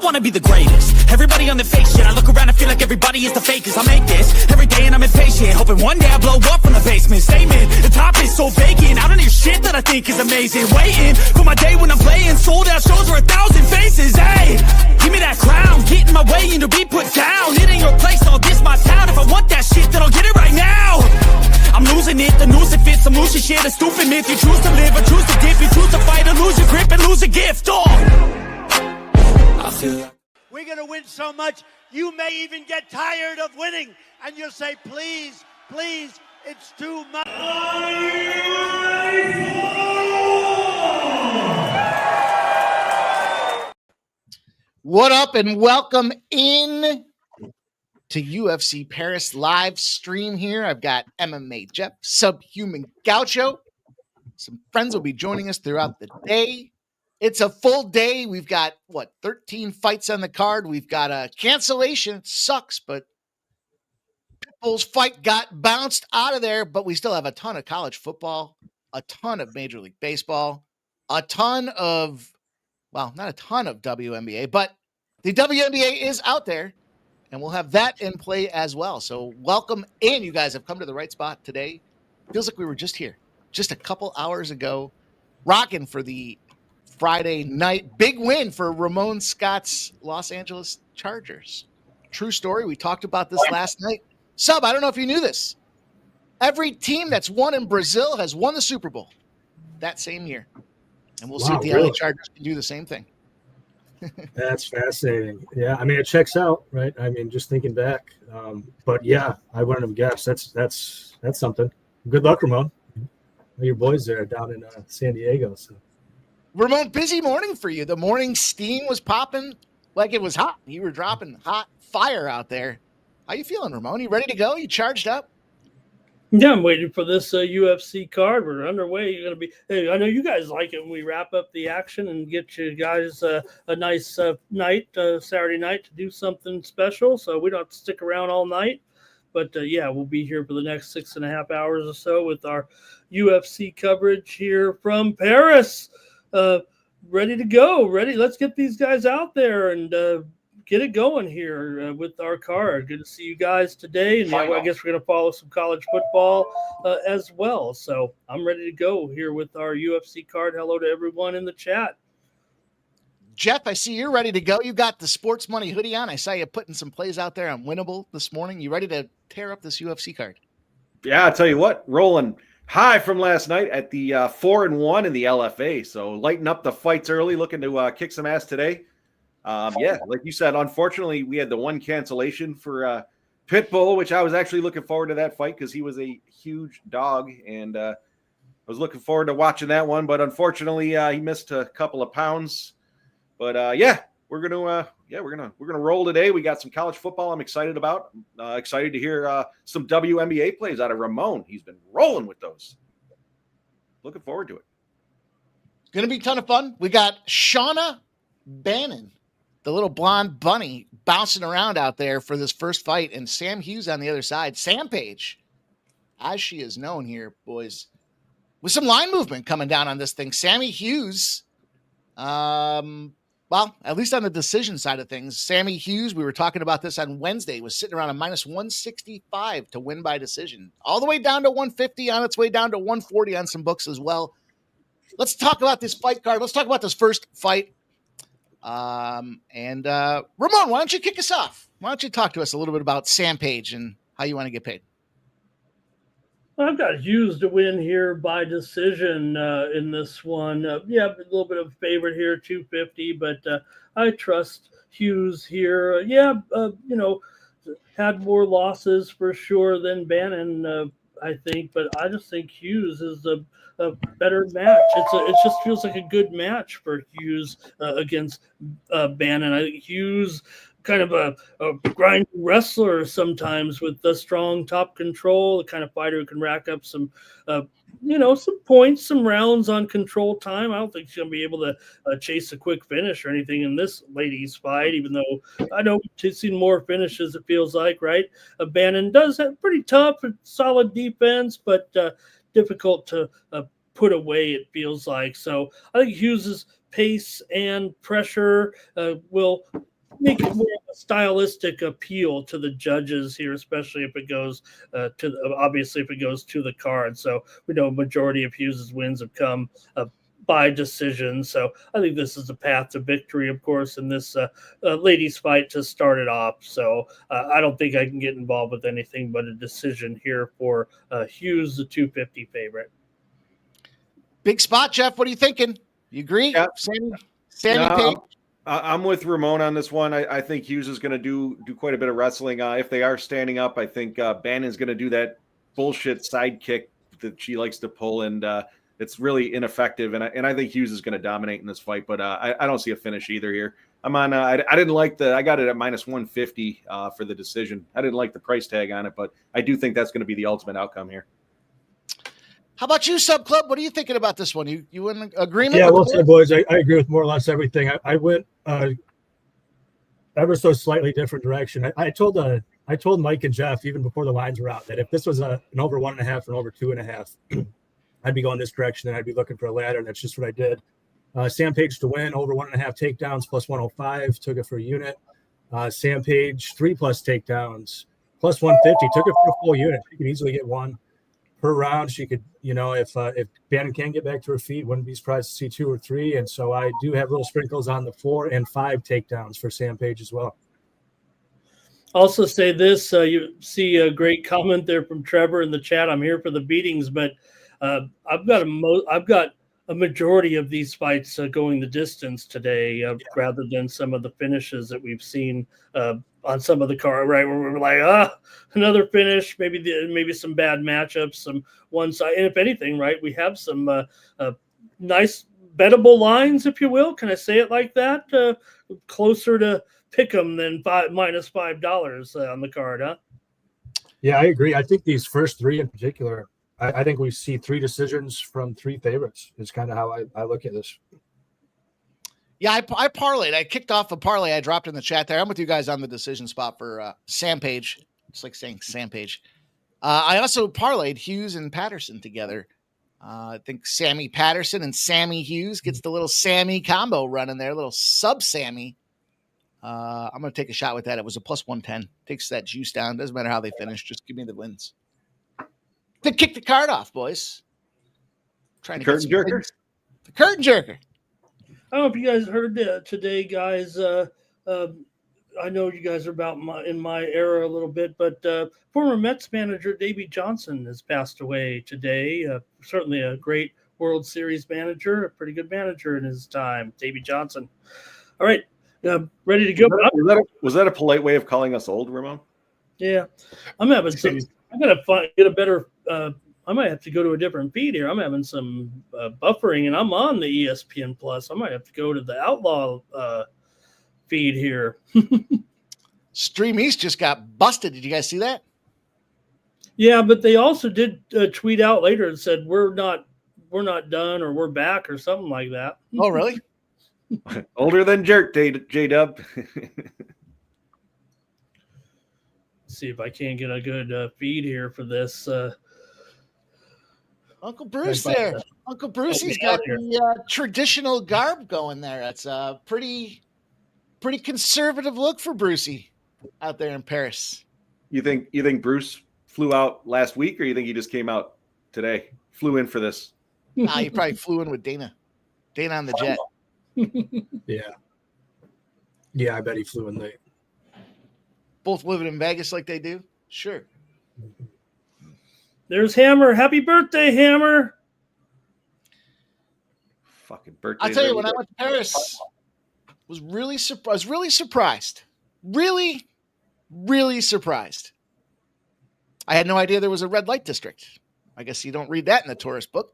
wanna be the greatest. Everybody on the fake shit, I look around and feel like everybody is the fakest. I make this every day and I'm impatient, hoping one day I blow up from the basement. Statement, the top is so vacant, I don't hear shit that I think is amazing. Waiting for my day when I'm playing sold out shows for 1,000 faces. Hey, give me that crown, get in my way and to be put down. It ain't your place, all this my town. If I want that shit, then I'll get it right now. I'm losing it, the noose it fits, I'm losing shit, a stupid myth. You choose to live or choose to dip, you choose to fight or lose your grip and lose a gift. Oh, I feel like we're going to win so much, you may even get tired of winning. And you'll say, please, please, it's too much. What up and welcome in to UFC Paris live stream here. I've got MMA Jeff, Subhuman Gaucho. Some friends will be joining us throughout the day. It's a full day. We've got, 13 fights on the card. We've got a cancellation. It sucks, but Pitbull's fight got bounced out of there, but we still have a ton of college football, a ton of Major League Baseball, a ton of, not a ton of WNBA, but the WNBA is out there, and we'll have that in play as well. So welcome in. You guys have come to the right spot today. Feels like we were just here, just a couple hours ago, rocking for the Friday night big win for Ramon Scott's Los Angeles Chargers. True story. We talked about this last night. Sub, I don't know if you knew this. Every team that's won in Brazil has won the Super Bowl that same year. And we'll see if the LA Chargers can do the same thing. That's fascinating. Yeah, I mean, it checks out, right? I mean, just thinking back. But yeah, I wouldn't have guessed. That's something. Good luck, Ramon. Your boys there down in San Diego. So, Ramon, busy morning for you. The morning steam was popping like it was hot. You were dropping hot fire out there. How you feeling, Ramon? You ready to go? You charged up? Yeah, I'm waiting for this UFC card. We're underway. You're gonna be. Hey, I know you guys like it when we wrap up the action and get you guys a nice night, Saturday night, to do something special. So we don't have to stick around all night. But yeah, we'll be here for the next 6.5 hours or so with our UFC coverage here from Paris. Ready to go. Ready. Let's get these guys out there and get it going here with our card. Good to see you guys today. And I guess we're going to follow some college football as well. So I'm ready to go here with our UFC card. Hello to everyone in the chat. Jeff, I see you're ready to go. You got the sports money hoodie on. I saw you putting some plays out there on Winnable this morning. You ready to tear up this UFC card? Yeah, I'll tell you what, rolling high from last night at the 4-1 in the LFA. So lighten up the fights early, looking to kick some ass today. Yeah, like you said, unfortunately, we had the one cancellation for Pitbull, which I was actually looking forward to that fight because he was a huge dog, and I was looking forward to watching that one. But unfortunately, he missed a couple of pounds. But yeah, we're gonna roll today. We got some college football I'm excited about. Excited to hear some WNBA plays out of Ramon. He's been rolling with those. Looking forward to it. It's gonna be a ton of fun. We got Shauna Bannon, the little blonde bunny, bouncing around out there for this first fight, and Sam Hughes on the other side. Sam Page, as she is known here, boys, with some line movement coming down on this thing. Sammy Hughes, well, at least on the decision side of things, Sammy Hughes, we were talking about this on Wednesday, was sitting around a minus 165 to win by decision. All the way down to 150, on its way down to 140 on some books as well. Let's talk about this fight card. Let's talk about this first fight. Ramon, why don't you kick us off? Why don't you talk to us a little bit about Sam Page and how you want to get paid? I've got Hughes to win here by decision in this one. Yeah, a little bit of a favorite here, 250, but I trust Hughes here. Had more losses for sure than Bannon, I think, but I just think Hughes is a better match. It just feels like a good match for Hughes against Bannon. I think Hughes, kind of a grinding wrestler sometimes with the strong top control, the kind of fighter who can rack up some points, some rounds on control time. I don't think she's going to be able to chase a quick finish or anything in this ladies fight, even though I know we've seen more finishes, it feels like, right? Bannon does have pretty tough, solid defense, but difficult to put away, it feels like. So I think Hughes's pace and pressure will make it more of a stylistic appeal to the judges here, especially if it goes obviously if it goes to the card. So we know a majority of Hughes' wins have come by decision. So I think this is a path to victory, of course, in this ladies fight to start it off. So I don't think I can get involved with anything but a decision here for Hughes, the 250 favorite. Big spot, Jeff. What are you thinking? You agree? Yeah. Sammy Page? I'm with Ramon on this one. I think Hughes is going to do quite a bit of wrestling. If they are standing up, I think Bannon's going to do that bullshit side kick that she likes to pull, and it's really ineffective. And I think Hughes is going to dominate in this fight, but I don't see a finish either here. I'm on. I didn't like I got it at -150 for the decision. I didn't like the price tag on it, but I do think that's going to be the ultimate outcome here. How about you, Sub Club? What are you thinking about this one? You in agreement? Yeah, well said, boys. I agree with more or less everything. I went ever so slightly different direction. I told Mike and Jeff even before the lines were out that if this was an over 1.5 and over 2.5, I'd be going this direction and I'd be looking for a ladder, and that's just what I did. Sam Page to win over 1.5 takedowns plus 105, took it for a unit. Sam Page 3+ takedowns plus 150, took it for a full unit. She could easily get one per round. She could, if Bannon can get back to her feet, wouldn't be surprised to see 2 or 3. And so I do have little sprinkles on the 4 and 5 takedowns for Sam Page as well. Also say this, you see a great comment there from Trevor in the chat. I'm here for the beatings, but I've got a majority of these fights going the distance today, rather than some of the finishes that we've seen on some of the card, right, where we're like, another finish, maybe some bad matchups, some one side, and if anything, right, we have some nice bettable lines, if you will. Can I say it like that? Closer to pick 'em than -$5 on the card, huh? Yeah, I agree. I think these first 3 in particular, I think we see 3 decisions from 3 favorites. Is kind of how I look at this. Yeah, I parlayed. I kicked off a parlay I dropped in the chat there. I'm with you guys on the decision spot for Sam Page. It's like saying Sam Page. I also parlayed Hughes and Patterson together. I think Sammy Patterson and Sammy Hughes gets the little Sammy combo running there, little sub Sammy. I'm going to take a shot with that. It was a plus 110. Takes that juice down. Doesn't matter how they finish. Just give me the wins. To kick the card off, boys. Trying to Curtain jerker. Wins. The curtain jerker. I don't know if you guys heard today, guys. I know you guys are about in my era a little bit, but former Mets manager Davey Johnson has passed away today. Certainly a great World Series manager, a pretty good manager in his time, Davey Johnson. All right, ready to go. Was that a polite way of calling us old, Ramon? Yeah, I'm having some. I'm gonna get a better. I might have to go to a different feed here. I'm having some buffering, and I'm on the ESPN Plus. I might have to go to the Outlaw feed here. Stream East just got busted. Did you guys see that? Yeah, but they also did tweet out later and said we're not done or we're back or something like that. Oh, really? Older than Jerk, J-Dub. See if I can get a good feed here for this. Uncle Bruce there. Uncle Brucey's got the traditional garb going there. That's a pretty conservative look for Brucey out there in Paris. You think Bruce flew out last week, or you think he just came out today? Flew in for this? Nah, he probably flew in with Dana. Dana on the jet. Yeah, I bet he flew in late. Both living in Vegas like they do? Sure. There's Hammer. Happy birthday, Hammer. Fucking birthday. I'll tell you, when I went to Paris, I was really surprised. Really, really surprised. I had no idea there was a red light district. I guess you don't read that in the tourist book.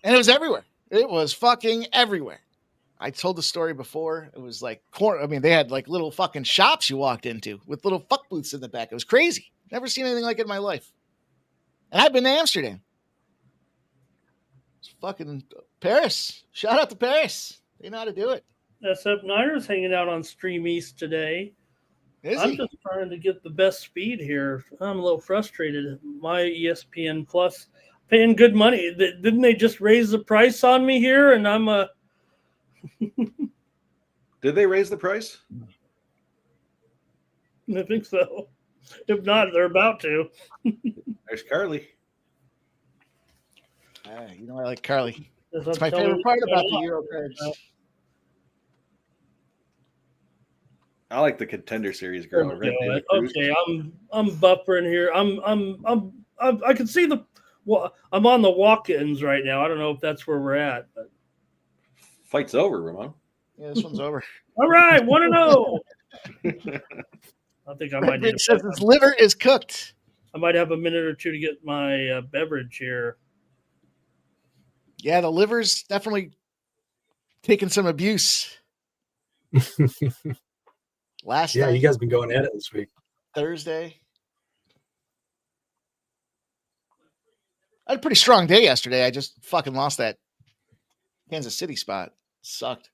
And it was everywhere. It was fucking everywhere. I told the story before. It was like, they had like little fucking shops you walked into with little fuck booths in the back. It was crazy. Never seen anything like it in my life. And I've been to Amsterdam. It's fucking Paris. Shout out to Paris. They know how to do it. SF Niners hanging out on Stream East today. I'm just trying to get the best speed here. I'm a little frustrated. My ESPN Plus paying good money. Didn't they just raise the price on me here? And I'm Did they raise the price? I think so. If not, they're about to. There's Carly. You know I like Carly. That's That's my favorite part about the Euro cards. I like the Contender Series girl. Okay, I'm buffering here. I can see I'm on the walk-ins right now. I don't know if that's where we're at. But. Fight's over, Ramon. Yeah, this one's over. All right, 1-0. I think I might need says his liver is cooked. I might have a minute or two to get my beverage here. Yeah, the liver's definitely taking some abuse. Last night, you guys been going at it this week. Thursday. I had a pretty strong day yesterday. I just fucking lost that Kansas City spot. Sucked.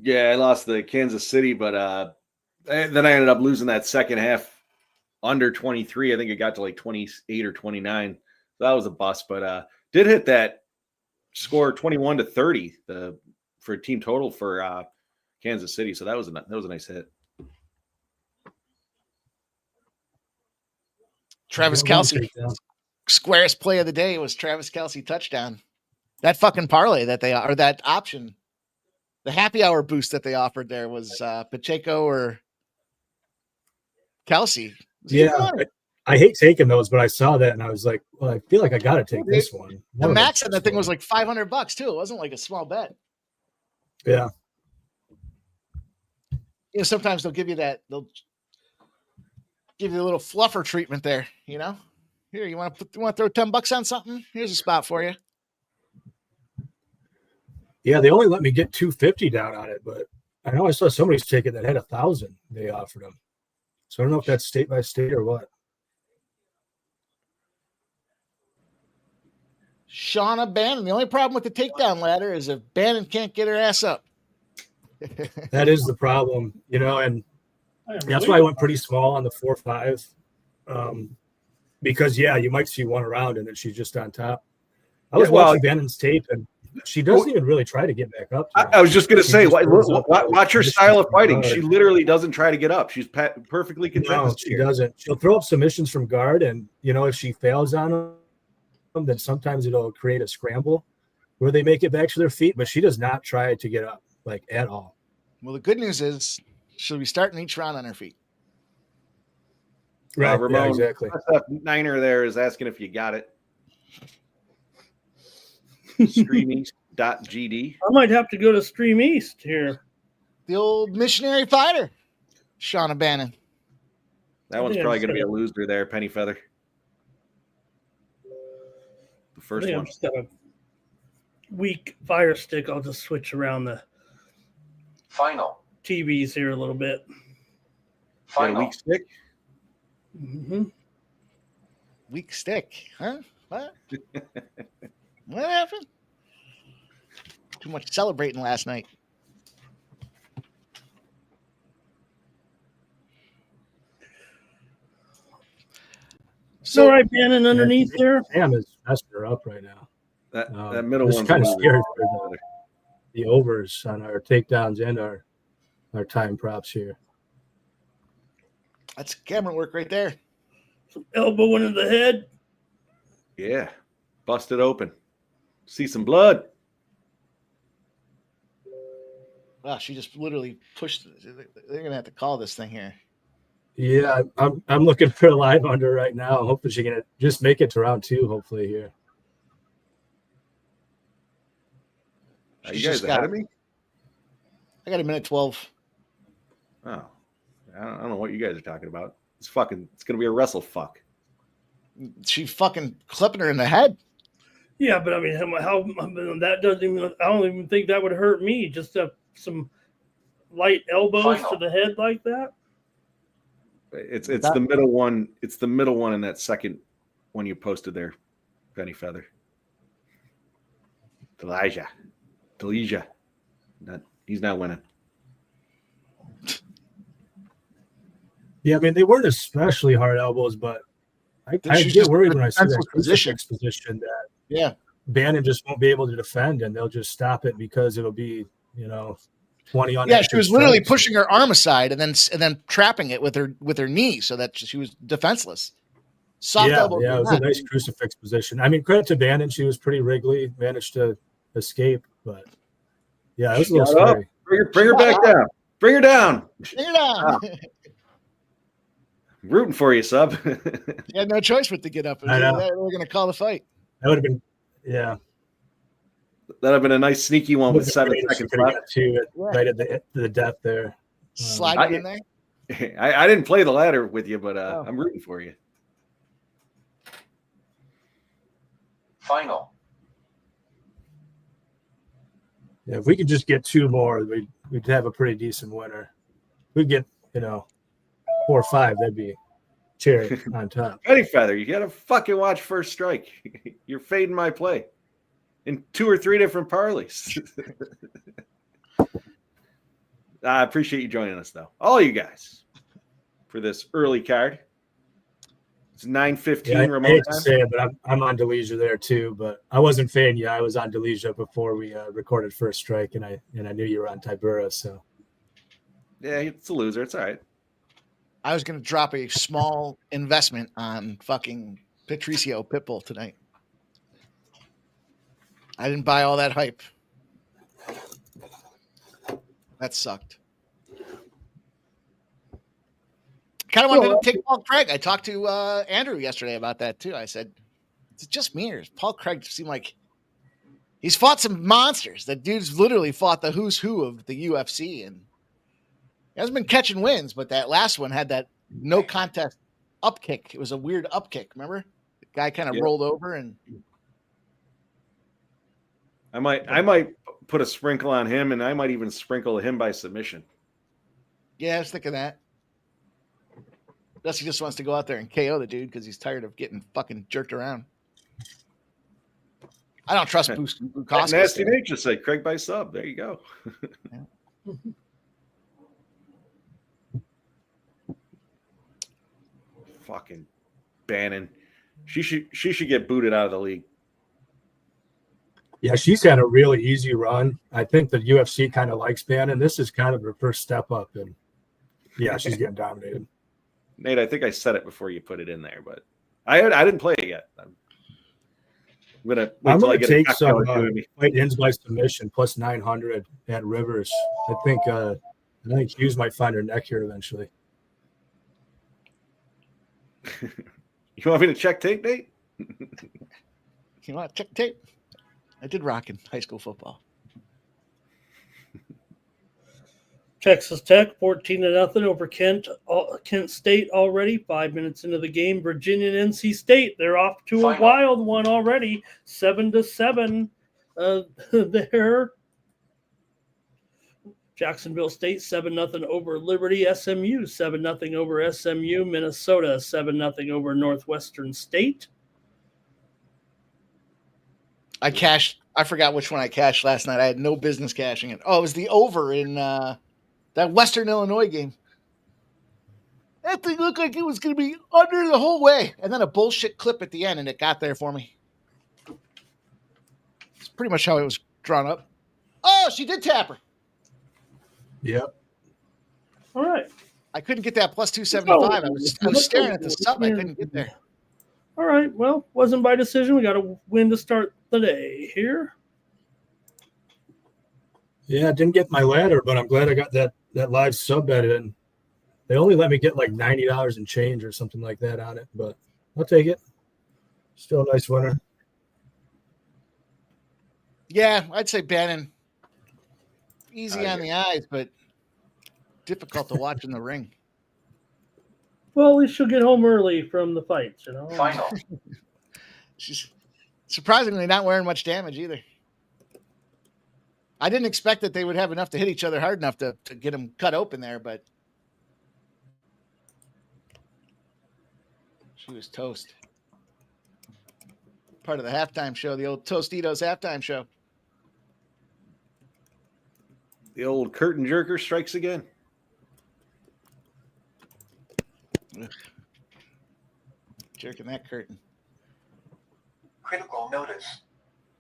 Yeah, I lost the Kansas City, but then I ended up losing that second half under 23. I think it got to like 28 or 29. So that was a bust, but did hit that score 21-30 for team total for Kansas City. So that was a nice hit. Travis Kelce, squarest play of the day was Travis Kelce touchdown. That fucking parlay that that option, the happy hour boost that they offered there was Pacheco or Kelce. Yeah, I hate taking those, but I saw that and I was like, well, I feel like I got to take this one. The max on that thing was like $500 too. It wasn't like a small bet. Yeah. You know, sometimes they'll give you that. They'll give you a little fluffer treatment there. You know, here you want to throw $10 on something? Here's a spot for you. Yeah, they only let me get $250 down on it, but I know I saw somebody's ticket that had $1,000 they offered them. So I don't know if that's state by state or what. Shauna Bannon. The only problem with the takedown ladder is if Bannon can't get her ass up. That is the problem, you know, and that's why I went pretty small on the 4-5. Because you might see one around and then she's just on top. I was watching Bannon's tape and she doesn't even really try to get back up. I was just going to say, watch her style of fighting. She literally doesn't try to get up. She's perfectly content. No, she doesn't. She'll throw up submissions from guard, and you know if she fails on them, then sometimes it'll create a scramble where they make it back to their feet. But she does not try to get up like at all. Well, the good news is she'll be starting each round on her feet. Right, Ramon, exactly. Niner there is asking if you got it. StreamEast.gd. I might have to go to Stream East here. The old missionary fighter, Shauna Bannon. That one's probably going to be a loser there, Penny Feather. The first one. I've just got a weak fire stick. I'll just switch around the final TVs here a little bit. Got a weak stick? Mm-hmm. Weak stick, huh? What? What happened? Too much celebrating last night. So, all right, Bannon underneath there. Sam is messing her up right now. That middle one's one's kind of scary for the overs on our takedowns and our time props here. That's camera work right there. Some elbow into the head. Yeah. Busted open. See some blood. Wow, she just literally pushed. They're going to have to call this thing here. Yeah, I'm looking for a live under right now. Hopefully she can just make it to round 2, hopefully here. Are you guys ahead of me? I got a minute 12. Oh. I don't know what you guys are talking about. It's going to be a wrestle fuck. She fucking clipping her in the head. Yeah, but I mean, how that doesn't even. I don't even think that would hurt me. Just some light elbows to the head like that. It's the middle one. It's the middle one in that second one you posted there, Penny Feather. Delia. He's not winning. Yeah, I mean they weren't especially hard elbows, but I get worried when I see that position that Bannon just won't be able to defend, and they'll just stop it because it'll be, you know, 20 on. Yeah, she was literally strikes. pushing her arm aside and then trapping it with her knee so that she was defenseless. Soft elbow. Yeah, it was a nice crucifix position. I mean, credit to Bannon. She was pretty wriggly, managed to escape, but yeah, it was a little scary. Bring her back down. Bring her down. Bring her down. Rooting for you, sub. You had no choice but to get up. I know. They were going to call the fight. That would have been, yeah. That'd have been a nice sneaky one with 7 seconds left. Right at the depth there. Sliding in there. I didn't play the ladder with you, but I'm rooting for you. Final. Yeah, if we could just get 2 more, we'd have a pretty decent winner. We'd get, 4 or 5, that'd be cherry on top. Eddie Feather, you gotta fucking watch First Strike. You're fading my play in 2 or 3 different parlays. I appreciate you joining us, though, all you guys, for this early card. It's 9:15 remote I hate time. to say it, but I'm on Delesia there too. But I wasn't fading you. I was on Delesia before we recorded First Strike, and I knew you were on Tibura. So yeah, it's a loser. It's all right. I was going to drop a small investment on fucking Patricio Pitbull tonight. I didn't buy all that hype. That sucked. Kind of wanted to take Paul Craig. I talked to Andrew yesterday about that too. I said, "It's just me, or Paul Craig seemed like he's fought some monsters. That dude's literally fought the who's who of the UFC, and he hasn't been catching wins. But that last one had that no contest up kick. It was a weird up kick. Remember, the guy kind of rolled over, and I might put a sprinkle on him, and I might even sprinkle him by submission. Yeah, I was thinking that. Unless he just wants to go out there and KO the dude because he's tired of getting fucking jerked around. I don't trust Bukowski. Nasty Nature said Craig by sub. There you go. Fucking Bannon. She should get booted out of the league. yeah, she's had a really easy run. I think the UFC kind of likes Bannon. This is kind of her first step up, and yeah, she's getting dominated. Nate, I think I said it before you put it in there, but I didn't play it yet. I'm gonna take some fight ends by submission plus 900 at Rivers. I think Hughes might find her neck here eventually. You want me to check tape, Nate? You want to check tape? I did rock in high school football. Texas Tech 14-0 over Kent State already. 5 minutes into the game, Virginia and NC State, they're off to a wild one already. 7-7 there. Jacksonville State 7-0 over Liberty. SMU 7-0 over SMU. Minnesota 7-0 over Northwestern State. I forgot which one I cashed last night. I had no business cashing it. Oh, it was the over in that Western Illinois game. That thing looked like it was going to be under the whole way. And then a bullshit clip at the end, and it got there for me. It's pretty much how it was drawn up. Oh, she did tap her. Yep. All right. I couldn't get that plus 275. I was staring at the sub. I couldn't get there. All right. Well, wasn't by decision. We got a win to start the day here. Yeah, I didn't get my ladder, but I'm glad I got that live sub bet in. They only let me get like $90 in change or something like that on it, but I'll take it. Still a nice winner. Yeah, I'd say Bannon. Easy on the eyes, but difficult to watch in the ring. Well, at least she'll get home early from the fights, you know. Final. She's surprisingly not wearing much damage either. I didn't expect that they would have enough to hit each other hard enough to get them cut open there, but she was toast. Part of the halftime show, the old Tostitos halftime show. The old curtain jerker strikes again. Ugh. Jerking that curtain. Critical notice.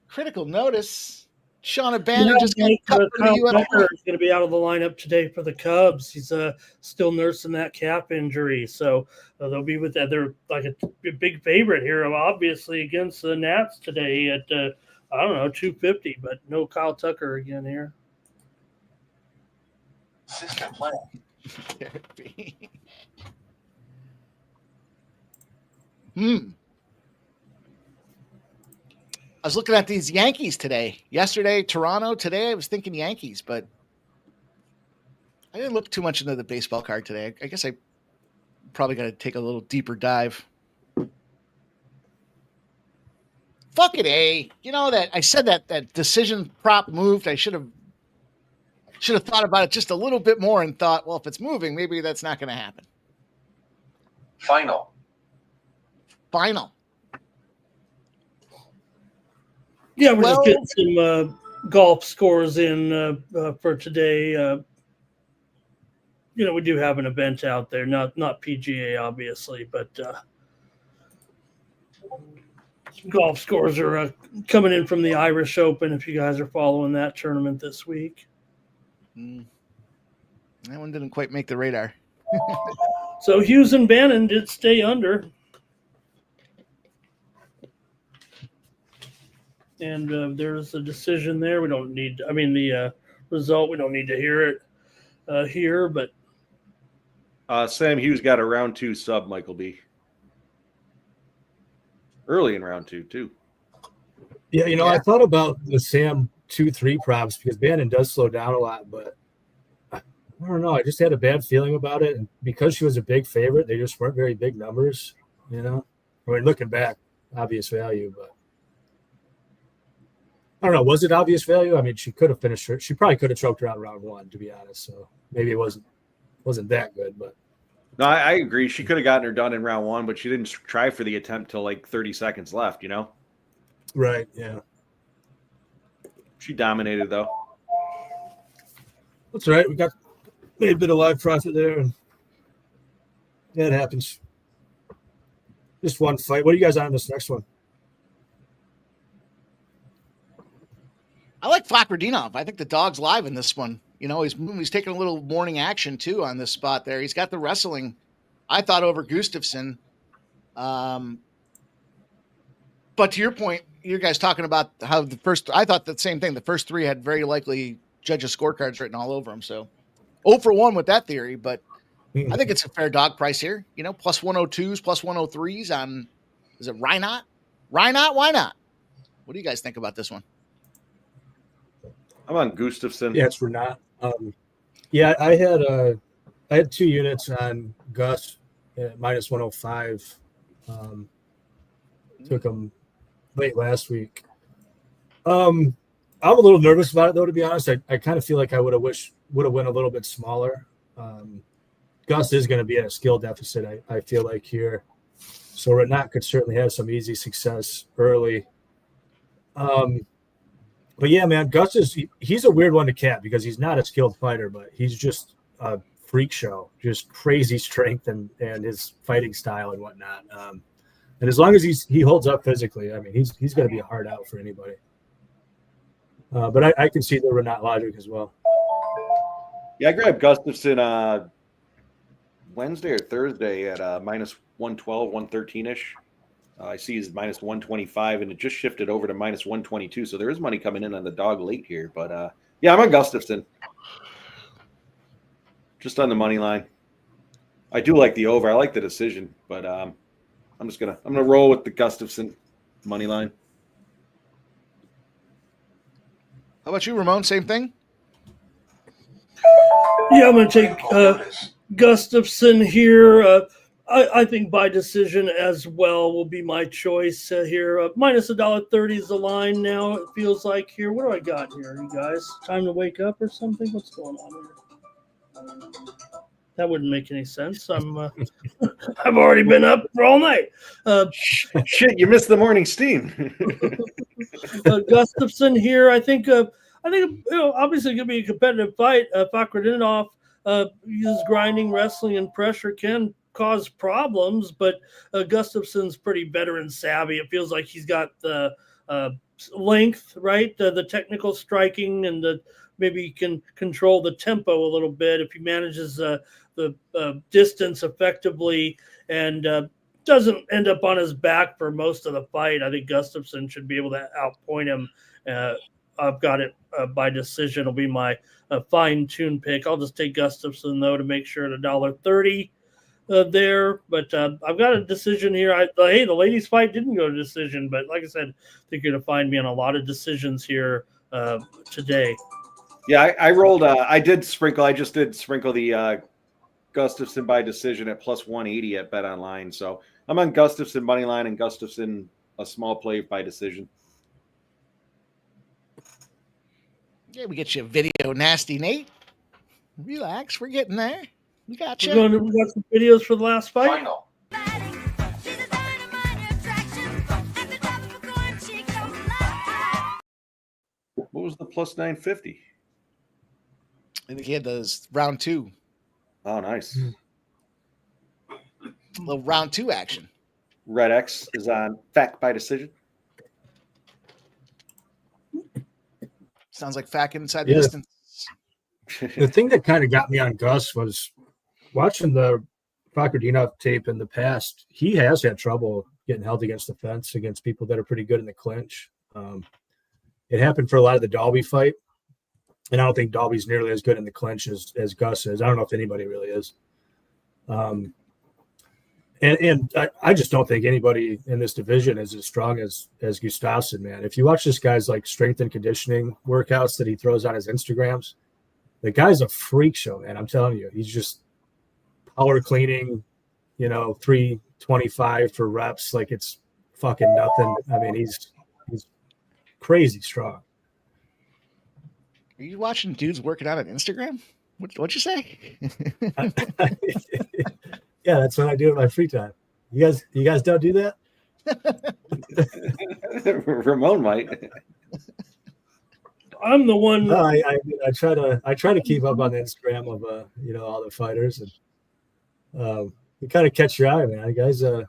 Critical notice. Sean O'Bannon just got cut from the Kyle Tucker UFC. is going to be out of the lineup today for the Cubs. He's still nursing that calf injury, so they'll be with that. They're like a big favorite here, obviously, against the Nats today at 250, but no Kyle Tucker again here. System plan. I was looking at these Yankees today. Yesterday, Toronto. Today, I was thinking Yankees, but I didn't look too much into the baseball card today. I guess I probably got to take a little deeper dive. Fuck it, A. You know that I said that decision prop moved. I should have thought about it just a little bit more and thought, well, if it's moving, maybe that's not going to happen. Final. Yeah, we're just getting some golf scores in for today. We do have an event out there, not PGA, obviously, but golf scores are coming in from the Irish Open if you guys are following that tournament this week. That one didn't quite make the radar. So Hughes and Bannon did stay under. And there's a decision there. We don't need, the result, we don't need to hear it here, but. Sam Hughes got a round 2 sub, Michael B. Early in round 2, too. Yeah, I thought about the Sam 2-3 props because Bannon does slow down a lot, but I don't know. I just had a bad feeling about it. And because she was a big favorite, they just weren't very big numbers, looking back, obvious value, but. I don't know. Was it obvious value? I mean, she could have finished her. She probably could have choked her out round 1, to be honest. So maybe it wasn't that good. But no, I agree. She could have gotten her done in round 1, but she didn't try for the attempt till like 30 seconds left. Right. Yeah. She dominated though. That's all right. We made a bit of live profit there, and yeah, it happens. Just one fight. What are you guys on this next one? I like Fakradinov. I think the dog's live in this one. He's taking a little morning action too on this spot there. He's got the wrestling, I thought, over Gustafsson. But to your point, you guys talking about how I thought the same thing. The first 3 had very likely judges' scorecards written all over them. So 0 for 1 with that theory, but I think it's a fair dog price here. Plus 102s, plus 103s on, is it Reinot? Reinot? Why not? What do you guys think about this one? I'm on Gustafsson. Yeah, it's for not. Yeah, I had 2 units on Gus at minus 105. Took him late last week. I'm a little nervous about it though, to be honest. I kind of feel like I would have went a little bit smaller. Gus is going to be at a skill deficit, I feel like here. So Renat could certainly have some easy success early. But yeah, man, Gus he's a weird one to cap because he's not a skilled fighter, but he's just a freak show, just crazy strength and his fighting style and whatnot. And as long as he holds up physically, I mean, he's going to be a hard out for anybody. But I can see the Renat logic as well. Yeah, I grabbed Gustafsson Wednesday or Thursday at minus 112, 113-ish. I see he's minus 125, and it just shifted over to minus 122. So there is money coming in on the dog late here. But, yeah, I'm on Gustafsson. Just on the money line. I do like the over. I like the decision. But I'm gonna roll with the Gustafsson money line. How about you, Ramon? Same thing? Yeah, I'm going to take Gustafsson here. I think by decision as well will be my choice here. Minus $1.30 is the line now, it feels like here. What do I got here, you guys? Time to wake up or something? What's going on here? That wouldn't make any sense. I've already been up for all night. Shit, you missed the morning steam. Gustafsson here. I think obviously going to be a competitive fight. Fakradinov, his grinding, wrestling, and pressure can cause problems, but Gustafsson's pretty veteran savvy. It feels like he's got the length, right? The technical striking and maybe he can control the tempo a little bit if he manages the distance effectively and doesn't end up on his back for most of the fight. I think Gustafsson should be able to outpoint him. I've got it by decision. It'll be my fine-tuned pick. I'll just take Gustafsson, though, to make sure at $1.30 there. But I've got a decision here. Hey, the ladies' fight didn't go to decision, but like I said, I think you're going to find me on a lot of decisions here today. Yeah, I rolled. I just did sprinkle the Gustafsson by decision at plus 180 at Bet Online. So I'm on Gustafsson money line and Gustafsson a small play by decision. Yeah, we get you a video, Nasty Nate. Relax, we're getting there. We got you. We got some videos for the last fight. Final. What was the plus 950? I think he had those round 2. Oh, nice. Little round 2 action. Red X is on fact by decision. Sounds like Fack inside the distance. The thing that kind of got me on Gus was watching the Fakardinov tape in the past. He has had trouble getting held against the fence against people that are pretty good in the clinch. It happened for a lot of the Dalby fight. And I don't think Dalby's nearly as good in the clinch as Gus is. I don't know if anybody really is. And I just don't think anybody in this division is as strong as Gustafsson, man. If you watch this guy's like strength and conditioning workouts that he throws on his Instagrams, the guy's a freak show, man. I'm telling you, he's just power cleaning, 325 for reps. Like it's fucking nothing. I mean, he's crazy strong. Are you watching dudes working out on Instagram? What'd you say? Yeah, that's what I do in my free time. You guys don't do that? Ramon might. I'm the one. No, I try to keep up on the Instagram of all the fighters, and you kind of catch your eye, man. The guy's I don't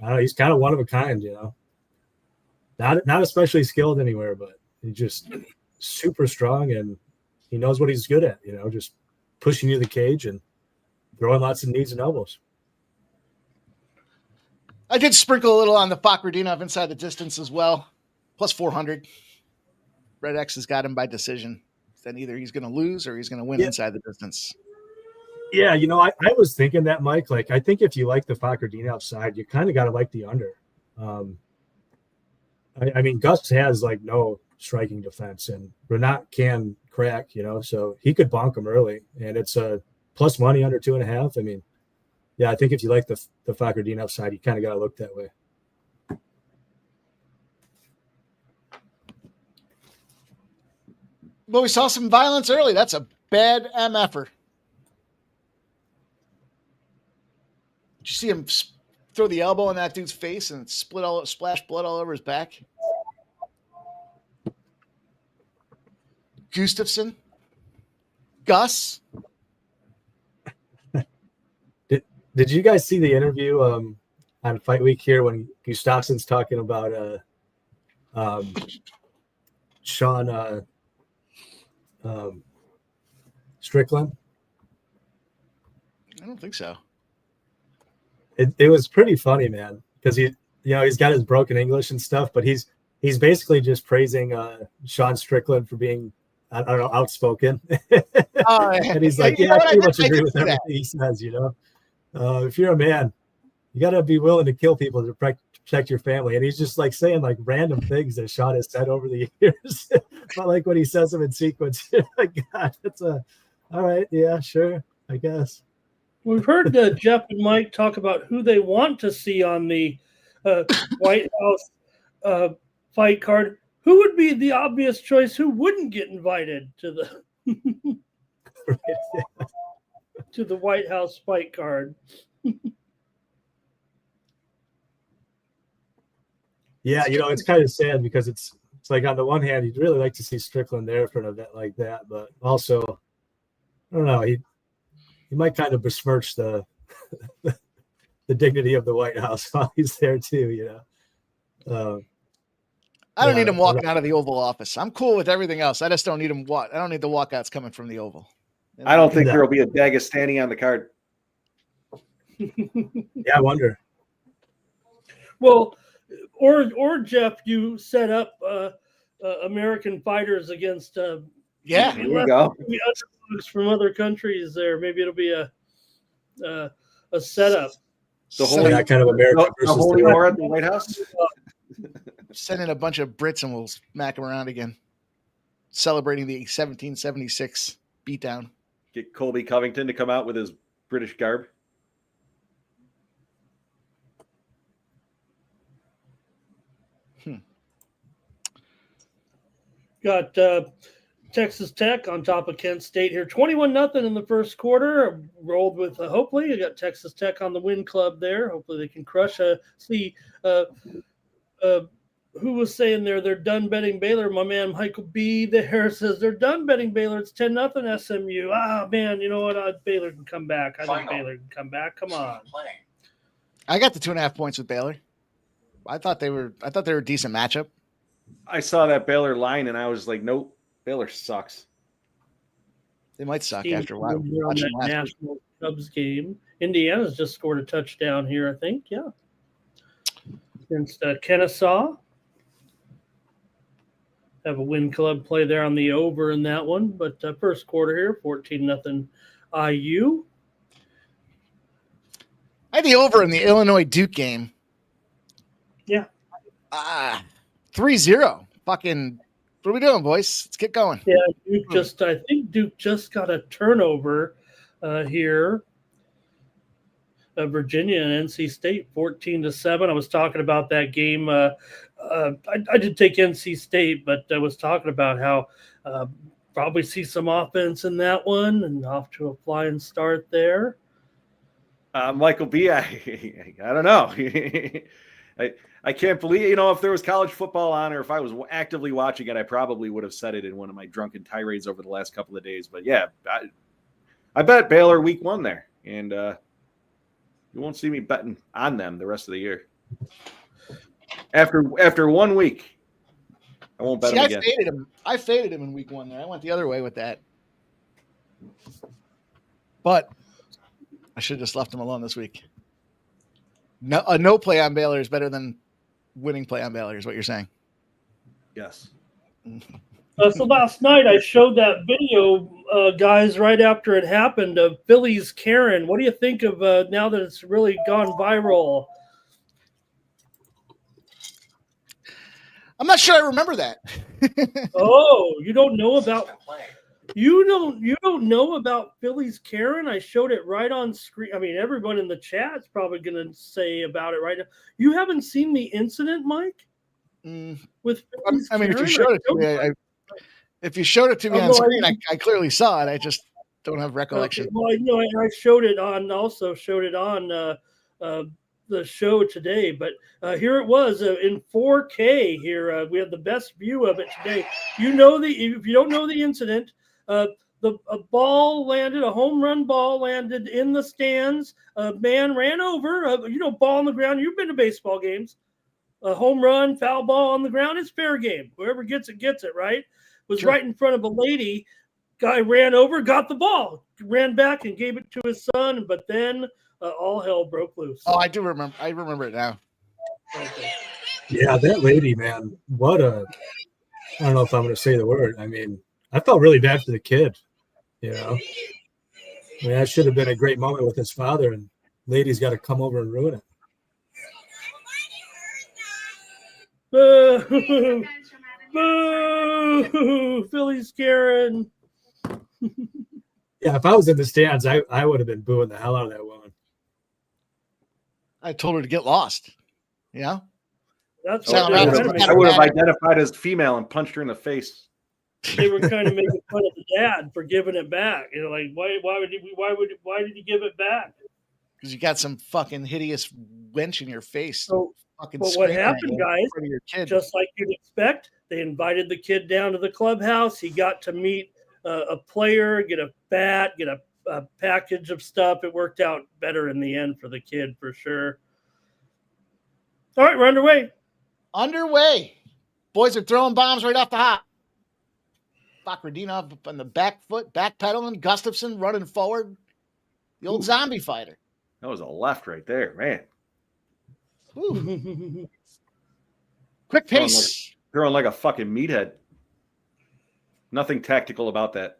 know, he's kind of one of a kind, Not especially skilled anywhere, but he's just super strong and he knows what he's good at. Just pushing you to the cage and throwing lots of knees and elbows. I did sprinkle a little on the Fakardinov inside the distance as well. Plus 400. Red X has got him by decision. Then either he's going to lose or he's going to win inside the distance. Yeah, I was thinking that, Mike. Like, I think if you like the Fakardinov side, you kind of got to like the under. I mean, Gus has like no striking defense, and Renat can crack, so he could bonk him early, and it's a plus money under 2.5. I mean, yeah, I think if you like the Fakardinov side, you kind of got to look that way. Well, we saw some violence early. That's a bad MFer. Did you see him throw the elbow on that dude's face and splash blood all over his back? Gustafsson? Gus? Did you guys see the interview on Fight Week here when Gustafsson's talking about Sean Strickland? I don't think so. It was pretty funny, man, because he's got his broken English and stuff, but he's basically just praising Sean Strickland for being, I don't know, outspoken. And he's like, I pretty much agree with everything he says. If you're a man, you got to be willing to kill people to protect your family. And he's just like saying like random things that Sean has said over the years. But like when he says them in sequence, like, God, that's all right. Yeah, sure, I guess. We've heard Jeff and Mike talk about who they want to see on the White House fight card. Who would be the obvious choice? Who wouldn't get invited to the to the White House fight card? Yeah, it's kind of sad because it's like on the one hand, you'd really like to see Strickland there for an event like that, but also, I don't know, he might kind of besmirch the dignity of the White House while he's there too, I don't need him walking out of the Oval Office. I'm cool with everything else. I just don't need him. I don't need the walkouts coming from the Oval. I don't think there will be a Dagestani on the card. Yeah, I wonder. Well, or Jeff, you set up American fighters against yeah. There you go. From other countries. There, maybe it'll be a setup. The whole kind of American the versus Holy War at the White House. Send in a bunch of Brits and we'll smack them around again, celebrating the 1776 beatdown. Get Colby Covington to come out with his British garb. Got Texas Tech on top of Kent State here, 21-0 in the first quarter. Rolled with hopefully you got Texas Tech on the win club there. Hopefully they can crush. Who was saying there they're done betting Baylor? My man Michael B. there says they're done betting Baylor. It's 10-0 SMU. Ah man, you know what? Baylor can come back. I think Baylor can come back. Come on. I got the 2.5 points with Baylor. I thought they were a decent matchup. I saw that Baylor line and I was like, nope, Baylor sucks. They might suck after a while. On that National Cubs game. Indiana's just scored a touchdown here, I think. Yeah. Against Kennesaw. Have a win club play there on the over in that one. But first quarter here, 14-0 IU. I had the over in the Illinois Duke game. Yeah. 3-0. Fucking, what are we doing, boys? Let's get going. Yeah, I think Duke just got a turnover here. Virginia and NC State, 14-7. I was talking about that game. I did take NC State, but I was talking about how probably see some offense in that one and off to a flying start there. Michael B., I don't know. I can't believe, if there was college football on or if I was actively watching it, I probably would have said it in one of my drunken tirades over the last couple of days. But yeah, I bet Baylor week 1 there. And you won't see me betting on them the rest of the year. After 1 week, I won't bet them again. I faded him in week 1 there. I went the other way with that. But I should have just left him alone this week. No play on Baylor is better than winning play on Baylor is what you're saying. Yes. So last night I showed that video, guys, right after it happened of Philly's Karen. What do you think of now that it's really gone viral? I'm not sure I remember that. Oh, you don't know about you don't know about Philly's Karen? I showed it right on screen. I mean, everyone in the chat's probably going to say about it right now. You haven't seen the incident, Mike? With Philly's I mean, Karen? if you showed it to me on screen, I clearly saw it. I just don't have recollection. Okay. Well, I showed it on the show today, but here it was in 4K. Here we have the best view of it today. If you don't know the incident, a home run ball landed in the stands. A man ran over, ball on the ground. You've been to baseball games. A home run, foul ball on the ground, it's fair game. Whoever gets it, right? Was Sure. Right in front of a lady. Guy ran over, got the ball, ran back and gave it to his son, but then all hell broke loose. Oh, I do remember. I remember it now. Okay. Yeah, that lady, man. I don't know if I'm going to say the word. I mean, I felt really bad for the kid, I mean, that should have been a great moment with his father, and lady's got to come over and ruin it. Boo! Boo! Philly's Karen. Yeah, if I was in the stands, I would have been booing the hell out of that woman. I told her to get lost. That's Sound what right. I would have identified as female and punched her in the face. they were kind of making fun of the dad for giving it back. Like why did he give it back? Because you got some fucking hideous wench in your face. So, fucking but what screaming at happened, you guys? in front of your kid. Just like you'd expect, they invited the kid down to the clubhouse. He got to meet a player, get a bat, get a package of stuff. It worked out better in the end for the kid for sure. All right, we're underway. Boys are throwing bombs right off the hop. Bakradinov on the back foot, backpedaling. Gustafsson running forward. The old zombie fighter. That was a left right there, man. Quick pace. Throwing like a fucking meathead. Nothing tactical about that.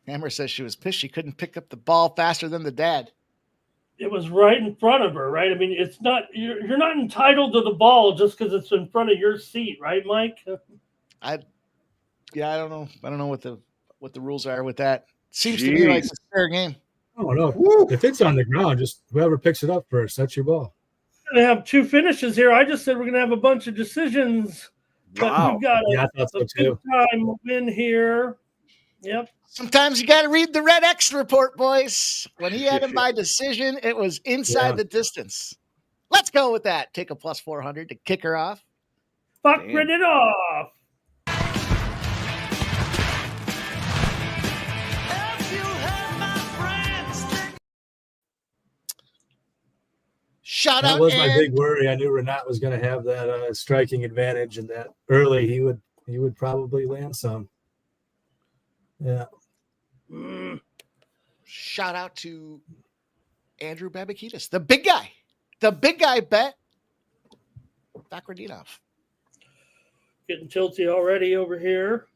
Hammer says she was pissed she couldn't pick up the ball faster than the dad. It was right in front of her, right? I mean, it's not you're not entitled to the ball just because it's in front of your seat, right, Mike? I don't know. I don't know what the rules are with that. Seems to me like it's a fair game. Oh no! Woo. If it's on the ground, just whoever picks it up first, that's your ball. We're gonna have two finishes here. I just said we're gonna have a bunch of decisions, but we've got a good time win here. Yep. Sometimes you got to read the Red X report, boys. When he had him by decision, it was inside the distance. Let's go with that. Take a plus 400 to kick her off. Fuck it off. Shout out. That was my big worry. I knew Renat was going to have that striking advantage, and that early he would probably land some. Yeah. Shout out to Andrew Babakitis, the big guy. The big guy bet. Bakradinov. Getting tilty already over here.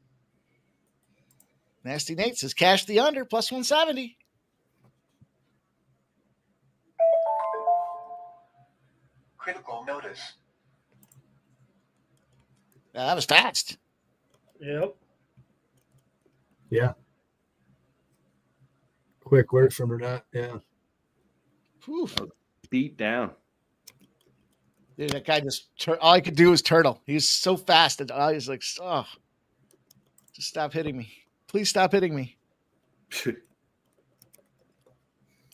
Nasty Nate says cash the under plus 170. Critical notice. That was fast. Yep. Yeah. Quick word from Renat. Yeah. Whew. Beat down. Dude, that guy just all he could do was turtle. He was so fast that I was like, oh, just stop hitting me. Please stop hitting me.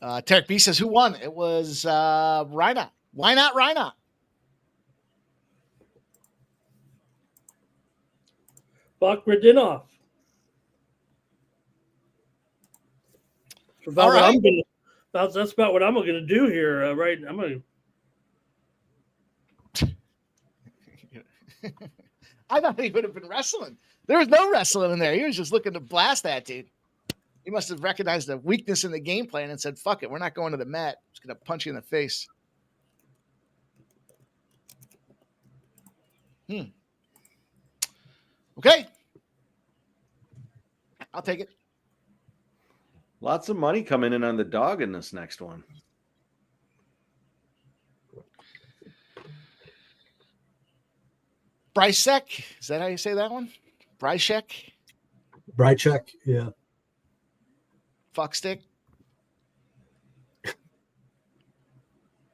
Tarek B says, who won? It was Reinach. Why not Reinach? Bakradinov. All right. That's about what I'm going to do here, right? I'm going to. I thought he would have been wrestling. There was no wrestling in there. He was just looking to blast that dude. He must have recognized the weakness in the game plan and said, fuck it, we're not going to the mat. I'm just going to punch you in the face. Okay. I'll take it. Lots of money coming in on the dog in this next one. Brycek. Is that how you say that one? Brycek? Brycek, yeah. Fuck stick.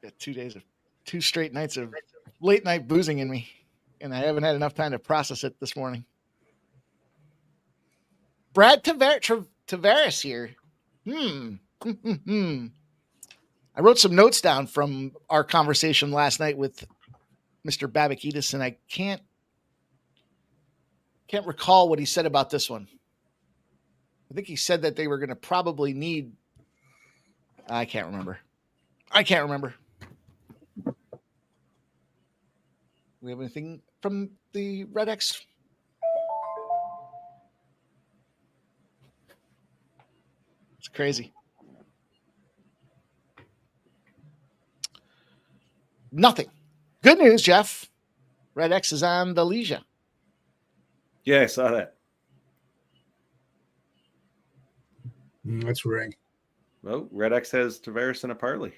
Got 2 days of 2 straight nights of late night boozing in me, and I haven't had enough time to process it this morning. Brad Tavares here. I wrote some notes down from our conversation last night with Mr. Babakitis, and I can't recall what he said about this one. I think he said that they were going to probably need. I can't remember. We have anything from the Red X? It's crazy. Nothing. Good news, Jeff. Red X is on the Leisure. Yeah, I saw that. That's ring. Well, Red X has Tavares in a parlay.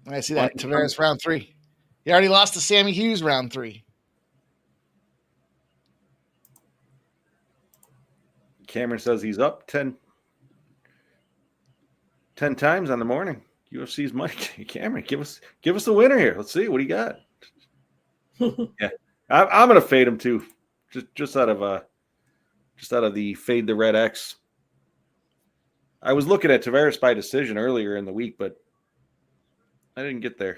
I see that. Tavares round 3. He already lost to Sammy Hughes round 3. Cameron says he's up 10 times on the morning. UFC's money. Cameron, give us the winner here. Let's see what he got. Yeah, I'm gonna fade him too, just out of the fade the Red X. I was looking at Tavares by decision earlier in the week, but I didn't get there.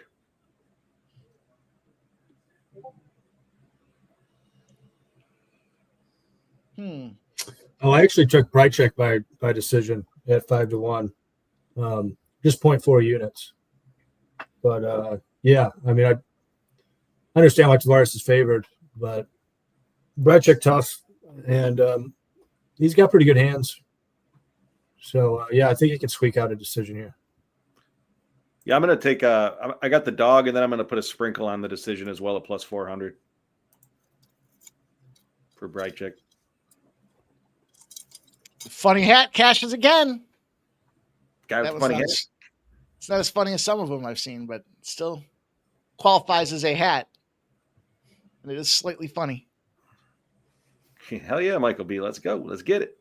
Oh, I actually took Brycek by decision at 5-1, just 0.4 units. But yeah, I mean, I understand why Tavares is favored, but Brecek tough, and he's got pretty good hands. So, I think he can squeak out a decision here. Yeah, I'm going to take I got the dog, and then I'm going to put a sprinkle on the decision as well at plus 400 for Brecek. Funny hat cashes again. Guy with funny hat. It's not as funny as some of them I've seen, but still qualifies as a hat. And it is slightly funny. Hell yeah, Michael B. Let's go. Let's get it.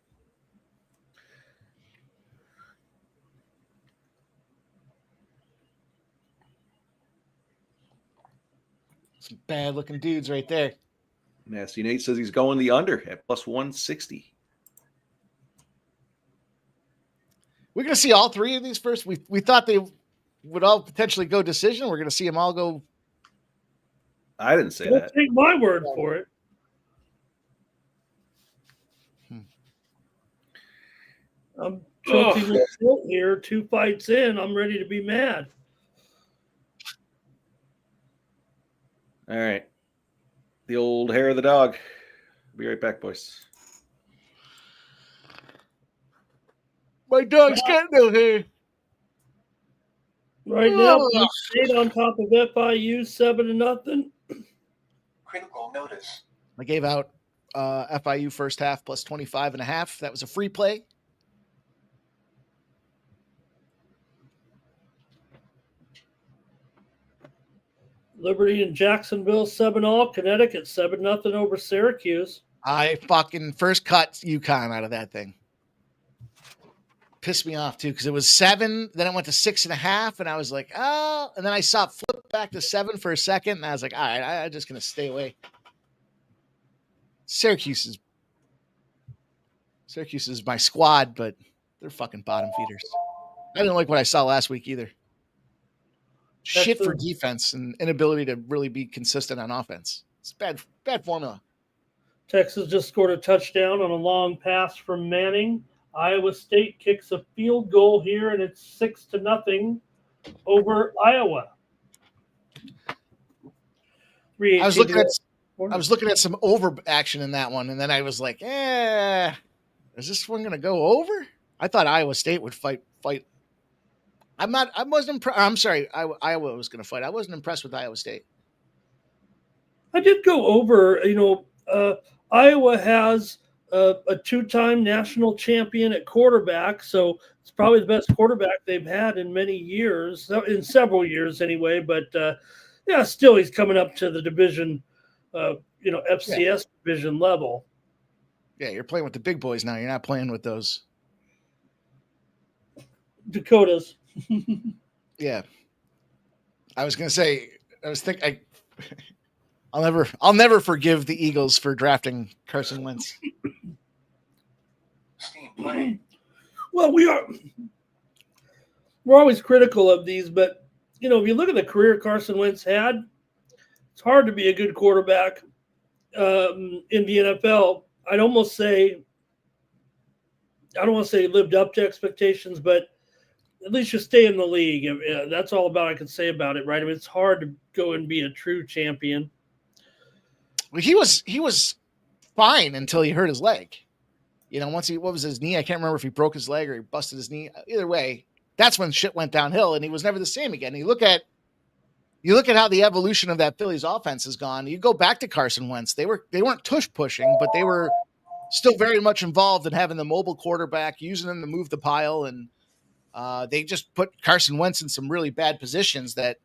Some bad looking dudes right there. Nasty Nate says he's going the under at plus 160. We're going to see all three of these first. We thought they would all potentially go decision. We're going to see them all go. I didn't say Don't that. take my word for it. I'm tilting the tilt here. 2 fights in, I'm ready to be mad. All right. The old hair of the dog. Be right back, boys. My dog's got no hair. Right now, Penn State on top of FIU 7-0. Critical notice. I gave out FIU first half plus 25.5. That was a free play. Liberty and Jacksonville 7-0. Connecticut 7-0 over Syracuse. I fucking first cut UConn out of that thing. Pissed me off too because it was 7, then it went to 6.5, and I was like, oh, and then I saw it flip back to 7 for a second, and I was like, all right, I'm just gonna stay away. Syracuse is my squad, but they're fucking bottom feeders. I didn't like what I saw last week either. Shit for defense and inability to really be consistent on offense. It's bad formula. Texas just scored a touchdown on a long pass from Manning. Iowa State kicks a field goal here, and it's 6-0 over Iowa. I was looking at some over action in that one, and then I was like, is this one going to go over? I thought Iowa State would fight. Iowa was going to fight. I wasn't impressed with Iowa State. I did go over. Iowa has a 2-time national champion at quarterback, so it's probably the best quarterback they've had in many years, in several years anyway. But still, he's coming up to the division, FCS division level. Yeah, you're playing with the big boys now. You're not playing with those Dakotas. Yeah, I was gonna say. I'll never forgive the Eagles for drafting Carson Wentz. Well, we're always critical of these, but if you look at the career Carson Wentz had, it's hard to be a good quarterback in the NFL. I don't want to say he lived up to expectations, but at least you stay in the league. That's all I can say about it, right? I mean, it's hard to go and be a true champion. Well, he was fine until he hurt his leg. What was his knee? I can't remember if he broke his leg or he busted his knee. Either way, that's when shit went downhill, and he was never the same again. You look at how the evolution of that Phillies offense has gone. You go back to Carson Wentz. They weren't tush pushing, but they were still very much involved in having the mobile quarterback, using him to move the pile, and they just put Carson Wentz in some really bad positions that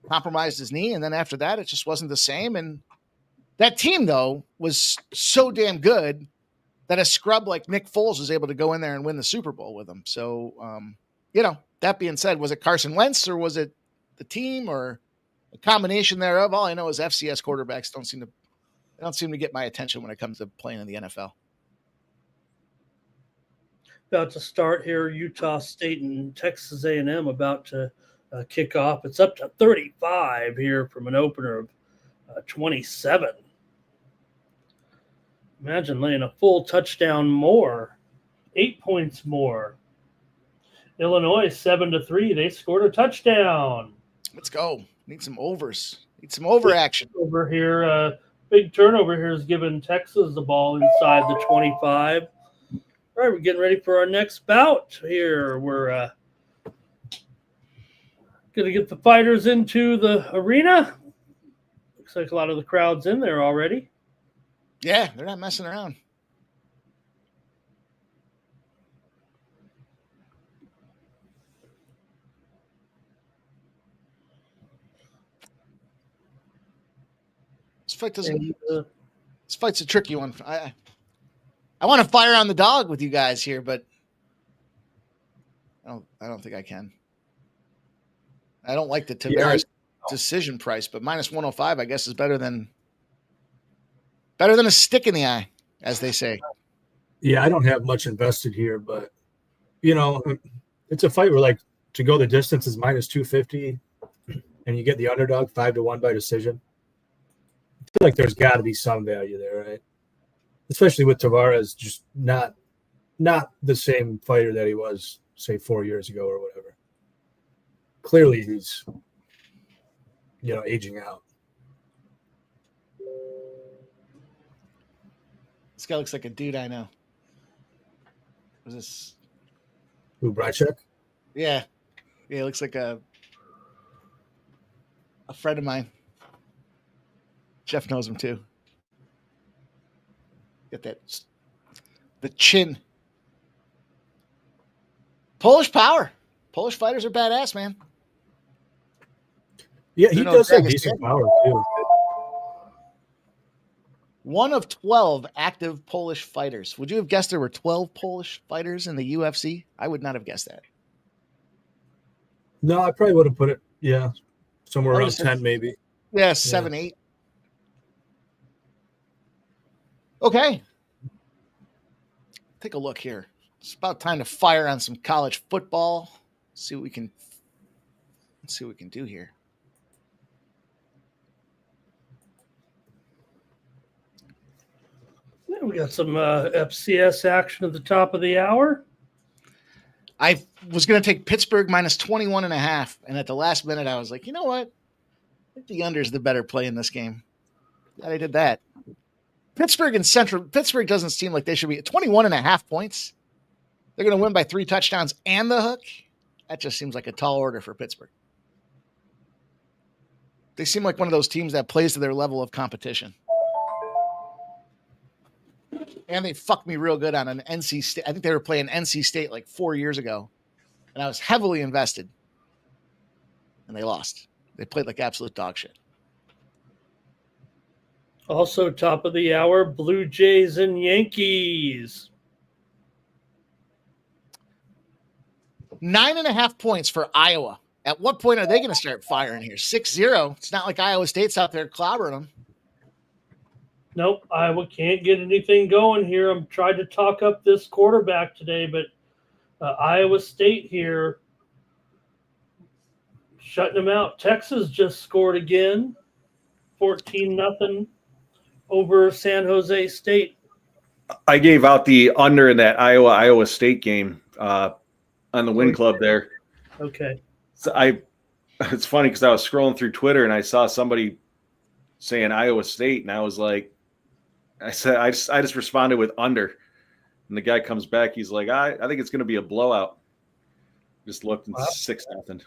compromised his knee. And then after that, it just wasn't the same. And that team, though, was so damn good that a scrub like Nick Foles was able to go in there and win the Super Bowl with them. So, that being said, was it Carson Wentz or was it the team or a combination thereof? All I know is FCS quarterbacks don't seem to get my attention when it comes to playing in the NFL. About to start here, Utah State and Texas A&M about to kick off. It's up to 35 here from an opener of 27. Imagine laying a full touchdown more, 8 points more. Illinois 7-3. They scored a touchdown. Let's go. Need some overs. Need some over action. Over here, Big turnover here has given Texas the ball inside the 25. All right, we're getting ready for our next bout here. We're going to get the fighters into the arena. Looks like a lot of the crowd's in there already. Yeah, they're not messing around. This fight doesn't. This fight's a tricky one. I want to fire on the dog with you guys here, but I don't think I can. I don't like the Tavares decision price, but minus 105, I guess, is better than a stick in the eye, as they say. Yeah, I don't have much invested here, but it's a fight where like to go the distance is minus 250, and you get the underdog 5-1 by decision. I feel like there's got to be some value there, right? Especially with Tavares just not the same fighter that he was, say, 4 years ago or whatever. Clearly, he's aging out. This guy looks like a dude I know. Was this? Who, Brychek? Yeah, he looks like a friend of mine. Jeff knows him too. Get the chin. Polish power. Polish fighters are badass, man. Yeah, he does have decent power too. One of 12 active Polish fighters. Would you have guessed there were 12 Polish fighters in the UFC? I would not have guessed that. No, I probably would have put it, somewhere around 10 maybe. Yeah, 7, 8. Okay. Take a look here. It's about time to fire on some college football. Let's see what we can do here. We got some FCS action at the top of the hour. I was going to take Pittsburgh minus 21.5, and at the last minute, I was like, you know what? I think the under is the better play in this game. Glad I did that. Pittsburgh doesn't seem like they should be at 21.5 points. They're going to win by 3 touchdowns and the hook. That just seems like a tall order for Pittsburgh. They seem like one of those teams that plays to their level of competition. And they fucked me real good on an NC State. I think they were playing NC State like 4 years ago. And I was heavily invested. And they lost. They played like absolute dog shit. Also, top of the hour, Blue Jays and Yankees. 9.5 points for Iowa. At what point are they going to start firing here? 6-0. It's not like Iowa State's out there clobbering them. Nope, Iowa can't get anything going here. I'm trying to talk up this quarterback today, but Iowa State here shutting them out. Texas just scored again, 14-0 over San Jose State. I gave out the under in that Iowa State game on the Win Club there. Okay. So it's funny because I was scrolling through Twitter and I saw somebody saying Iowa State, and I was like, I just responded with under, and the guy comes back. He's like, I think it's going to be a blowout. Just looked and 6-0.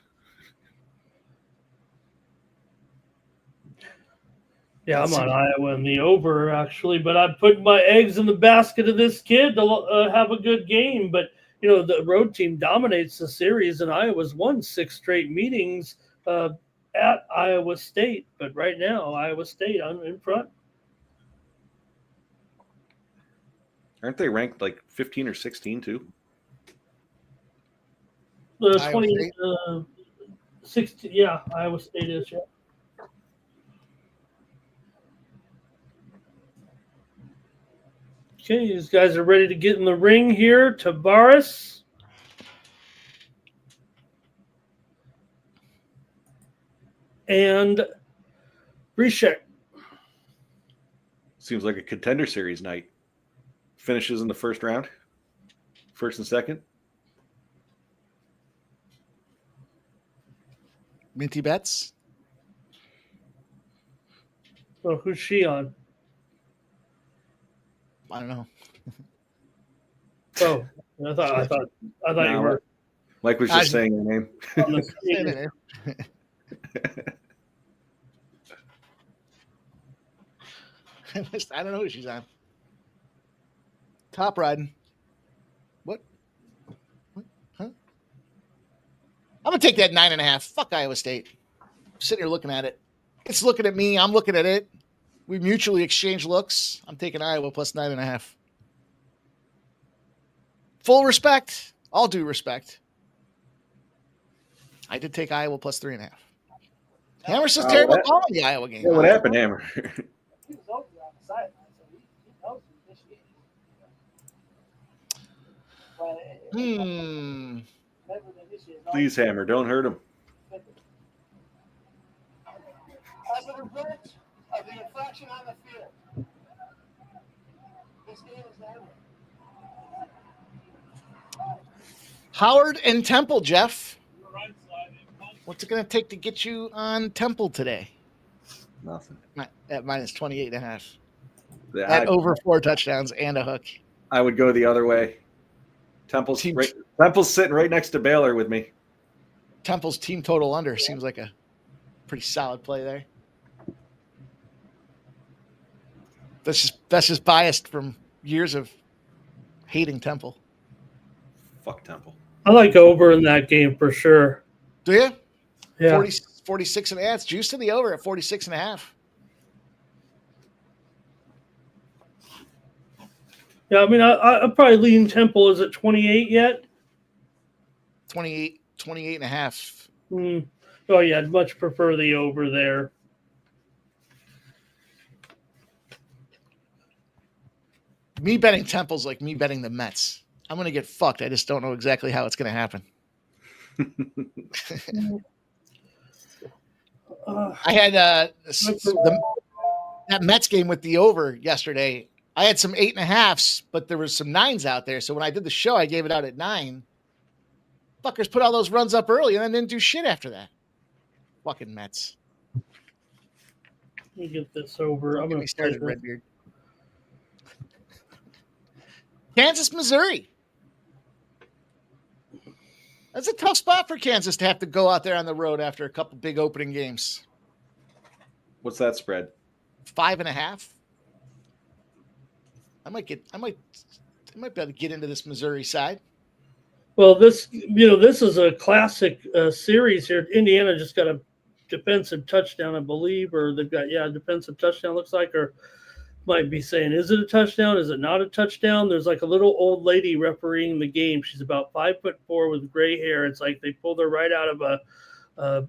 Yeah, I'm on Iowa in the over actually, but I'm putting my eggs in the basket of this kid to have a good game. But the road team dominates the series, and Iowa's won 6 straight meetings at Iowa State. But right now, Iowa State in front. Aren't they ranked like 15 or 16 too? 16. Yeah, Iowa State is. Yeah. Okay, these guys are ready to get in the ring here. Tavares. And Brishek. Seems like a contender series night. Finishes in the first round. First and second. Minty bets. So who's she on? I don't know. Oh, I thought you No, were. Mike was just saying your name. On the screen. I don't know who she's on. Top riding. What? Huh? I'm gonna take that 9.5. Fuck Iowa State. I'm sitting here looking at it. It's looking at me. I'm looking at it. We mutually exchange looks. I'm taking Iowa plus 9.5. Full respect. All due respect. I did take Iowa plus 3.5. Hammer says terrible call in the Iowa game. Yeah, what happened, Hammer? Please, Hammer, don't hurt him. As a result of the infraction on the field, this game is over. Howard and Temple, Jeff. What's it going to take to get you on Temple today? Nothing. At minus 28.5. Yeah, At over 4 touchdowns and a hook. I would go the other way. Temple's sitting right next to Baylor with me. Temple's team total under seems like a pretty solid play there. That's just biased from years of hating Temple. Fuck Temple. I like over in that game for sure. Do you? Yeah. 46 and a half. It's juice to the over at 46 and a half. Yeah, I mean, I'm probably leaning Temple. Is it 28 yet? 28 and a half. Oh, yeah, I'd much prefer the over there. Me betting Temple's like me betting the Mets. I'm going to get fucked. I just don't know exactly how it's going to happen. I had that Mets game with the over yesterday. I had some 8.5s, but there was some 9s out there. So when I did the show, I gave it out at 9. Fuckers put all those runs up early and then didn't do shit after that. Fucking Mets. Let me get this over. I'm going to start at Redbeard. Kansas, Missouri. That's a tough spot for Kansas to have to go out there on the road after a couple big opening games. What's that spread? 5.5. I might be able to get into this Missouri side. Well, this is a classic series here. Indiana just got a defensive touchdown, I believe, or they've got a defensive touchdown. Looks like, or might be saying, is it a touchdown? Is it not a touchdown? There's like a little old lady refereeing the game. She's about 5'4" with gray hair. It's like they pulled her right out of I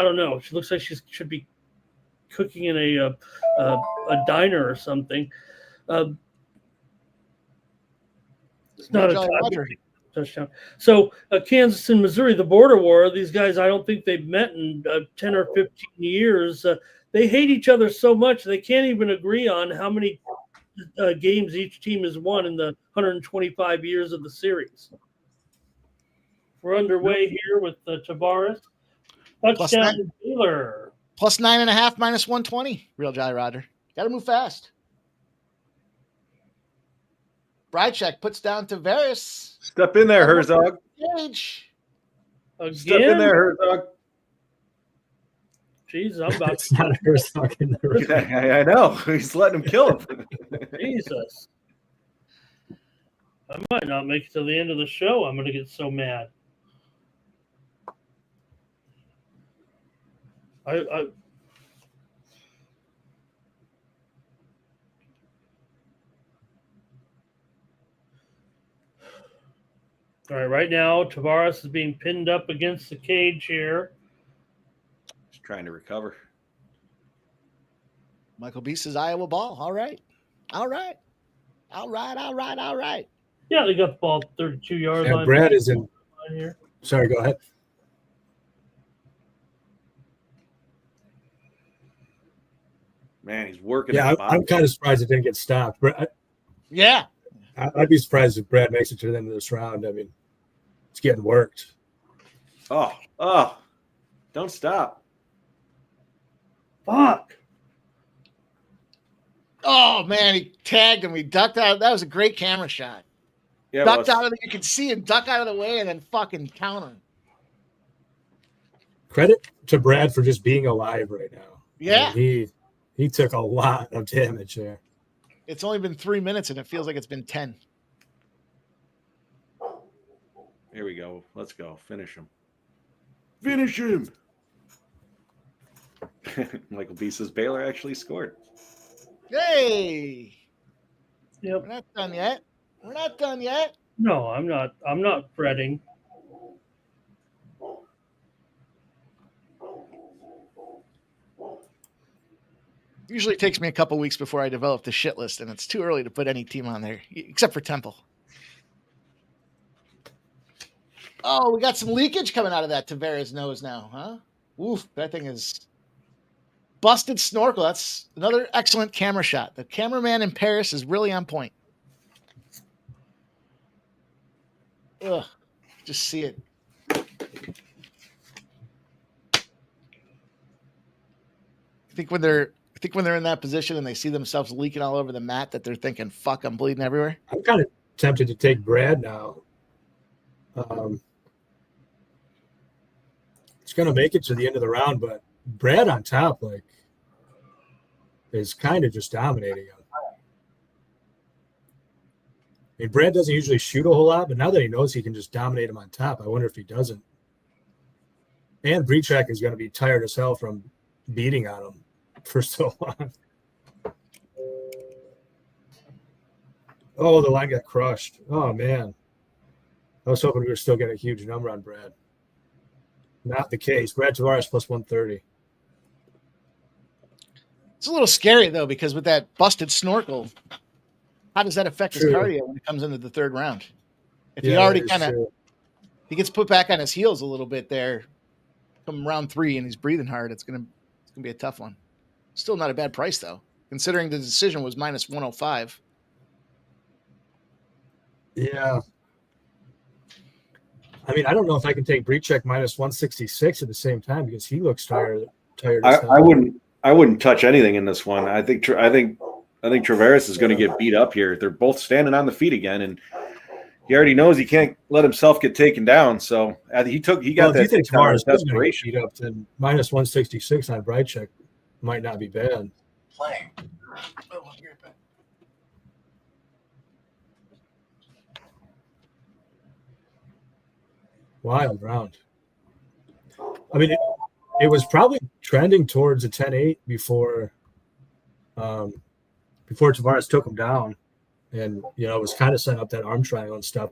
don't know. She looks like she should be cooking in a diner or something. It's not a touchdown. So Kansas and Missouri, the border war, these guys, I don't think they've met in 10 or 15 years. They hate each other so much they can't even agree on how many games each team has won in the 125 years of the series. We're underway here with Tavares. Touchdown to Baylor. Plus 9.5, minus 120. Real Jolly Roger. Got to move fast. Brychek puts down Tavares. Step in there, Herzog. Again? Step in there, Herzog. Jeez, I'm about It's not Herzog in there. I know. He's letting him kill him. Jesus. I might not make it to the end of the show. I'm going to get so mad. All right, right now, Tavares is being pinned up against the cage here. He's trying to recover. Michael B says Iowa ball. All right. Yeah, they got the ball 32-yard line. Brad is in. Here. Sorry, go ahead. Man, he's working. Yeah, I'm kind of surprised it didn't get stopped. Yeah. I'd be surprised if Brad makes it to the end of this round. I mean, it's getting worked. Oh, don't stop. Fuck. Oh man, he tagged him. He ducked out. That was a great camera shot. Yeah, Ducked out of the, you could see him duck out of the way and then fucking counter. Credit to Brad for just being alive right now. Yeah. I mean, he took a lot of damage there. It's only been 3 minutes and it feels like it's been 10. Here we go. Let's go. Finish him. Finish him. Michael B says Baylor actually scored. Hey. Yep. We're not done yet. We're not done yet. No, I'm not. I'm not fretting. Usually it takes me a couple weeks before I develop the shit list, and it's too early to put any team on there, except for Temple. Oh, we got some leakage coming out of that Tavares nose now, huh? Oof, that thing is busted snorkel. That's another excellent camera shot. The cameraman in Paris is really on point. Ugh, just see it. I think when they're in that position and they see themselves leaking all over the mat, that they're thinking, "Fuck, I'm bleeding everywhere." I'm kind of tempted to take Brad now. It's going to make it to the end of the round, but Brad on top, like, is kind of just dominating him. I mean, Brad doesn't usually shoot a whole lot, but now that he knows he can just dominate him on top, I wonder if he doesn't. And Breachak is going to be tired as hell from beating on him for so long. Oh, the line got crushed. Oh, man. I was hoping we were still getting a huge number on Brad. Not the case. Brad Tavares plus 130. It's a little scary, though, because with that busted snorkel, how does that affect his cardio when it comes into the third round? If he already kind of he gets put back on his heels a little bit there, come round 3 and he's breathing hard, it's gonna be a tough one. Still not a bad price though, considering the decision was minus 105. Yeah. I mean, I don't know if I can take Breachak minus 166 at the same time because he looks tired. I wouldn't touch anything in this one. I think Tavares is going to get beat up here. They're both standing on the feet again, and he already knows he can't let himself get taken down. So he got that. If you think Tavares is going to get beat up, then minus 166 on Breachak might not be bad. Playing. Wild round. I mean, it was probably trending towards a 10-8 before Tavares took him down, and it was kind of setting up that arm triangle and stuff.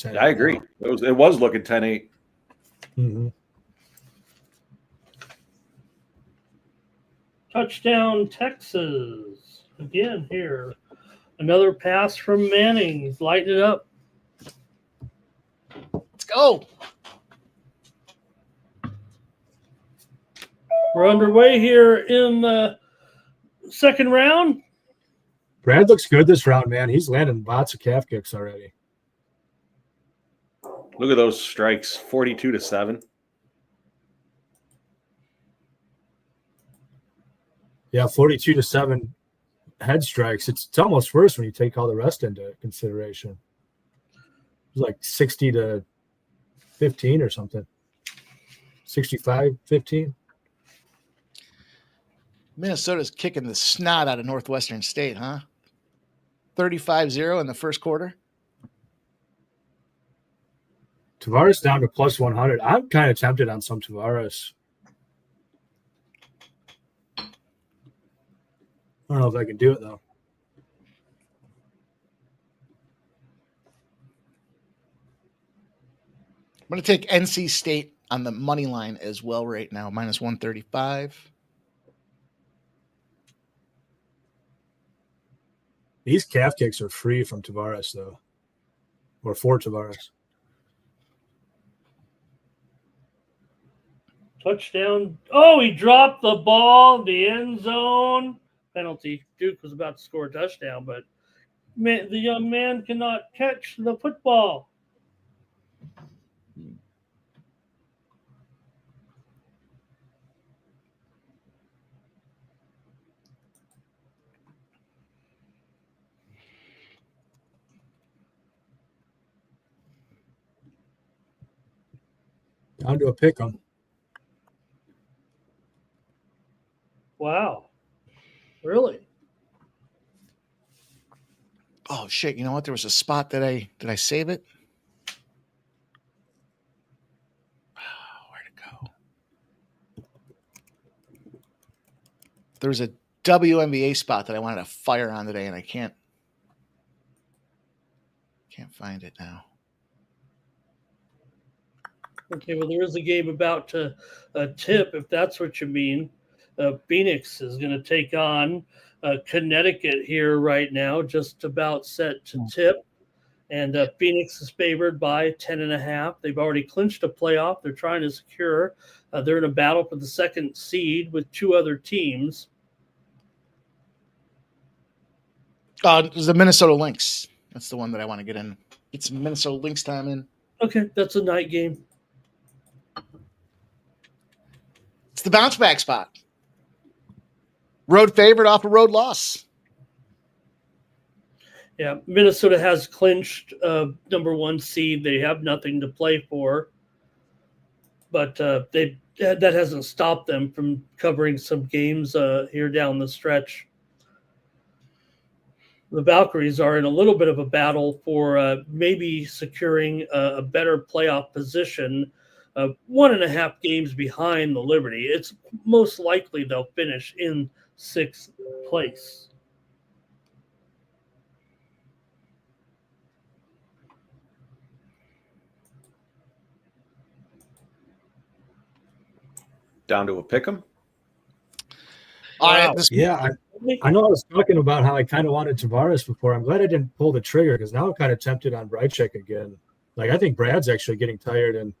I agree. It was looking 10-8. Mm-hmm. Touchdown, Texas. Again here. Another pass from Manning. He's lighting it up. Let's go. We're underway here in the second round. Brad looks good this round, man. He's landing lots of calf kicks already. Look at those strikes, 42-7. Yeah, 42-7 head strikes. It's almost worse when you take all the rest into consideration. It was like 60-15 or something. 65-15. Minnesota's kicking the snot out of Northwestern State, huh? 35-0 in the first quarter. Tavares down to plus 100. I'm kind of tempted on some Tavares. I don't know if I can do it, though. I'm going to take NC State on the money line as well right now, minus 135. These calf kicks are free from Tavares, though, or for Tavares. Touchdown. Oh, he dropped the ball in the end zone. Penalty. Duke was about to score a touchdown, but the young man cannot catch the football. Down to a pick 'em. Wow. Really? Oh shit! You know what? There was a spot that did I save it? Where'd it go? There was a WNBA spot that I wanted to fire on today, and I can't find it now. Okay, well, there is a game about to tip, if that's what you mean. Phoenix is going to take on Connecticut here right now, just about set to tip. And Phoenix is favored by 10.5. They've already clinched a playoff. They're trying to secure. They're in a battle for the second seed with two other teams. The Minnesota Lynx. That's the one that I want to get in. Get some Minnesota Lynx time in. Okay, that's a night game. It's the bounce back spot. Road favorite off a road loss. Yeah, Minnesota has clinched number 1 seed. They have nothing to play for, but that hasn't stopped them from covering some games here down the stretch. The Valkyries are in a little bit of a battle for maybe securing a better playoff position, 1.5 games behind the Liberty. It's most likely they'll finish in 6th place. Down to a pick 'em. All right. Wow. Yeah, I know I was talking about how I kind of wanted Tavares before. I'm glad I didn't pull the trigger because now I'm kind of tempted on Brychek again. Like, I think Brad's actually getting tired and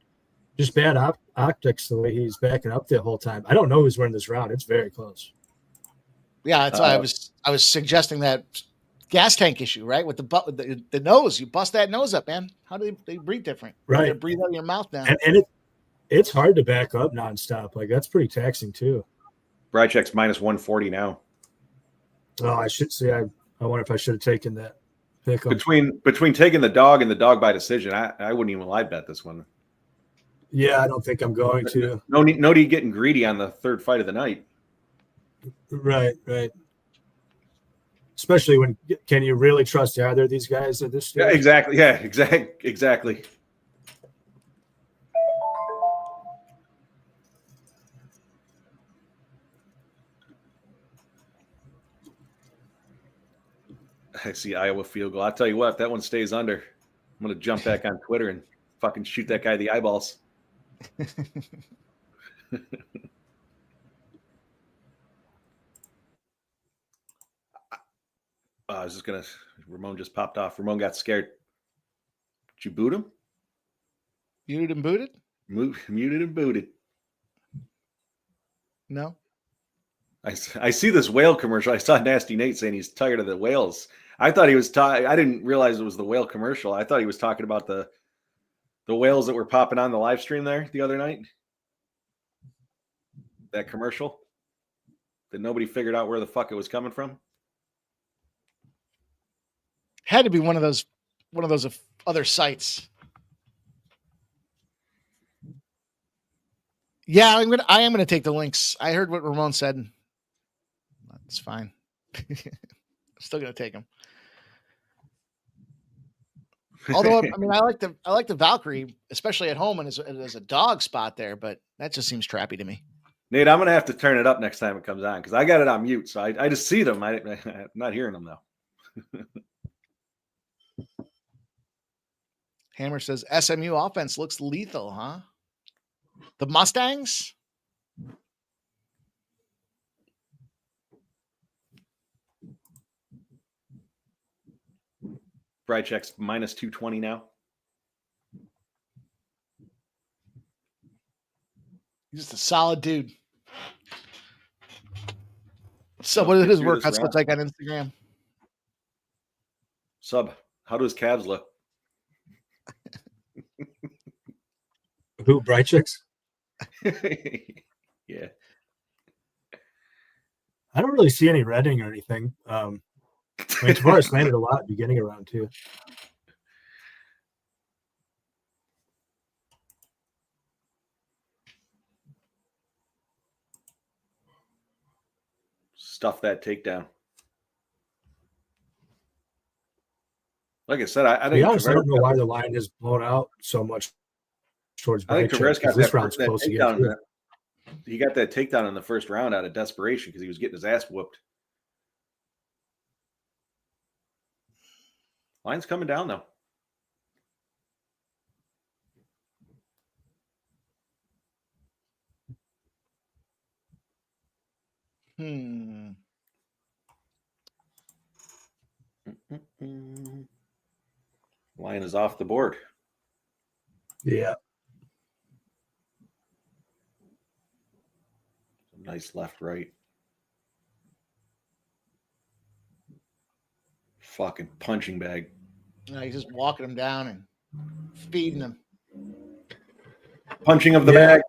just bad optics the way he's backing up the whole time. I don't know who's winning this round. It's very close. Yeah, that's why I was suggesting that gas tank issue, right? With the nose, you bust that nose up, man. How do they breathe different? Right. They breathe out of your mouth now. And it's hard to back up nonstop. Like, that's pretty taxing too. Brychek's minus 140 now. Oh, I should say. I wonder if I should have taken that pick. Between taking the dog and the dog by decision, I wouldn't even live bet this one. Yeah, I don't think I'm going to. No need getting greedy on the third fight of the night. Right. Especially when can you really trust either of these guys at this stage? Yeah, exactly. Yeah, exactly. I see Iowa field goal. I'll tell you what, if that one stays under, I'm going to jump back on Twitter and fucking shoot that guy in the eyeballs. I was just going to – Ramon just popped off. Ramon got scared. Did you boot him? Muted and booted? Muted and booted. No. I see this whale commercial. I saw Nasty Nate saying he's tired of the whales. I thought he was I didn't realize it was the whale commercial. I thought he was talking about the whales that were popping on the live stream there the other night. That commercial that nobody figured out where the fuck it was coming from. Had to be one of those other sites. Yeah, I am gonna take the links. I heard what Ramon said. It's fine. I'm still gonna take them. Although I mean, I like the Valkyrie, especially at home and as a dog spot there, but that just seems trappy to me. Nate, I'm gonna have to turn it up next time it comes on because I got it on mute, so I just see them. I'm not hearing them though. Hammer says SMU offense looks lethal, huh? The Mustangs? Brychek's minus 220 now. He's just a solid dude. So what does his workouts look like on Instagram? Sub, how do his calves look? Who, Brychek's? Yeah. I don't really see any redding or anything. I mean, Tavares landed a lot beginning of round 2. stuff that takedown. Like I said, I To be think honest, I don't know why the line is blown out so much towards I think Brychek, Tavares got because this that, round's that supposed to get takedown. through. He got that takedown in the first round out of desperation because he was getting his ass whooped. Line's coming down though. Line is off the board. Yeah. Nice left, right. Fucking punching bag. He's just walking him down and feeding him. Punching of the bag.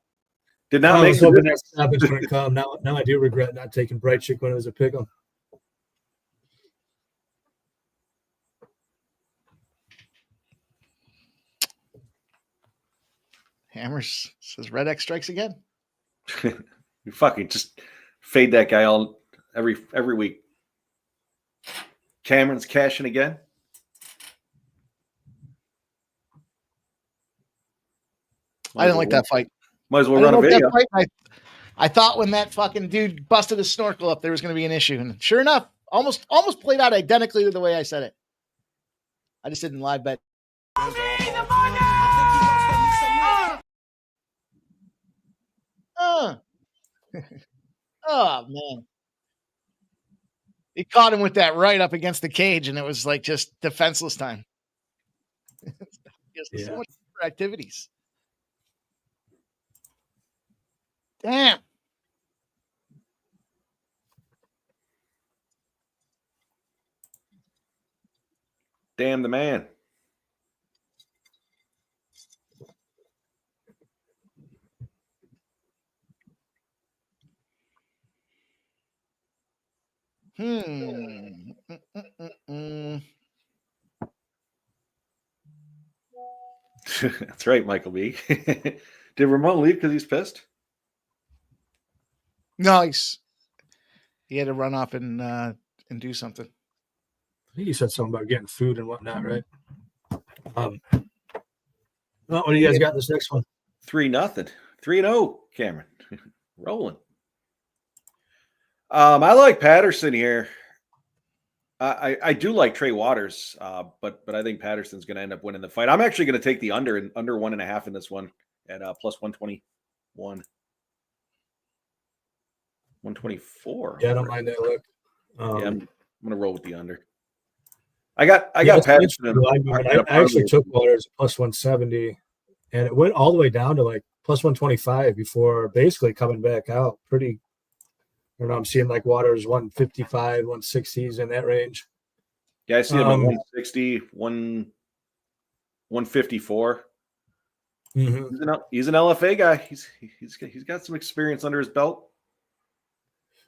Did not I make was hoping that stoppage wouldn't come. Now I do regret not taking Brychek when it was a pick 'em. Hammers says Red X strikes again. You fucking just fade that guy all every week. Cameron's cashing again. I didn't like that fight. Might as well run a video. I thought when that fucking dude busted his snorkel up, there was going to be an issue, and sure enough, almost played out identically to the way I said it. I just didn't live bet. Oh man, he caught him with that right up against the cage, and it was like just defenseless time. So much activities. Damn. Damn the man. That's right, Michael B. Did Ramon leave because he's pissed? No, he had to run off and do something. I think you said something about getting food and whatnot, right? What do you guys got this next one? 3-0. 3-0, Cameron. Rolling. I like Patterson here. I do like Trey Waters, but I think Patterson's going to end up winning the fight. I'm actually going to take the under 1.5 in this one at plus 121. 124. Yeah, I don't mind that look. Yeah, I'm going to roll with the under. I got Patterson. I actually took Waters at plus 170, and it went all the way down to like plus 125 before basically coming back out. Pretty. I don't know. I'm seeing like Waters 155, 160s in that range. Yeah, I see him at 160, 154. Mm-hmm. He's an LFA guy. He's got some experience under his belt.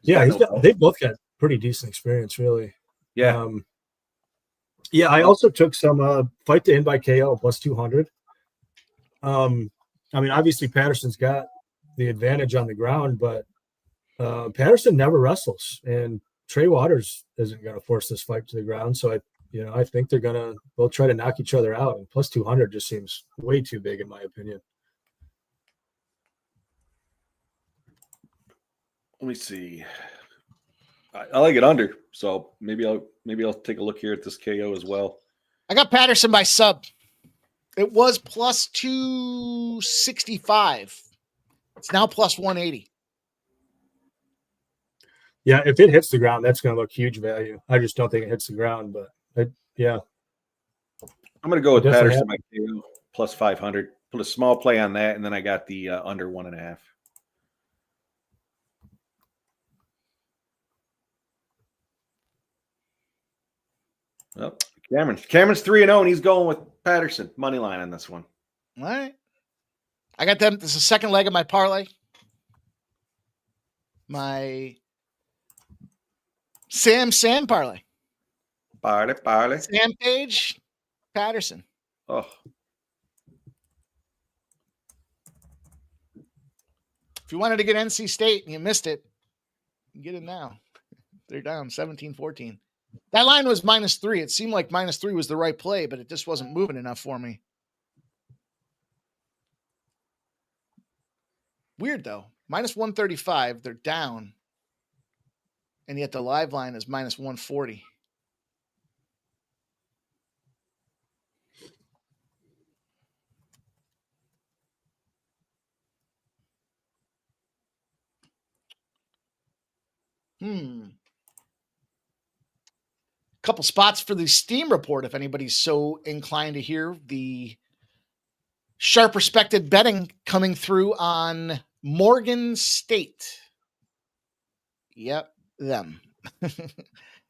They both got pretty decent experience, really. Yeah. I also took some fight to end by KO plus 200. I mean, obviously Patterson's got the advantage on the ground, but Patterson never wrestles, and Trey Waters isn't going to force this fight to the ground. So I think they'll try to knock each other out. And plus 200 just seems way too big, in my opinion. Let me see. I like it under, so maybe I'll take a look here at this KO as well. I got Patterson by sub. It was plus 265. It's now plus 180. Yeah, if it hits the ground, that's going to look huge value. I just don't think it hits the ground, but I'm going to go with Patterson by KO plus 500. Put a small play on that, and then I got the under 1.5. Well, Cameron's 3-0, and he's going with Patterson money line on this one. All right. I got them. This is the second leg of my parlay. My Sam parlay. Parlay. Sam Page, Patterson. Oh. If you wanted to get NC State and you missed it, you can get it now. They're down 17-14. That line was -3. It seemed like -3 was the right play, but it just wasn't moving enough for me. Weird, though. -135. They're down. And yet the live line is -140. Couple spots for the Steam report if anybody's so inclined to hear the sharp respected betting coming through on Morgan State. Yep, them.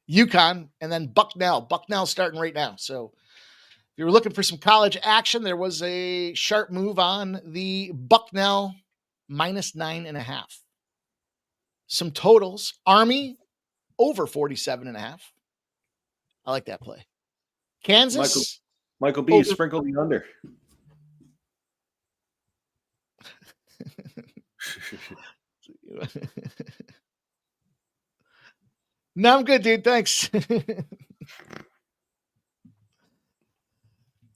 UConn and then Bucknell. Bucknell starting right now. So if you were looking for some college action, there was a sharp move on the Bucknell -9.5. Some totals. Army over 47.5. I like that play. Kansas. Michael B. sprinkled the under. No, I'm good, dude. Thanks.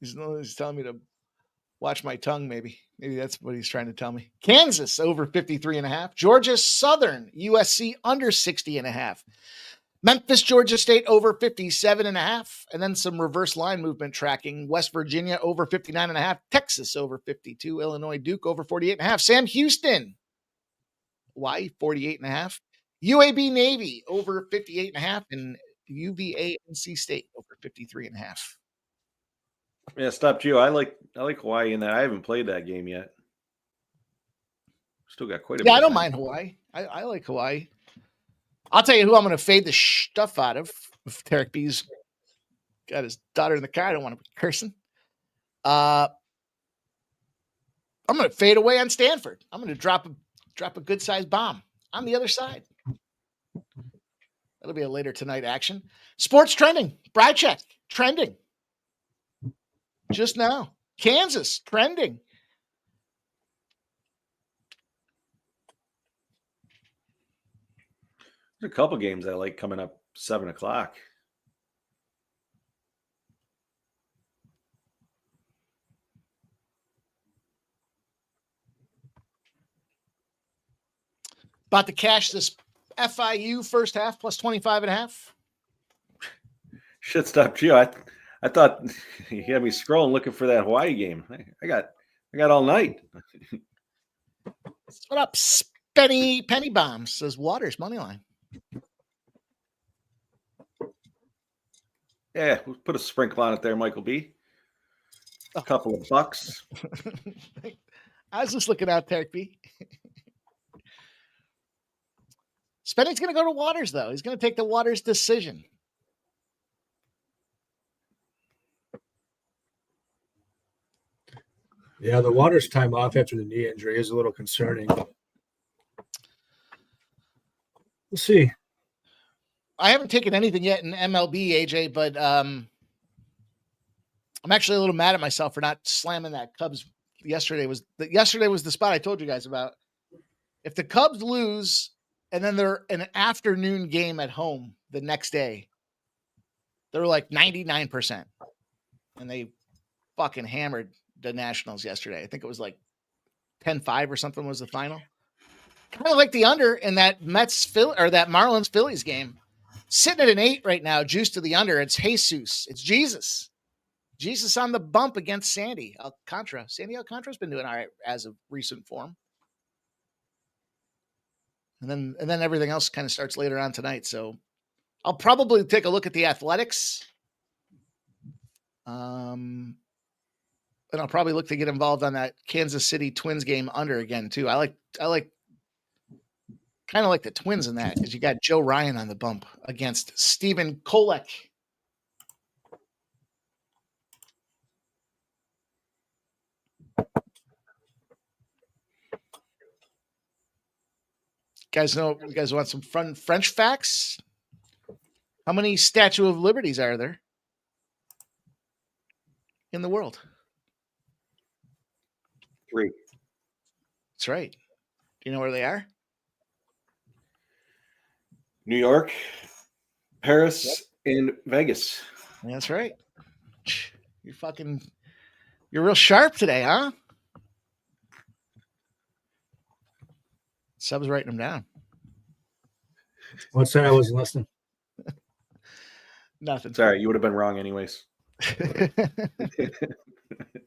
He's telling me to watch my tongue, maybe. Maybe that's what he's trying to tell me. Kansas over 53.5. Georgia Southern, USC under 60.5. Memphis, Georgia State over 57.5. And then some reverse line movement tracking. West Virginia over 59.5. Texas over 52. Illinois Duke over 48.5. Sam Houston, Hawaii 48.5. UAB Navy over 58.5. And UVA NC State over 53.5. Yeah, stop you. I like Hawaii in that. I haven't played that game yet. Still got quite a bit. Yeah, I don't mind Hawaii. I like Hawaii. I'll tell you who I'm going to fade the stuff out of. If Tarek B's got his daughter in the car, I don't want to be cursing. I'm going to fade away on Stanford. I'm going to drop a good sized bomb on the other side. That'll be a later tonight action. Sports trending. Brycheck trending. Just now. Kansas trending. There's a couple games I like coming up 7 o'clock. About to cash this FIU first half plus 25.5. Shit, stop you. I thought you had me scrolling looking for that Hawaii game. I got all night. What up, Penny Bomb? Says Waters moneyline. Yeah, we'll put a sprinkle on it there, Michael B. A couple of bucks. I was just looking out, Tarek B. Spenning's going to go to Waters, though. He's going to take the Waters decision. Yeah, the Waters time off after the knee injury is a little concerning. We'll see. I haven't taken anything yet in MLB, AJ, but I'm actually a little mad at myself for not slamming that Cubs. Yesterday was the spot I told you guys about. If the Cubs lose and then they're an afternoon game at home the next day, they're like 99%. And they fucking hammered the Nationals yesterday. I think it was like 10-5 or something was the final. Kind of like the under in that that Marlins Phillies game. Sitting at an 8 right now, juice to the under. It's Jesus. It's Jesus. Jesus on the bump against Sandy Alcantara. Sandy Alcantara's been doing all right as of recent form. And then everything else kind of starts later on tonight. So I'll probably take a look at the Athletics. And I'll probably look to get involved on that Kansas City Twins game under again too. I like kind of like the Twins in that because you got Joe Ryan on the bump against Stephen Kolek. You guys want some fun French facts? How many Statue of Liberties are there in the world? 3. That's right. Do you know where they are? New York, Paris and Vegas. That's right. You're real sharp today, huh? Sub's writing them down. What's that? I wasn't listening. Nothing. Sorry, you would have been wrong anyways.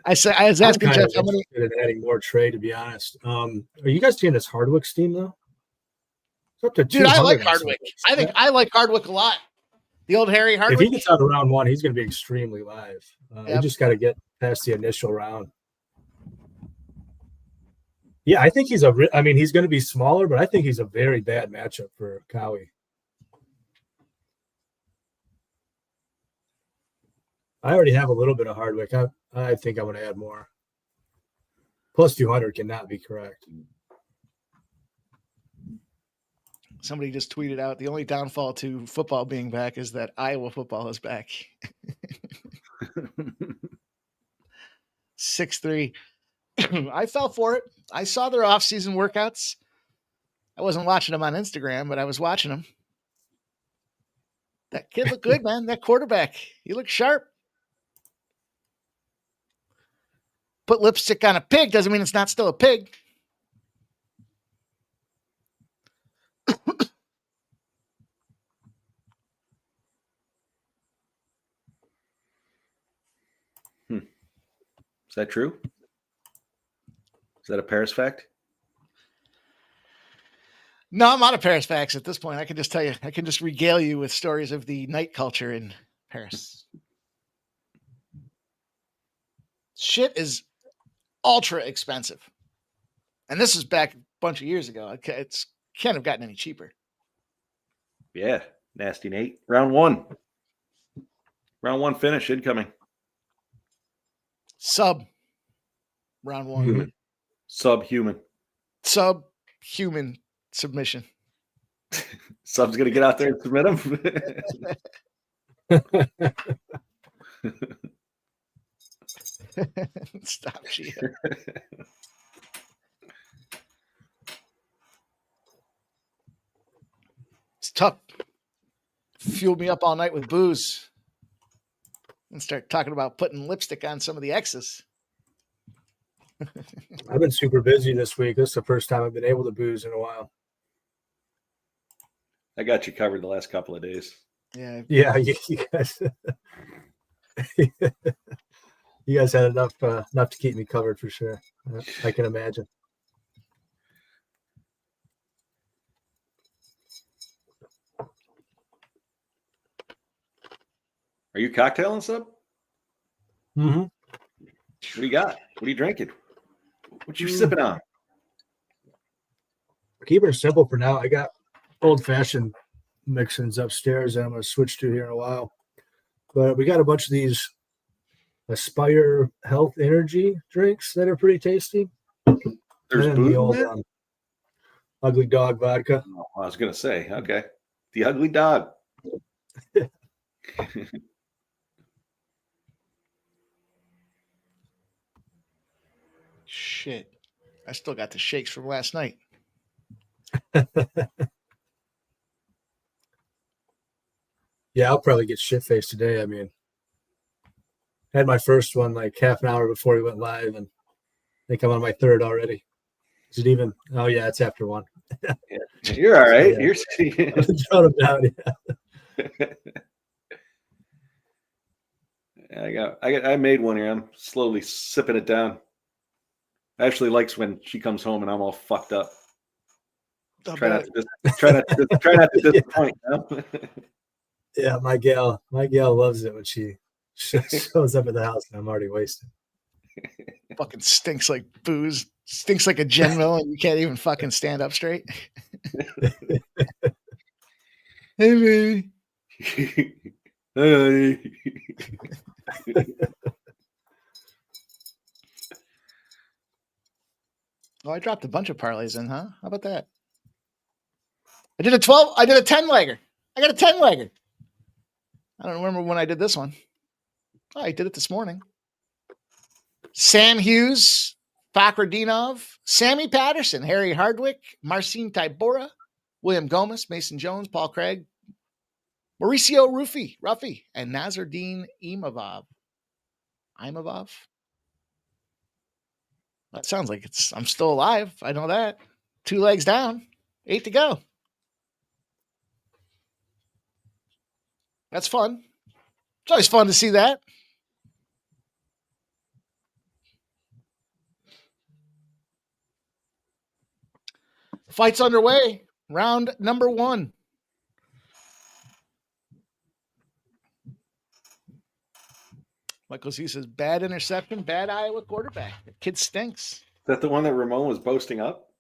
I was asking Jeff how many. In adding more trade, to be honest. Are you guys seeing this Hardwick steam though? It's up to Dude, I like Hardwick. I like Hardwick a lot. The old Harry Hardwick. If he gets out of round one, he's going to be extremely live. You just got to get past the initial round. Yeah, I think he's he's going to be smaller, but I think he's a very bad matchup for Caio. I already have a little bit of Hardwick. I think I'm going to add more. Plus 200 cannot be correct. Somebody just tweeted out the only downfall to football being back is that Iowa football is back. 6-3. I fell for it. I saw their off-season workouts. I wasn't watching them on Instagram, but I was watching them. That kid looked good, man. That quarterback. He looked sharp. Put lipstick on a pig doesn't mean it's not still a pig. Is that true? Is that a Paris fact? No, I'm out of Paris facts at this point. I can just tell you, I can just regale you with stories of the night culture in Paris. Shit is ultra expensive. And this is back a bunch of years ago. It can't have gotten any cheaper. Yeah. Nasty Nate. Round one. Round one finish incoming. Sub. Round one. Human. Subhuman. Subhuman submission. Sub's going to get out there and submit him. Stop, Gia. It's tough. Fuel me up all night with booze and start talking about putting lipstick on some of the exes. I've been super busy this week. This is the first time I've been able to booze in a while. I got you covered the last couple of days. Yeah. Yeah, you guys. You guys had enough to keep me covered for sure. I can imagine. Are you cocktailing, Sub? Mm-hmm. What do you got? What are you drinking? What you sipping on? Keeping it simple for now. I got old-fashioned mix-ins upstairs that I'm going to switch to here in a while. But we got a bunch of these Aspire Health Energy drinks that are pretty tasty. There's and booze the old in it? Ugly Dog vodka. Oh, I was going to say, okay. The Ugly Dog. Shit. I still got the shakes from last night. Yeah, I'll probably get shit-faced today. I mean, I had my first one like half an hour before we went live, and I think I'm on my third already. Is it even? Oh, yeah, it's after one. Yeah. You're all right. Yeah. You're Throwing them down, yeah. I made one here. I'm slowly sipping it down. I actually likes when she comes home and I'm all fucked up. Try not to disappoint. You know? Yeah, my gal loves it when she shows up at the house and I'm already wasted. Fucking stinks like booze. Stinks like a general and you can't even fucking stand up straight. Hey, baby. Hey. Oh, I dropped a bunch of parlays in, huh? How about that? I did a 10-legger. I got a 10-legger. I don't remember when I did this one. Oh, I did it this morning. Sam Hughes, Fakhradinov, Sammy Patterson, Harry Hardwick, Marcin Tybura, William Gomez, Mason Jones, Paul Craig, Mauricio Ruffy, and Nassourdine Imavov. That sounds like I'm still alive. I know that. 2 legs down, 8 to go. That's fun. It's always fun to see that. Fights underway. Round number 1. Michael Z says, bad interception, bad Iowa quarterback. The kid stinks. Is that the one that Ramon was boasting up?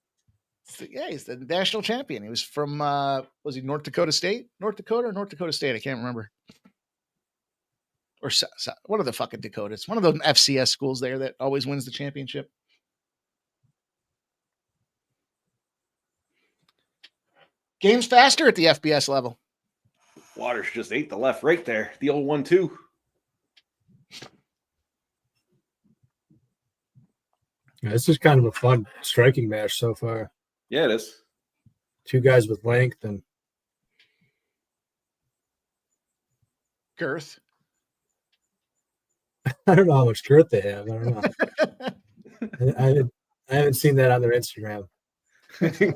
Yeah, he's the national champion. He was from, was he North Dakota State? North Dakota or North Dakota State? I can't remember. Or what are the fucking Dakotas? One of those FCS schools there that always wins the championship. Game's faster at the FBS level. Waters just ate the left right there. The old 1-2. Yeah, this is kind of a fun striking match so far. Yeah, it is. 2 guys with length and Girth. I don't know how much girth they have. I don't know. I haven't seen that on their Instagram. You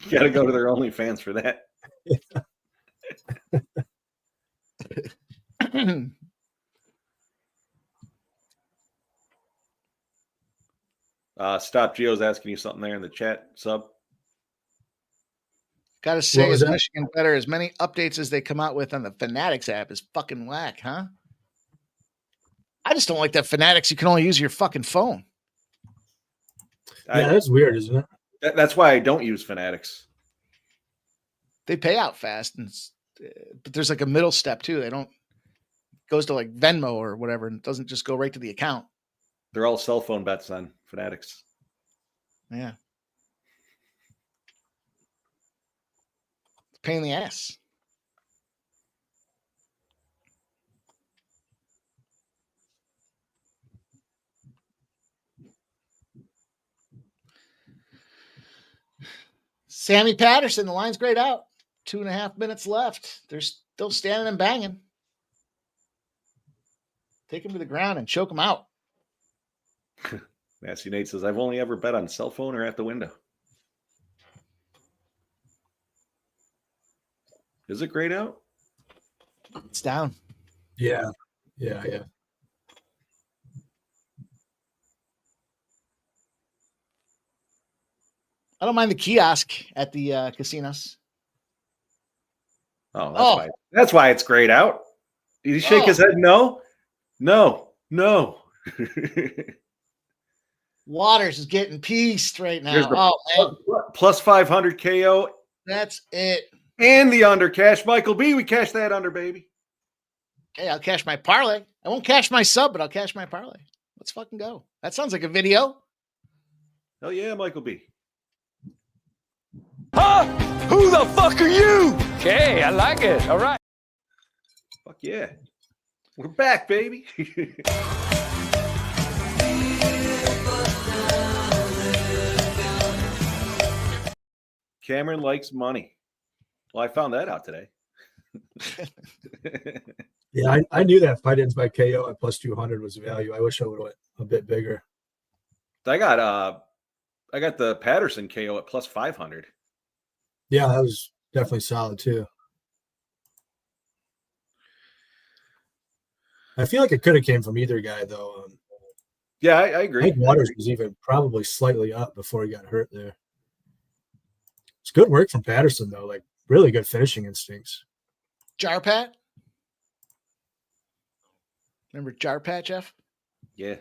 got to go to their OnlyFans for that. Stop Geo's asking you something there in the chat sub. Gotta say, is Michigan better? As many updates as they come out with on the Fanatics app is fucking whack, huh? I just don't like that Fanatics. You can only use your fucking phone. Yeah, that's weird, isn't it? That's why I don't use Fanatics. They pay out fast, but there's like a middle step too. They don't goes to like Venmo or whatever, and it doesn't just go right to the account. They're all cell phone bets on Fanatics. Yeah. It's a pain in the ass. Sammy Patterson, the line's grayed out. 2.5 minutes left. They're still standing and banging. Take him to the ground and choke him out. Nasty Nate says, I've only ever bet on cell phone or at the window. Is it grayed out? It's down. Yeah. I don't mind the kiosk at the casinos. Oh, that's why it's grayed out. Did he shake his head? No. Waters is getting pieced right now. Man. Plus 500 KO. That's it. And the under cash. Michael B, we cashed that under, baby. Okay, I'll cash my parlay. I won't cash my sub, but I'll cash my parlay. Let's fucking go. That sounds like a video. Hell yeah, Michael B. Huh? Who the fuck are you? Okay, I like it. All right. Fuck yeah. We're back, baby. Cameron likes money. Well, I found that out today. Yeah, I knew that fight ends by KO at plus 200 was value. I wish I would have went a bit bigger. I got the Patterson KO at plus 500. Yeah, that was definitely solid too. I feel like it could have came from either guy though. Yeah, I agree. I think Waters was even probably slightly up before he got hurt there. It's good work from Patterson though, like really good finishing instincts. Jar Pat? Remember Jar Pat, Jeff? Yeah.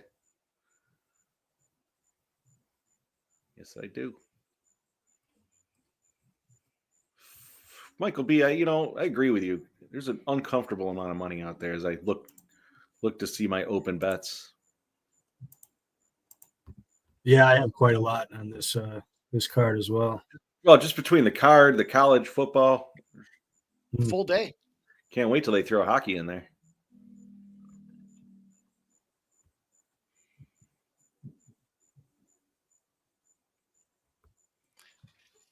Yes, I do. Michael B, I agree with you. There's an uncomfortable amount of money out there as I look to see my open bets. Yeah, I have quite a lot on this card as well. Well, just between the card, the college football. Full day. Can't wait till they throw hockey in there.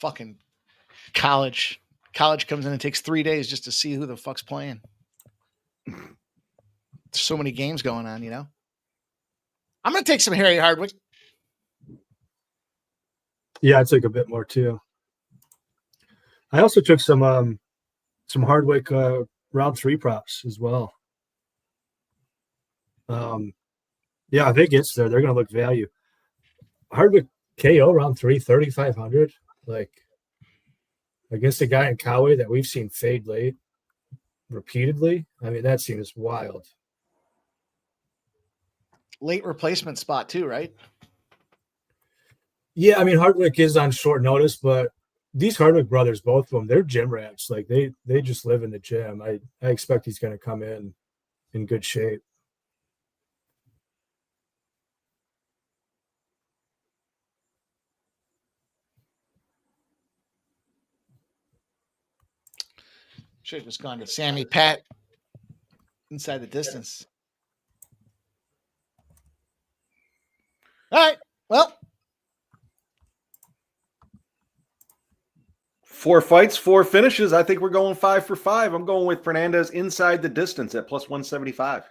Fucking college. College comes in and takes 3 days just to see who the fuck's playing. There's so many games going on, you know. I'm going to take some Harry Hardwick. Yeah, I took a bit more too. I also took some Hardwick round 3 props as well. Yeah, if it gets there, they're going to look value. Hardwick KO round 3, 3,500. Like, against a guy in Caio that we've seen fade late repeatedly. I mean, that seems wild. Late replacement spot too, right? Yeah, I mean, Hardwick is on short notice, but these Hardwick brothers, both of them, they're gym rats. Like, they just live in the gym. I expect he's going to come in good shape. Should have just gone to Sammy Pat inside the distance. All right. Well, 4 fights, 4 finishes. I think we're going 5 for 5. I'm going with Fernandez inside the distance at plus 175.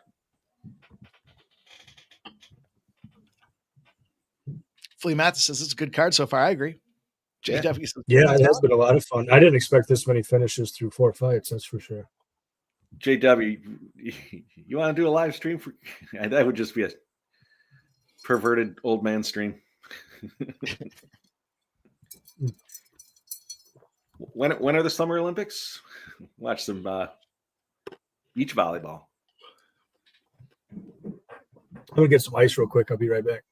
Flea Mathis says it's a good card so far. I agree. Yeah. Yeah, it has been a lot of fun. I didn't expect this many finishes through 4 fights. That's for sure. JW, you want to do a live stream for that? Would just be a perverted old man stream. When are the Summer Olympics? Watch some beach volleyball. I'm gonna get some ice real quick. I'll be right back.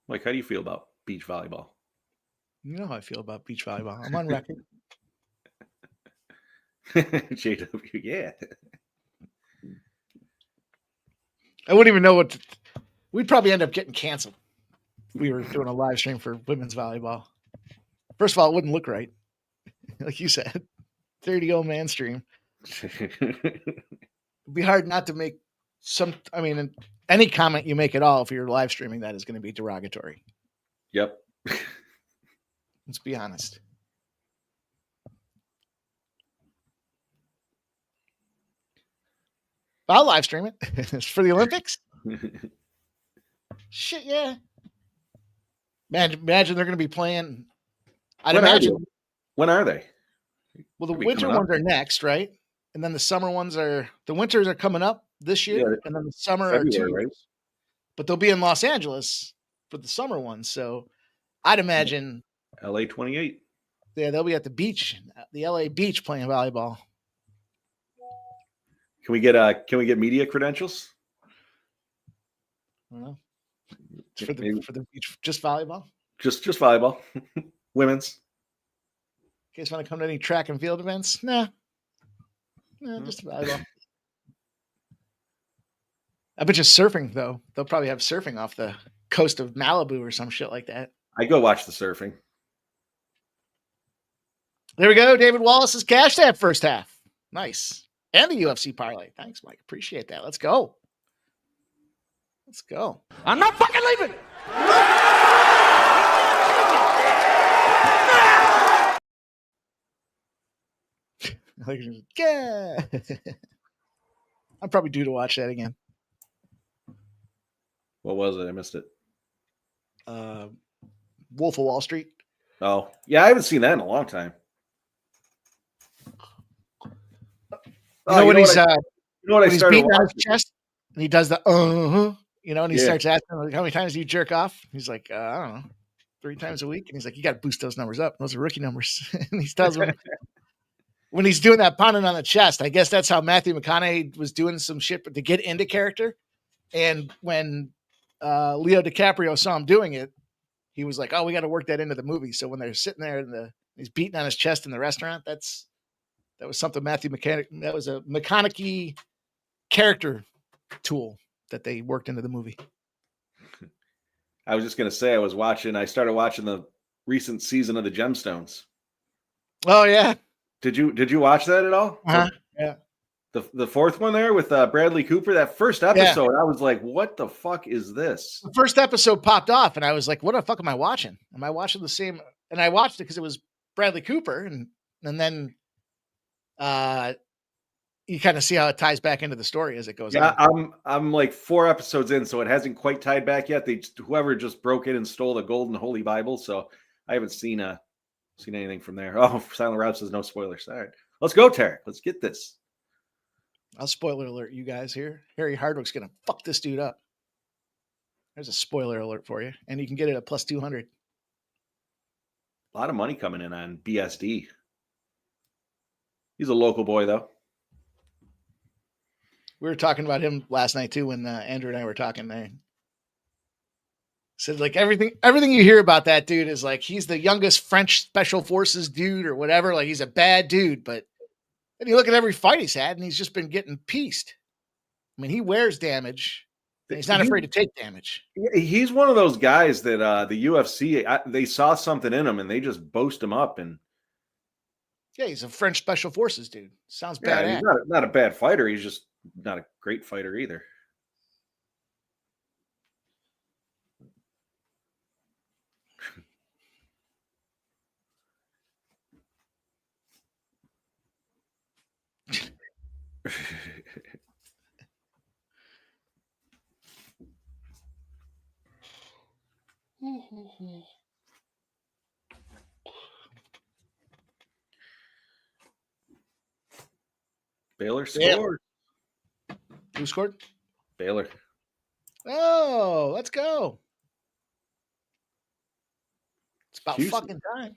Mike, how do you feel about beach volleyball? You know how I feel about beach volleyball. I'm on record. JW, yeah. I wouldn't even know what we'd probably end up getting canceled if we were doing a live stream for women's volleyball. First of all, it wouldn't look right. Like you said, 30 old man stream. It'd be hard not to make any comment you make at all if you're live streaming that is going to be derogatory. Yep. Let's be honest. I'll live stream it. It's for the Olympics. Shit, yeah. Imagine they're going to be playing. When are they? Well, the winter ones are next, right? And then the summer ones the winters are coming up this year, and then the summer February, are 2 years. Right? But they'll be in Los Angeles for the summer ones. So I'd imagine LA 28. Yeah, they'll be at the beach, the LA beach playing volleyball. Can we get media credentials? I don't know. For the beach, just volleyball? Just volleyball. Women's. In case want to come to any track and field events? Nah, just volleyball. I bet you surfing, though. They'll probably have surfing off the coast of Malibu or some shit like that. I go watch the surfing. There we go. David Wallace has cashed that first half. Nice. And the UFC parlay. Thanks, Mike. Appreciate that. Let's go. I'm not fucking leaving. Yeah. I'm probably due to watch that again. What was it? I missed it. Wolf of Wall Street. Oh, yeah. I haven't seen that in a long time. When he's beating on his chest and he does the and he starts asking like, how many times do you jerk off? He's like, I don't know, 3 times a week. And he's like, you got to boost those numbers up. Those are rookie numbers. And he tells him when he's doing that pounding on the chest, I guess that's how Matthew McConaughey was doing some shit, but to get into character. And when Leo DiCaprio saw him doing it, he was like, oh, we got to work that into the movie. So when they're sitting there and he's beating on his chest in the restaurant, that was something that was a McConaughey character tool that they worked into the movie. I was just going to say, I started watching the recent season of the Gemstones. Oh yeah. Did you watch that at all? Uh-huh. Yeah. The fourth one there with Bradley Cooper, that first episode, I was like, what the fuck is this? The first episode popped off and I was like, what the fuck am I watching? Am I watching the same and I watched it because it was Bradley Cooper, and then you kind of see how it ties back into the story as it goes on. I'm like 4 episodes in, so it hasn't quite tied back yet. Whoever just broke in and stole the golden holy Bible, so I haven't seen anything from there. Oh, Silent Rob says no spoilers. All right, let's go, Tarek. Let's get this. I'll spoiler alert you guys here. Harry Hardwick's gonna fuck this dude up. There's a spoiler alert for you, and you can get it at plus 200. A lot of money coming in on BSD. He's a local boy, though. We were talking about him last night too when Andrew and I were talking. They said like everything you hear about that dude is like he's the youngest French special forces dude or whatever. Like he's a bad dude, but then you look at every fight he's had and he's just been getting pieced. I mean, he wears damage. And he's not afraid to take damage. He's one of those guys that the UFC they saw something in him and they just boast him up. And yeah, he's a French special forces dude. Sounds badass. He's not a bad fighter. He's just not a great fighter either. Baylor scored. Who scored? Baylor. Oh, let's go. It's about Houston. fucking time.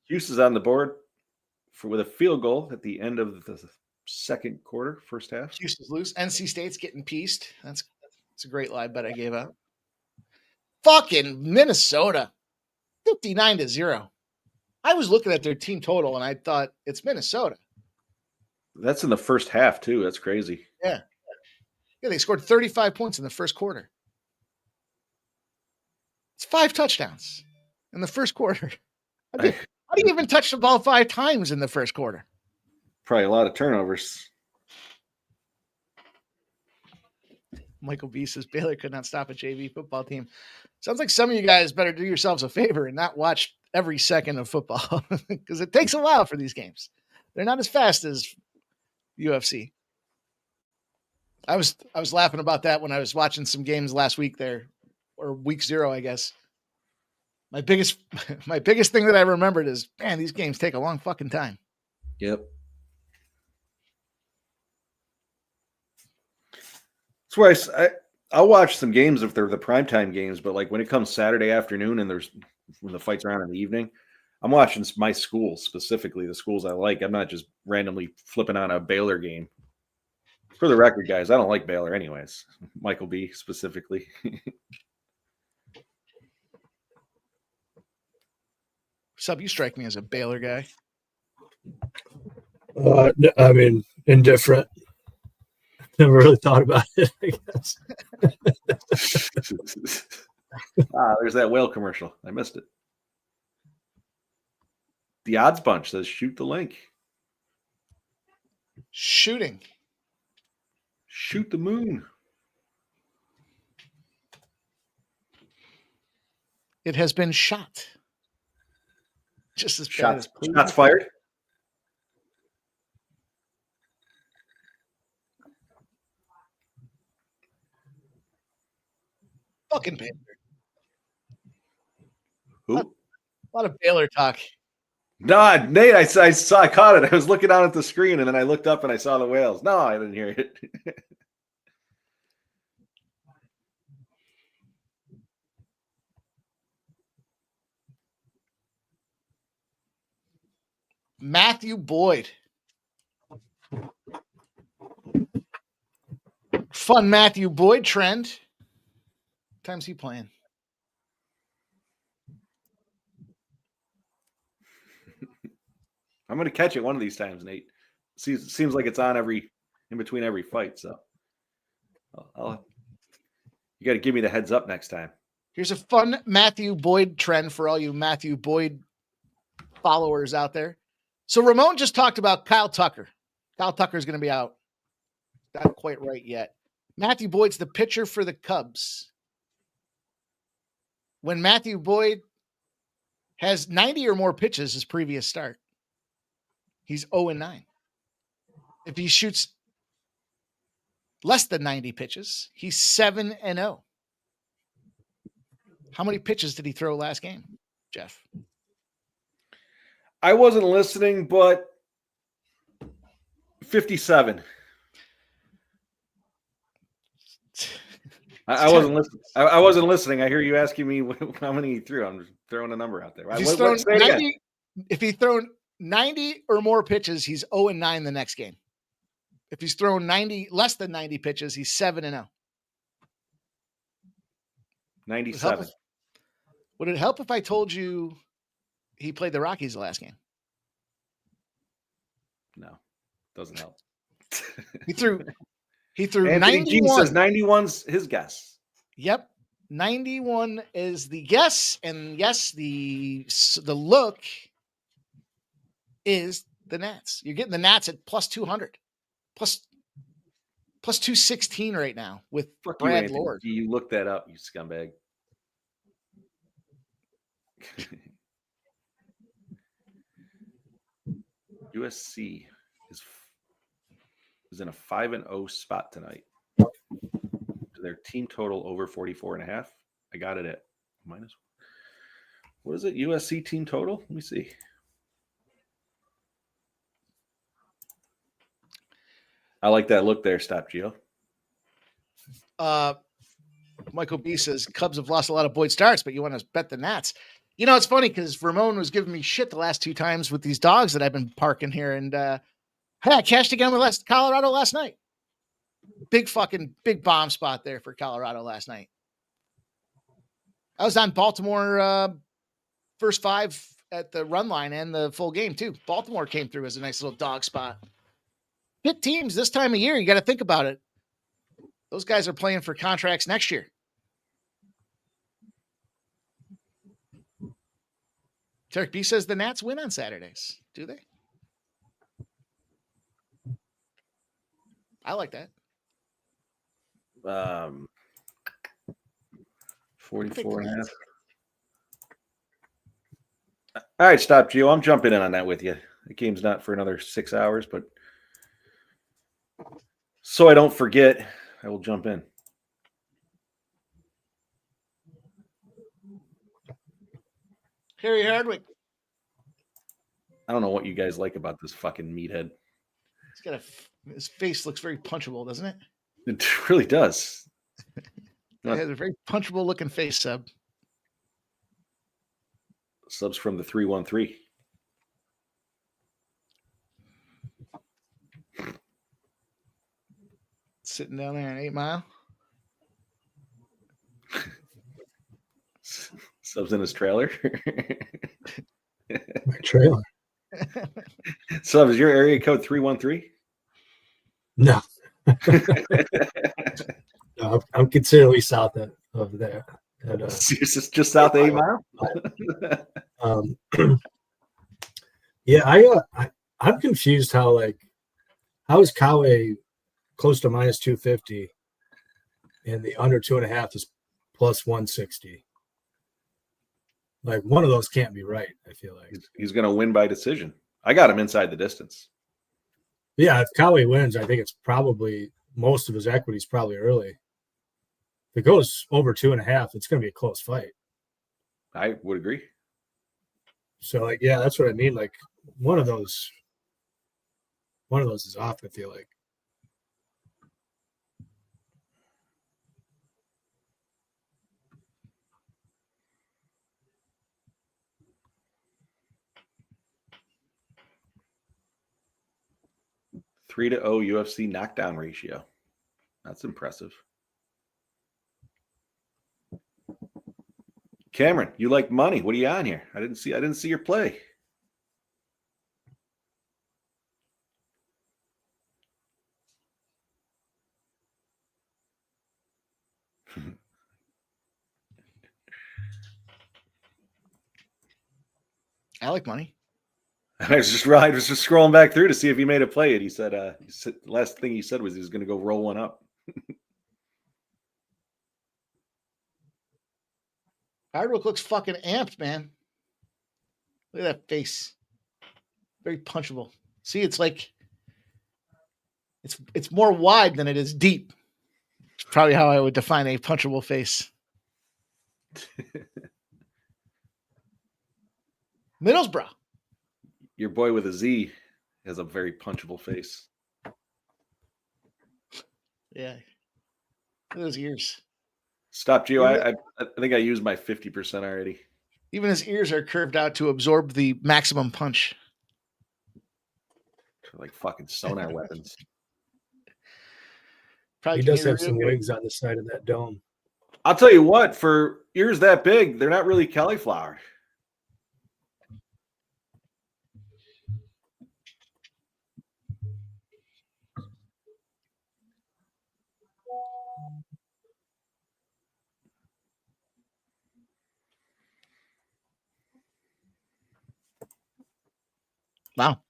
Hughes is on the board with a field goal at the end of the second quarter, first half. Houston's loose. NC State's getting pieced. That's a great live bet I gave out. Fucking Minnesota. 59-0. I was looking at their team total and I thought it's Minnesota. That's in the first half too. That's crazy. Yeah. Yeah, they scored 35 points in the first quarter. It's 5 touchdowns in the first quarter. How do you even touch the ball 5 times in the first quarter? Probably a lot of turnovers. Michael B says Baylor could not stop a JV football team. Sounds like some of you guys better do yourselves a favor and not watch every second of football because it takes a while for these games. They're not as fast as UFC. I was laughing about that when I was watching some games last week there, or week 0, I guess. My biggest thing that I remembered is, man, these games take a long fucking time. Yep. That's why I'll watch some games if they're the primetime games, but like when it comes Saturday afternoon and when the fights are on in the evening, I'm watching my schools, specifically the schools I like. I'm not just randomly flipping on a Baylor game. For the record, guys, I don't like Baylor anyways. Michael B specifically. Sub, you strike me as a Baylor guy. I mean, indifferent. Never really thought about it, I guess. There's that whale commercial. I missed it. The odds bunch says shoot the link. Shooting. Shoot the moon. It has been shot. Just as bad as shots fired. Fucking Baylor. Who? A lot of Baylor talk. No, Nate, I caught it. I was looking down at the screen and then I looked up and I saw the whales. No, I didn't hear it. Matthew Boyd. Fun Matthew Boyd trend. What time's he playing? I'm going to catch it one of these times, Nate. Seems like it's on in between every fight. So you got to give me the heads up next time. Here's a fun Matthew Boyd trend for all you Matthew Boyd followers out there. So Ramon just talked about Kyle Tucker. Kyle Tucker is going to be out. Not quite right yet. Matthew Boyd's the pitcher for the Cubs. When Matthew Boyd has 90 or more pitches his previous start. He's 0-9. If he shoots less than 90 pitches, he's 7-0. How many pitches did he throw last game, Jeff? I wasn't listening, but 57. I wasn't listening. I wasn't listening. I hear you asking me how many he threw. I'm just throwing a number out there. If he's thrown 90 or more pitches, he's 0-9 the next game. If he's thrown less than 90 pitches, he's 7-0. 97. Would it help if I told you he played the Rockies the last game? No, doesn't help. He threw Anthony 91. G says 91's his guess. Yep. 91 is the guess. And yes, the look is the Nats. You're getting the Nats at plus 200, plus 216 right now with Brad Lord. You looked that up, you scumbag. USC is in a 5-0 spot tonight. Their team total over 44.5. I got it at minus. What is it? USC team total? Let me see. I like that look there. Stop, Gio. Michael B says Cubs have lost a lot of Boyd starts, but you want to bet the Nats. You know, it's funny because Ramon was giving me shit the last 2 times with these dogs that I've been parking here. And hey, I cashed again with Colorado last night. Big bomb spot there for Colorado last night. I was on Baltimore first 5 at the run line and the full game too. Baltimore came through as a nice little dog spot. Hit teams this time of year, you got to think about it. Those guys are playing for contracts next year. Tarek B says the Nats win on Saturdays. Do they? I like that. 44.5. All right, stop, Gio. I'm jumping in on that with you. The game's not for another 6 hours, but so I don't forget, I will jump in. Harry Hardwick. I don't know what you guys like about this fucking meathead. His face looks very punchable, doesn't it? It really does. It has a very punchable looking face, Sub. Subs from the 313. Sitting down there in 8 Mile. Subs in his trailer. My trailer. Subs, is your area code 313? No. No, I'm considerably south of there. Just south of 8 Mile? Yeah, I'm confused how is Caio close to minus 250 and the under 2.5 is plus 160. Like one of those can't be right, I feel like. He's going to win by decision. I got him inside the distance. Yeah, if Caio wins, I think it's probably most of his equity is probably early. If it goes over 2.5, it's going to be a close fight. I would agree. So, yeah, that's what I mean. Like one of those is off, I feel like. Three to 0 UFC knockdown ratio. That's impressive. Cameron, you like money. What are you on here? I didn't see your play. I like money. I was just scrolling back through to see if he made a play. And he said, the last thing he said was he was going to go roll one up. Hardwick looks fucking amped, man. Look at that face. Very punchable. See, it's like it's more wide than it is deep. It's probably how I would define a punchable face. Middlesbrough. Your boy with a Z has a very punchable face. Yeah. Look at those ears. Stop, Gio. I think I used my 50% already. Even his ears are curved out to absorb the maximum punch. They're like fucking sonar weapons. Probably He does have some wings on the side of that dome. I'll tell you what, for ears that big, they're not really cauliflower. Wow.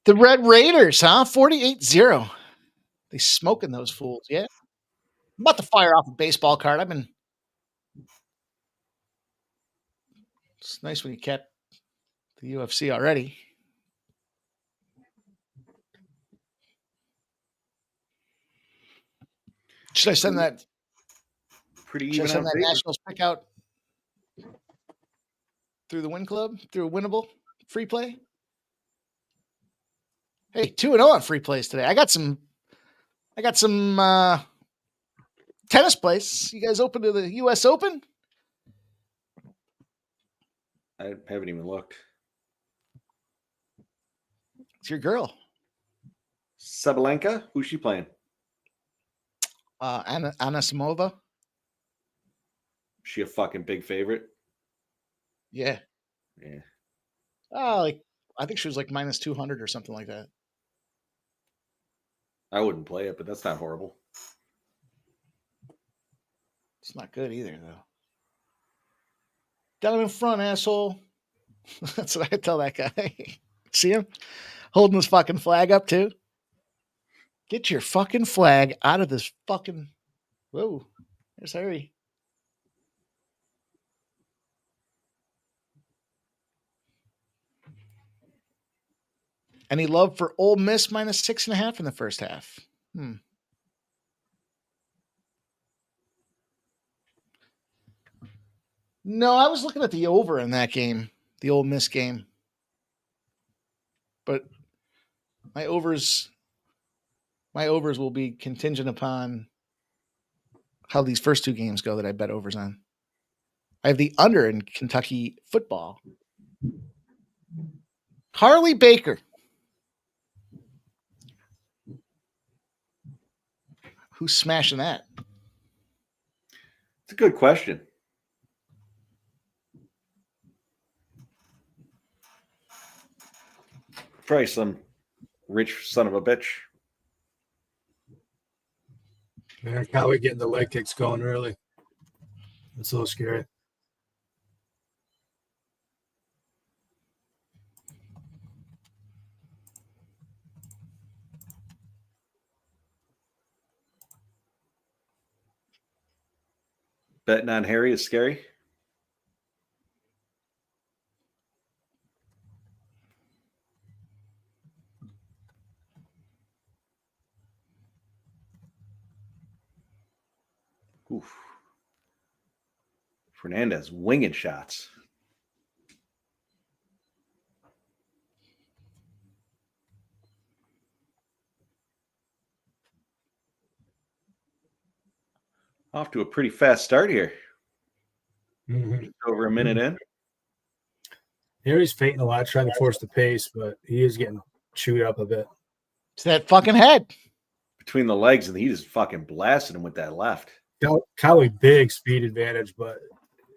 The Red Raiders, huh? 48-0. They smoking those fools, yeah. I'm about to fire off a baseball card. It's nice when you kept the UFC already. Should I send that? Pretty Should I even send on that paper. Nationals pick out through the Win Club, through a winnable free play? Hey, 2-0 on free plays today. I got some tennis plays. You guys open to the US Open? I haven't even looked. It's your girl. Sabalenka? Who's she playing? Anna Samova. She a fucking big favorite? Yeah. Yeah. I think she was like minus 200 or something like that. I wouldn't play it, but that's not horrible. It's not good either, though. Down in front, asshole. That's what I tell that guy. See him? Holding his fucking flag up, too. Get your fucking flag out of this fucking... Whoa. There's Harry. Any love for Ole Miss minus 6.5 in the first half? No, I was looking at the over in that game, the Ole Miss game. But my overs will be contingent upon how these first two games go that I bet overs on. I have the under in Kentucky football. Harley Baker. Who's smashing that? It's a good question. Probably some rich son of a bitch. Man, Caio getting the leg kicks going early. That's a little scary. Betting on Harry is scary. Oof. Fernandez winging shots. Off to a pretty fast start here. Mm-hmm. Just over a minute in. Harry's fainting a lot, trying to force the pace, but he is getting chewed up a bit. It's that fucking head. Between the legs, and he just fucking blasted him with that left. Caio big speed advantage, but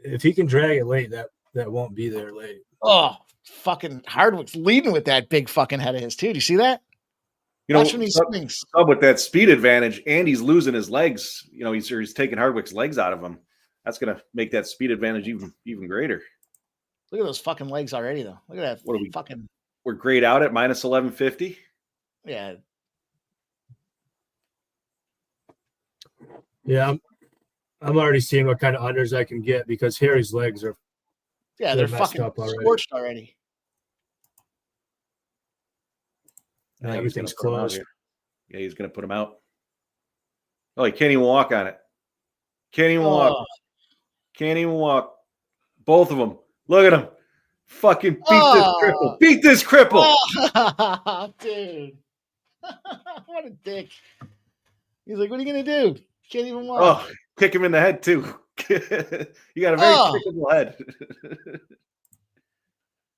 if he can drag it late, that won't be there late. Oh, fucking Hardwick's leading with that big fucking head of his, too. Do you see that? You know, Watch when he swings. with that speed advantage, and he's losing his legs. You know, he's taking Hardwick's legs out of him. That's going to make that speed advantage even greater. Look at those fucking legs already, though. Look at that. What are we fucking? We're grayed out at minus 1150. Yeah. Yeah, I'm already seeing what kind of unders I can get because Harry's legs are Yeah, they're messed fucking up already. scorched already. And I think he's gonna everything's put 'em out closed. here. Yeah, he's going to put him out. Oh, he can't even walk on it. Can't even walk. Can't even walk. Both of them. Look at him. Fucking beat this cripple. Beat this cripple. Oh, dude. What a dick. He's like, what are you going to do? Can't even walk. Oh, kick him in the head, too. You got a very kickable head.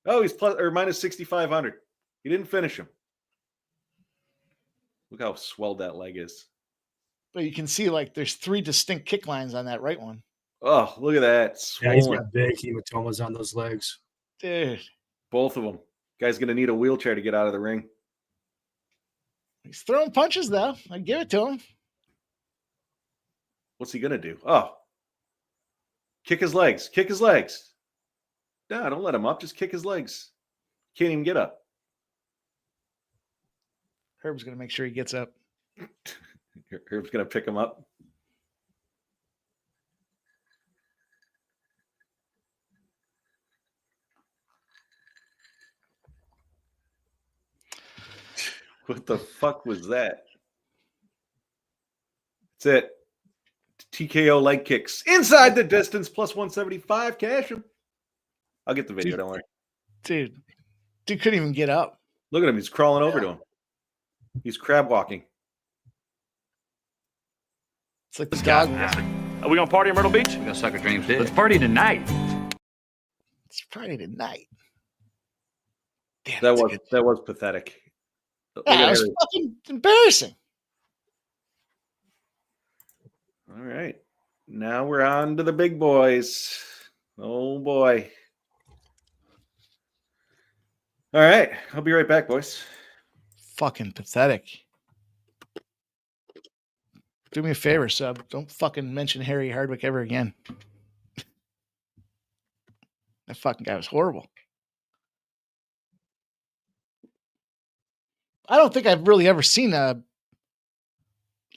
Oh, he's plus or minus 6,500. He didn't finish him. Look how swelled that leg is. But you can see, like, there's 3 distinct kick lines on that right one. Oh, look at that. Yeah, he's Swollen. got big hematomas on those legs. Dude. Both of them. Guy's going to need a wheelchair to get out of the ring. He's throwing punches, though. I give it to him. What's he going to do? Oh. Kick his legs. Kick his legs. No, don't let him up. Just kick his legs. Can't even get up. Herb's going to make sure he gets up. Herb's going to pick him up. What the fuck was that? That's it. TKO leg kicks. Inside the distance, plus 175. Cash him. I'll get the video, don't worry. Dude couldn't even get up. Look at him. He's crawling over to him. He's crab walking. It's like the dog. Are we gonna party in Myrtle Beach? We gonna suck a dreams dick. Let's party tonight. It's Friday tonight. Damn, That was pathetic. Look yeah, at it was Harry. fucking embarrassing. All right. Now we're on to the big boys. Oh, boy. All right. I'll be right back, boys. Fucking pathetic. Do me a favor, sub. Don't fucking mention Harry Hardwick ever again. That fucking guy was horrible. I don't think I've really ever seen a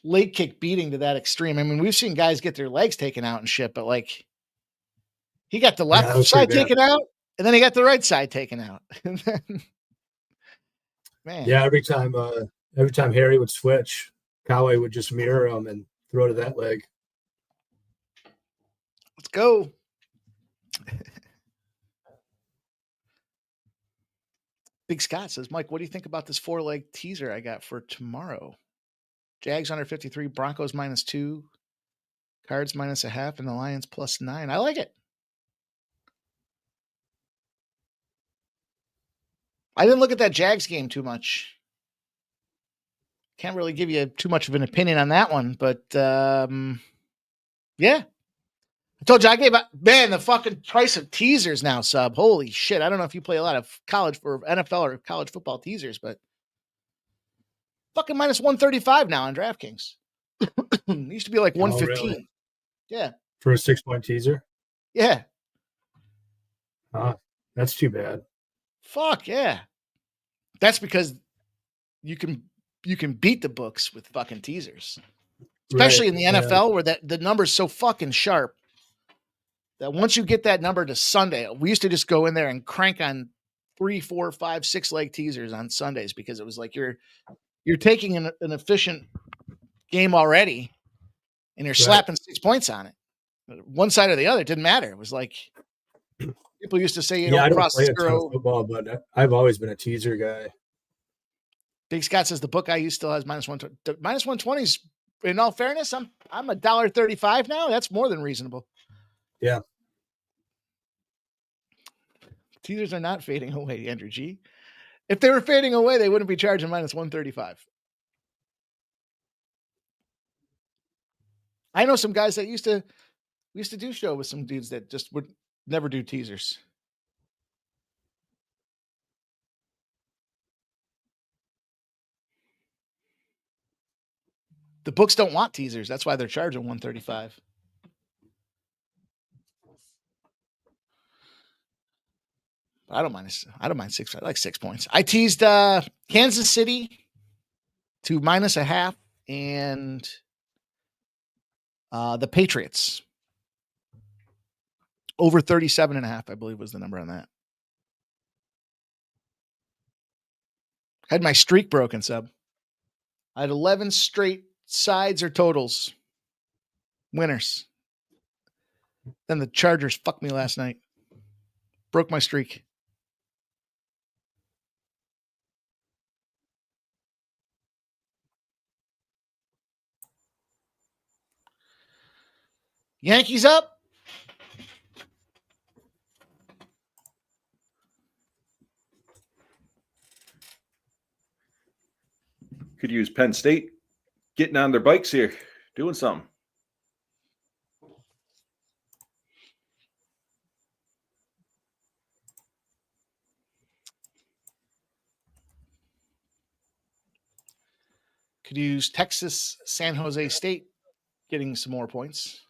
leg kick beating to that extreme. I mean, we've seen guys get their legs taken out and shit, but like he got the left side taken out and then he got the right side taken out. And then, man. Yeah, every time Harry would switch, Caio would just mirror him and throw to that leg. Let's go. Big Scott says, Mike, what do you think about this 4-leg teaser I got for tomorrow? Jags under 53, Broncos -2, Cards -0.5, and the Lions +9. I like it. I didn't look at that Jags game too much. Can't really give you too much of an opinion on that one, but yeah. I told you I gave out, man, the fucking price of teasers now, sub. Holy shit. I don't know if you play a lot of college or NFL or college football teasers, but fucking -135 now on DraftKings. It used to be like 115. Really? Yeah. For a 6-point teaser? Yeah. That's too bad. Fuck yeah. That's because you can beat the books with fucking teasers. Especially in the NFL where the number's so fucking sharp that once you get that number to Sunday, we used to just go in there and crank on 3, 4, 5, 6 leg teasers on Sundays because it was like you're taking an efficient game already and you're slapping 6 points on it. One side or the other, it didn't matter. It was like people used to say, I don't cross play a zero. ton of football, but I've always been a teaser guy. Big Scott says the book I use still has -120. -120s. In all fairness, I'm $1.35 now. That's more than reasonable. Yeah. Teasers are not fading away, Andrew G. If they were fading away, they wouldn't be charging -135. I know some guys that we used to do show with some dudes that just would never do teasers. The books don't want teasers. That's why they're charging $135. I don't mind 6. I like 6 points. I teased Kansas City to -0.5 and the Patriots Over 37.5, I believe, was the number on that. Had my streak broken, Sub. I had 11 straight sides or totals. Winners. Then the Chargers fucked me last night. Broke my streak. Yankees up. Could use Penn State getting on their bikes here, doing something. Could use Texas, San Jose State getting some more points.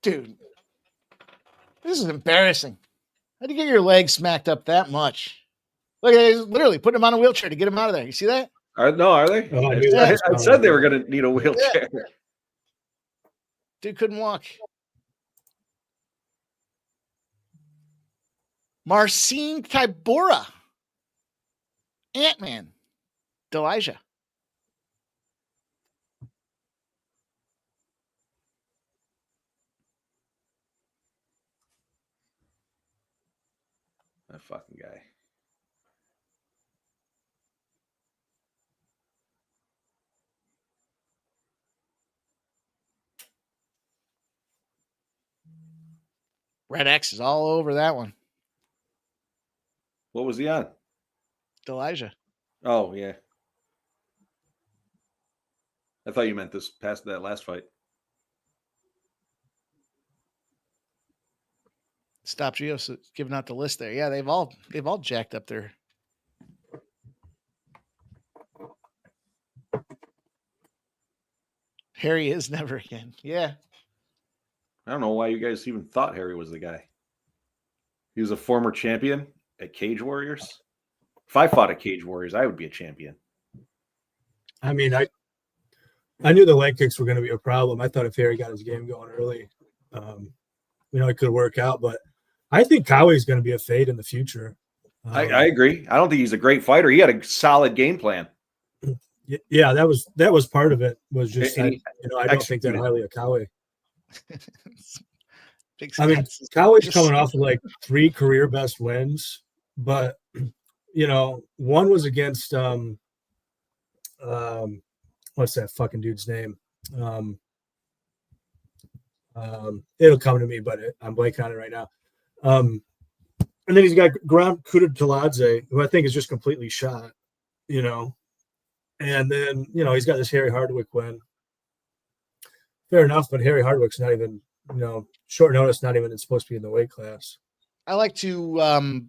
Dude, this is embarrassing. How do you get your legs smacked up that much? Look at it, literally putting him on a wheelchair to get him out of there. You see that? Are they? Oh, I said they were going to need a wheelchair. Yeah. Dude couldn't walk. Marcin Kybora. Ant-Man. Delijah. That fucking guy. Red X is all over that one. What was he on? Delijah. Oh, yeah. I thought you meant this past that last fight. Stop Geo giving out the list there. Yeah, they've all jacked up their. Harry is never again. Yeah. I don't know why you guys even thought Harry was the guy. He was a former champion at Cage Warriors. If I fought at Cage Warriors, I would be a champion. I mean, I knew the leg kicks were going to be a problem. I thought if Harry got his game going early, it could work out. But I think Caio is going to be a fade in the future. I agree. I don't think he's a great fighter. He had a solid game plan. Yeah, that was part of it. Was just I don't think that highly of Caio. I mean, Cowie's coming off of like 3 career best wins, but one was against what's that fucking dude's name? It'll come to me, but I'm blanking on it right now. And then he's got Graham Kudar-Taladze, who I think is just completely shot, and then he's got this Harry Hardwick win. Fair enough, but Harry Hardwick's not even, short notice, not even supposed to be in the weight class. I like to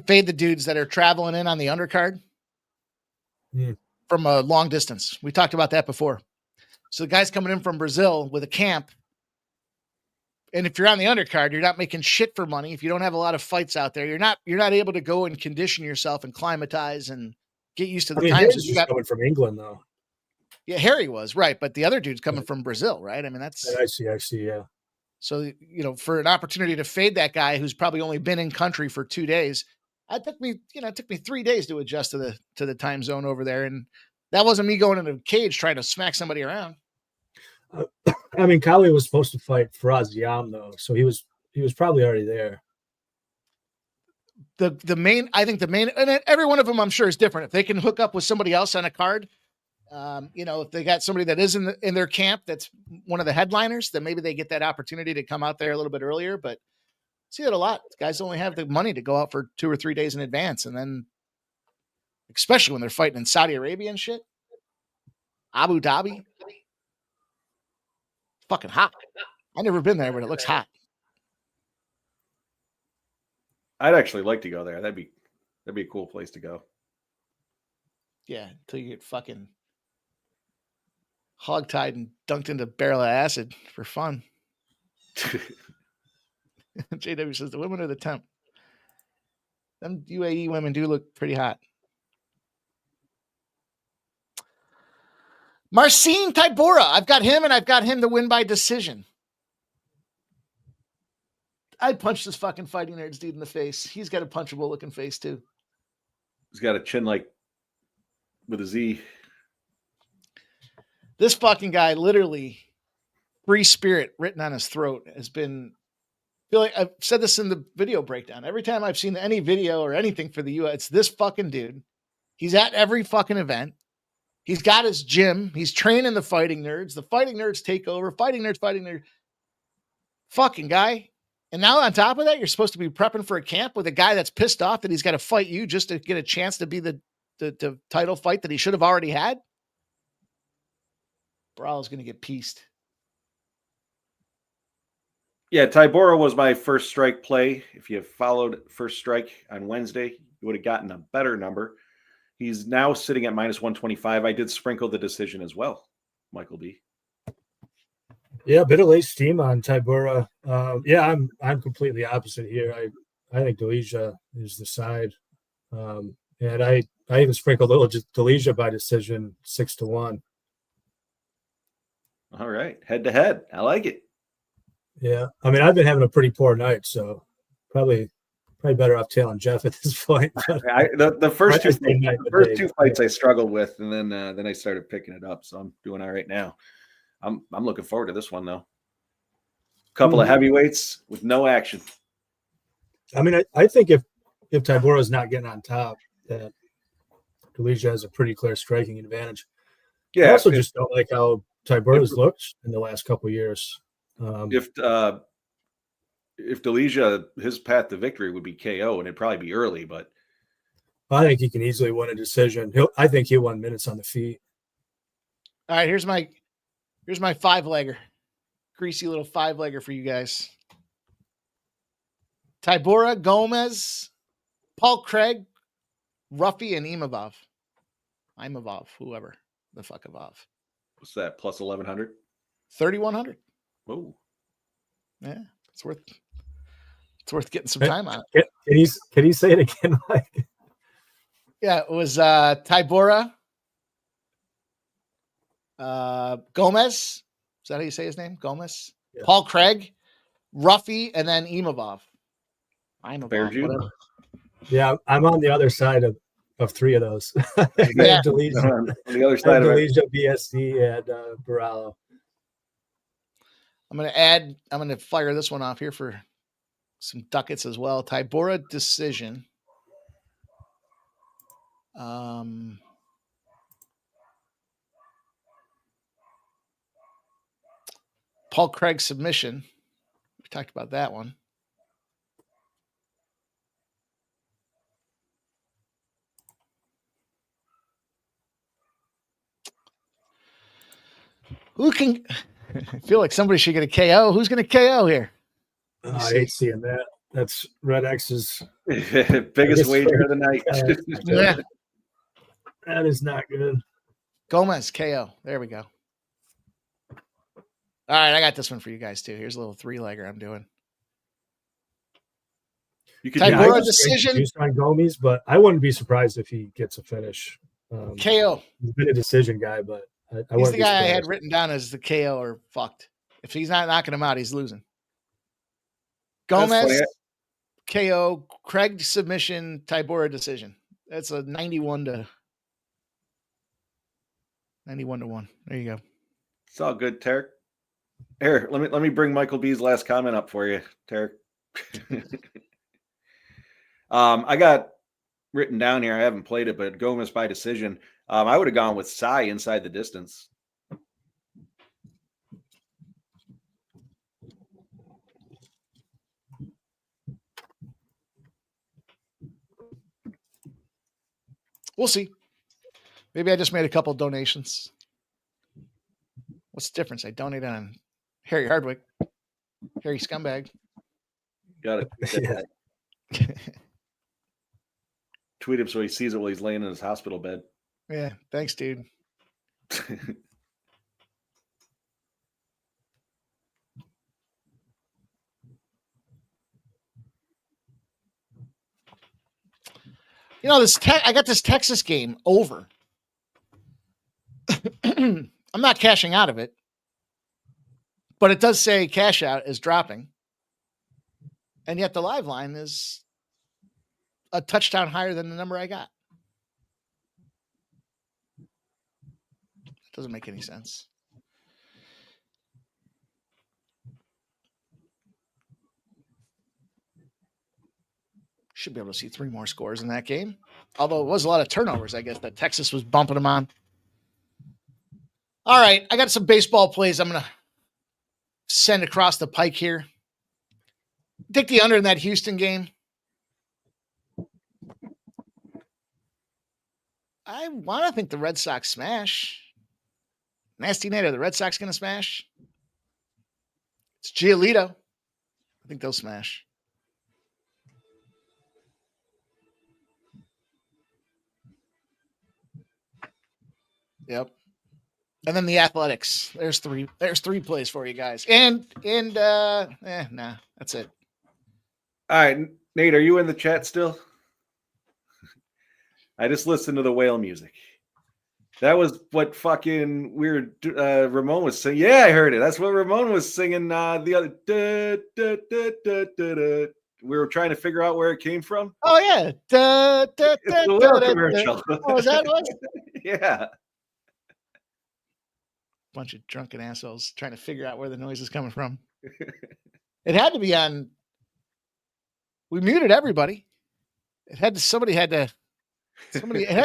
fade the dudes that are traveling in on the undercard from a long distance. We talked about that before. So the guy's coming in from Brazil with a camp. And if you're on the undercard, you're not making shit for money. If you don't have a lot of fights out there, you're not able to go and condition yourself and climatize and get used to the times. He's just coming from England, though. Yeah, Harry was right, but the other dude's coming from Brazil, right? I mean, that's. I see. Yeah. So for an opportunity to fade that guy who's probably only been in country for 2 days, it took me 3 days to adjust to the time zone over there, and that wasn't me going into a cage trying to smack somebody around. I mean, Caio was supposed to fight Faraz Yam though, so he was probably already there. The main, and every one of them I'm sure is different. If they can hook up with somebody else on a card. If they got somebody that is in their camp that's one of the headliners, then maybe they get that opportunity to come out there a little bit earlier. But I see that a lot. Guys only have the money to go out for 2 or 3 days in advance, and then especially when they're fighting in Saudi Arabia and shit, Abu Dhabi, fucking hot. I've never been there, but it looks hot. I'd actually like to go there. That'd be a cool place to go. Yeah, until you get fucking hogtied and dunked into a barrel of acid for fun. JW says the women are the temp. Them UAE women do look pretty hot. Marcin Tybura. I've got him, and I've got him to win by decision. I'd punch this fucking Fighting Nerds dude in the face. He's got a punchable looking face, too. He's got a chin like with a Z. This fucking guy, literally, free spirit written on his throat, has been. I feel like I've said this in the video breakdown. Every time I've seen any video or anything for the US, it's this fucking dude. He's at every fucking event. He's got his gym. He's training the Fighting Nerds. The Fighting Nerds take over. Fighting Nerds. Fucking guy. And now on top of that, you're supposed to be prepping for a camp with a guy that's pissed off that he's got to fight you just to get a chance to be the title fight that he should have already had. Borralho's going to get pieced. Yeah, Tybura was my first strike play. If you followed first strike on Wednesday, you would have gotten a better number. He's now sitting at minus 125. I did sprinkle the decision as well, Michael B. Yeah, a bit of late steam on Tybura. Yeah, I'm completely opposite here. I think Delija is the side. And I even sprinkled a little Delija by decision 6-1. All right. Head to head. I like it. Yeah. I mean, I've been having a pretty poor night, so probably better off tailing Jeff at this point. The first two fights I struggled with, and then I started picking it up. So I'm doing all right now. I'm looking forward to this one though. Couple of heavyweights with no action. I mean, I think if Tybura is not getting on top, that Delija has a pretty clear striking advantage. Yeah. I also just don't like how Tybura's looked in the last couple of years. If Delija, his path to victory would be KO, and it'd probably be early, but I think he can easily win a decision. I think he'll win minutes on the feet. All right, here's my 5-legger. Greasy little 5-legger for you guys. Tybura, Gomez, Paul Craig, Ruffy, and Imavov. Whoever the fuck Avov. What's that? Plus 1,100? 3,100. Whoa. Yeah, it's worth getting some time on it. Can you say it again, Mike? Yeah, it was Tybura, Gomez. Is that how you say his name? Gomez. Yeah. Paul Craig, Ruffy, and then Imavov. Yeah, I'm on the other side of three of those. Yeah. On the other side of Delija, BSD, and Borralho. I'm going to fire this one off here for some ducats as well. Tybura decision. Paul Craig submission. We talked about that one. Who can? I feel like somebody should get a KO. Who's going to KO here? I hate seeing that. That's Red X's biggest wager of the night. Yeah. That is not good. Gomez KO. There we go. All right, I got this one for you guys too. Here's a little 3-legger I'm doing. You could Tybura decision on Gomez, but I wouldn't be surprised if he gets a finish. KO. He's been a decision guy, but he's the guy I had written down as the KO or fucked. If he's not knocking him out, he's losing. Gomez KO, Craig submission, Tybura decision. That's a 91 to 1. There you go. It's all good, Tarek. Here, let me bring Michael B's last comment up for you, Tarek. I got written down here. I haven't played it, but Gomez by decision. I would have gone with Sai inside the distance. We'll see. Maybe I just made a couple donations. What's the difference? I donated on Harry Hardwick, Harry Scumbag. Got it. Yeah. Tweet him so he sees it while he's laying in his hospital bed. Yeah, thanks, dude. You know, I got this Texas game over. I'm not cashing out of it, but it does say cash out is dropping. And yet the live line is a touchdown higher than the number I got. It doesn't make any sense. Should be able to see 3 more scores in that game. Although it was a lot of turnovers, I guess, that Texas was bumping them on. All right, I got some baseball plays I'm going to send across the pike here. Take the under in that Houston game. I want to think the Red Sox smash. Nasty night. Are the Red Sox going to smash? It's Giolito. I think they'll smash. Yep. And then the Athletics. There's three plays for you guys. That's it. All right, Nate, are you in the chat still? I just listened to the whale music. That was what fucking weird Ramon was singing. Yeah, I heard it. That's what Ramon was singing the other. We were trying to figure out where it came from. Oh, yeah. It's the whale commercial. Oh, is that what? Yeah. Bunch of drunken assholes trying to figure out where the noise is coming from. It had to be on. We muted everybody. It had to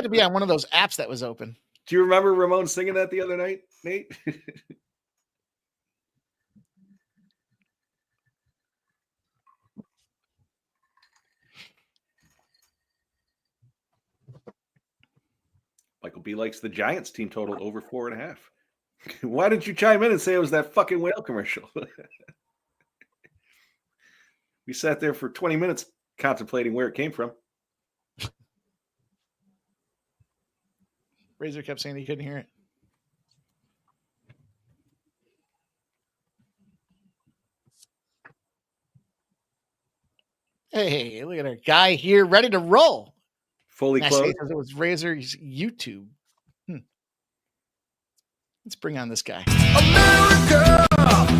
be on one of those apps that was open. Do you remember Ramon singing that the other night, Nate? Michael B likes the Giants team total over 4.5. Why didn't you chime in and say it was that fucking whale commercial? We sat there for 20 minutes contemplating where it came from. Razor kept saying he couldn't hear it. Hey, look at our guy here ready to roll. Fully clothed. It was Razor's YouTube. Let's bring on this guy. America!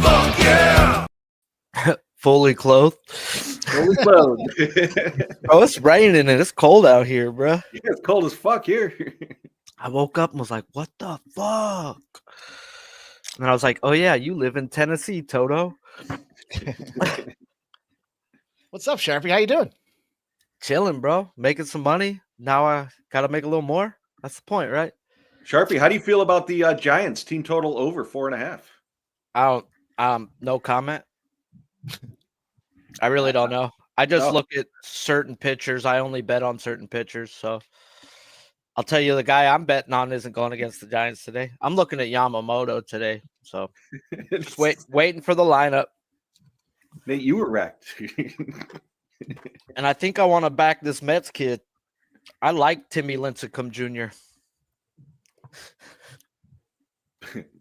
Fuck yeah! Fully clothed. Fully clothed. Oh, it's raining and it's cold out here, bro. Yeah, it's cold as fuck here. I woke up and was like, what the fuck? And I was like, oh, yeah, you live in Tennessee, Toto. What's up, Sharpie? How you doing? Chilling, bro. Making some money. Now I got to make a little more. That's the point, right? Sharpie, how do you feel about the Giants team total over 4.5? I don't, no comment. I really don't know. I just look at certain pitchers. I only bet on certain pitchers. So I'll tell you, the guy I'm betting on isn't going against the Giants today. I'm looking at Yamamoto today. So just waiting for the lineup. Nate, you were wrecked. And I think I want to back this Mets kid. I like Timmy Lincecum Jr.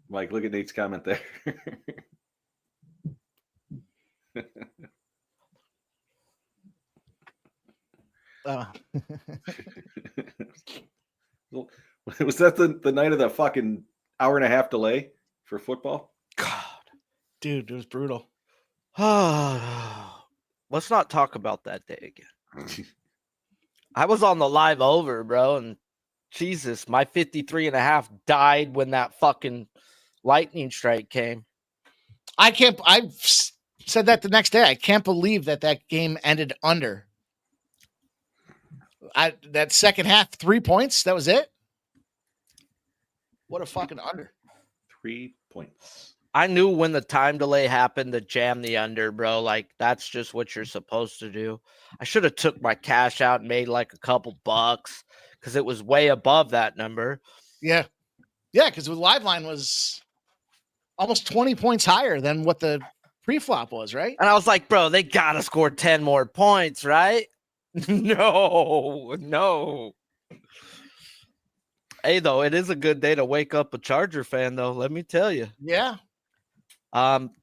Mike, look at Nate's comment there. Was that the night of the fucking hour-and-a-half delay for football? God. Dude, it was brutal. Let's not talk about that day again. I was on the live over, bro, and Jesus, my 53.5 died when that fucking lightning strike came. I said that the next day. I can't believe that game ended under. That second half, 3 points. That was it. What a fucking under. 3 points. I knew when the time delay happened to jam the under, bro. Like, that's just what you're supposed to do. I should have took my cash out and made like a couple bucks because it was way above that number. Yeah. Yeah, because the live line was almost 20 points higher than what the pre-flop was, right? And I was like, bro, they got to score 10 more points, right? No. Hey, though, it is a good day to wake up a Charger fan, though. Let me tell you. Yeah.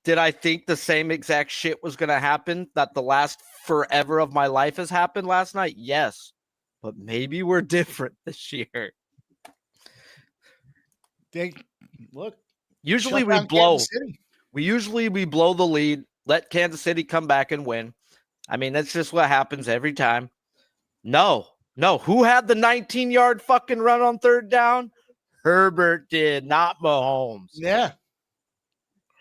Did I think the same exact shit was going to happen that the last forever of my life has happened last night? Yes. but maybe we're different this year. Look. Usually shut we down blow. Kansas City. We blow the lead, let Kansas City come back and win. I mean, that's just what happens every time. No. Who had the 19-yard fucking run on third down? Herbert did, not Mahomes. Yeah.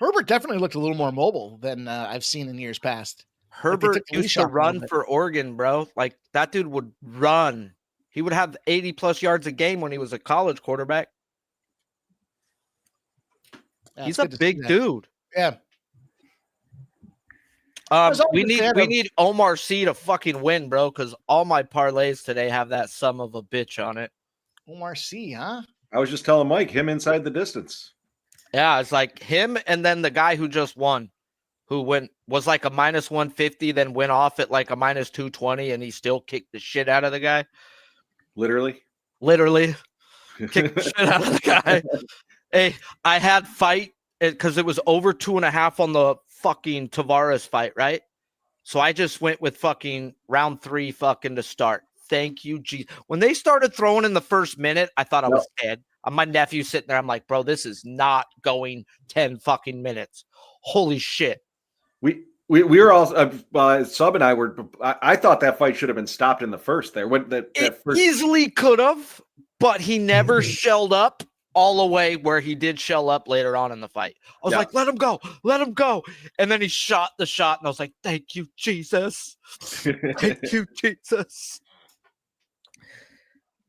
Herbert definitely looked a little more mobile than I've seen in years past. Herbert used to run for Oregon, bro. Like, that dude would run. He would have 80-plus yards a game when he was a college quarterback. Yeah, he's a big dude. Yeah. We need Omar C to fucking win, bro, because all my parlays today have that son of a bitch on it. Omar C, huh? I was just telling Mike, him inside the distance. Yeah, it's like him and then the guy who just won, who was like a minus 150, then went off at like a minus 220, and he still kicked the shit out of the guy. Literally kicked the shit out of the guy. Hey, I had fight because it was over 2.5 on the fucking Tavares fight, right? So I just went with fucking round 3 fucking to start. Thank you, G. When they started throwing in the first minute, I thought I was dead. My nephew sitting there, I'm like, bro, this is not going 10 fucking minutes. Holy shit. We were all Sub and I were. I thought that fight should have been stopped in the first. There, easily could have, but he never shelled up all the way where he did shell up later on in the fight. I was like, let him go, and then he shot the shot, and I was like, thank you, Jesus, thank you, Jesus.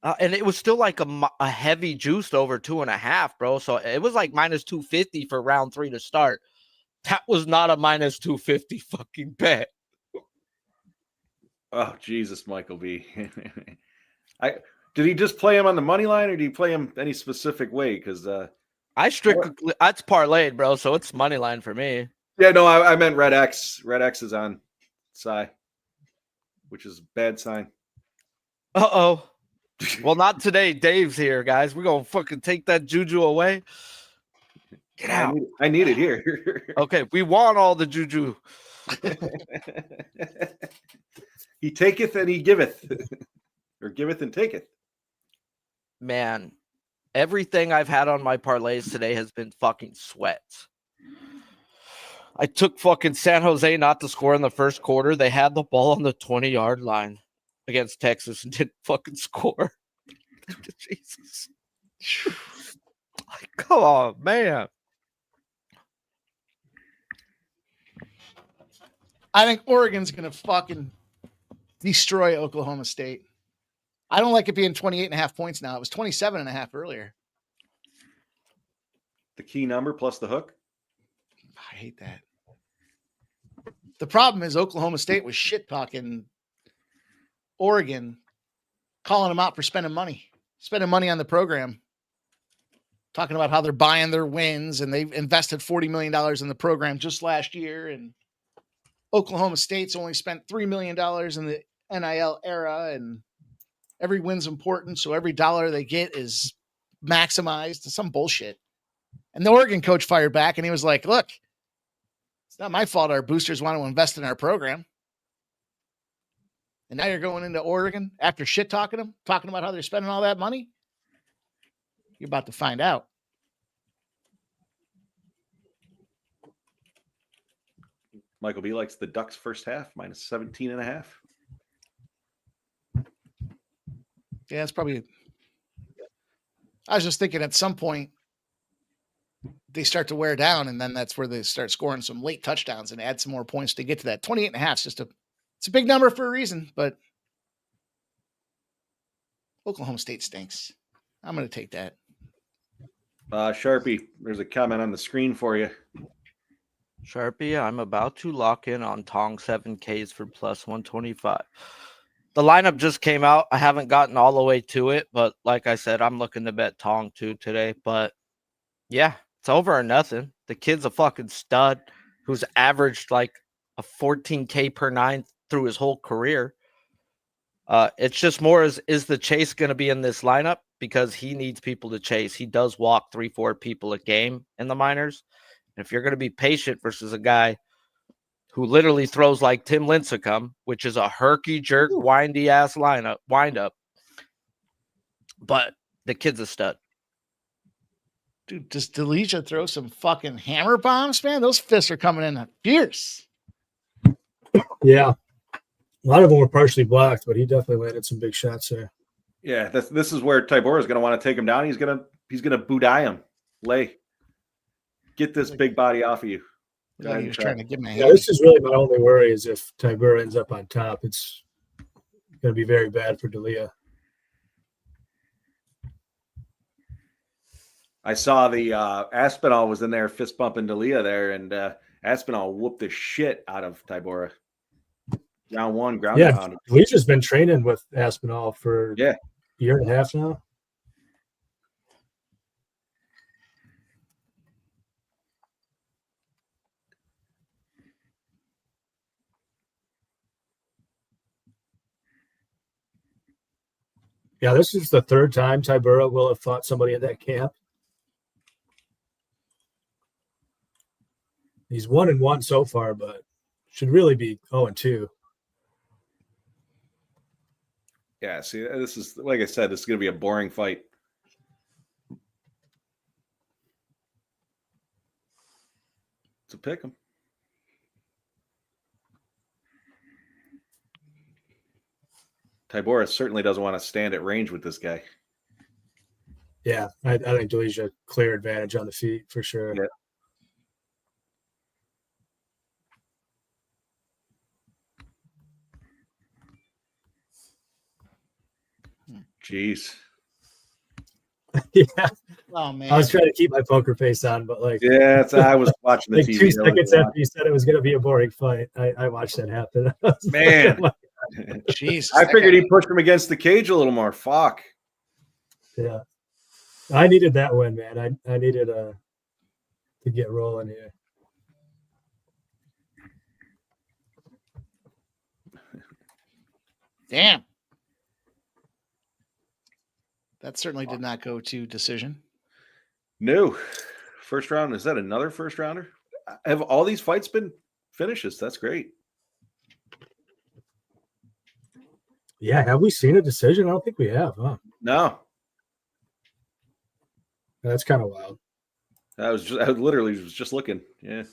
And it was still like a heavy juiced over 2.5, bro. So it was like minus 250 for round 3 to start. That was not a minus 250 fucking bet. Oh, Jesus, Michael B. Did he just play him on the money line, or did he play him any specific way? Because that's parlayed, bro. So it's money line for me. Yeah, no, I meant Red X. Red X is on Psy, which is a bad sign. Uh-oh. Well, not today. Dave's here, guys. We're going to fucking take that juju away. Get out. I need it here. Okay, we want all the juju. He taketh and he giveth. Or giveth and taketh. Man, everything I've had on my parlays today has been fucking sweats. I took fucking San Jose not to score in the first quarter. They had the ball on the 20-yard line against Texas and didn't fucking score. Jesus. Like, come on, man. I think Oregon's going to fucking destroy Oklahoma State. I don't like it being 28.5 points now. It was 27.5 earlier. The key number plus the hook? I hate that. The problem is Oklahoma State was shit-talking Oregon, calling them out for spending money on the program, talking about how they're buying their wins, and they've invested $40 million in the program just last year, and Oklahoma State's only spent $3 million in the NIL era, and every win's important, so every dollar they get is maximized. Some bullshit. And the Oregon coach fired back, and he was like, look, it's not my fault our boosters want to invest in our program. And now you're going into Oregon after shit talking them, talking about how they're spending all that money. You're about to find out. Michael B likes the Ducks first half, minus 17.5. Yeah, it's probably. I was just thinking at some point they start to wear down, and then that's where they start scoring some late touchdowns and add some more points to get to that. 28.5 is just it's a big number for a reason, but Oklahoma State stinks. I'm going to take that. Sharpie, there's a comment on the screen for you. Sharpie, I'm about to lock in on Tong 7Ks for plus 125. The lineup just came out. I haven't gotten all the way to it, but like I said, I'm looking to bet Tong too today. But yeah, it's over or nothing. The kid's a fucking stud who's averaged like a 14K per 9 through his whole career. It's just more is the chase going to be in this lineup because he needs people to chase. He does walk 3-4 people a game in the minors. And if you're going to be patient versus a guy who literally throws like Tim Lincecum, which is a herky jerk, windy ass wind up, but the kid's a stud. Dude, does Delisha throw some fucking hammer bombs, man? Those fists are coming in fierce. Yeah. A lot of them were partially blocked, but he definitely landed some big shots there. Yeah, this is where Tybura is going to want to take him down. He's going to budai him, get this big body off of you. He was trying to give me a Yeah, hand. this is really my only worry is if Tybura ends up on top, it's going to be very bad for D'Elia. I saw the Aspinall was in there fist bumping D'Elia there, and Aspinall whooped the shit out of Tybura. Round one, ground down. D'Elia's been training with Aspinall for a year and a half now. Yeah, this is the third time Tybura will have fought somebody in that camp. He's 1-1 so far, but should really be 0-2. Yeah, see, this is, like I said, this is going to be a boring fight. So pick him. Tybura certainly doesn't want to stand at range with this guy. Yeah, I think D'Elia clear advantage on the feet for sure. Yeah. Jeez. Yeah. Oh man. I was trying to keep my poker face on, but I was watching the like TV. 2 seconds after you said it was going to be a boring fight, I watched that happen. Man. Jeez. I figured he pushed him against the cage a little more. Fuck. Yeah. I needed that win, man. I needed to get rolling here. Damn. That certainly did not go to decision. No. First round. Is that another first rounder? Have all these fights been finishes? That's great. Yeah, have we seen a decision? I don't think we have, huh? No. That's kind of wild. I literally was just looking. Yeah.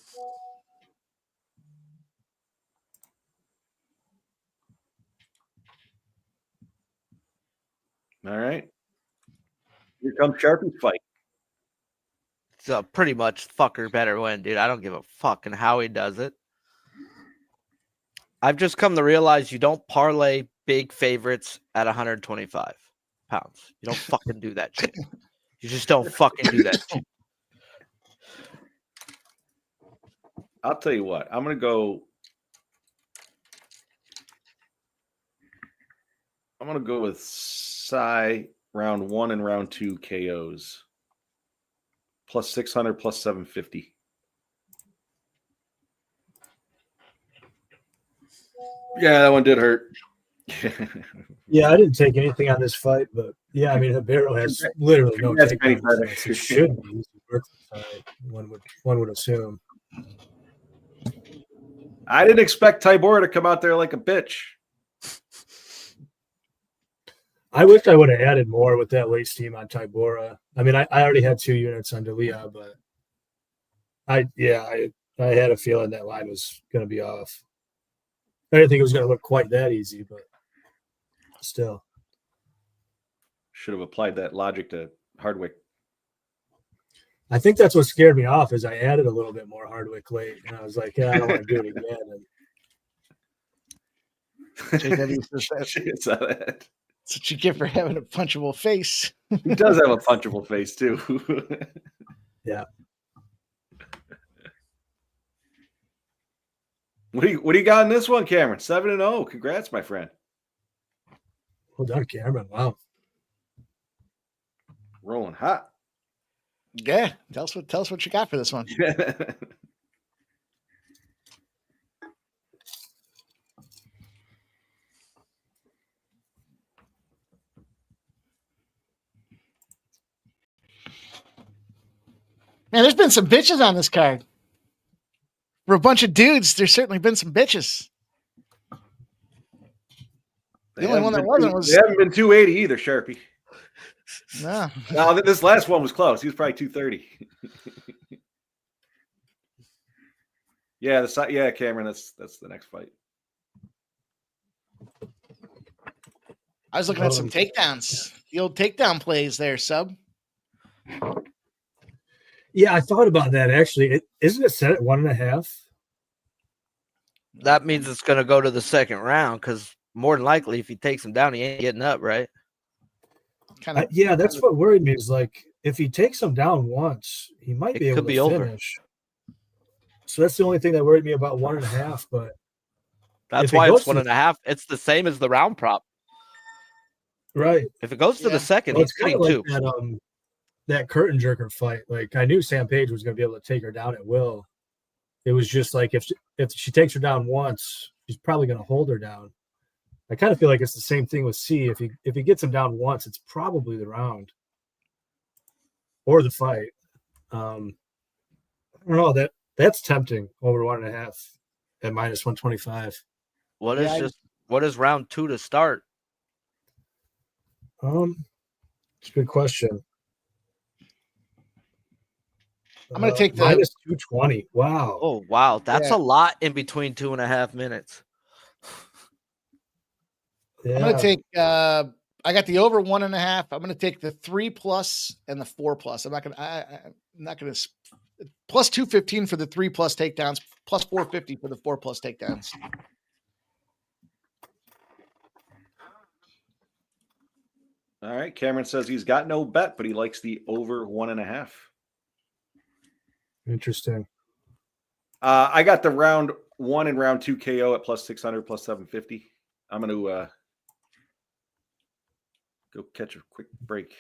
All right. Here comes Sharpie's fight. So pretty much fucker better win, dude. I don't give a fuck and how he does it. I've just come to realize you don't parlay big favorites at 125 pounds. You don't fucking do that shit. You just don't fucking do that shit. I'll tell you what. I'm going to go. I'm going to go with Cy round 1 and round 2 KOs. Plus 600, plus 750. Yeah, that one did hurt. Yeah, I didn't take anything on this fight, but yeah, I mean, Ribeiro has literally no takedowns. It should be easy work for the fight, one would assume. I didn't expect Tybura to come out there like a bitch. I wish I would have added more with that late steam on Tybura. I mean, I already had 2 units on D'Elia, but I had a feeling that line was going to be off. I didn't think it was going to look quite that easy, but still. Should have applied that logic to Hardwick. I think that's what scared me off is I added a little bit more Hardwick late, and I was like, yeah, I don't want to do it again. JW saw that. That's what you get for having a punchable face. He does have a punchable face too. Yeah. What do you got in this one, Cameron? 7-0. Congrats, my friend. Well done, Cameron. Wow. Rolling hot. Yeah. Tell us what you got for this one. Man, there's been some bitches on this card. For a bunch of dudes, there's certainly been some bitches. The only one that wasn't was... They haven't been 280 either, Sharpie. No. No, this last one was close. He was probably 230. Yeah, Cameron. That's the next fight. I was looking at some takedowns. The old takedown plays there, Sub. Yeah, I thought about that actually. Isn't it set at 1.5? That means it's going to go to the second round because more than likely, if he takes him down, he ain't getting up, right? Yeah, that's what worried me. Is like if he takes him down once, he might be able to finish. So that's the only thing that worried me about 1.5. But that's why it's 1.5. It's the same as the round prop, right? If it goes to the second, he's getting like 2. That curtain jerker fight. Like I knew Sam Page was going to be able to take her down at will. It was just like if she takes her down once, she's probably going to hold her down. I kind of feel like it's the same thing with C. If he gets him down once, it's probably the round or the fight. I don't know. That's tempting over 1.5 at -125. What is round 2 to start? It's a good question. I'm going to take the -220. Wow. Oh, wow. That's a lot in between 2.5 minutes. Yeah. I'm going to take, I got the over 1.5. I'm going to take the 3+ and the 4+. I'm not going to plus 215 for the 3+ takedowns, plus 450 for the 4+ takedowns. All right. Cameron says he's got no bet, but he likes the over 1.5. Interesting. I got the round 1 and round 2 KO at +600, +750. I'm going to go catch a quick break.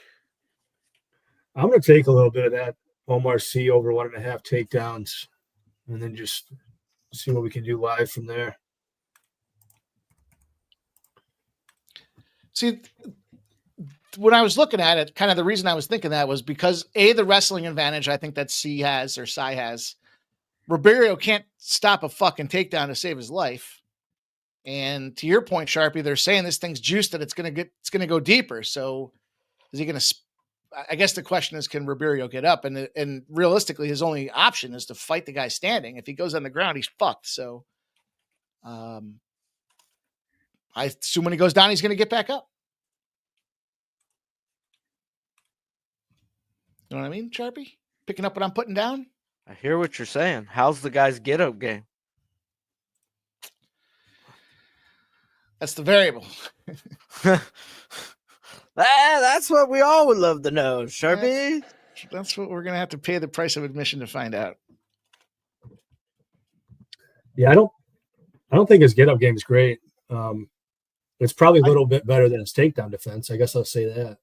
I'm going to take a little bit of that Omar C over 1.5 takedowns and then just see what we can do live from there. See, when I was looking at it, kind of the reason I was thinking that was because the wrestling advantage I think that C has or Sai has. Ribeiro can't stop a fucking takedown to save his life. And to your point, Sharpie, they're saying this thing's juiced that it's going to go deeper. So is he going to, I guess the question is, can Ribeiro get up? And realistically, his only option is to fight the guy standing. If he goes on the ground, he's fucked. So I assume when he goes down, he's going to get back up. You know what I mean, Sharpie? Picking up what I'm putting down? I hear what you're saying. How's the guy's get-up game? That's the variable. That's what we all would love to know, Sharpie. That's what we're going to have to pay the price of admission to find out. Yeah, I don't think his get-up game is great. It's probably a little bit better than his takedown defense. I guess I'll say that.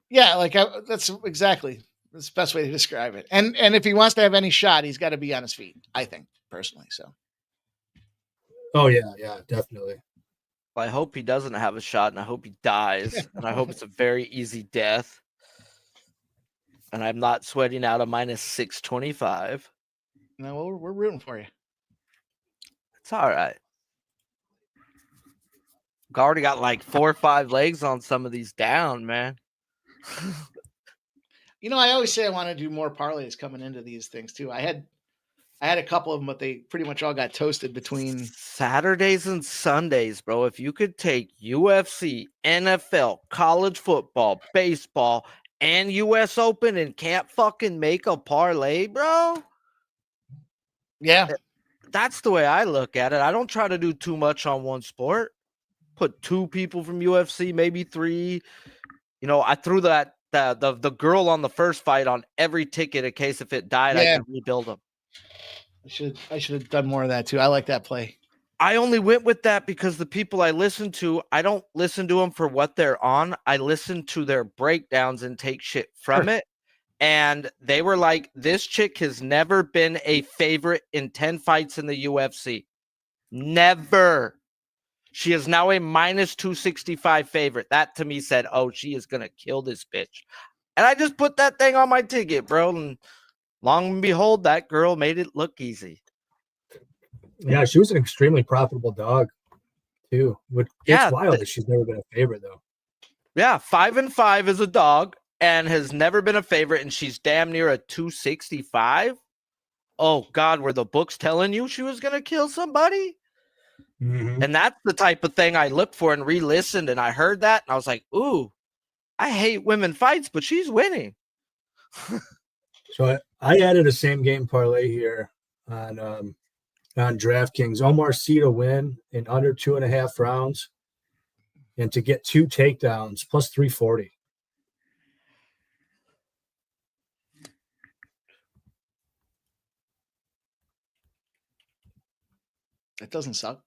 Yeah, that's exactly. That's the best way to describe it. And if he wants to have any shot, he's got to be on his feet, I think, personally. So. Oh, yeah, definitely. Well, I hope he doesn't have a shot, and I hope he dies, and I hope it's a very easy death. And I'm not sweating out a -625. No, well, we're rooting for you. It's all right. I've already got like 4 or 5 legs on some of these down, man. You know, I always say I want to do more parlays coming into these things too. I had a couple of them, but they pretty much all got toasted between Saturdays and Sundays, bro. If you could take UFC, NFL, college football, baseball, and US Open and can't fucking make a parlay, bro. Yeah. That's the way I look at it. I don't try to do too much on one sport. Put 2 people from UFC, maybe 3. You know, I threw the girl on the first fight on every ticket in case if it died, I could rebuild them. I should have done more of that too. I like that play. I only went with that because the people I listen to, I don't listen to them for what they're on. I listen to their breakdowns and take shit from it. And they were like, this chick has never been a favorite in 10 fights in the UFC. Never. She is now a -265 favorite. That to me said, oh, she is going to kill this bitch. And I just put that thing on my ticket, bro. And long and behold, that girl made it look easy. Yeah, she was an extremely profitable dog, too. It's wild that she's never been a favorite, though. Yeah, 5-5 as a dog. and has never been a favorite, and she's damn near a 265. Oh God, were the books telling you she was gonna kill somebody? Mm-hmm. And that's the type of thing I looked for and re-listened, and I heard that, and I was like, ooh, I hate women fights, but she's winning. So I added a same game parlay here on DraftKings. Omar C to win in under 2.5 rounds and to get 2 takedowns plus 340. That doesn't suck.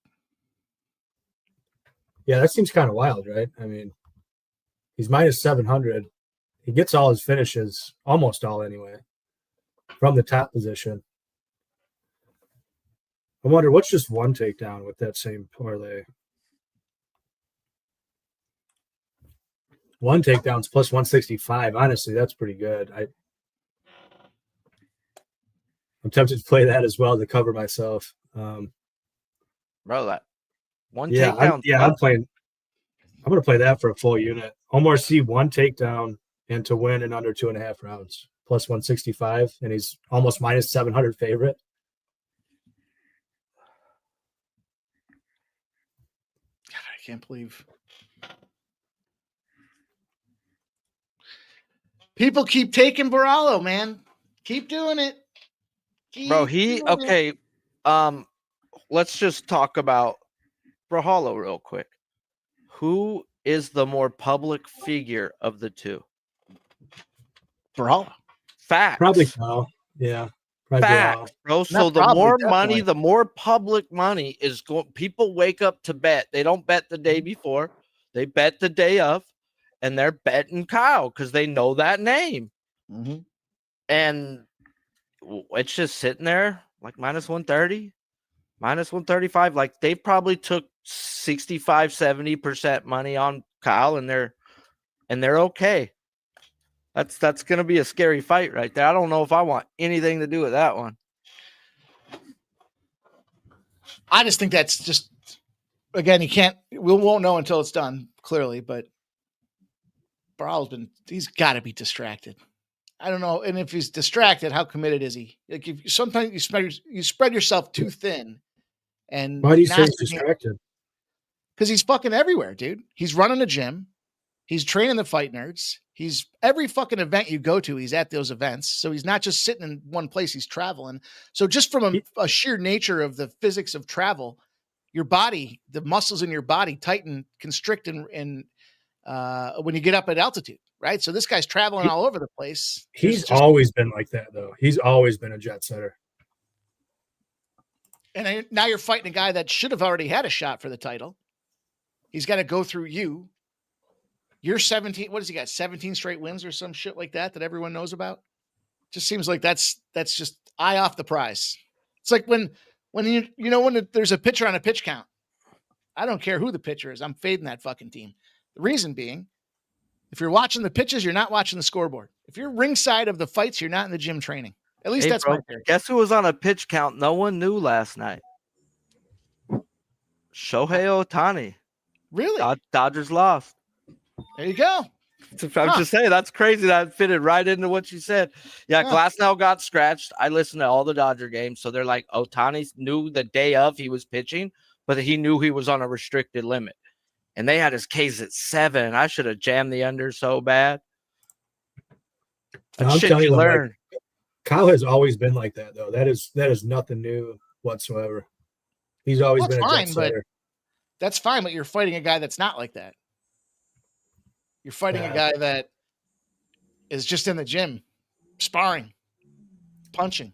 Yeah, that seems kind of wild, right? I mean, he's minus 700. He gets all his finishes, almost all anyway, from the top position. I wonder what's just one takedown with that same parlay. 1 takedown's plus 165. Honestly, that's pretty good. I'm tempted to play that as well to cover myself. Bro, that one takedown. I'm playing. I'm going to play that for a full unit. Omar C 1 takedown and to win in under 2.5 rounds plus 165, and he's almost minus 700 favorite. God, I can't believe people keep taking Borralho, man. Keep doing it. Bro, okay. Let's just talk about Borralho real quick. Who is the more public figure of the two? Borralho. Facts. Probably so. Yeah. Facts, bro. So the more money, the more public money is going. People wake up to bet. They don't bet the day before. They bet the day of, and they're betting Caio because they know that name. Mm-hmm. And it's just sitting there like minus 130, minus 135. Like they probably took 65-70% money on Caio, and they're okay. That's gonna be a scary fight right there. I don't know if I want anything to do with that one. I just think that's just, again, we won't know until it's done, clearly, but he's got to be distracted. I don't know. And if he's distracted, how committed is he? Like if sometimes you spread yourself too thin. And why do you say he's distracted? Because he's fucking everywhere, dude. He's running a gym. He's training the fight nerds. He's every fucking event you go to, he's at those events. So he's not just sitting in one place, he's traveling. So just from a sheer nature of the physics of travel, your body, the muscles in your body tighten, constrict, and when you get up at altitude, right? So this guy's traveling all over the place. He's always been like that, though. He's always been a jet setter. And now you're fighting a guy that should have already had a shot for the title. He's got to go through you. You're 17. What has he got? 17 straight wins or some shit like that everyone knows about. Just seems like that's just eye off the prize. It's like when there's a pitcher on a pitch count. I don't care who the pitcher is. I'm fading that fucking team. The reason being, if you're watching the pitches, you're not watching the scoreboard. If you're ringside of the fights, you're not in the gym training. At least that's my theory. Guess who was on a pitch count no one knew last night? Shohei Ohtani. Really? Dodgers lost. There you go. I'm just saying, that's crazy. That fitted right into what you said. Yeah, Glasnow got scratched. I listened to all the Dodger games. So they're like, Ohtani knew the day of he was pitching, but he knew he was on a restricted limit. And they had his Ks at 7. I should have jammed the under so bad. I'm telling you, learn. Caio has always been like that, though. That is nothing new whatsoever. He's always been a jet setter. That's fine, but you're fighting a guy that's not like that. You're fighting a guy that is just in the gym, sparring, punching,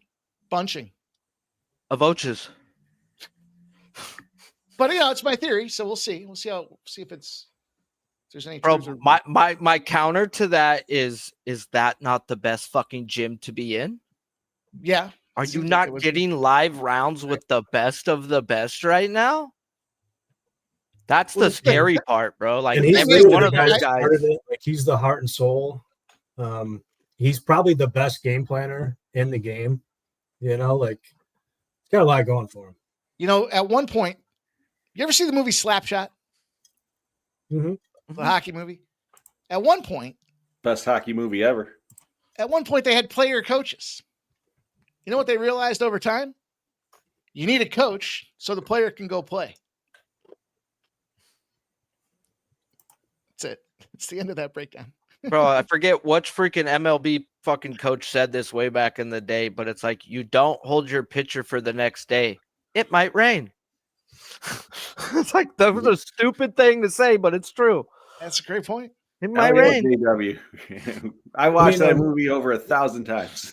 bunching. Avoches. But it's my theory, so we'll see. We'll see if there's any. Bro, my counter to that is that not the best fucking gym to be in? Yeah. Are you not getting live rounds with the best of the best right now? That's the scary part, bro. Like every one of those guys, like he's the heart and soul. He's probably the best game planner in the game. He's got a lot going for him. At one point, you ever see the movie Slapshot? Mm-hmm. The hockey movie. At one point, Best hockey movie ever. At one point, they had player coaches. You know what they realized over time? You need a coach so the player can go play. That's it. It's the end of that breakdown. Bro, I forget which freaking MLB fucking coach said this way back in the day, but it's like, you don't hold your pitcher for the next day. It might rain. It's like, that was a stupid thing to say, but it's true. That's a great point. It might rain. JW. I watched that movie over 1,000 times.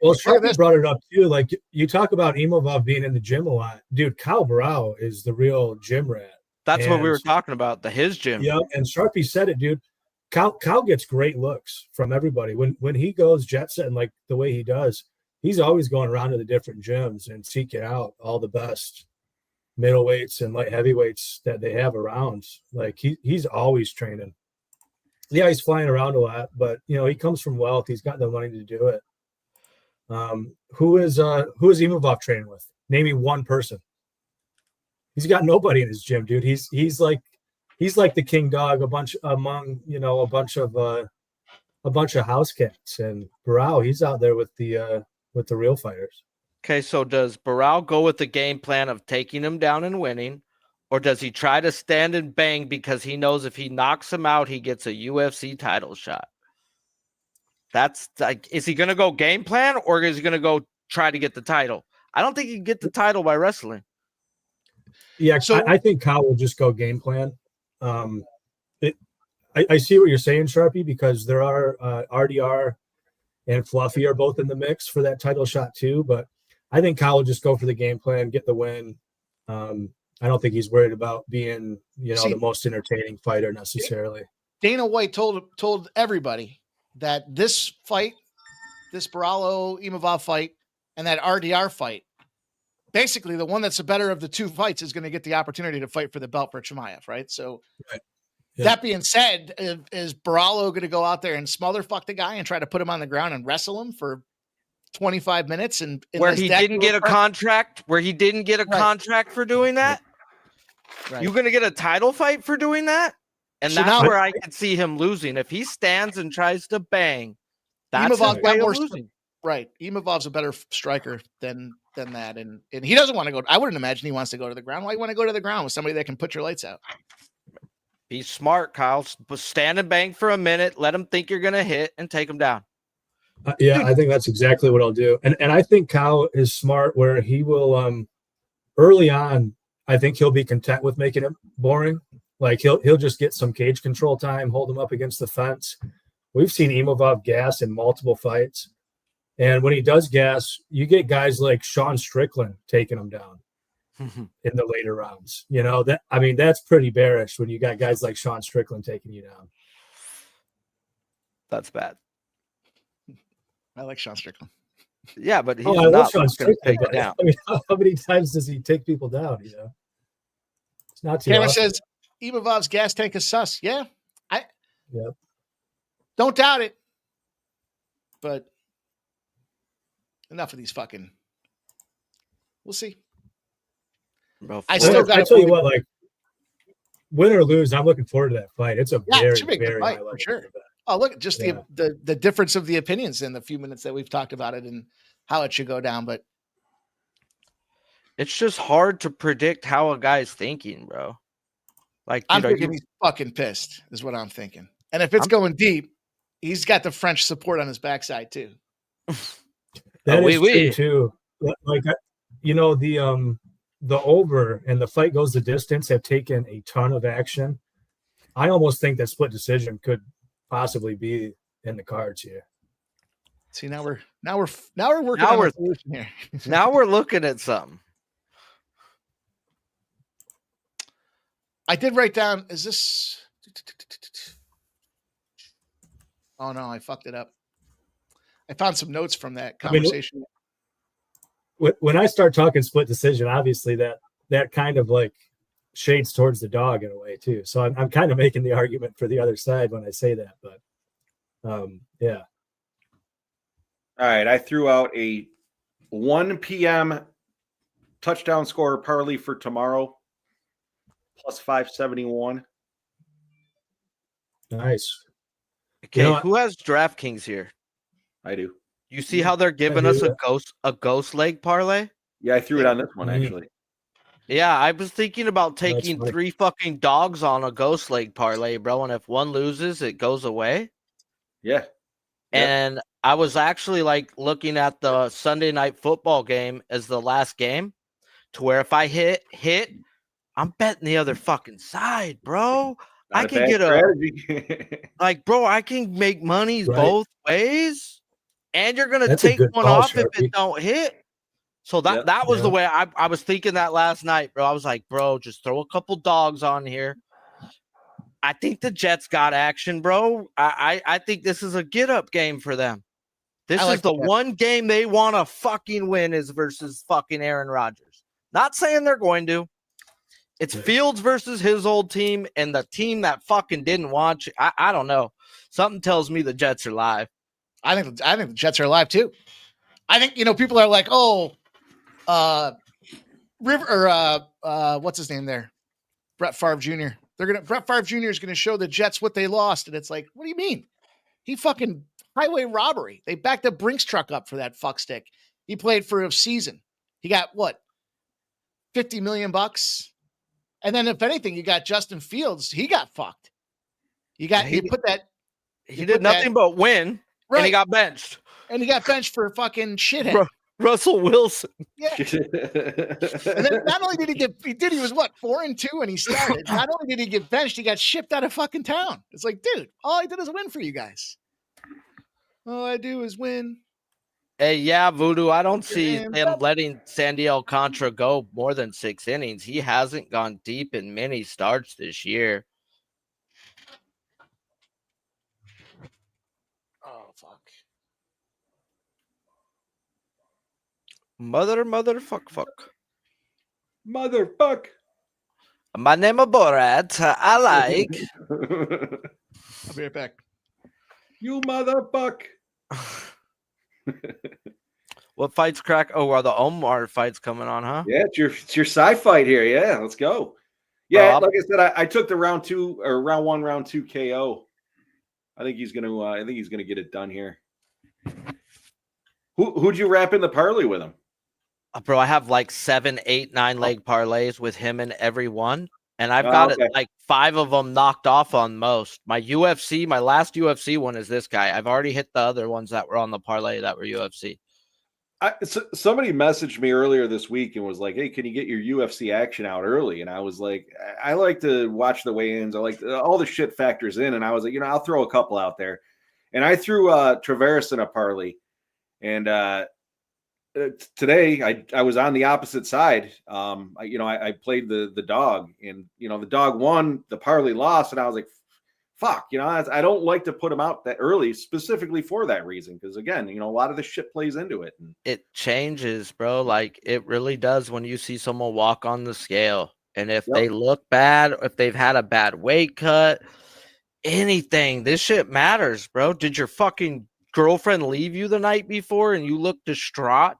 Well, Sharpie brought it up too. Like, you talk about Imavov being in the gym a lot. Dude, Kyle Borralho is the real gym rat. That's what we were talking about, his gym. Yeah, and Sharpie said it, dude. Kyle gets great looks from everybody. When he goes jet setting like the way he does, he's always going around to the different gyms and seeking out all the best middleweights and light heavyweights that they have around. Like, he's always training. Yeah, he's flying around a lot, but he comes from wealth. He's got the money to do it. Who is Imavov training with? Name me one person. He's got nobody in his gym, dude. He's like the king dog, a bunch of house cats. And Borralho, he's out there with the real fighters. Okay, so does Borralho go with the game plan of taking him down and winning, or does he try to stand and bang because he knows if he knocks him out, he gets a UFC title shot? That's like, is he going to go game plan, or is he going to go try to get the title? I don't think he can get the title by wrestling. Yeah, so I think Kyle will just go game plan. I see what you're saying, Sharpie, because there are RDR and Fluffy are both in the mix for that title shot too. But I think Kyle will just go for the game plan, get the win. I don't think he's worried about being, the most entertaining fighter necessarily. Dana White told everybody that this fight, this Borralho Imavov fight, and that RDR fight, basically the one that's the better of the two fights is going to get the opportunity to fight for the belt for Chimaev, right? So right. Yeah. That being said, is Borralho going to go out there and smotherfuck the guy and try to put him on the ground and wrestle him for 25 minutes? And where he didn't get a contract for doing that? Right. You're going to get a title fight for doing that? And so that's where I can see him losing. If he stands and tries to bang, that's his way of losing. Right. Imavov's a better striker than that. And he doesn't want to go. I wouldn't imagine he wants to go to the ground. Why you want to go to the ground with somebody that can put your lights out? Be smart, Kyle. Stand and bang for a minute. Let him think you're going to hit and take him down. Yeah, I think that's exactly what I'll do. And I think Kyle is smart where he will early on, I think he'll be content with making it boring. Like he'll just get some cage control time, hold him up against the fence. We've seen Imavov gas in multiple fights. And when he does gas, you get guys like Sean Strickland taking him down in the later rounds. That's pretty bearish when you got guys like Sean Strickland taking you down. That's bad. I like Sean Strickland. Yeah, but he's not going to take it down. How many times does he take people down? It's not too. Cameron says Imavov's gas tank is sus. Yeah, don't doubt it. But enough of these fucking. We'll see. Bro, I tell you what, like win or lose, I'm looking forward to that fight. It's a very fight, for sure. Oh, look, just the difference of the opinions in the few minutes that we've talked about it and how it should go down. But it's just hard to predict how a guy's thinking, bro. Like, I'm thinking he's fucking pissed, is what I'm thinking. And if it's going deep, he's got the French support on his backside too. That is true too. Like, the over and the fight goes the distance have taken a ton of action. I almost think that split decision could possibly be in the cards here. See, now we're working on a solution here. Now we're looking at something. I did write down, is this? Oh no, I fucked it up. I found some notes from that conversation. When I start talking split decision, obviously that kind of like shades towards the dog in a way too. So I'm kind of making the argument for the other side when I say that, but yeah. All right. I threw out a 1 p.m. touchdown scorer parlay for tomorrow plus 571. Nice. Okay, You know what? who has DraftKings here? I do. You see how they're giving us a ghost leg parlay? Yeah, I threw it on this one actually. Yeah, I was thinking about taking funny. 3 fucking dogs on a ghost leg parlay, bro. And if one loses, it goes away. Yeah. And I was actually like looking at the Sunday night football game as the last game, to where if I hit, I'm betting the other fucking side, bro. Not I a can bad get strategy. like, bro, I can make monies Right. both ways, and you're gonna That's a take good one call, off if Sharpie. it don't hit. So that Yep. was the Yeah. way I was thinking that last night, bro. I was like, bro, just throw a couple dogs on here. I think the Jets got action, bro. I think this is a get up game for them. This I like is the the Jets. one game they want to fucking win is versus fucking Aaron Rodgers. Not saying they're going to. It's Fields versus his old team and the team that fucking didn't watch. I don't know. Something tells me the Jets are live. I think the Jets are alive too. I think people are like, what's his name there? Brett Favre Jr. Brett Favre Jr. is gonna show the Jets what they lost, and it's like, what do you mean? He fucking highway robbery. They backed the Brinks truck up for that fuckstick. He played for a season. He got what? $50 million. And then if anything, you got Justin Fields. He got fucked. He did nothing but win, right. and he got benched. And he got benched for fucking shithead. Russell Wilson. Yeah. And then not only did he was what, 4-2 and he started. Not only did he get benched, he got shipped out of fucking town. It's like, dude, all I did is win for you guys. All I do is win. Hey, yeah, Voodoo. I don't see him letting Sandy Alcantara go more than 6 innings. He hasn't gone deep in many starts this year. Oh, fuck. Motherfuck. Motherfuck. My name is Borat. I like. I'll be right back. You motherfuck. What fights crack? Oh, are the Omar fights coming on, huh? Yeah, it's your sci-fight here. Yeah, let's go. Yeah, Bro, like I said, I took the round 1, round 2 KO. I think he's gonna get it done here. Who'd you wrap in the parlay with him? Bro, I have like 7, 8, 9 leg parlays with him in every one. And I've got it like 5 of them knocked off on most. My last UFC one is this guy. I've already hit the other ones that were on the parlay that were UFC. Somebody messaged me earlier this week and was like, "Hey, can you get your UFC action out early?" And I was like, "I like to watch the weigh-ins. I like all the shit factors in." And I was like, I'll throw a couple out there. And I threw Traveris in a parlay. And today I was on the opposite side. I played the dog, and the dog won, the parlay lost, and I was like, fuck, I don't like to put them out that early specifically for that reason, because again, a lot of this shit plays into it. It changes, bro. Like it really does when you see someone walk on the scale, and if they look bad, if they've had a bad weight cut, anything, this shit matters, bro. Did your fucking girlfriend leave you the night before and you look distraught?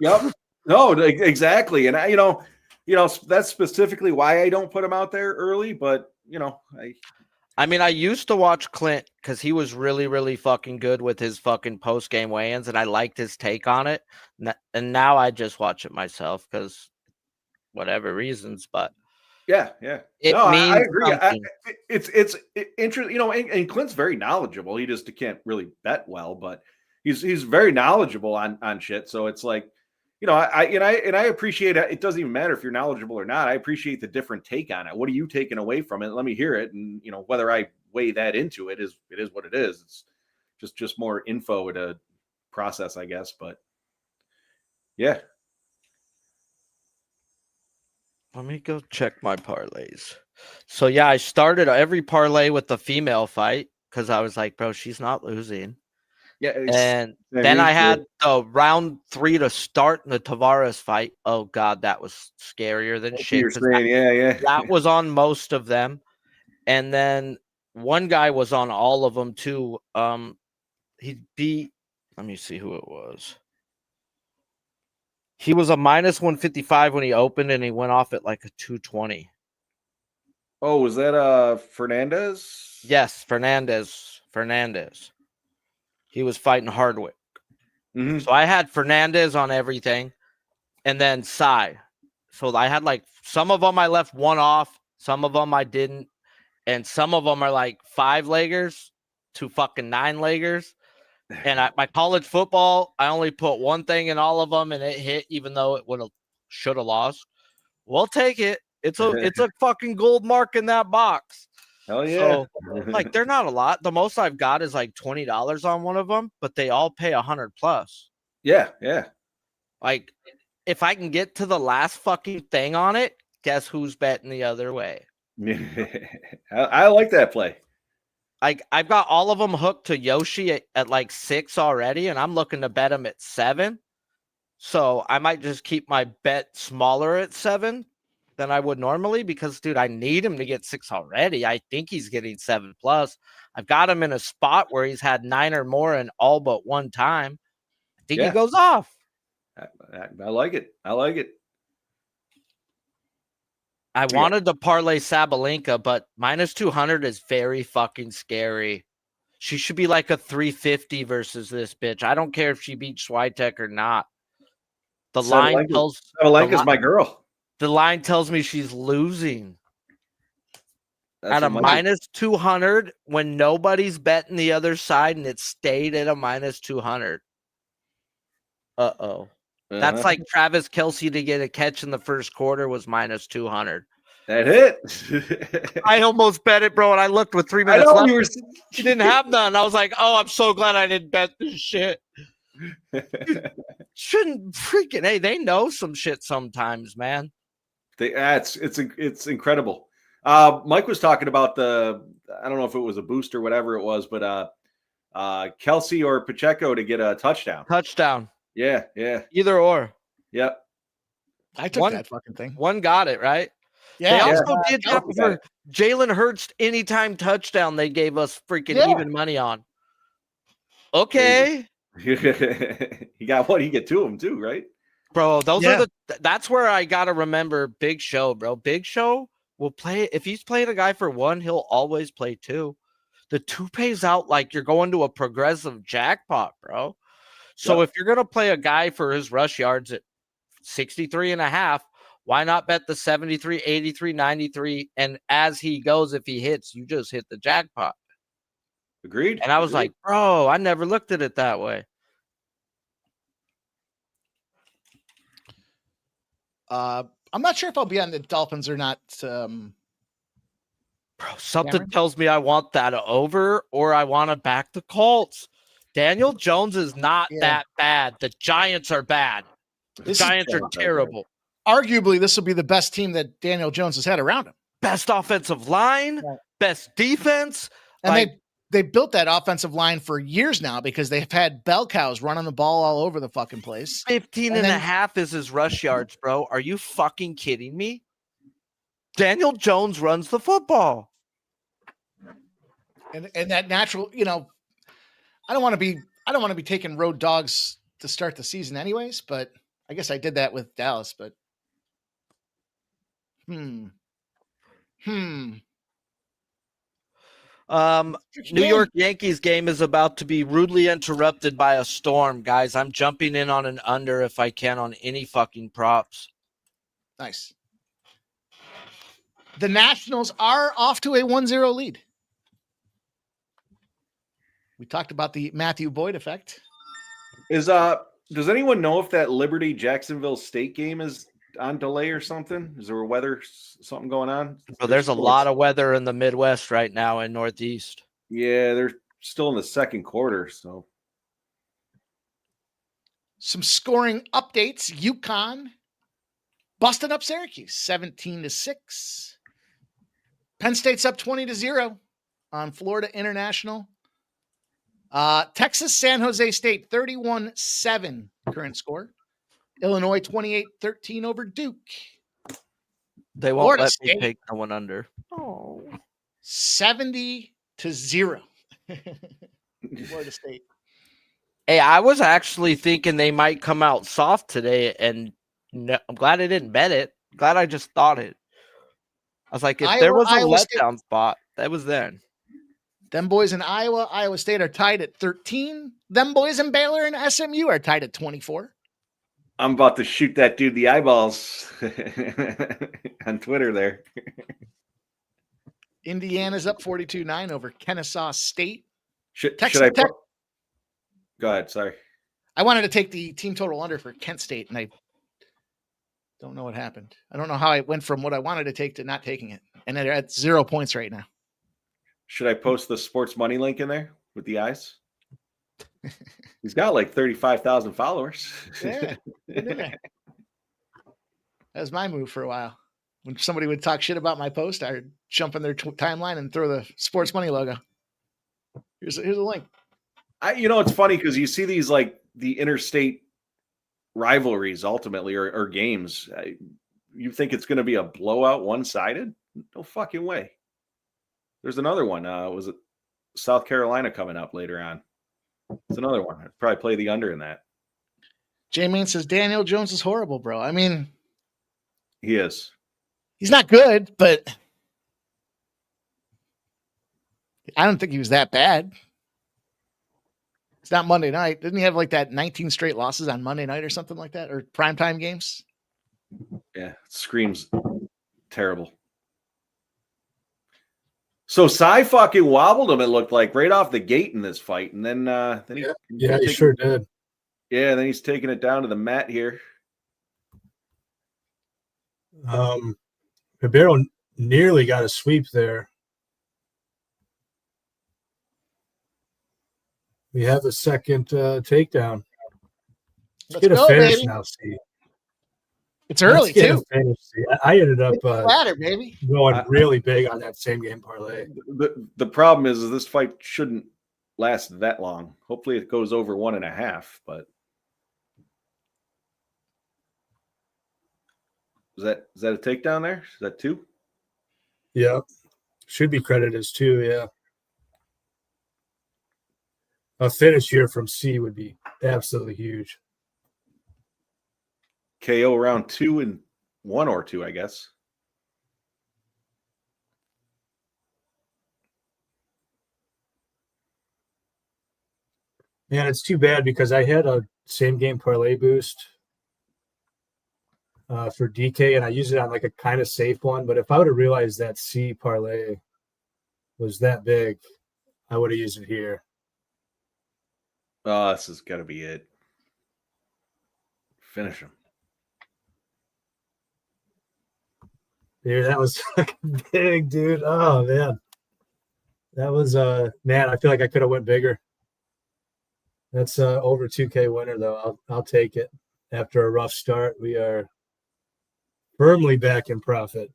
Yep. No, exactly. And that's specifically why I don't put them out there early. But I mean, I used to watch Clint because he was really, really fucking good with his fucking post game weigh-ins, and I liked his take on it. And now I just watch it myself because whatever reasons. But yeah, it means I agree. Something. It's interesting. And Clint's very knowledgeable. He just can't really bet well, but he's very knowledgeable on shit. So it's like, I appreciate it. It doesn't even matter if you're knowledgeable or not. I appreciate the different take on it. What are you taking away from it? Let me hear it. And whether I weigh that into it is what it is. It's just more info to process, I guess. But yeah. Let me go check my parlays. So yeah, I started every parlay with the female fight because I was like, bro, she's not losing. Yeah, and then I had the round 3 to start in the Tavares fight. Oh God, that was scarier than shit. You're saying, that was on most of them, and then one guy was on all of them too. He beat. Let me see who it was. He was a -155 when he opened, and he went off at like a 220. Oh, was that Fernandez? Yes, Fernandez Fernandez. He was fighting Hardwick. Mhm. So I had Fernandez on everything, and then Sai. So I had like some of them I left one off, some of them I didn't, and some of them are like 5-leggers to fucking 9-leggers. And my college football, I only put one thing in all of them, and it hit, even though it should have lost. We'll take it. It's a fucking gold mark in that box. Hell yeah. So, like, they're not a lot. The most I've got is like $20 on one of them, but they all pay 100 plus. Yeah. Like, if I can get to the last fucking thing on it, guess who's betting the other way? I like that play. Like, I've got all of them hooked to Yoshi at like 6 already, and I'm looking to bet him at 7. So I might just keep my bet smaller at 7 than I would normally because, dude, I need him to get 6 already. I think he's getting 7 plus. I've got him in a spot where he's had 9 or more in all but one time. I think he goes off. I like it. I wanted to parlay Sabalenka, but minus 200 is very fucking scary. She should be like a 350 versus this bitch. I don't care if she beats Swiatek or not. The line tells Sabalenka's my girl. The line tells me she's losing. That's at a minus 200 when nobody's betting the other side and it stayed at a minus 200. Uh-oh. That's like Travis Kelce to get a catch in the first quarter was minus 200. That hit. I almost bet it, bro, and I looked with 3 minutes left. She didn't have none. I was like, oh, I'm so glad I didn't bet this shit. Dude, shouldn't freaking, hey, they know some shit sometimes, man. It's incredible. Mike was talking about I don't know if it was a boost or whatever it was, but Kelce or Pacheco to get a touchdown. Yeah. Either or. Yep. I took that fucking thing. One got it, right? Yeah. They also did that for Jalen Hurts anytime touchdown. They gave us freaking even money on. Okay. He got what? He get 2 of them too, right? Bro, that's where I got to remember Big Show, bro. Big Show will play. If he's playing a guy for 1, he'll always play 2. The 2 pays out like you're going to a progressive jackpot, bro. So if you're going to play a guy for his rush yards at 63.5, why not bet the 73, 83, 93? And as he goes, if he hits, you just hit the jackpot. Agreed. And I was like, bro, I never looked at it that way. I'm not sure if I'll be on the Dolphins or not. Bro, something tells me I want that over or I want to back the Colts. Daniel Jones is not that bad. The Giants are bad. The Giants are terrible. Arguably, this will be the best team that Daniel Jones has had around him. Best offensive line, best defense. And they built that offensive line for years now because they've had bell cows running the ball all over the fucking place. 15.5 is his rush yards, bro. Are you fucking kidding me? Daniel Jones runs the football. And that natural, I don't want to be taking road dogs to start the season anyways, but I guess I did that with Dallas, but New York Yankees game is about to be rudely interrupted by a storm, guys. I'm jumping in on an under if I can on any fucking props. Nice. The Nationals are off to a 1-0 lead. We talked about the Matthew Boyd effect. Does anyone know if that Liberty Jacksonville State game is on delay or something? Is there something going on? Well, there's a lot of weather in the Midwest right now and Northeast. Yeah, they're still in the second quarter. So, some scoring updates. UConn busting up Syracuse 17-6. Penn State's up 20-0 on Florida International. Texas San Jose State 31-7 current score. Illinois 28-13 over Duke. They won't Florida let State, me take no one under. Oh. 70-0. Florida State. Hey, I was actually thinking they might come out soft today, and I'm glad I didn't bet it. Glad I just thought it. I was like, if there was a letdown spot, that was then. Them boys in Iowa State are tied at 13. Them boys in Baylor and SMU are tied at 24. I'm about to shoot that dude the eyeballs on Twitter there. Indiana's up 42-9 over Kennesaw State. Should Texas I? Tech. Go ahead. Sorry. I wanted to take the team total under for Kent State, and I don't know what happened. I don't know how I went from what I wanted to take to not taking it. And they're at 0 points right now. Should I post the sports money link in there with the eyes? He's got like 35,000 followers. Yeah. That was my move for a while. When somebody would talk shit about my post, I would jump in their timeline and throw the sports money logo. Here's a link. It's funny because you see these like the interstate rivalries ultimately or games. You think it's going to be a blowout one-sided? No fucking way. There's another one. Was it South Carolina coming up later on? It's another one. I'd probably play the under in that. J-Main says Daniel Jones is horrible, bro. I mean, he is. He's not good, but I don't think he was that bad. It's not Monday night. Didn't he have like that 19 straight losses on Monday night or something like that? Or primetime games? Yeah, it screams terrible. So Cy fucking wobbled him, it looked like, right off the gate in this fight. And then he sure did. Yeah, then he's taking it down to the mat here. Ribeiro nearly got a sweep there. We have a second takedown. Let's get a finish baby. now, Steve. It's early, too. I ended up ladder, baby. going really big on that same game parlay. The problem is this fight shouldn't last that long. Hopefully it goes over 1.5, but is that a takedown there? Is that 2? Yeah. Should be credited as 2, yeah. A finish here from C would be absolutely huge. KO round 2 and 1 or 2, I guess. Man, it's too bad because I had a same game parlay boost for DK, and I used it on like a kind of safe one. But if I would have realized that C parlay was that big, I would have used it here. Oh, this is got to be it. Finish him. Dude, that was fucking big, dude. Oh, man. That was, man, I feel like I could have went bigger. That's over 2K winner, though. I'll take it. After a rough start, we are firmly back in profit.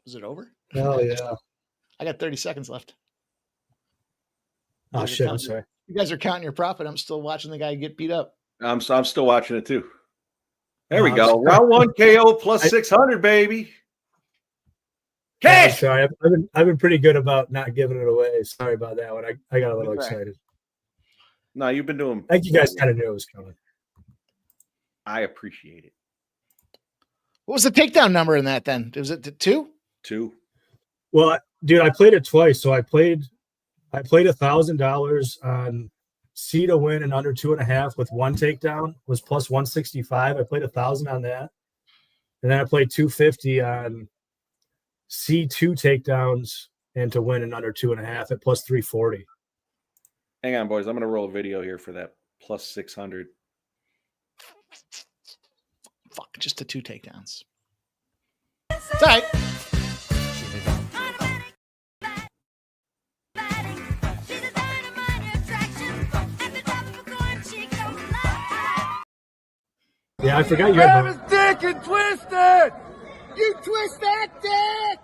Is it over? Oh, yeah. I got 30 seconds left. Oh, shit, I'm sorry. You guys are counting your profit. I'm still watching the guy get beat up. I'm still watching it, too. There we go. Round 1 KO plus 600, baby. Cash. Sorry, I've been pretty good about not giving it away. Sorry about that one. I got a little excited. No, you've been doing. I think you guys kind of knew it was coming. I appreciate it. What was the takedown number in that then? Was it 2? 2. Well, dude, I played it twice. So I played $1,000 on C to win and under 2.5 with 1 takedown was plus 165. I played 1,000 on that, and then I played 250 on C2 takedowns and to win and under 2.5 at plus 340. Hang on, boys. I'm going to roll a video here for that plus 600. Fuck, just the 2 takedowns. It's all right. Yeah, I forgot you had his dick and twist it! You twist that dick!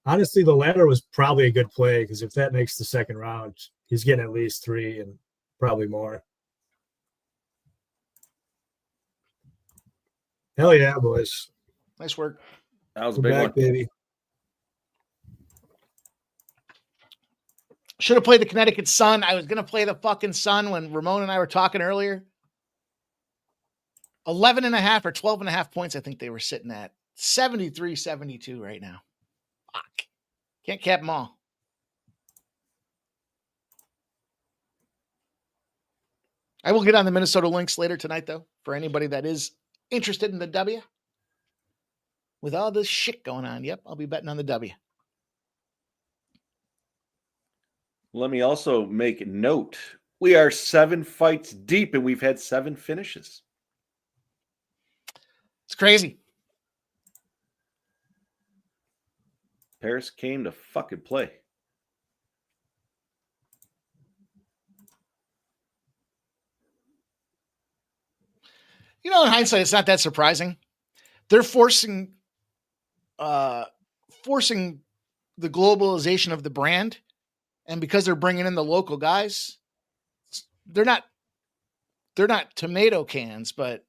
Honestly, the ladder was probably a good play because if that makes the second round, he's getting at least 3 and probably more. Hell yeah, boys. Nice work. That was a We're big back, one. baby. Should have played the Connecticut Sun. I was going to play the fucking Sun when Ramon and I were talking earlier. 11.5 or 12.5 points, I think they were sitting at. 73-72 right now. Can't cap them all. I will get on the Minnesota Lynx later tonight, though, for anybody that is interested in the W. With all this shit going on, yep, I'll be betting on the W. Let me also make note. We are 7 fights deep, and we've had 7 finishes. It's crazy. Paris came to fucking play. You know, in hindsight, it's not that surprising. They're forcing the globalization of the brand, and because they're bringing in the local guys, they're not tomato cans, but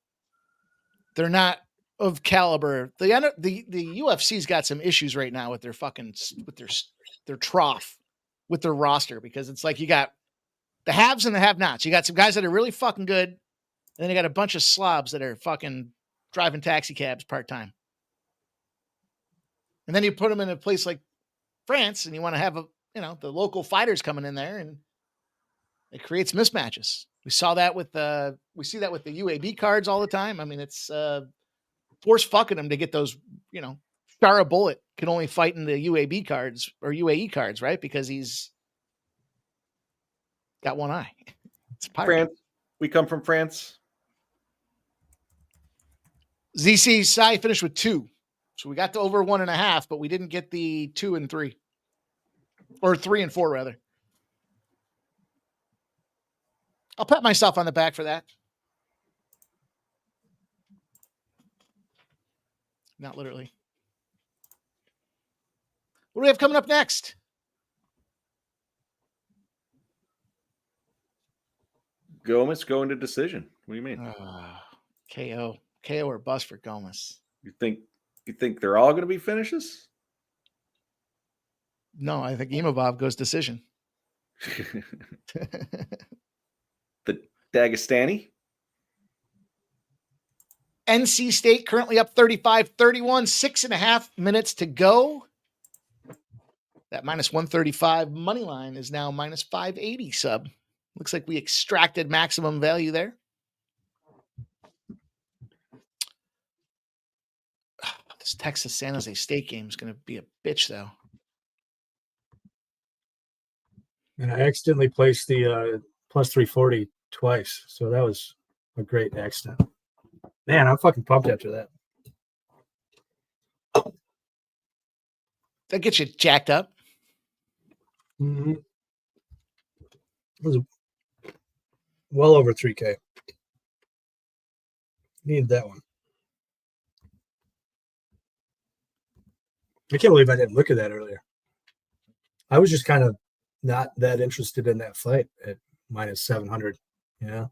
they're not of caliber. The UFC's got some issues right now with their trough, with their roster, because it's like you got the haves and the have-nots. You got some guys that are really fucking good, and then you got a bunch of slobs that are fucking driving taxi cabs part-time. And then you put them in a place like France, and you want to have the local fighters coming in there, and it creates mismatches. We see that with the UAB cards all the time. I mean, it's force fucking them to get those, Shara Bullet can only fight in the UAB cards or UAE cards, right? Because he's got one eye. It's pirate. France. We come from France. ZC Sai finished with 2. So we got to over 1.5, but we didn't get the 2 and 3. Or 3 and 4, rather. I'll pat myself on the back for that. Not literally. What do we have coming up next? Gomez going to decision. What do you mean? KO or bust for Gomez. You think they're all going to be finishes? No, I think Imavov goes decision. The Dagestani? NC State currently up 35-31, 6.5 minutes to go. That minus 135 money line is now minus 580 sub. Looks like we extracted maximum value there. This Texas San Jose State game is going to be a bitch, though. And I accidentally placed the plus 340 twice. So that was a great accident. Man, I'm fucking pumped after that. That gets you jacked up. Mm-hmm. It was well over 3K. Need that one. I can't believe I didn't look at that earlier. I was just kind of not that interested in that fight at minus 700. Yeah.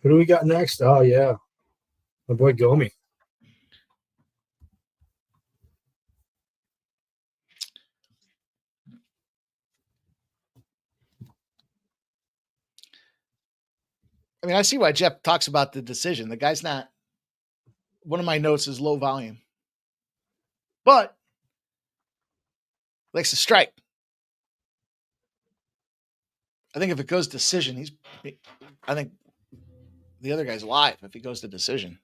Who do we got next? Oh, yeah. My boy Gomi. I mean, I see why Jeff talks about the decision. The guy's not. One of my notes is low volume, but likes to strike. I think if it goes decision, I think the other guy's live if he goes to decision.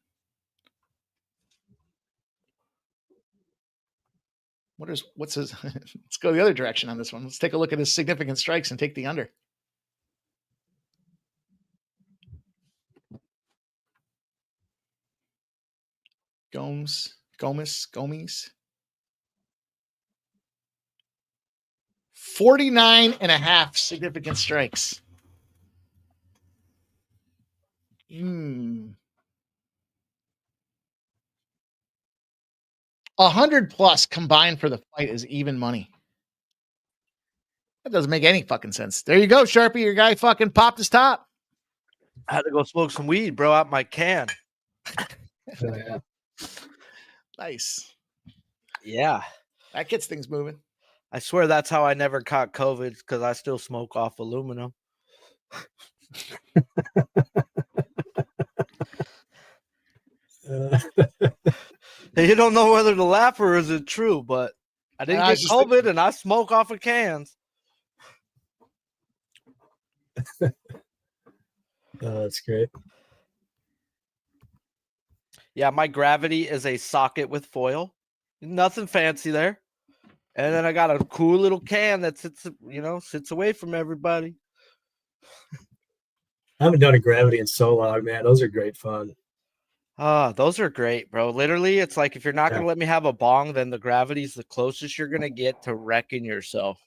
What's his? Let's go the other direction on this one. Let's take a look at his significant strikes and take the under. Gomes. 49.5 significant strikes. 100 plus combined for the fight is even money. That doesn't make any fucking sense. There you go, Sharpie. Your guy fucking popped his top. I had to go smoke some weed, bro, out my can. Yeah. Nice. Yeah. That gets things moving. I swear that's how I never caught COVID, because I still smoke off aluminum. You don't know whether to laugh or is it true, but I didn't get COVID and I smoke off of cans. That's great. Yeah, my gravity is a socket with foil. Nothing fancy there. And then I got a cool little can that sits away from everybody. I haven't done a gravity in so long, man. Those are great fun. Those are great, bro. Literally, it's like if you're not gonna let me have a bong, then the gravity's the closest you're gonna get to wrecking yourself.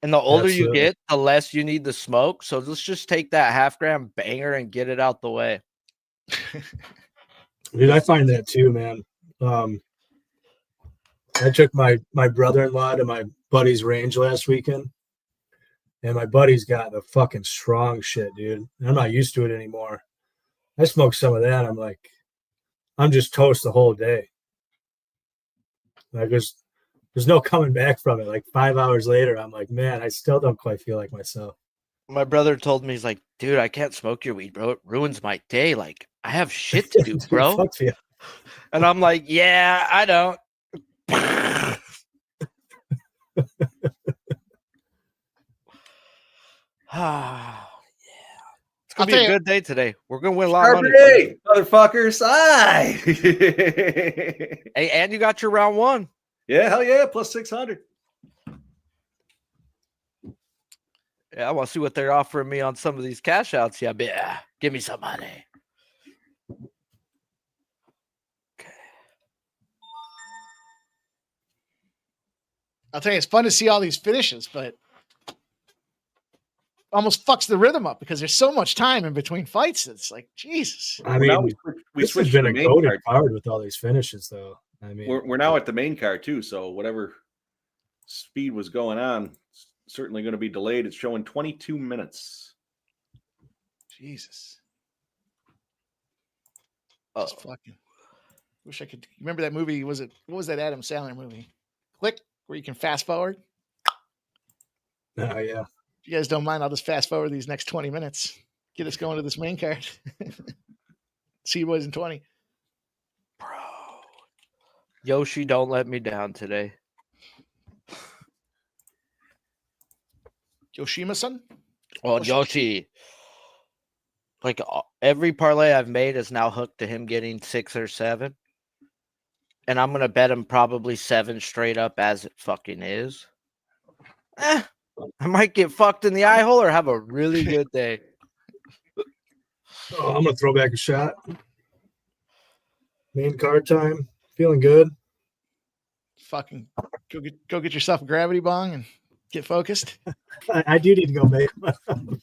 And the older you get, the less you need the smoke. So let's just take that half-gram banger and get it out the way. Dude, I find that too, man. I took my brother-in-law to my buddy's range last weekend, and my buddy's got the fucking strong shit, dude. I'm not used to it anymore. I smoked some of that. I'm just toast the whole day. Like there's no coming back from it. Like 5 hours later, I'm like, man, I still don't quite feel like myself. My brother told me, he's like, dude, I can't smoke your weed, bro. It ruins my day. Like, I have shit to do, bro. Fuck yeah. And I'm like, yeah, I don't. Yeah. It's going to be a good day today. We're going to win a lot of money. Hey, motherfuckers. Aye. Hey, and you got your round one. Yeah, hell yeah. Plus 600. Yeah, I want to see what they're offering me on some of these cash outs. Yeah, give me some money. Okay. I'll tell you, it's fun to see all these finishes, but almost fucks the rhythm up because there's so much time in between fights. It's like, Jesus. I mean, we switched been to a the main goated card with all these finishes, though. I mean, we're now at the main card too, so whatever speed was going on, certainly going to be delayed. It's showing 22 minutes. Jesus. Just fucking wish I could remember that movie. What was that Adam Sandler movie? Click, where you can fast forward. Oh yeah. If you guys don't mind, I'll just fast forward these next 20 minutes. Get us going to this main card. See you boys in 20. Bro. Yoshi, don't let me down today. Yoshima-san? Well, Yoshi. Like every parlay I've made is now hooked to him getting 6 or 7. And I'm going to bet him probably 7 straight up as it fucking is. I might get fucked in the eye hole or have a really good day. I'm going to throw back a shot. Main card time. Feeling good. Fucking go get yourself a gravity bong and get focused. I do need to go make one.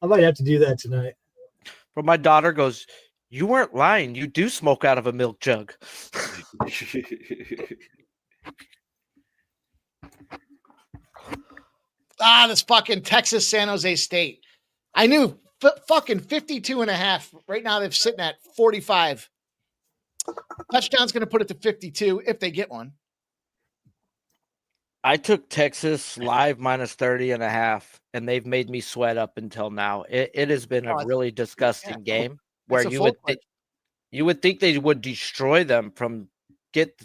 I might have to do that tonight. But my daughter goes, you weren't lying. You do smoke out of a milk jug. This fucking Texas San Jose State. I knew fucking 52.5. Right now they're sitting at 45. Touchdown's going to put it to 52 if they get one. I took Texas live minus 30.5, and they've made me sweat up until now. It has been a really disgusting game where you would think they would destroy them from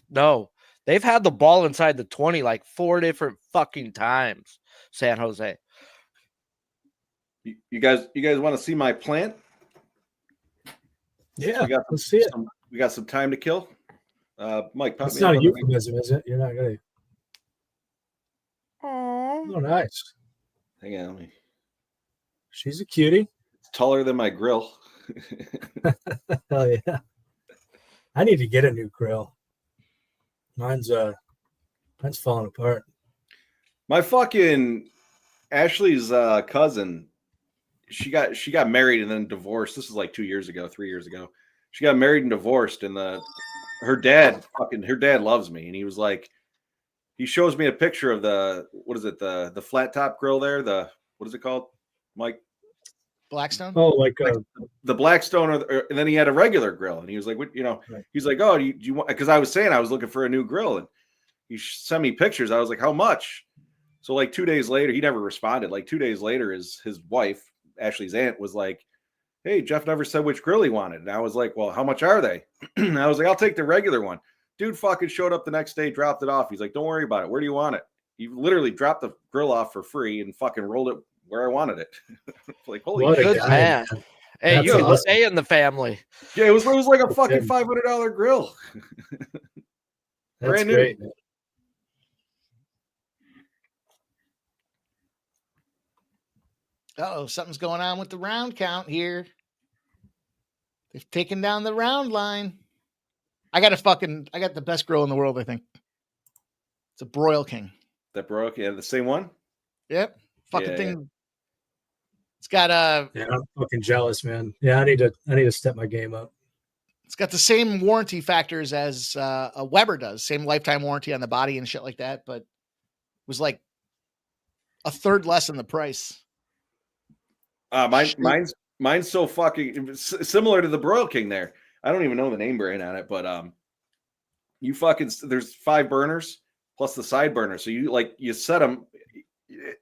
no. They've had the ball inside the 20 like 4 different fucking times. San Jose. You guys want to see my plant? Yeah, let's see it. We got some time to kill. Mike, that's not a euphemism, is it? You're not gonna. Oh, nice. Hang on. She's a cutie. It's taller than my grill. Hell yeah. I need to get a new grill. Mine's falling apart. My fucking Ashley's cousin, she got married and then divorced. This is like 3 years ago. She got married and divorced, and her dad loves me, and he was like, he shows me a picture of the flat top grill there, what is it called, Mike? Blackstone? Oh, like the Blackstone, and then he had a regular grill, and he was like, what, right. He's like, oh, do you want? Because I was saying I was looking for a new grill, and he sent me pictures. I was like, how much? So like 2 days later, he never responded. Like 2 days later, his wife, Ashley's aunt, was like, hey, Jeff never said which grill he wanted. And I was like, well, how much are they? And I was like, I'll take the regular one. Dude fucking showed up the next day, dropped it off. He's like, don't worry about it. Where do you want it? He literally dropped the grill off for free and fucking rolled it where I wanted it. Like, holy What a shit. Good man. Hey, That's you can awesome. stay in the family. Yeah, it was like a fucking $500 grill. That's Brand new. great. Man. Uh-oh, something's going on with the round count here. They've taken down the round line. I got the best grill in the world, I think. It's a Broil King. That broke. Yeah, the same one. Yep. Fucking Yeah, thing. yeah. It's got Yeah, I'm fucking jealous, man. Yeah, I need to step my game up. it's got the same warranty factors as a Weber does. Same lifetime warranty on the body and shit like that, but it was like a third less in the price. Mine's so fucking similar to the Broil King there. I don't even know the name brand on it, but you fucking there's 5 burners plus the side burner. So you set them.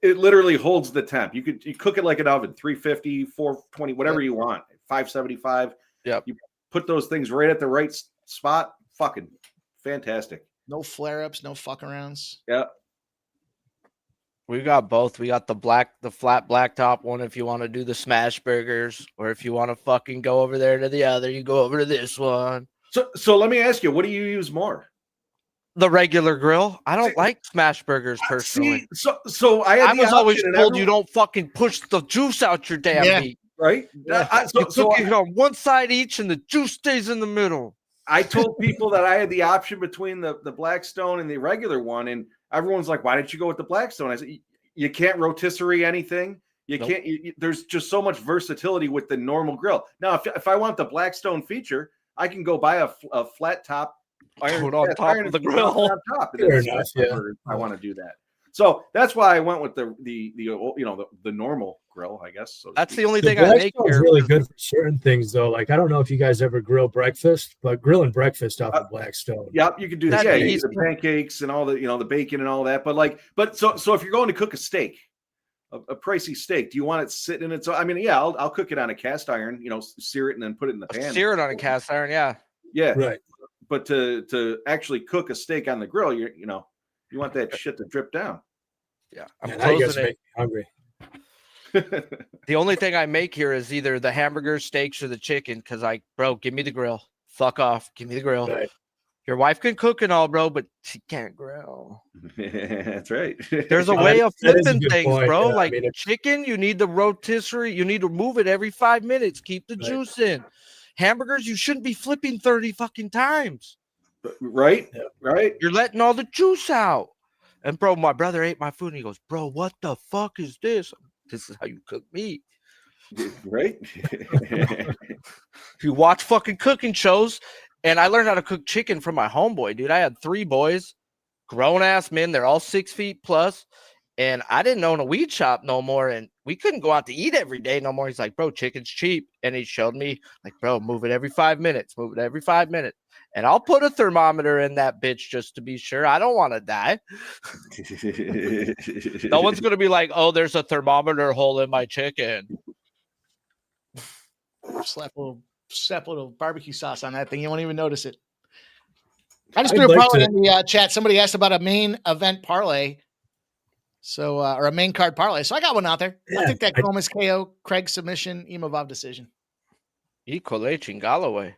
It literally holds the temp. You cook it like an oven, 350, 420, whatever you want, 575. Yep. You put those things right at the right spot. Fucking fantastic. No flare-ups, no fuck arounds. Yeah. We got both. We got the flat blacktop one if you want to do the smash burgers, or if you want to fucking go over there to the other, you go over to this one. So let me ask you, what do you use more? The regular grill. I don't like smash burgers personally. See, so I was always told you don't fucking push the juice out your damn meat. Right? Yeah. You cook it on one side each, and the juice stays in the middle. I told people that I had the option between the Blackstone and the regular one, and everyone's like, "Why didn't you go with the Blackstone?" I said, "You can't rotisserie anything. You can't. There's just so much versatility with the normal grill. Now, if I want the Blackstone feature, I can go buy a flat top iron on top of the grill. On top. I want to do that. So that's why I went with the normal grill, I guess. So that's the only thing I make here. Really good for certain things, though. Like I don't know if you guys ever grill breakfast, but grilling breakfast off of Blackstone. Yep, you can do that. Yeah, you the pancakes and all the the bacon and all that. But so if you're going to cook a steak, a pricey steak, do you want it sitting in its? I mean, yeah, I'll cook it on a cast iron. Sear it and then put it in the pan. Sear it on a cast iron, yeah. Yeah, right. But to actually cook a steak on the grill, you want that shit to drip down. Yeah, I'm closing it. Hungry. The only thing I make here is either the hamburger, steaks, or the chicken. Because give me the grill. Fuck off. Give me the grill. Right. Your wife can cook and all, bro, but she can't grill. That's right. There's a way of flipping things, point. bro. Yeah, chicken, you need the rotisserie. You need to move it every 5 minutes. Keep the juice in. Hamburgers, you shouldn't be flipping 30 fucking times. Right? Yeah. Right? You're letting all the juice out. And, bro, my brother ate my food, and he goes, bro, what the fuck is this? This is how you cook meat. Right? You watch fucking cooking shows, and I learned how to cook chicken from my homeboy, dude. I had 3 boys, grown-ass men. They're all 6 feet plus, and I didn't own a weed shop no more, and we couldn't go out to eat every day no more. He's like, bro, chicken's cheap. And he showed me, like, bro, move it every 5 minutes. Move it every 5 minutes. And I'll put a thermometer in that bitch just to be sure. I don't want to die. No one's going to be like, oh, there's a thermometer hole in my chicken. Slap a little barbecue sauce on that thing. You won't even notice it. I just threw a parlay in the chat. Somebody asked about a main event parlay. So, or a main card parlay. So I got one out there. Yeah, I think that Gomez KO, Craig submission, Imavov decision. Equal H in Galloway.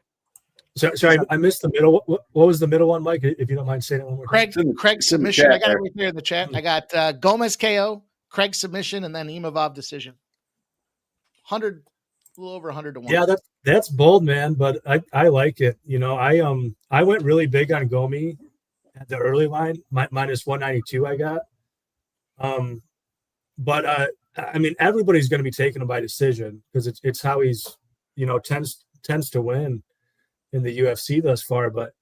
Sorry, I missed the middle. What was the middle one, Mike? If you don't mind saying it one more time. Craig submission. I got it right there in the chat. I got Gomez KO, Craig submission, and then Imavov decision. 100, a little over 100 to 1. Yeah, that's bold, man. But I like it. I went really big on Gomi at the early line, minus 192. I got. But I mean, everybody's going to be taking him by decision because it's how he's tends to win in the UFC thus far. But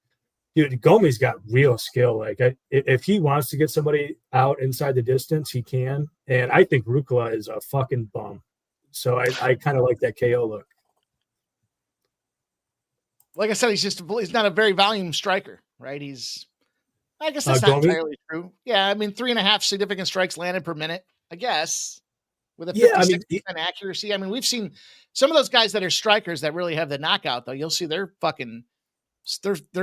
dude, Gomi's got real skill. Like if he wants to get somebody out inside the distance, he can. And I think Rukla is a fucking bum. So I kind of like that KO look. Like I said, he's not a very volume striker, right? I guess that's not entirely true. Yeah, I mean, 3.5 significant strikes landed per minute, I guess. with a Yeah, 56% I mean, accuracy. I mean, we've seen some of those guys that are strikers that really have the knockout, though. You'll see they're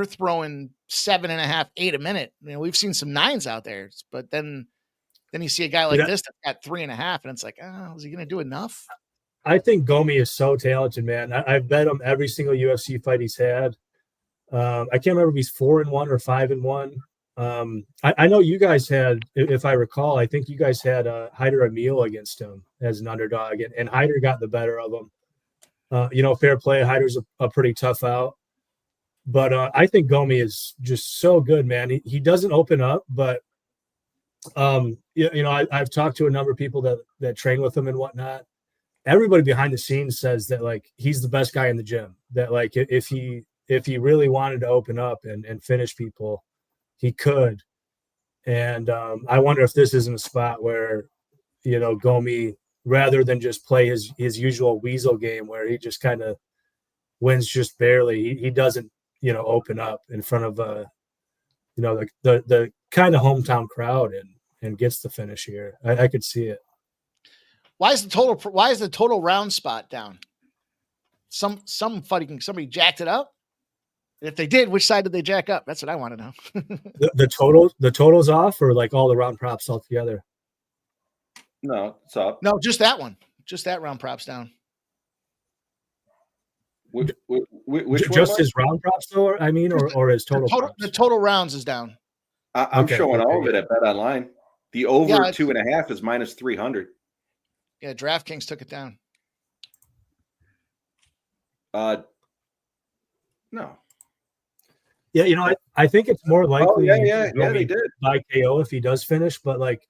throwing 7.5, 8 a minute. You know, we've seen some 9s out there, but then you see a guy like this that's got 3.5, and it's like, oh, is he going to do enough? I think Gomi is so talented, man. I've bet him every single UFC fight he's had. I can't remember if he's 4-1 or 5-1. I know you guys had, if I recall, I think you guys had Hyder Emil against him as an underdog, and Hyder got the better of him. You know, fair play. Hyder's a pretty tough out, but I think Gomi is just so good, man. He doesn't open up, but you know, I've talked to a number of people that train with him and whatnot. Everybody behind the scenes says that like he's the best guy in the gym. That like if he really wanted to open up and finish people, he could. And I wonder if this isn't a spot where, you know, Gomi, rather than just play his usual weasel game where he just kind of wins just barely, he doesn't, you know, open up in front of you know, the kind of hometown crowd and gets the finish here. I could see it. Why is the total round spot down? Somebody jacked it up. If they did, which side did they jack up? That's what I want to know. the total's off, or like all the round props all together? No, it's up. No, just that one. Just that round props down. Which just one? His round props, though. I mean, or his total. The total rounds is down. I'm showing all of it at Bet Online. The over 2.5 is minus 300. Yeah, DraftKings took it down. No. Yeah, you know, I think it's more likely. Yeah, they did by KO if he does finish, but like,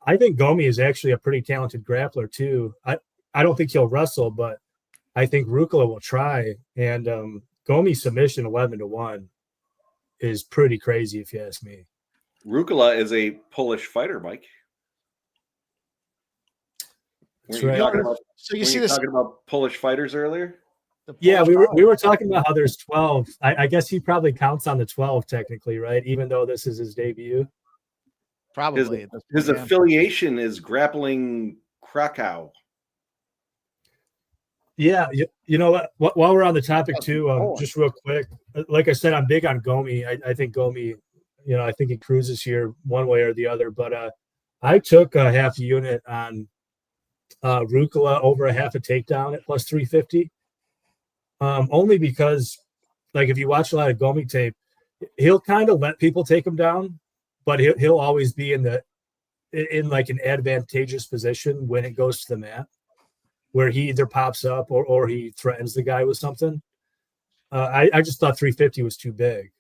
I think Gomi is actually a pretty talented grappler too. I don't think he'll wrestle, but I think Rukala will try. And Gomi submission 11-1 is pretty crazy if you ask me. Rukala is a Polish fighter, Mike. That's right. So you see this talking about Polish fighters earlier? Yeah, we were talking about how there's 12. I guess he probably counts on the 12 technically, right? Even though this is his debut. Probably. His affiliation is Grappling Krakow. Yeah, you know what? While we're on the topic too, just real quick, like I said, I'm big on Gomi. I think Gomi, you know, I think he cruises here one way or the other. But I took a half unit on Rukala over a half a takedown at plus 350. Only because, like, if you watch a lot of Gomi tape, he'll kind of let people take him down, but he'll always be in like an advantageous position when it goes to the mat, where he either pops up or he threatens the guy with something. I just thought 350 was too big,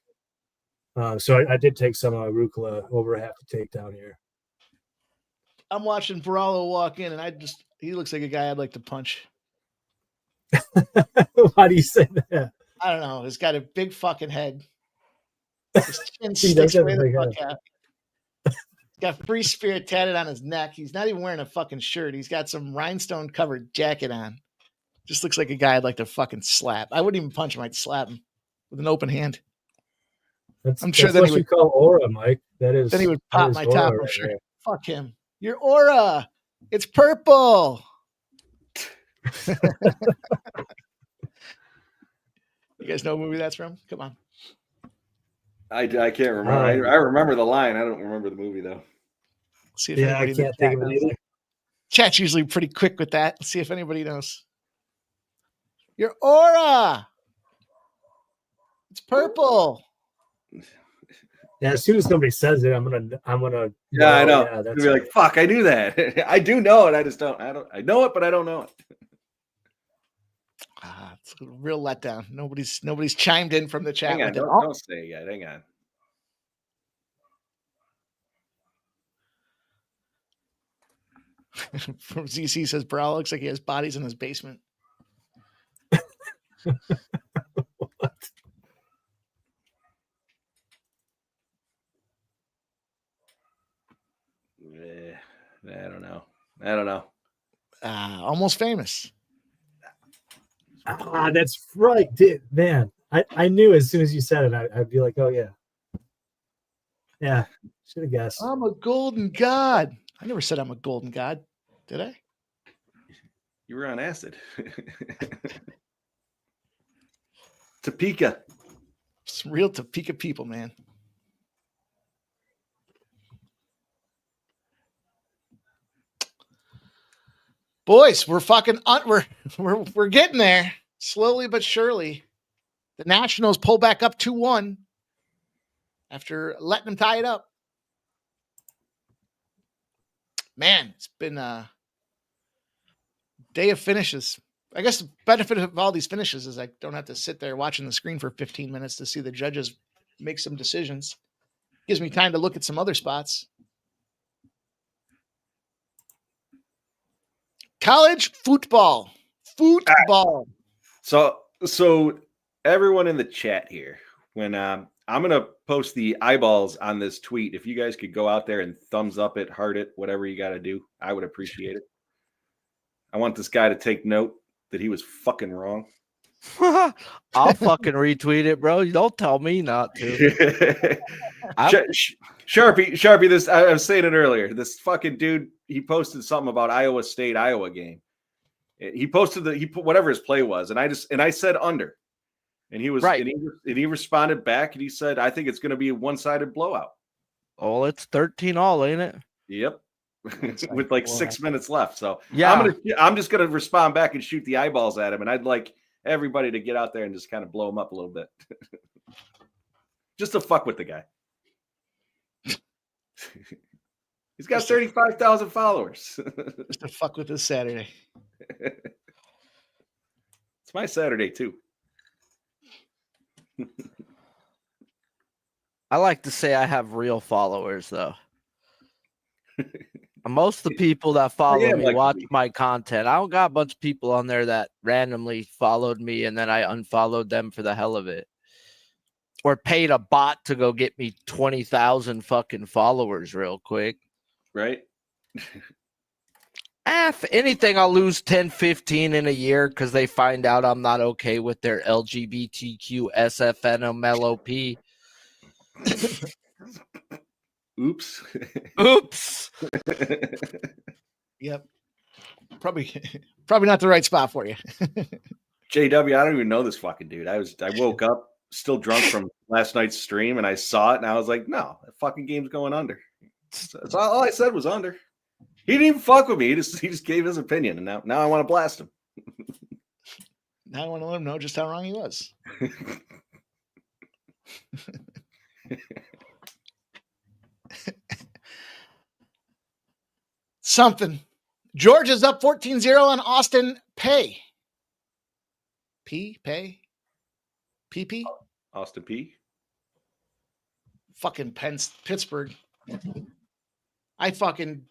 so I did take some Rukala over a half a takedown here. I'm watching Borralho walk in, and he looks like a guy I'd like to punch. Why do you say that? I don't know. He's got a big fucking head. His chin sticks way the fuck out. He's got Free Spirit tatted on his neck. He's not even wearing a fucking shirt. He's got some rhinestone covered jacket on. Just looks like a guy I'd like to fucking slap. I wouldn't even punch him. I'd slap him with an open hand. I'm sure that he would call aura, Mike. That is. Then he would pop my top for sure. There. Fuck him. Your aura. It's purple. You guys know what movie that's from? Come on. I can't remember. I remember the line. I don't remember the movie though. See if I can't think of it either. Chat's usually pretty quick with that. Let's see if anybody knows. Your aura. It's purple. Yeah, as soon as somebody says it, I'm gonna. Yeah, I know. Yeah, that's be like, fuck, I knew that. I do know it. I just don't. I know it, but I don't know it. It's a real letdown. Nobody's chimed in from the chat. Hang on, don't say it yet. Hang on. From ZC says Borralho looks like he has bodies in his basement. What? I don't know. Almost famous. That's right, man. I knew as soon as you said it, I'd be like, oh yeah. Yeah, should have guessed. I'm a golden god. I never said I'm a golden god, did I? You were on acid. Topeka. Some real Topeka people, man. Boys, we're fucking we're getting there slowly but surely. The Nationals pull back up 2-1 after letting them tie it up. Man, it's been a day of finishes. I guess the benefit of all these finishes is I don't have to sit there watching the screen for 15 minutes to see the judges make some decisions. Gives me time to look at some other spots. College football. Football. So everyone in the chat here, when I'm going to post the eyeballs on this tweet. If you guys could go out there and thumbs up it, heart it, whatever you got to do, I would appreciate it. I want this guy to take note that he was fucking wrong. I'll fucking retweet it, bro. You don't tell me not to. Sharpie, this I was saying it earlier. This fucking dude, he posted something about Iowa State, Iowa game. He posted he put whatever his play was, and I said under. And he was right. And he responded back and he said, I think it's going to be a one-sided blowout. Oh, it's 13-all, ain't it? Yep. With like 6 minutes left. So yeah, I'm just gonna respond back and shoot the eyeballs at him, and I'd like everybody to get out there and just kind of blow him up a little bit. Just to fuck with the guy. He's got 35,000 followers. Just to fuck with this Saturday. It's my Saturday too. I like to say I have real followers though. Most of the people that follow me watch my content. I don't got a bunch of people on there that randomly followed me and then I unfollowed them for the hell of it. Or paid a bot to go get me 20,000 fucking followers real quick. Right? If anything, I'll lose 10, 15 in a year because they find out I'm not okay with their LGBTQ SFNMLOP. Oops. Oops. Yep. Probably not the right spot for you. JW, I don't even know this fucking dude. I woke up still drunk from last night's stream and I saw it and I was like, no, that fucking game's going under. That's all I said was under. He didn't even fuck with me. He just gave his opinion, and now I want to blast him. Now I want to let him know just how wrong he was. Something. Georgia's up 14-0 on Austin Pay. Pay? PP? Austin P. Fucking Pittsburgh. I fucking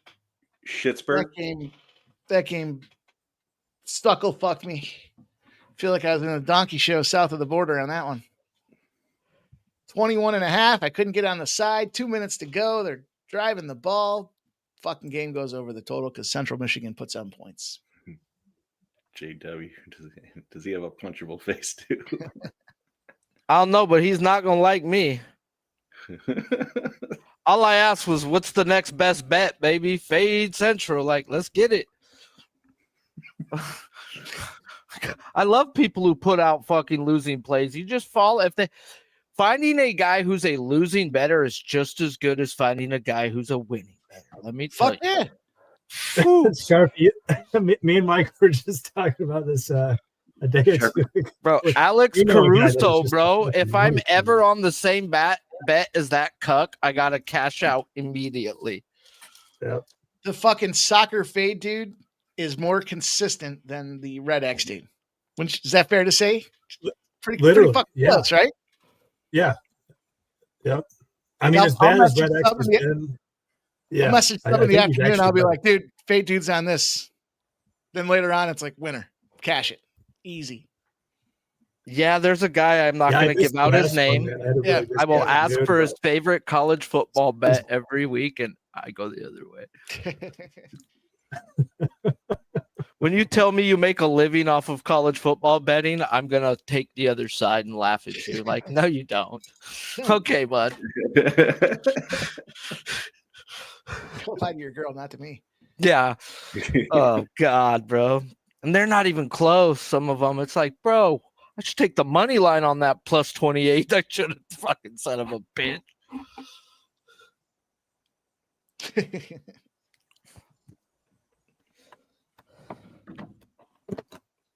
Shitsburg. That game stuckle fucked me. Feel like I was in a donkey show south of the border on that one. 21.5. I couldn't get on the side. 2 minutes to go. They're driving the ball. Fucking game goes over the total because Central Michigan puts on points. JW, does he have a punchable face too? I don't know, but he's not gonna like me. All I asked was, what's the next best bet, baby? Fade Central. Like, let's get it. I love people who put out fucking losing plays. You just fall finding a guy who's a losing bettor is just as good as finding a guy who's a winning bettor. Let me tell you. Yeah. Sharpie, me and Mike were just talking about this a day or two ago. Bro, Alex Caruso, bro. If I'm ever on the same bet as that cuck, I gotta cash out immediately. Yep. The fucking soccer fade dude is more consistent than the Red X dude. Is that fair to say? Pretty fucking close, right? Yeah. Yep. I mean, as bad as Red X has been. Yeah. I'll message them in the afternoon. I'll be like, dude, fade dude's on this. Then later on, it's like winner. Cash it. Easy. Yeah, there's a guy, I'm not going to give out his name. I will ask for his favorite college football bet every week, and I go the other way. When you tell me you make a living off of college football betting, I'm going to take the other side and laugh at you. Like, no, you don't. Okay, bud. Go lie to your girl, not to me. Yeah. Oh, God, bro. And they're not even close. Some of them. It's like, bro, I should take the money line on that plus 28. I should have fucking son of a bitch.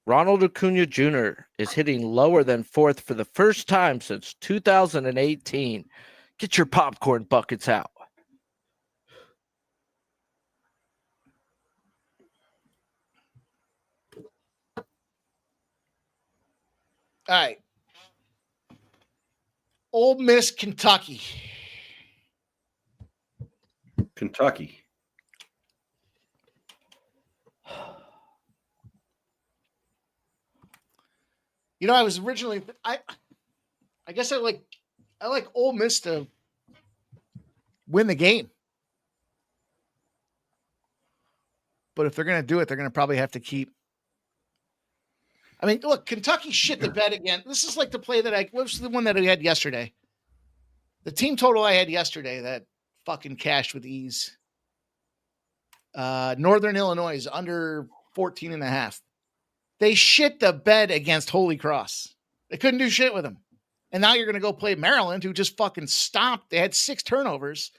Ronald Acuna Jr. is hitting lower than fourth for the first time since 2018. Get your popcorn buckets out. All right. Ole Miss, Kentucky. Kentucky. You know, I was originally I guess I like Ole Miss to win the game. But if they're going to do it, they're going to probably have to keep. I mean, look, Kentucky shit the bed again. This is like the play that what was the one that we had yesterday? The team total I had yesterday that fucking cashed with ease. Northern Illinois is under 14.5. They shit the bed against Holy Cross. They couldn't do shit with them. And now you're going to go play Maryland, who just fucking stomped. They had 6 turnovers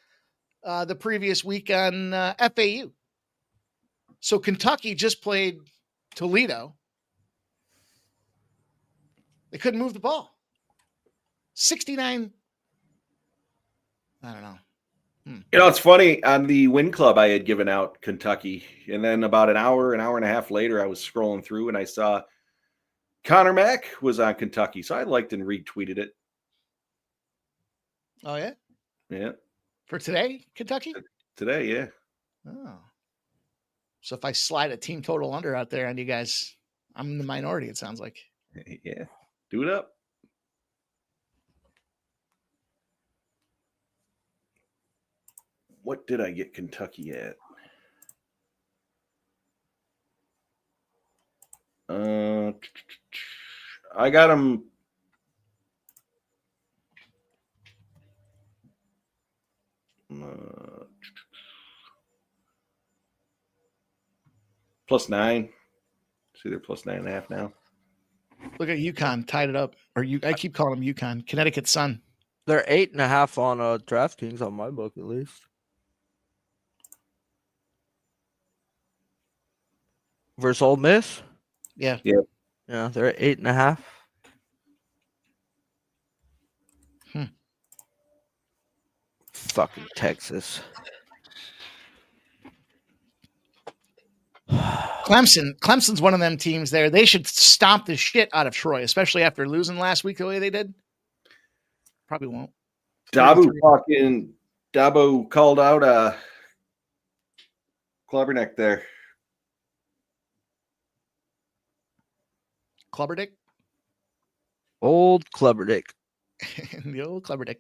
the previous week on FAU. So Kentucky just played Toledo. They couldn't move the ball. 69. I don't know. You know, it's funny. On the win club, I had given out Kentucky. And then about an hour and a half later, I was scrolling through and I saw Connor Mack was on Kentucky. So I liked and retweeted it. Oh, yeah? Yeah. For today, Kentucky? Today, yeah. Oh. So if I slide a team total under out there on you guys, I'm in the minority, it sounds like. Yeah. Do it up. What did I get Kentucky at? I got them. +9. See, they're +9.5 now. Look at UConn tied it up. I keep calling them UConn. Connecticut Sun. They're 8.5 on DraftKings on my book, at least. Versus Ole Miss? Yeah. Yeah. Yeah, they're at 8.5. Fucking Texas. Clemson's one of them teams there. They should stomp the shit out of Troy, especially after losing last week the way they did. Probably won't. Dabo called out Clubberneck there. Clubberdick? Old Clubberdick. The old Clubberdick.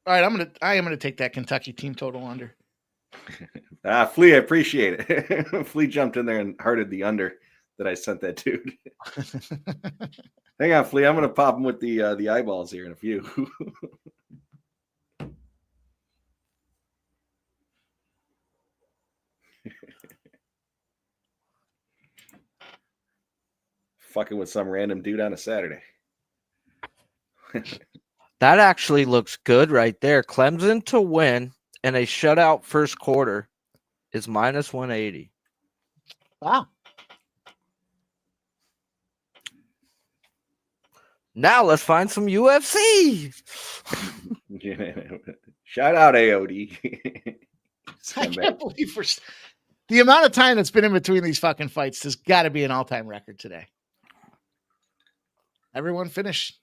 All right, I am gonna take that Kentucky team total under. Flea, I appreciate it. Flea jumped in there and hearted the under that I sent that dude. Hang on, Flea. I'm gonna pop him with the eyeballs here in a few. Fucking with some random dude on a Saturday. That actually looks good right there. Clemson to win and a shutout first quarter is -180. Wow. Now let's find some UFC. Shout out AOD. I can't believe the amount of time that's been in between these fucking fights has got to be an all-time record today. Everyone finished.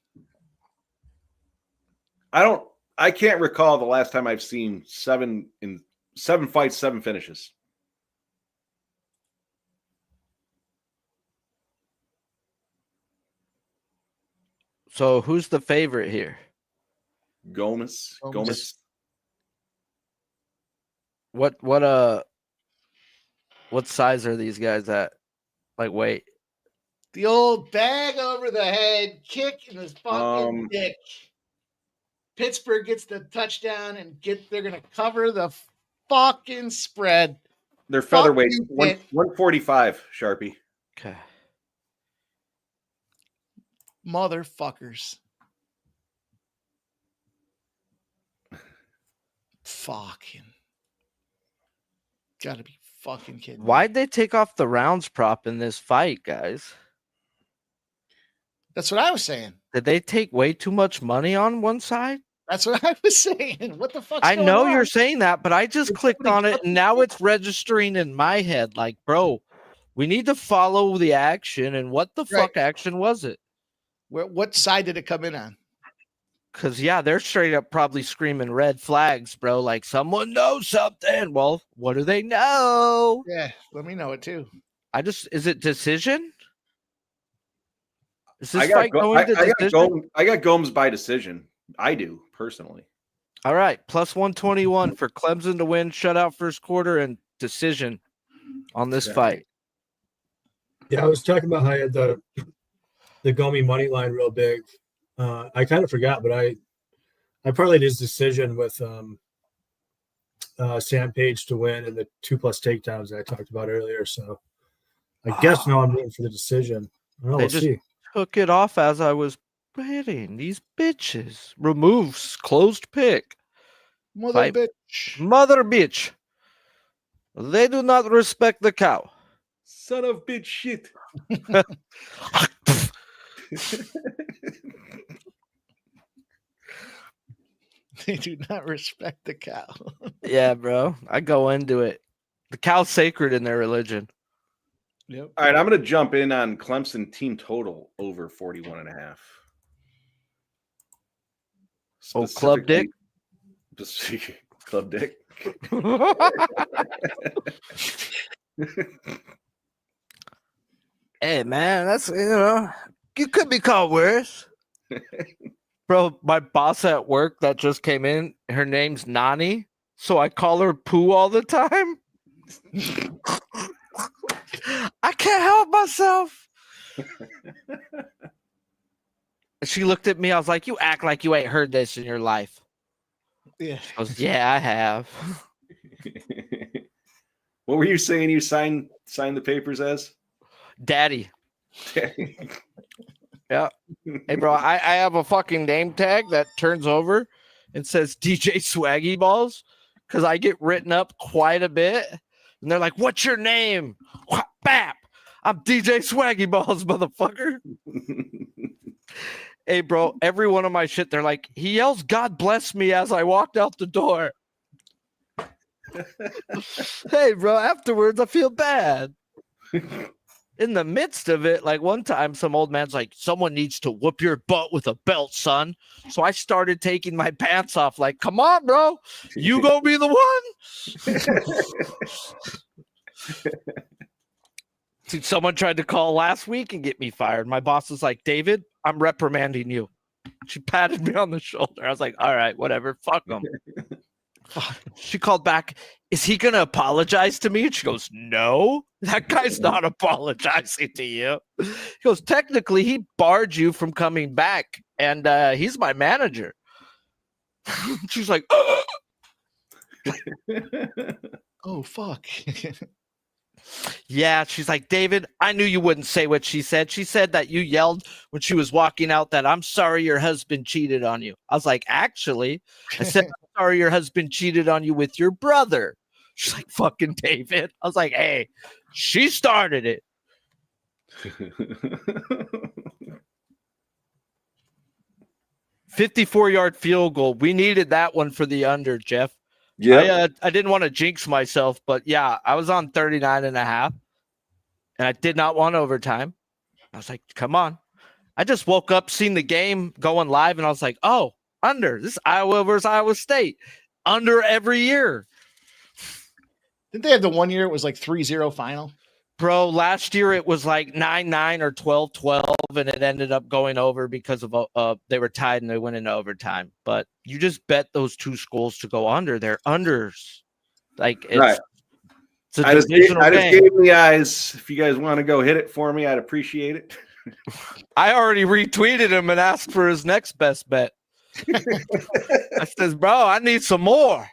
I can't recall the last time I've seen 7 fights, 7 finishes. So who's the favorite here? Gomez. What size are these guys at? Like weight? The old bag over the head kick in his fucking dick. Pittsburgh gets the touchdown and they're going to cover the fucking spread. They're featherweight. you, 145, Sharpie. Okay. Motherfuckers. Fucking. Gotta be fucking kidding me. Why'd they take off the rounds prop in this fight, guys? That's what I was saying. Did they take way too much money on one side? That's what I was saying. What the fuck? I know you're saying that, but I just clicked on it and now it's registering in my head. Like, bro, we need to follow the action. And what the fuck action was it? What side did it come in on? Because, yeah, they're straight up probably screaming red flags, bro. Like, someone knows something. Well, what do they know? Yeah, let me know it too. Is it decision? Is this fight going to decision? I got Gomes by decision. I do, personally. All right, plus 121 for Clemson to win, shutout first quarter, and decision on this fight. Yeah, I was talking about how I had the Gomi money line real big. I kind of forgot, but I parlayed his decision with Sam Page to win and the 2+ takedowns that I talked about earlier. So I guess now I'm rooting for the decision. I don't know, we'll see. Took it off as I was betting. These bitches. Removes closed pick. Mother bitch. Mother bitch. They do not respect the cow. Son of bitch shit. They do not respect the cow. Yeah, bro. I go into it. The cow's sacred in their religion. Yep. All right, I'm going to jump in on Clemson team total over 41.5. Oh, Club Dick? Club Dick. Hey, man, that's, you could be called worse. Bro, my boss at work that just came in, her name's Nani, so I call her Pooh all the time. I can't help myself. She looked at me. I was like, you act like you ain't heard this in your life. Yeah. I was, yeah, I have. What were you saying you signed the papers as? Daddy. Yeah. Hey, bro, I have a fucking name tag that turns over and says DJ Swaggy Balls because I get written up quite a bit. And they're like, what's your name? Bap. I'm DJ Swaggy Balls, motherfucker. Hey, bro, every one of my shit, they're like, he yells, God bless me as I walked out the door. Hey, bro, afterwards, I feel bad. In the midst of it, like one time, some old man's like, someone needs to whoop your butt with a belt, son. So I started taking my pants off, like, come on, bro. You gonna be the one? Dude, someone tried to call last week and get me fired. My boss was like, David, I'm reprimanding you. She patted me on the shoulder. I was like, all right, whatever. Fuck him. She called back, is he going to apologize to me? And she goes, no, that guy's not apologizing to you. He goes, technically, he barred you from coming back, and he's my manager. She's like, oh, fuck. Yeah, she's like, David, I knew you wouldn't say what she said. She said that you yelled when she was walking out that I'm sorry your husband cheated on you. I was like, actually, I said, I'm sorry your husband cheated on you with your brother. She's like, fucking David. I was like, hey, she started it. 54-yard field goal. We needed that one for the under, Jeff. Yeah, I didn't want to jinx myself, but yeah, I was on 39.5, and I did not want overtime. I was like, come on. I just woke up, seen the game going live, and I was like, oh, under. This is Iowa versus Iowa State. Under every year. Didn't they have the 1 year it was like 3-0 final? Bro, last year it was like 9-9 or 12-12, and it ended up going over because of they were tied and they went into overtime. But you just bet those two schools to go under. They're unders. Like it's, right. It's a I just divisional gave game. the eyes. If you guys want to go hit it for me, I'd appreciate it. I already retweeted him and asked for his next best bet. I says, bro, I need some more.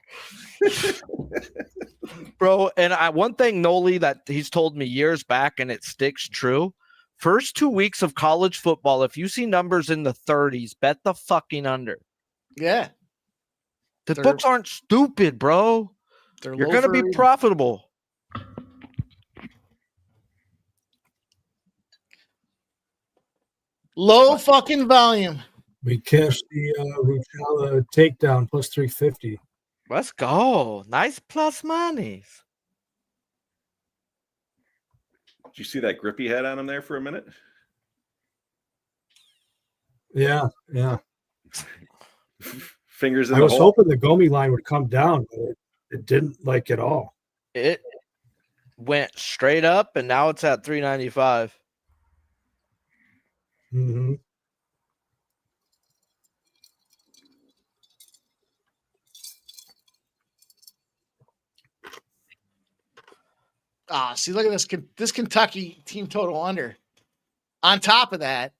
Bro, and one thing, Noli, that he's told me years back, and it sticks true. First 2 weeks of college football, if you see numbers in the 30s, bet the fucking under. Yeah. The books aren't stupid, bro. You're going to be profitable. Low fucking volume. We cashed the Ruchala takedown plus 350. Let's go. Nice plus monies. Did you see that grip he had on him there for a minute? Yeah. Fingers in I the was hole. hoping the Gomi line would come down, but it didn't at all. It went straight up, and now it's at 395. Mm-hmm. See, look at this Kentucky team total under. On top of that,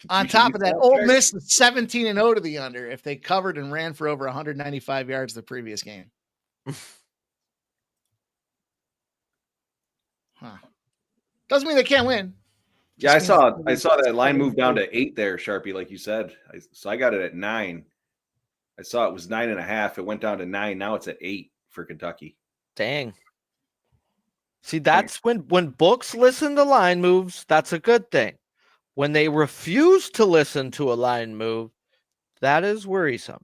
Ole Miss is 17-0 to the under if they covered and ran for over 195 yards the previous game. Doesn't mean they can't win. Yeah, I saw that line move down to 8 there, Sharpie, like you said. So I got it at 9. I saw it was 9.5. It went down to 9. Now it's at 8 for Kentucky. Dang. See, that's when books listen to line moves, that's a good thing. When they refuse to listen to a line move, that is worrisome.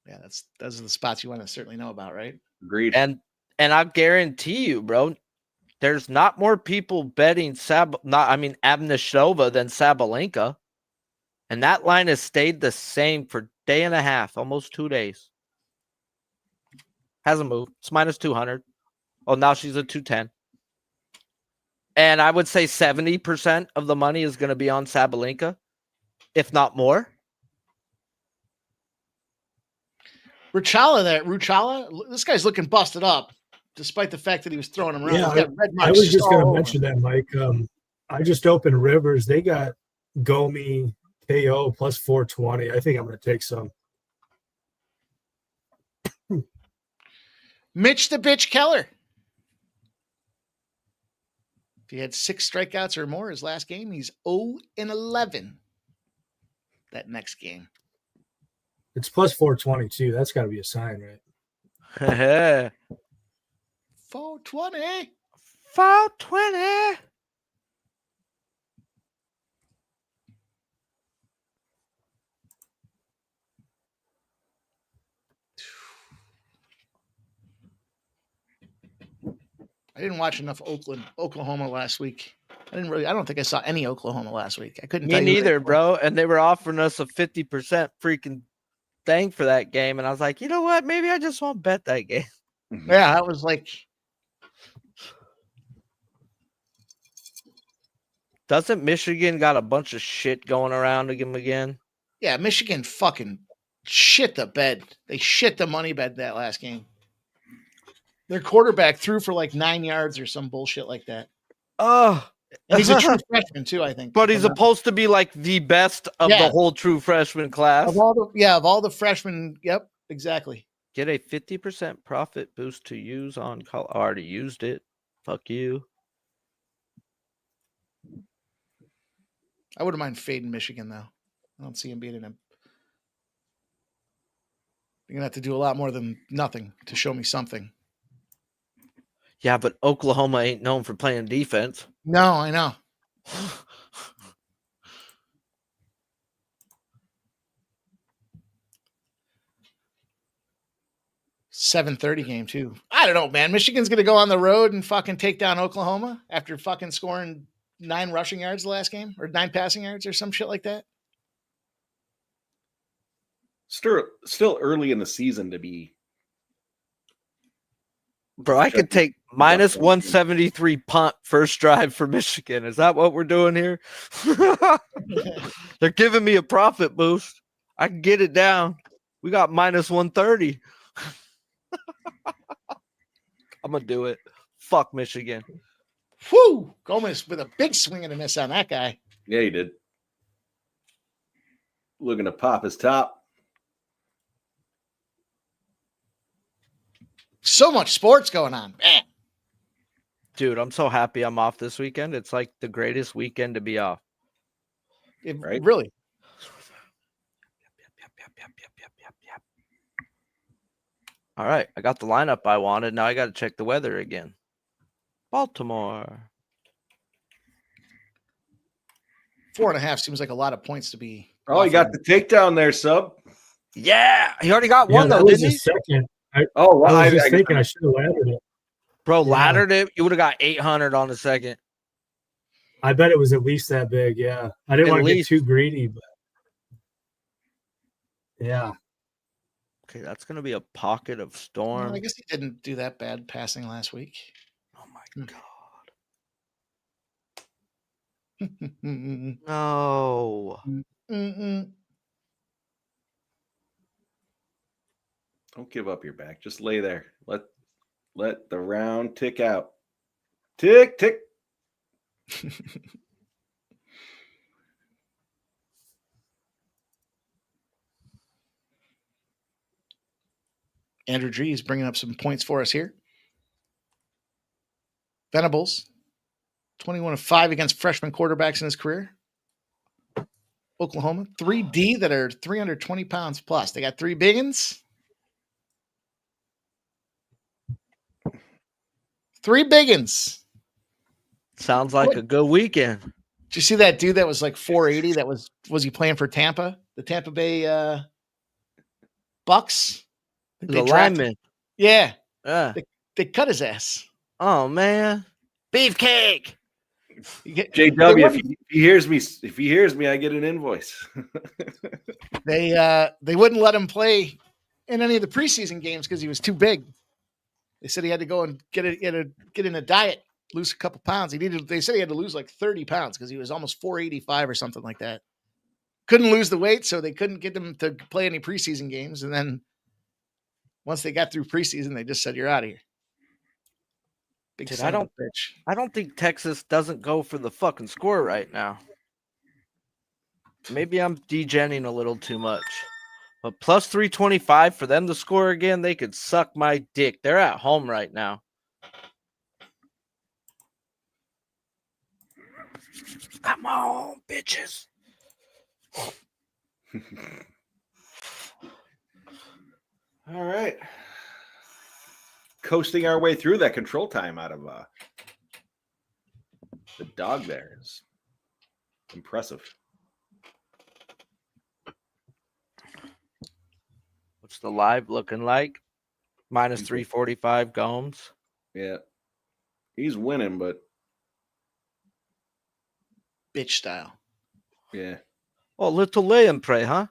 Yeah, those are the spots you want to certainly know about, right? Agreed. And I guarantee you, bro, there's not more people betting Abnishova than Sabalenka. And that line has stayed the same for a day and a half, almost 2 days. Hasn't moved. It's minus 200. Oh, now she's at 210. And I would say 70% of the money is going to be on Sabalenka, if not more. Ruchala, this guy's looking busted up, despite the fact that he was throwing him around. Yeah, I was just going to mention that, Mike. I just opened Rivers. They got Gomi KO plus 420. I think I'm going to take some. Mitch the bitch Keller. If he had 6 strikeouts or more his last game, he's 0-11 that next game. It's plus 420 too. That's got to be a sign, right? 420. 420. I didn't watch enough Oklahoma last week. I don't think I saw any Oklahoma last week. I couldn't tell you. Me neither, bro. And they were offering us a 50% freaking thing for that game. And I was like, you know what? Maybe I just won't bet that game. Yeah, I was like. Doesn't Michigan got a bunch of shit going around again? Yeah, Michigan fucking shit the bed. They shit the money bed that last game. Their quarterback threw for like 9 yards or some bullshit like that. Oh, and he's a true freshman too, I think. But he's supposed to be like the best of the whole true freshman class. Of all the freshmen. Yep, exactly. Get a 50% profit boost to use on call. Already used it. Fuck you. I wouldn't mind fading Michigan though. I don't see him beating him. You're gonna have to do a lot more than nothing to show me something. Yeah, but Oklahoma ain't known for playing defense. No, I know. $7:30 game too. I don't know, man. Michigan's gonna go on the road and fucking take down Oklahoma after fucking scoring 9 rushing yards the last game, or 9 passing yards, or some shit like that. Still early in the season to be. Bro, I could take minus 173 punt first drive for Michigan. Is that what we're doing here? They're giving me a profit boost. I can get it down. We got minus 130. I'm going to do it. Fuck Michigan. Whew! Gomez with a big swing and a miss on that guy. Yeah, he did. Looking to pop his top. So much sports going on. Man. Dude, I'm so happy I'm off this weekend. It's like the greatest weekend to be off. Right? Really. All right, I got the lineup I wanted. Now I got to check the weather again. Baltimore. 4.5 seems like a lot of points to be. Oh, you got the takedown there, sub. Yeah, he already got one though, that was didn't he? second. Well, I was just thinking I should have laddered it. Bro, Yeah. laddered it. You would have got 800 on the second. I bet it was at least that big. Yeah, I didn't At want to get least. too greedy, but yeah. Okay, that's gonna be a pocket of storm. Well, I guess he didn't do that bad passing last week. Oh my god. Mm-mm. No. Mm-mm. Don't give up your back. Just lay there. Let the round tick out. Tick, tick. Andrew G is bringing up some points for us here. Venables, 21-5 against freshman quarterbacks in his career. Oklahoma, 3D that are 320 pounds plus. They got 3 biggins. 3 biggins. Sounds like a good weekend. Did you see that dude that was like 480? That was he playing for Tampa? The Tampa Bay Bucks? The lineman. Yeah. Yeah. They cut his ass. Oh man. Beefcake. JW, if he hears me, I get an invoice. They wouldn't let him play in any of the preseason games because he was too big. They said he had to go and get in a diet, lose a couple pounds. They said he had to lose like 30 pounds because he was almost 485 or something like that. Couldn't lose the weight, so they couldn't get him to play any preseason games. And then once they got through preseason, they just said, "You're out of here." Dude, I don't think Texas doesn't go for the fucking score right now. Maybe I'm degenning a little too much. But plus 325 for them to score again, they could suck my dick. They're at home right now. Come on, bitches. All right. Coasting our way through that control time out of the dog there is impressive. What's the live looking like? Minus 345 Gomes. Yeah. He's winning, but bitch style. Yeah. Oh, little lay and pray, huh?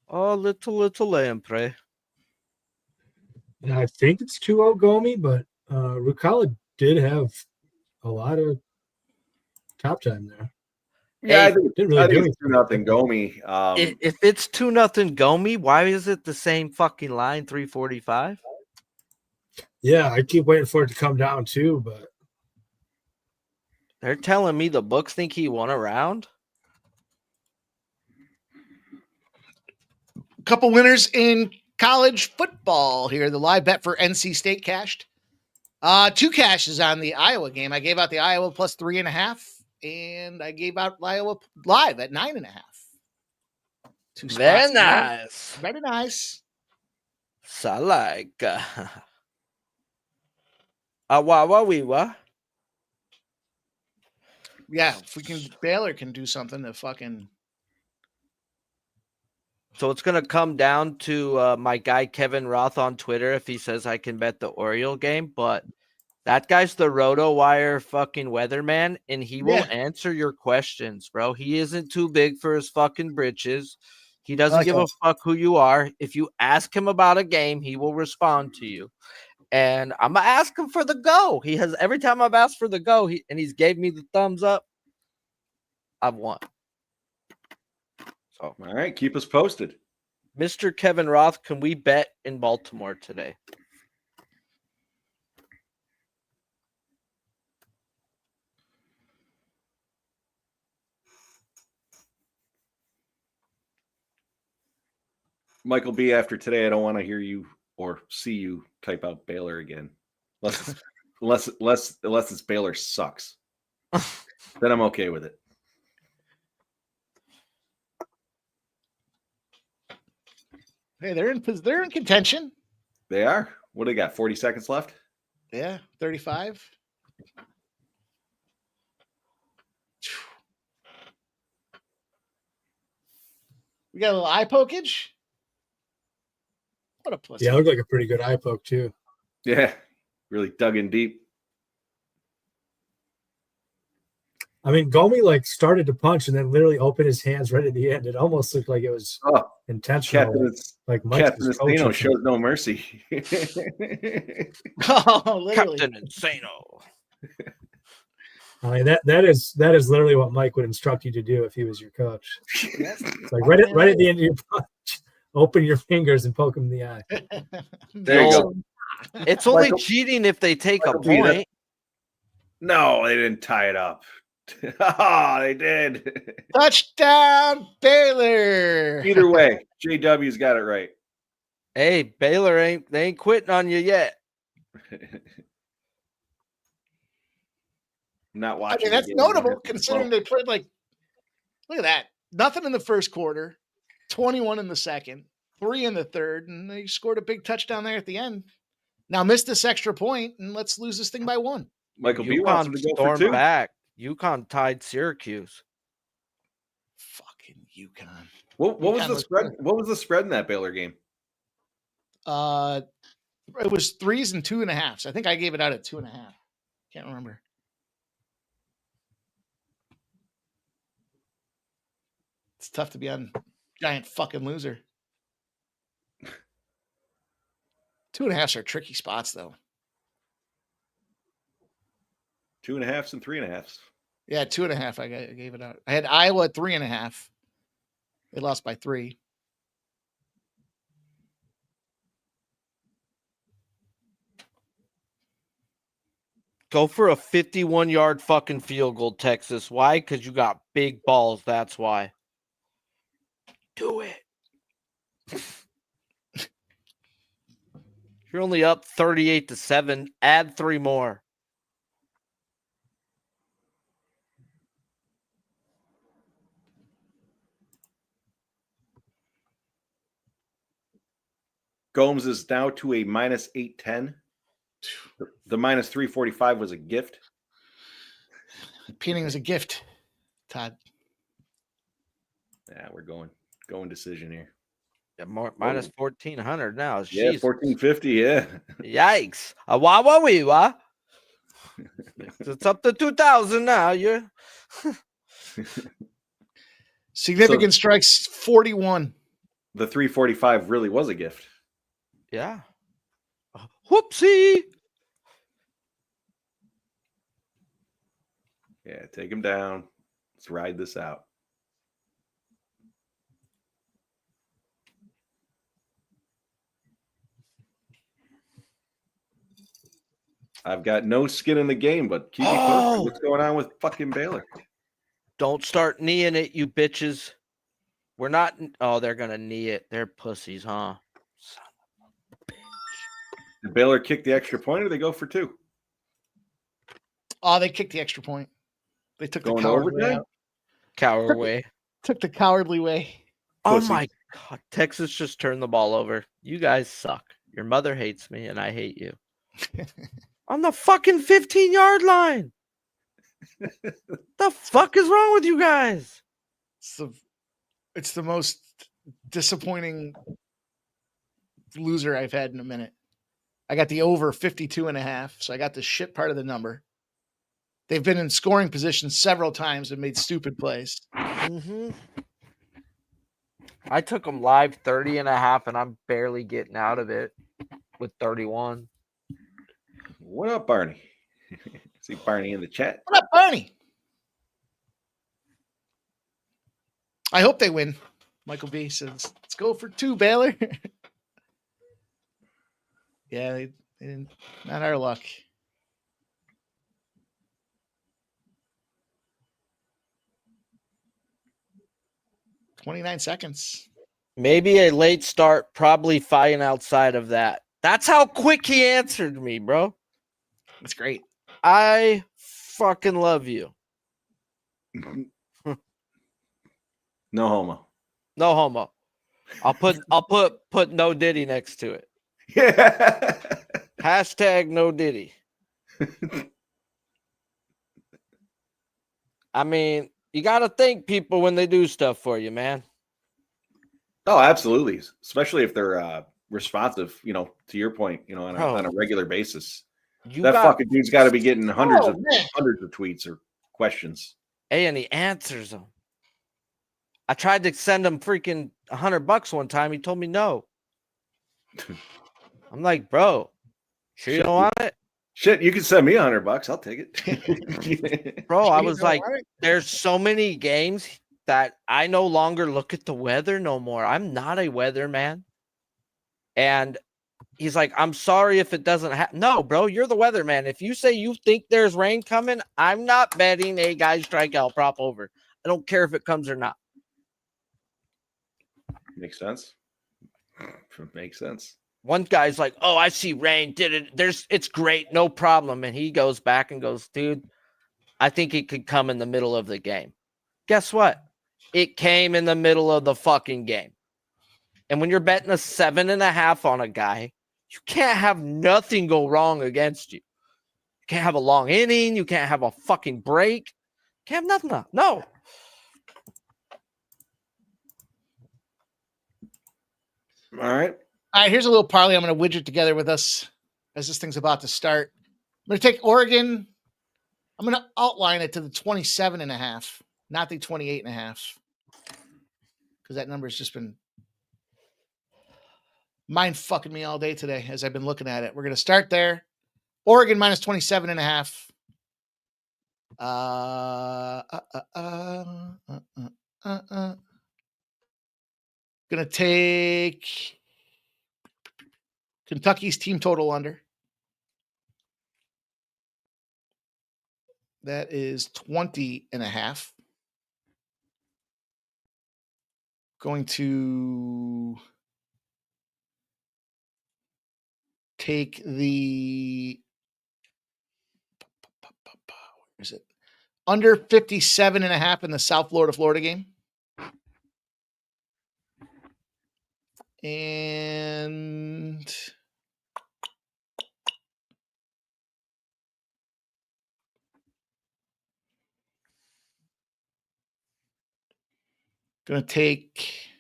Oh, little lay and pray. Yeah, I think it's 2-0 Gomi, but Rucala did have a lot of top time there. Yeah, Hey, I think didn't really do it's 2-0 Gomi. If it's 2-0 Gomi, why is it the same fucking line, 345? Yeah, I keep waiting for it to come down too, but They're telling me the books think he won a round. A couple winners in college football here. The live bet for NC State cashed. 2 cashes on the Iowa game. I gave out the Iowa plus 3.5, and I gave out Iowa live at 9.5. 2 spots. Very nice. Very nice. So I like. What? Yeah, if Baylor can do something to fucking. So it's going to come down to my guy Kevin Roth on Twitter if he says I can bet the Oriole game. But that guy's the RotoWire fucking weatherman, and he will answer your questions, bro. He isn't too big for his fucking britches. He doesn't give a fuck who you are. If you ask him about a game, he will respond to you. And I'm going to ask him for the go. He has every time I've asked for the go, he's gave me the thumbs up. I've won. So, all right, keep us posted. Mr. Kevin Roth, can we bet in Baltimore today? Michael B, after today, I don't want to hear you or see you type out Baylor again. Unless this Baylor sucks. Then I'm okay with it. Hey, they're in contention. They are. What do they got? 40 seconds left? Yeah, 35. We got a little eye pokage. What a pussy. Yeah, it looked like a pretty good eye poke too. Yeah, really dug in deep. I mean, Gomi like started to punch and then literally opened his hands right at the end. It almost looked like it was intentional. Captain Insano shows no mercy. Oh, literally. Captain Insano. I mean, that is literally what Mike would instruct you to do if he was your coach. It's like right at the end of your punch, open your fingers and poke him in the eye. There you go. It's only cheating if they take a point. No, they didn't tie it up. Oh, they did. Touchdown, Baylor. Either way, JW's got it right. Hey, Baylor ain't quitting on you yet. Not watching. I mean, that's notable considering they played like, look at that. Nothing in the first quarter, 21 in the second, 3 in the third, and they scored a big touchdown there at the end. Now miss this extra point, and let's lose this thing by 1. Michael B wants him to go for 2. Back. UConn tied Syracuse. Fucking UConn. What was the spread? What was the spread in that Baylor game? It was 3s and 2.5. I think I gave it out at 2.5. Can't remember. It's tough to be on giant fucking loser. 2.5s are tricky spots though. 2.5s and 3.5s. Yeah, 2.5. I gave it out. I had Iowa at 3.5. They lost by 3. Go for a 51-yard fucking field goal, Texas. Why? Because you got big balls. That's why. Do it. You're only up 38-7. Add 3 more. Gomes is now to a minus 810. The minus 345 was a gift. Painting was a gift, Todd. Yeah, we're going decision here. Yeah, minus 1,400 now. Yeah, 1450. Yeah. Yikes! Wah. It's up to 2,000 now. You're significant strikes 41. The 345 really was a gift. Yeah. Whoopsie. Yeah, take him down. Let's ride this out. I've got no skin in the game, but keep me posted. What's going on with fucking Baylor? Don't start kneeing it, you bitches. We're not. Oh, they're going to knee it. They're pussies, huh? Son of a bitch. Did Baylor kick the extra point or they go for 2? Oh, they kicked the extra point. They took the cowardly way out. Coward way. Took the cowardly way. Oh, my God. Texas just turned the ball over. You guys suck. Your mother hates me, and I hate you. On the fucking 15-yard line. The fuck is wrong with you guys? It's the most disappointing loser I've had in a minute. I got the over 52.5, so I got the shit part of the number. They've been in scoring position several times and made stupid plays. Mm-hmm. I took them live 30.5, and I'm barely getting out of it with 31. What up, Barney? See Barney in the chat. What up, Barney? I hope they win. Michael B says, let's go for 2, Baylor. Yeah, they didn't. Not our luck. $29 seconds. Maybe a late start, probably flying outside of that. That's how quick he answered me, bro. That's great. I fucking love you. No homo. No homo. I'll put no Diddy next to it. Yeah. Hashtag no Diddy. I mean, you got to thank people when they do stuff for you, man. Oh, absolutely. Especially if they're responsive, to your point, on a regular basis. Fucking dude's got to be getting hundreds of tweets or questions. Hey, and he answers them. I tried to send him freaking $100 one time. He told me no. I'm like, bro, sure you don't want it? Shit, you can send me $100. I'll take it. Bro, I was like, there's so many games that I no longer look at the weather no more. I'm not a weatherman. And he's like, I'm sorry if it doesn't happen. No, bro, you're the weatherman. If you say you think there's rain coming, I'm not betting a guy strikeout prop over. I don't care if it comes or not. Makes sense. Makes sense. One guy's like, oh, I see rain. It's great. No problem. And he goes back and goes, dude, I think it could come in the middle of the game. Guess what? It came in the middle of the fucking game. And when you're betting a 7.5 on a guy, you can't have nothing go wrong against you. You can't have a long inning. You can't have a fucking break. You can't have nothing. No. All right. All right, here's a little parlay I'm going to widget together with us as this thing's about to start. I'm going to take Oregon. I'm going to outline it to the 27.5, not the 28.5, because that number has just been mind fucking me all day today as I've been looking at it. We're going to start there. Oregon minus 27.5. Going to take Kentucky's team total under. That is 20.5. Going to take the, where is it? Under 57.5 in the South Florida game. And going to take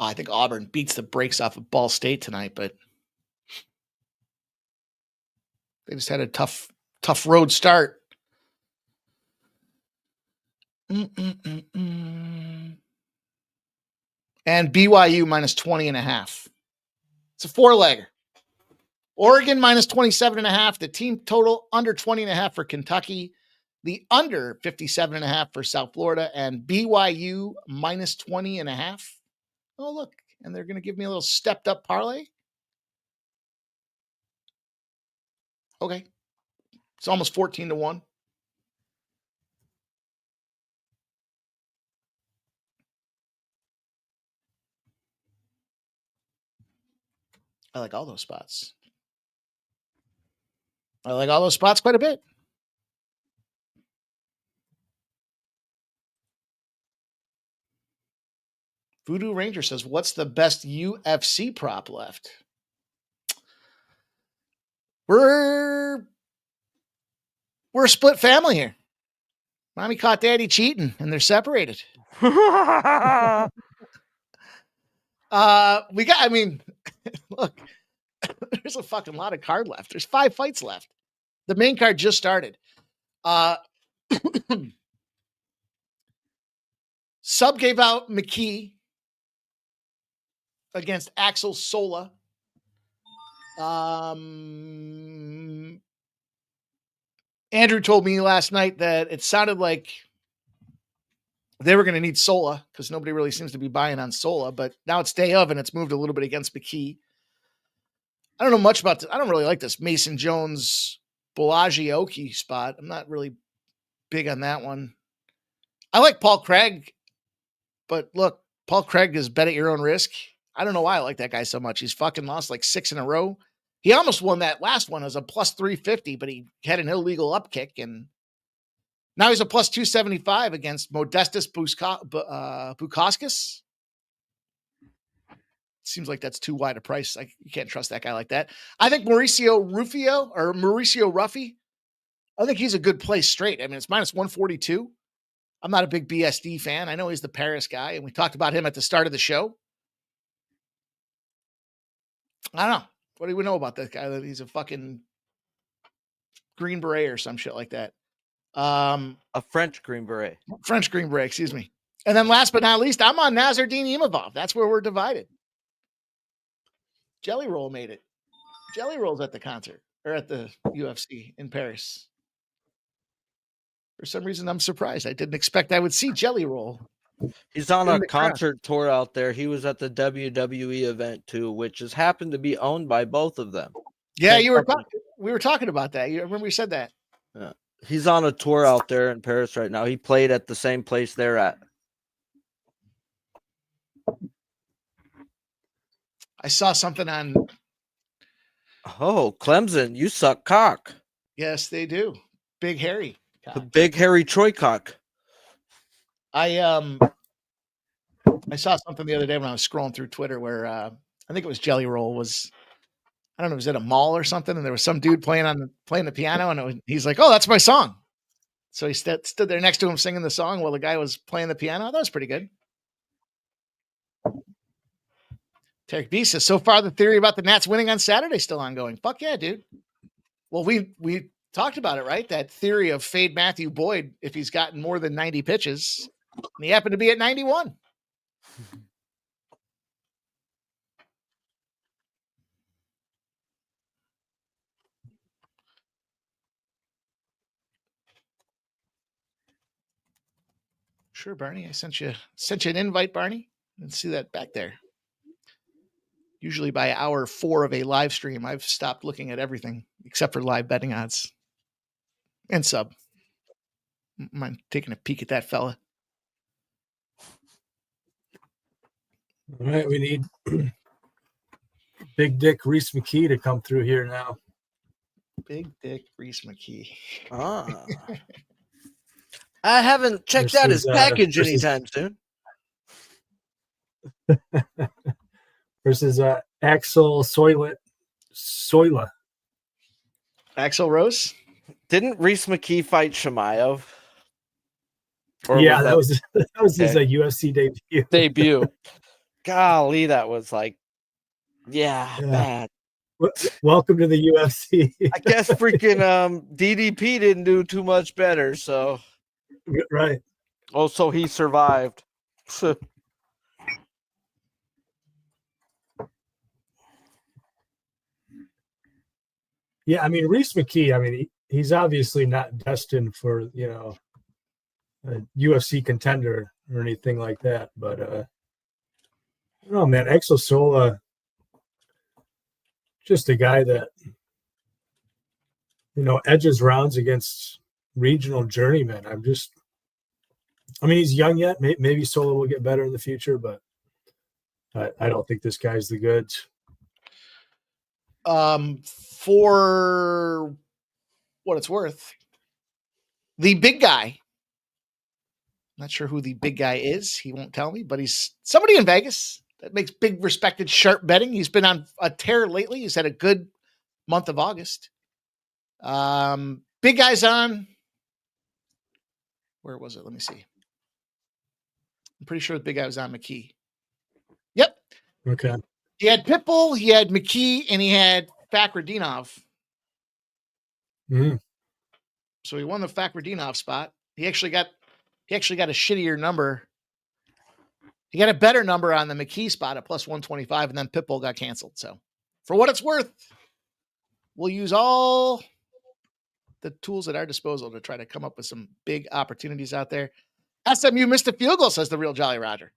I think Auburn beats the brakes off of Ball State tonight, but they just had a tough road start. And BYU minus 20.5. It's a 4-legger. Oregon minus 27.5. The team total under 20.5 for Kentucky. The under 57.5 for South Florida. And BYU minus 20.5. Oh, look. And they're going to give me a little stepped up parlay. Okay. It's almost 14-1. I like all those spots. I like all those spots quite a bit. Voodoo Ranger says, what's the best UFC prop left? We're a split family here. Mommy caught daddy cheating and they're separated. Look, there's a fucking lot of card left. There's 5 fights left. The main card just started. Sub gave out McKee against Axel Sola. Andrew told me last night that it sounded like they were going to need Sola because nobody really seems to be buying on Sola, but now it's day of and it's moved a little bit against McKee. I don't know much about this. I don't really like this Mason Jones Borralho spot. I'm not really big on that one. I like Paul Craig, but look, Paul Craig is bet at your own risk. I don't know why I like that guy so much. He's fucking lost like 6 in a row. He almost won that last one as a plus 350, but he had an illegal upkick, and now he's a plus 275 against Modestus Bukauskas. Seems like that's too wide a price. You can't trust that guy like that. I think Mauricio Ruffy, I think he's a good play straight. I mean, it's minus 142. I'm not a big BSD fan. I know he's the Paris guy, and we talked about him at the start of the show. I don't know. What do we know about that guy? That he's a fucking Green Beret or some shit like that. A French Green Beret. French Green Beret, excuse me. And then last but not least, I'm on Nassourdine Imavov. That's where we're divided. Jelly Roll made it. Jelly Roll's at the concert or at the UFC in Paris. For some reason, I'm surprised. I didn't expect I would see Jelly Roll. He's on a concert tour out there. He was at the WWE event too, which has happened to be owned by both of them. Yeah, we were talking about that. You remember we said that. Yeah. He's on a tour out there in Paris right now. He played at the same place they're at. I saw something on. Oh, Clemson, you suck cock. Yes, they do. Big Harry. The big hairy Troy cock. I saw something the other day when I was scrolling through Twitter where I think it was Jelly Roll was, I don't know, it was at a mall or something, and there was some dude playing the piano, and he's like, "Oh, that's my song." So he stood there next to him singing the song while the guy was playing the piano. That was pretty good. Tarek B says, so far the theory about the Nats winning on Saturday is still ongoing. Fuck yeah, dude. Well, we talked about it, right? That theory of fade Matthew Boyd if he's gotten more than 90 pitches. And he happened to be at 91. Sure, Barney. I sent you an invite, Barney. And see that back there. Usually by hour 4 of a live stream, I've stopped looking at everything except for live betting odds and sub. Mind taking a peek at that fella. All right, we need Big Dick Reese McKee to come through here now. Big Dick Reese McKee. Ah. I haven't checked out his package anytime soon. Versus Axel Soila. Axel Rose? Didn't Reese McKee fight Chimaev? Yeah, that was his UFC debut. Golly, that was like, bad. Welcome to the UFC. I guess freaking DDP didn't do too much better, so. Right. Oh, so he survived. Yeah, I mean, Reese McKee, I mean, he's obviously not destined for, a UFC contender or anything like that. But, I don't know, man, Axel Sola, just a guy that, edges rounds against regional journeymen. He's young yet. Maybe Sola will get better in the future, but I don't think this guy's the goods. For what it's worth, the big guy, not sure who the big guy is. He won't tell me, but he's somebody in Vegas that makes big respected sharp betting. He's been on a tear lately. He's had a good month of August. Big guy's on. Where was it? Let me see. I'm pretty sure the big guy was on McKee. Yep. Okay. He had Pitbull, he had McKee, and he had Fakhretdinov. So he won the Fakhretdinov spot. He actually got a shittier number. He got a better number on the McKee spot at plus 125, and then Pitbull got canceled. So for what it's worth, we'll use all the tools at our disposal to try to come up with some big opportunities out there. SMU missed a field goal, says the real Jolly Roger.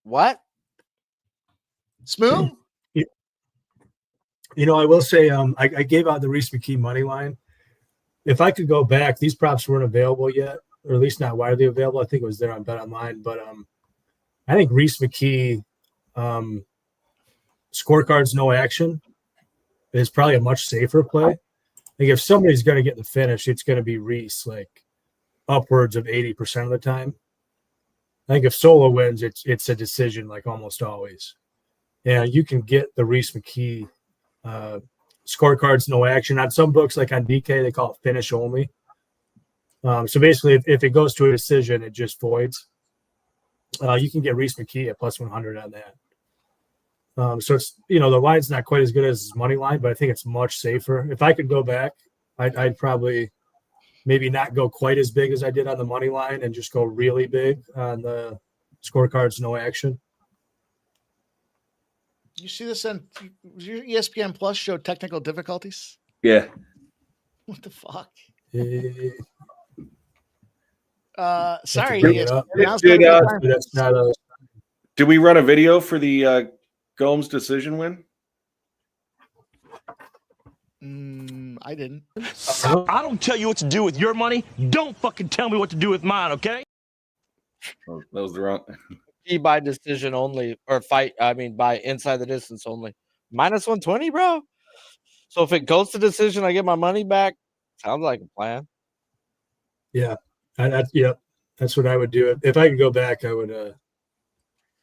What? Smooth? I will say I gave out the Reese McKee money line. if I could go back, these props weren't available yet, or at least not widely available. I think it was there on Bet Online, but I think Reese McKee scorecards no action is probably a much safer play. Like if somebody's going to get the finish, it's going to be Reese, like upwards of 80% of the time. I think if Solo wins, it's a decision, like almost always. Yeah, you can get the Reese McKee scorecards no action on some books, like on DK, they call it finish only. So basically, if it goes to a decision, it just voids. You can get Reese McKee at plus 100 on that. So it's, the line's not quite as good as his money line, but I think it's much safer. If I could go back, I'd probably maybe not go quite as big as I did on the money line and just go really big on the scorecards no action. You see this on your ESPN Plus show technical difficulties? Yeah. What the fuck? Sorry. Did we run a video for the Gomes decision win? I didn't. I don't tell you what to do with your money. Don't fucking tell me what to do with mine, okay? Oh, that was the wrong. By decision only, or fight. I mean, by inside the distance only. Minus 120, bro. So if it goes to decision, I get my money back. Sounds like a plan. Yeah, that's what I would do. If I could go back, I would have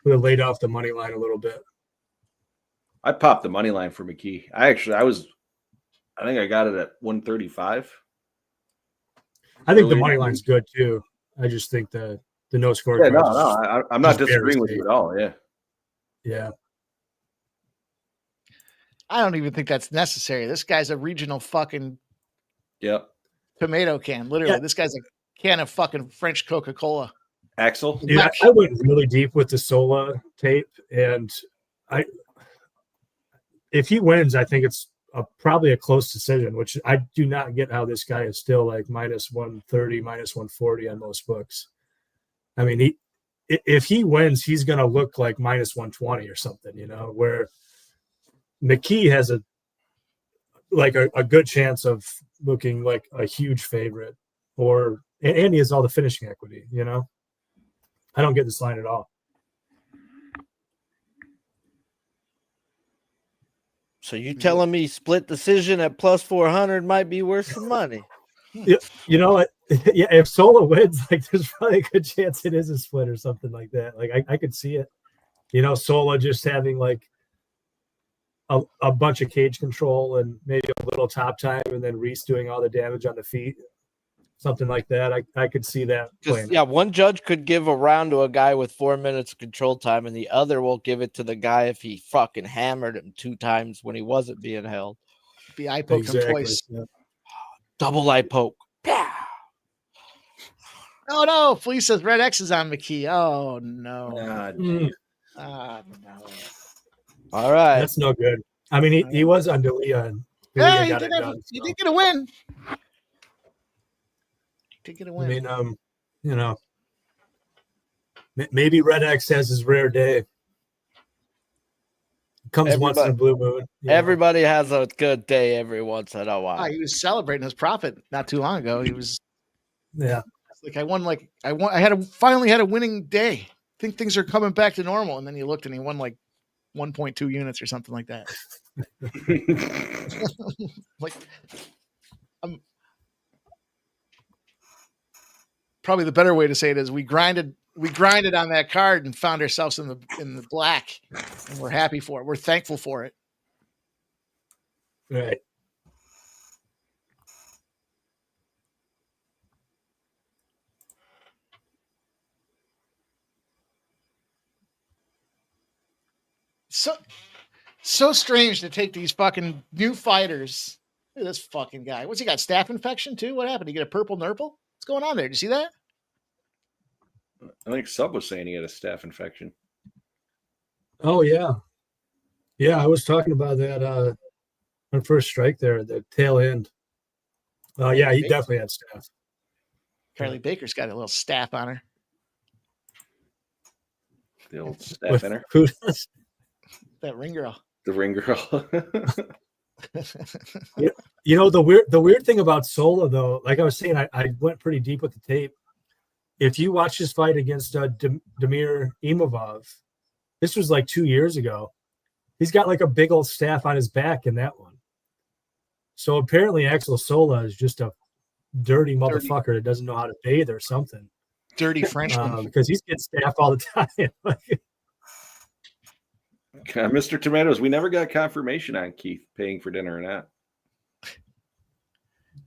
laid off the money line a little bit. I popped the money line for McKee. I think I got it at 135. I think the money line's good too. I just think the no score. Yeah, I'm not disagreeing with you at all. Yeah. Yeah. I don't even think that's necessary. This guy's a regional fucking tomato can. Literally, This guy's a can of fucking French Coca-Cola. Axel? Dude, I went really deep with the Sola tape, and if he wins, I think it's probably a close decision, which I do not get how this guy is still like minus 130, minus 140 on most books. I mean, if he wins, he's going to look like minus 120 or something, where McKee has a good chance of looking like a huge favorite, and he has all the finishing equity, I don't get this line at all. So you telling me split decision at plus 400 might be worth some money? You know what? Yeah, if Sola wins, there's probably a good chance it is a split or something like that. I could see it. Sola just having a bunch of cage control and maybe a little top time, and then Reese doing all the damage on the feet, something like that. I could see that playing. Yeah, one judge could give a round to a guy with 4 minutes of control time, and the other will give it to the guy if he fucking hammered him 2 times when he wasn't being held. Be eye poked him twice. Yeah. Double eye poke. Oh no! Flea says Red X is on McKee. Oh no! No. All right, that's no good. I mean, he was on D'Elia. Yeah, he did get a win. I mean, maybe Red X has his rare day. Comes once in a blue moon. Everybody has a good day every once in a while. He was celebrating his profit not too long ago. He was, I finally had a winning day. I think things are coming back to normal. And then you looked and he won 1.2 units or something like that. Probably the better way to say it is we grinded on that card and found ourselves in the black, and we're happy for it. We're thankful for it. Right. So strange to take these fucking new fighters. Look at this fucking guy. What's he got? Staph infection too? What happened? He get a purple nurple? What's going on there? Did you see that? I think Sub was saying he had a staph infection. Oh yeah. Yeah, I was talking about that on First Strike there at the tail end. Yeah, he definitely had staph. Carly Baker's got a little staph on her. The old staph in her. Who does? That ring girl. The ring girl. You know, the weird thing about Sola, though, like I was saying, I went pretty deep with the tape. If you watch his fight against Damir Imavov, this was like 2 years ago. He's got like a big old staff on his back in that one. So apparently Axel Sola is just a dirty motherfucker that doesn't know how to bathe or something. Dirty Frenchman. Because he's getting staff all the time. Mr. Tomatoes, we never got confirmation on Keith paying for dinner or not.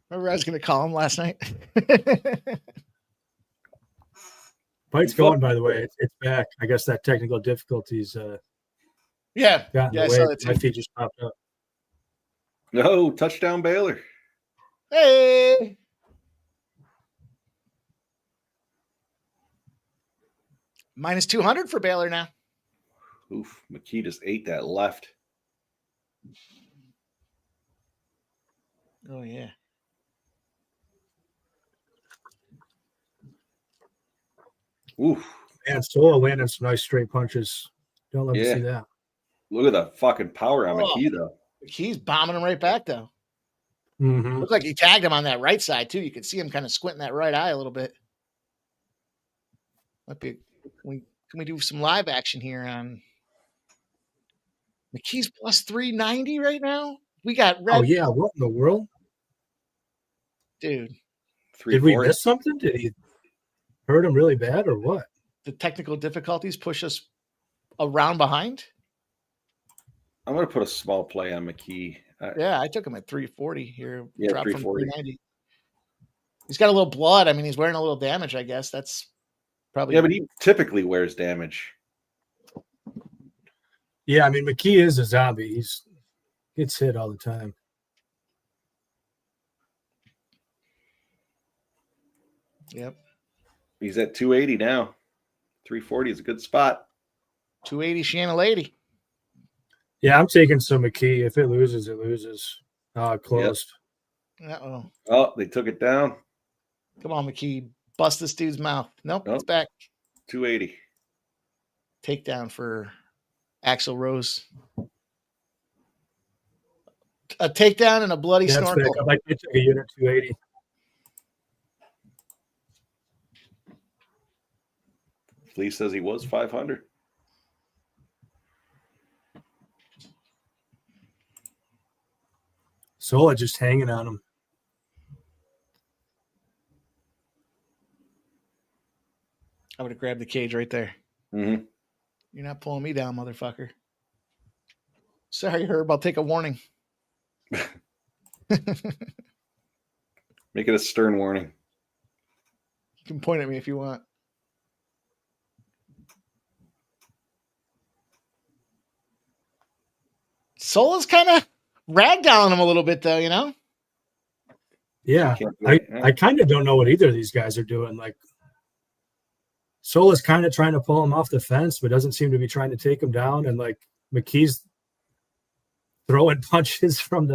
Remember I was going to call him last night? Fight's going, by the way. It's back. I guess that technical difficulties Yeah. got in Yeah, I the saw way. that too. My feed just popped up. No, touchdown Baylor. Hey. Minus 200 for Baylor now. Oof, McKee just ate that left. Oh, yeah. Oof. Man, Sola landing some nice straight punches. Don't let me Yeah. see that. Look at the fucking power on Oh. McKee, though. He's bombing him right back, though. Mm-hmm. Looks like he tagged him on that right side, too. You could see him kind of squinting that right eye a little bit. Might be. Can we do some live action here on McKee's plus 390 right now? We got red. Oh, yeah. What in the world? Dude, Did we 340. miss something? Did he hurt him really bad or what? the technical difficulties push us around behind. I'm going to put a small play on McKee. Yeah, I took him at 340 here. Yeah, Dropped from 340. 390. He's got a little blood. I mean, he's wearing a little damage, I guess. That's probably. Yeah, but he typically wears damage. Yeah, I mean, McKee is a zombie. He's gets hit all the time. Yep. He's at 280 now. 340 is a good spot. 280 Shanna Lady. Yeah, I'm taking some McKee. If it loses, it loses. Closed. Uh-oh. Oh, they took it down. Come on, McKee. Bust this dude's mouth. Nope, it's back. 280. Takedown for Axl Rose. A takedown and a bloody That's snorkel. back up. I took a unit 280. Lee says he was 500. Sola just hanging on him. I would have grabbed the cage right there. Mm-hmm. You're not pulling me down, motherfucker. Sorry, Herb. I'll take a warning. Make it a stern warning. You can point at me if you want. Sola's kind of ragdolling him a little bit, though, you know? Yeah, I kind of don't know what either of these guys are doing. Like, Sola's kind of trying to pull him off the fence, but doesn't seem to be trying to take him down. And like McKee's throwing punches from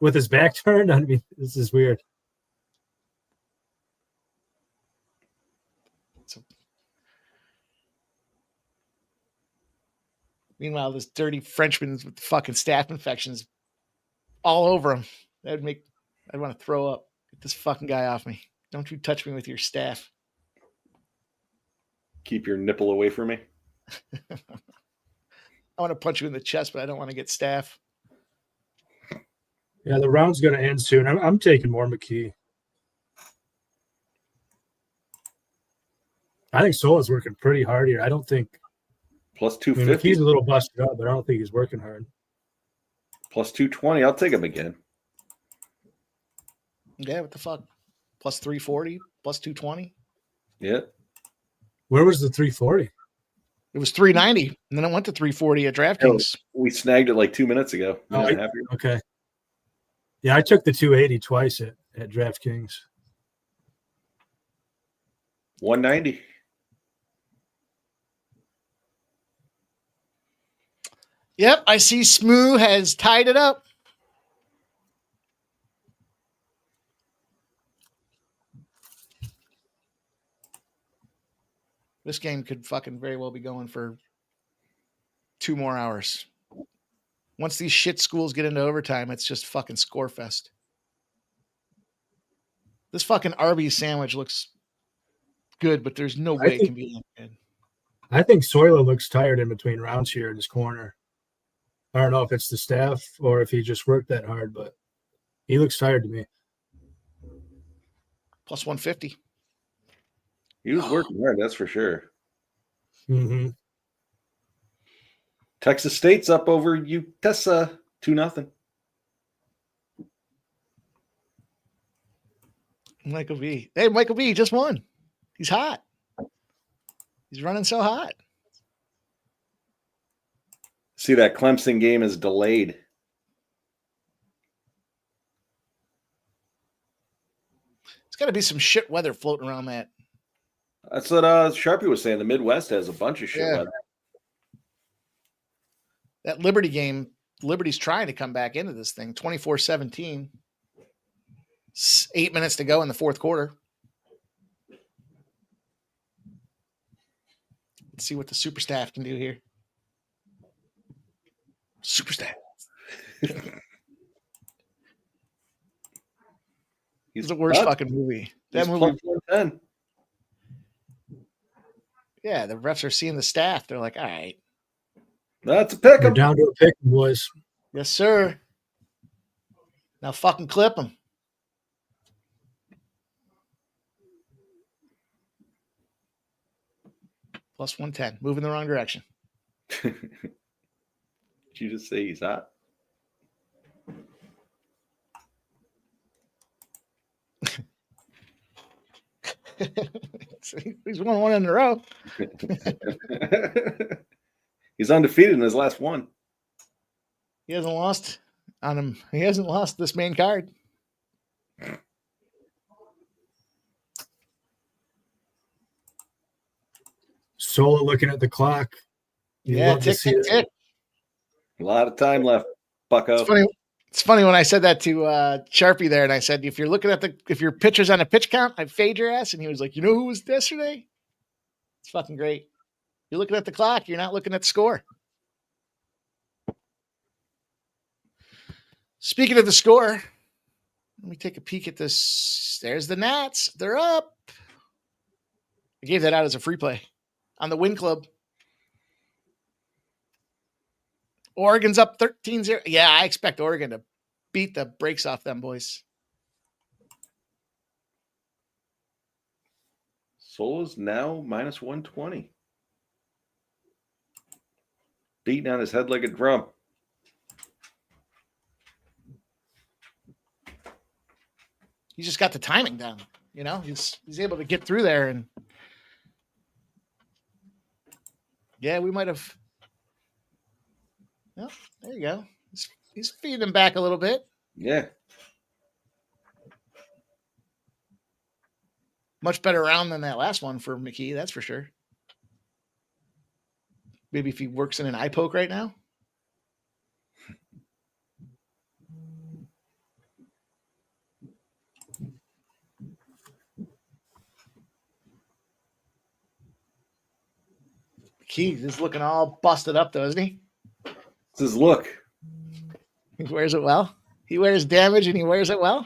with his back turned. I mean, this is weird. Meanwhile, this dirty Frenchman with fucking staph infections all over him. I'd want to throw up. Get this fucking guy off me. Don't you touch me with your staff. Keep your nipple away from me. I want to punch you in the chest, but I don't want to get staph. Yeah, the round's going to end soon. I'm taking more McKee. I think Sola's working pretty hard here. I don't think. Plus I mean, 250. McKee's a little busted up, but I don't think he's working hard. Plus 220. I'll take him again. Yeah, what the fuck? Plus 340, plus 220. Yeah. Where was the 340? It was 390, and then it went to 340 at DraftKings. We snagged it like 2 minutes ago. Okay. Yeah, I took the 280 twice at DraftKings. 190. Yep, I see Smoo has tied it up. This game could fucking very well be going for 2 more hours. Once these shit schools get into overtime, it's just fucking score fest. This fucking Arby's sandwich looks good, but there's no way it can be that good. I think Soila looks tired in between rounds here in his corner. I don't know if it's the staff or if he just worked that hard, but he looks tired to me. Plus 150. He was working hard, that's for sure. Mm-hmm. Texas State's up over UTESA 2-0. Michael V. Hey, Michael V. just won. He's hot. He's running so hot. See, that Clemson game is delayed. It's got to be some shit weather floating around that. That's what Sharpie was saying. The Midwest has a bunch of shit weather. That Liberty game, Liberty's trying to come back into this thing. 24-17. 8 minutes to go in the fourth quarter. Let's see what the super staff can do here. Super staff. It's the worst fucking movie. That movie. Yeah, the refs are seeing the staff. They're like, all right. That's a pick 'em. They're down to a pick 'em, boys. Yes, sir. Now fucking clip them. Plus 110. Moving the wrong direction. Did you just say he's hot? He's won one in a row. He's undefeated in his last one. He hasn't lost on him. He hasn't lost this main card. Sola looking at the clock. Yeah, tick, tick, tick. A lot of time left, bucko. It's funny when I said that to Sharpie there, and I said, if you're looking at if your pitcher's on a pitch count, I'd fade your ass. And he was like, you know who was yesterday? It's fucking great. You're looking at the clock. You're not looking at the score. Speaking of the score, let me take a peek at this. There's the Nats. They're up. I gave that out as a free play on the Win Club. Oregon's up 13-0. Yeah, I expect Oregon to beat the brakes off them boys. Solo's now minus 120. Beating on his head like a drum. He just got the timing down. You know, he's able to get through there, and yeah, we might have. Well, there you go. He's feeding him back a little bit. Yeah. Much better round than that last one for McKee, that's for sure. Maybe if he works in an eye poke right now. McKee is looking all busted up, though, isn't he? It's his look. He wears it well. He wears damage and he wears it well.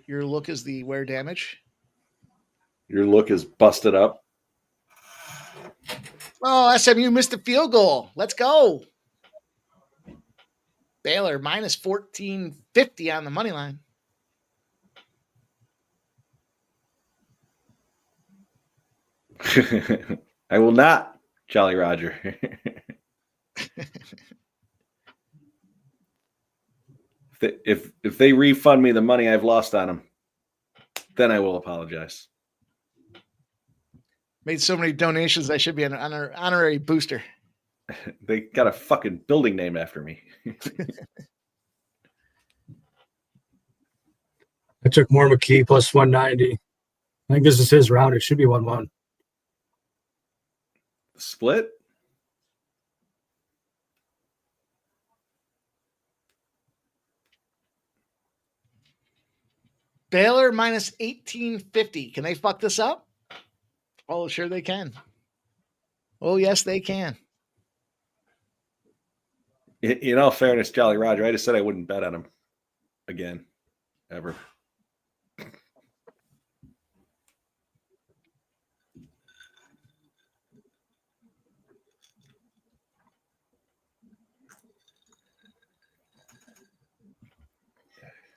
Your look is the wear damage. Your look is busted up. Oh, SMU missed a field goal. Let's go. Baylor minus 1450 on the money line. I will not, Jolly Roger. if they refund me the money I've lost on them, then I will apologize. Made so many donations, I should be an honorary booster. They got a fucking building named after me. I took more McKee plus 190. I think this is his round. It should be 1-1. Split? Baylor minus 1850. Can they fuck this up? Oh, sure they can. Oh, yes, they can. In all fairness, Jolly Roger, I just said I wouldn't bet on him again, ever.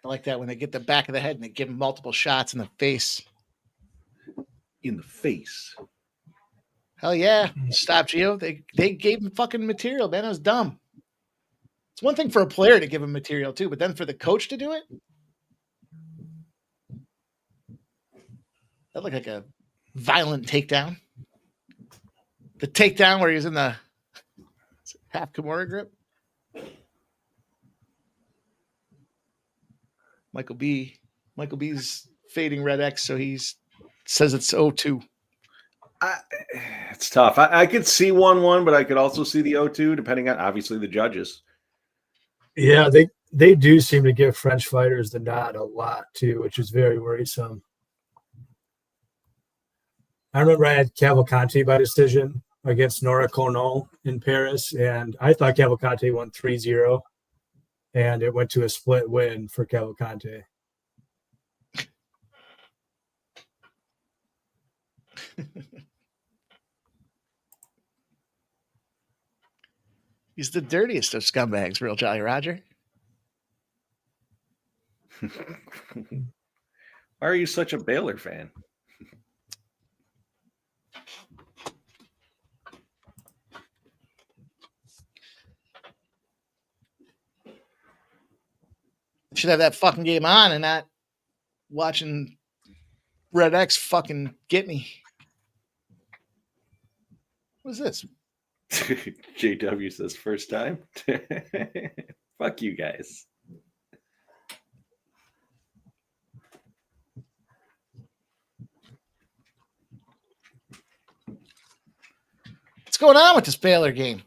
I like that when they get the back of the head and they give him multiple shots in the face. In the face. Hell yeah. Stop, Gio. They gave him fucking material, man. It was dumb. It's one thing for a player to give him material too, but then for the coach to do it? That looked like a violent takedown. The takedown where he was in the half Kimura grip. Michael B's fading red X, so he says it's 0-2. It's tough. I could see 1-1, but I could also see the 0-2, depending on obviously the judges. Yeah, they do seem to give French fighters the nod a lot too, which is very worrisome. I remember I had Cavalcante by decision against Nora Cornell in Paris, and I thought Cavalcante won 3-0, and it went to a split win for Cavalcante. He's the dirtiest of scumbags, real Jolly Roger. Why are you such a Baylor fan? Should have that fucking game on and not watching Red X fucking get me. What is this? JW says first time. Fuck you guys. What's going on with this Baylor game?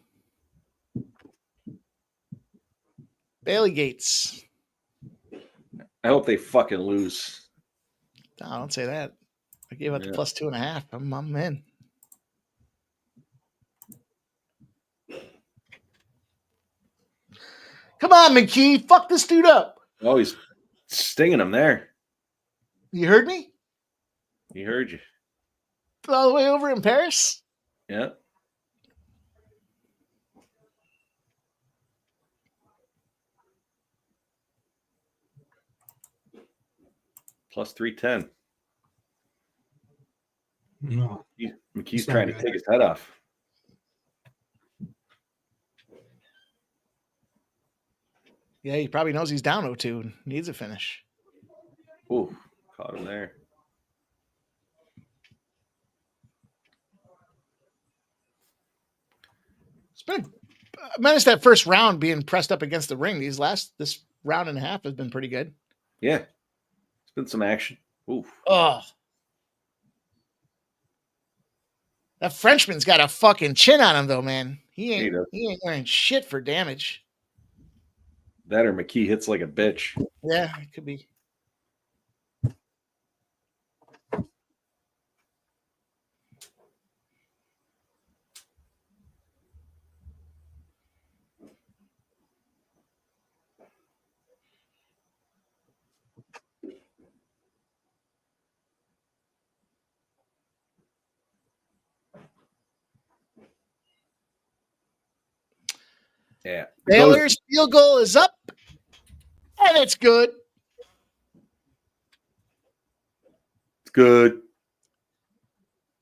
Bailey Gates. I hope they fucking lose. No, don't say that. I gave out the plus 2.5. I'm in. Come on, McKee. Fuck this dude up. Oh, he's stinging him there. You heard me? He heard you. All the way over in Paris? Yeah. Plus 310. No. McKee's trying to take his head off. Yeah, he probably knows he's down 0-2 and needs a finish. Ooh, caught him there. It's been minus that first round being pressed up against the ring. This round and a half has been pretty good. Yeah. It's been some action. Ooh. Oh. That Frenchman's got a fucking chin on him though, man. He ain't wearing shit for damage. That or McKee hits like a bitch. Yeah, it could be. Yeah. Baylor's field goal is up, and it's good. It's good.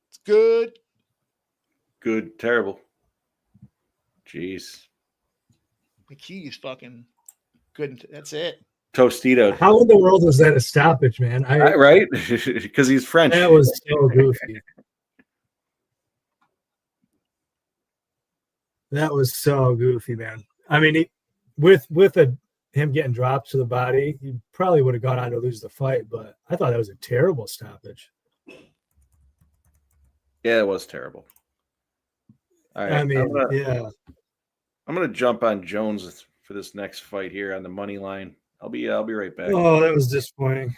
It's good. Good. Terrible. Jeez. McKee's fucking good. That's it. Tostito. How in the world was that a stoppage, man? Right? Because he's French. That was so goofy. That was so goofy, man. I mean, him getting dropped to the body, he probably would have gone on to lose the fight, but I thought that was a terrible stoppage. Yeah, it was terrible. All right. I mean, I'm gonna jump on Jones for this next fight here on the money line. I'll be right back. Oh, that was disappointing.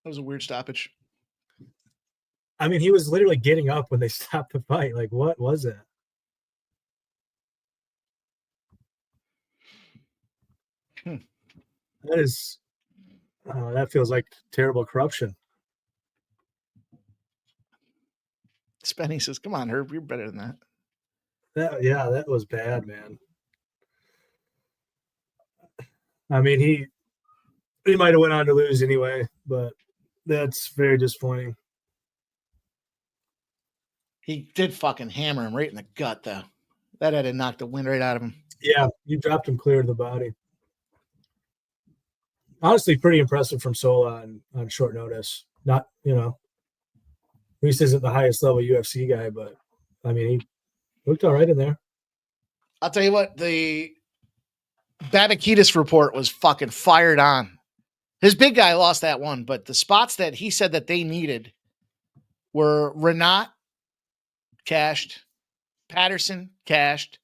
That was a weird stoppage. I mean, he was literally getting up when they stopped the fight. Like, what was it? That feels like terrible corruption. Spenny says, "Come on, Herb, you're better than that." That was bad, man. I mean, he might have went on to lose anyway, but that's very disappointing. He did fucking hammer him right in the gut, though. That had to knock the wind right out of him. Yeah, you dropped him clear of the body. Honestly, pretty impressive from Sola on short notice. Not, Reese isn't the highest level UFC guy, but I mean, he looked all right in there. I'll tell you what, the Babakitis report was fucking fired on. His big guy lost that one, but the spots that he said that they needed were Renat cashed, Patterson cashed,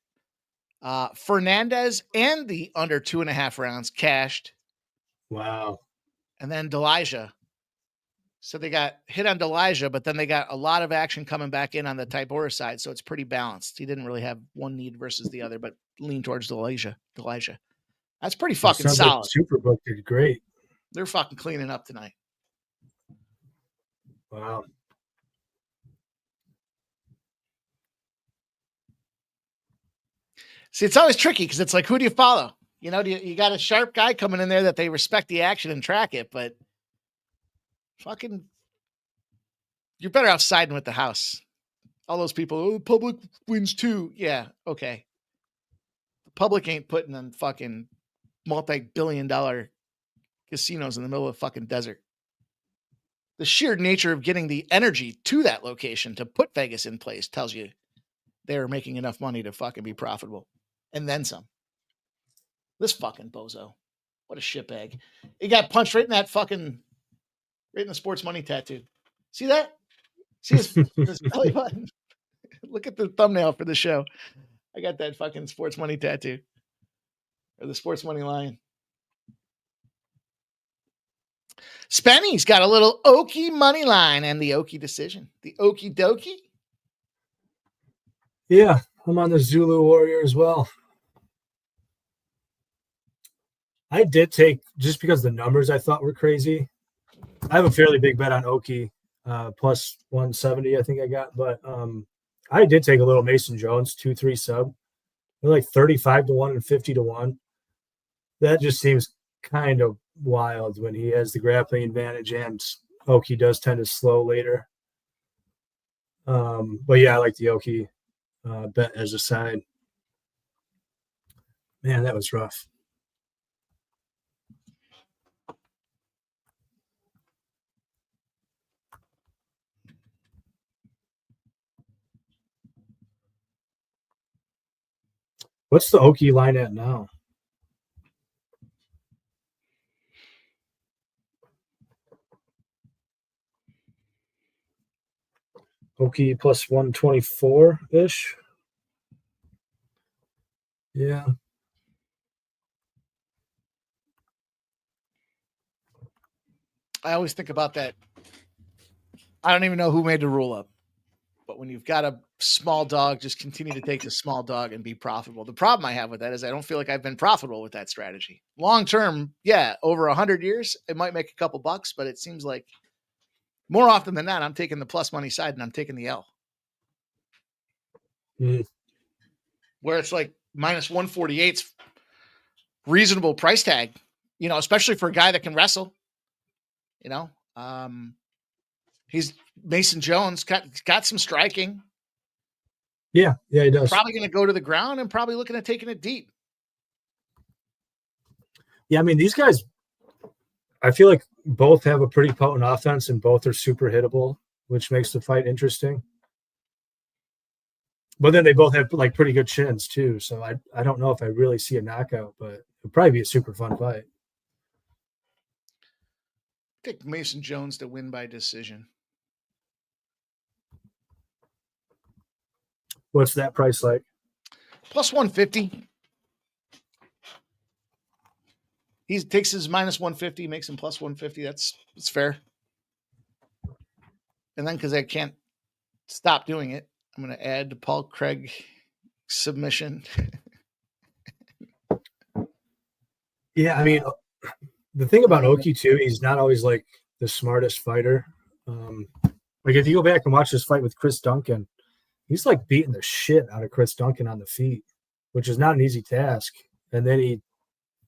Fernandez and the under 2.5 rounds cashed. Wow. And then Delija. So they got hit on Delija, but then they got a lot of action coming back in on the Tybura side. So it's pretty balanced. He didn't really have one need versus the other, but lean towards Delija. That's pretty fucking solid. Like Superbook did great. They're fucking cleaning up tonight. Wow. See, it's always tricky because it's like, who do you follow? You got a sharp guy coming in there that they respect the action and track it, but fucking, you're better off siding with the house. All those people, public wins too. Yeah, okay. The public ain't putting on fucking multi-billion-dollar casinos in the middle of the fucking desert. The sheer nature of getting the energy to that location to put Vegas in place tells you they're making enough money to fucking be profitable. And then some. This fucking bozo. What a shitbag. He got punched right in the sports money tattoo. See that? See his belly button? Look at the thumbnail for the show. I got that fucking sports money tattoo. Or the sports money line. Spenny's got a little Okie money line and the Okie decision. The Okie dokie. Yeah, I'm on the Zulu Warrior as well. I did take, just because the numbers I thought were crazy. I have a fairly big bet on Okie, plus 170, I think I got. But I did take a little Mason Jones, 2-3 sub. They're like 35-1 and 50-1. That just seems kind of wild when he has the grappling advantage and Okie does tend to slow later. But yeah, I like the Okie bet as a side. Man, that was rough. What's the Okie line at now? Okie plus 124-ish. Yeah. I always think about that. I don't even know who made the rule up. But when you've got a small dog, just continue to take the small dog and be profitable. The problem I have with that is I don't feel like I've been profitable with that strategy. Long term, yeah, over 100 years, it might make a couple bucks, but it seems like more often than not, I'm taking the plus money side and I'm taking the L. Where it's like minus 148's reasonable price tag, especially for a guy that can wrestle. He's Mason Jones, got some striking. Yeah, he does. Probably going to go to the ground and probably looking at taking it deep. Yeah, I mean, these guys, I feel like both have a pretty potent offense and both are super hittable, which makes the fight interesting. But then they both have like pretty good chins too. So I don't know if I really see a knockout, but it'll probably be a super fun fight. Pick Mason Jones to win by decision. What's that price like? Plus 150. He takes his minus 150, makes him plus 150. That's fair. And then because I can't stop doing it, I'm going to add the Paul Craig submission. Yeah, I mean, the thing about Oki too, he's not always like the smartest fighter. Like if you go back and watch this fight with Chris Duncan, he's like beating the shit out of Chris Duncan on the feet, which is not an easy task. And then he,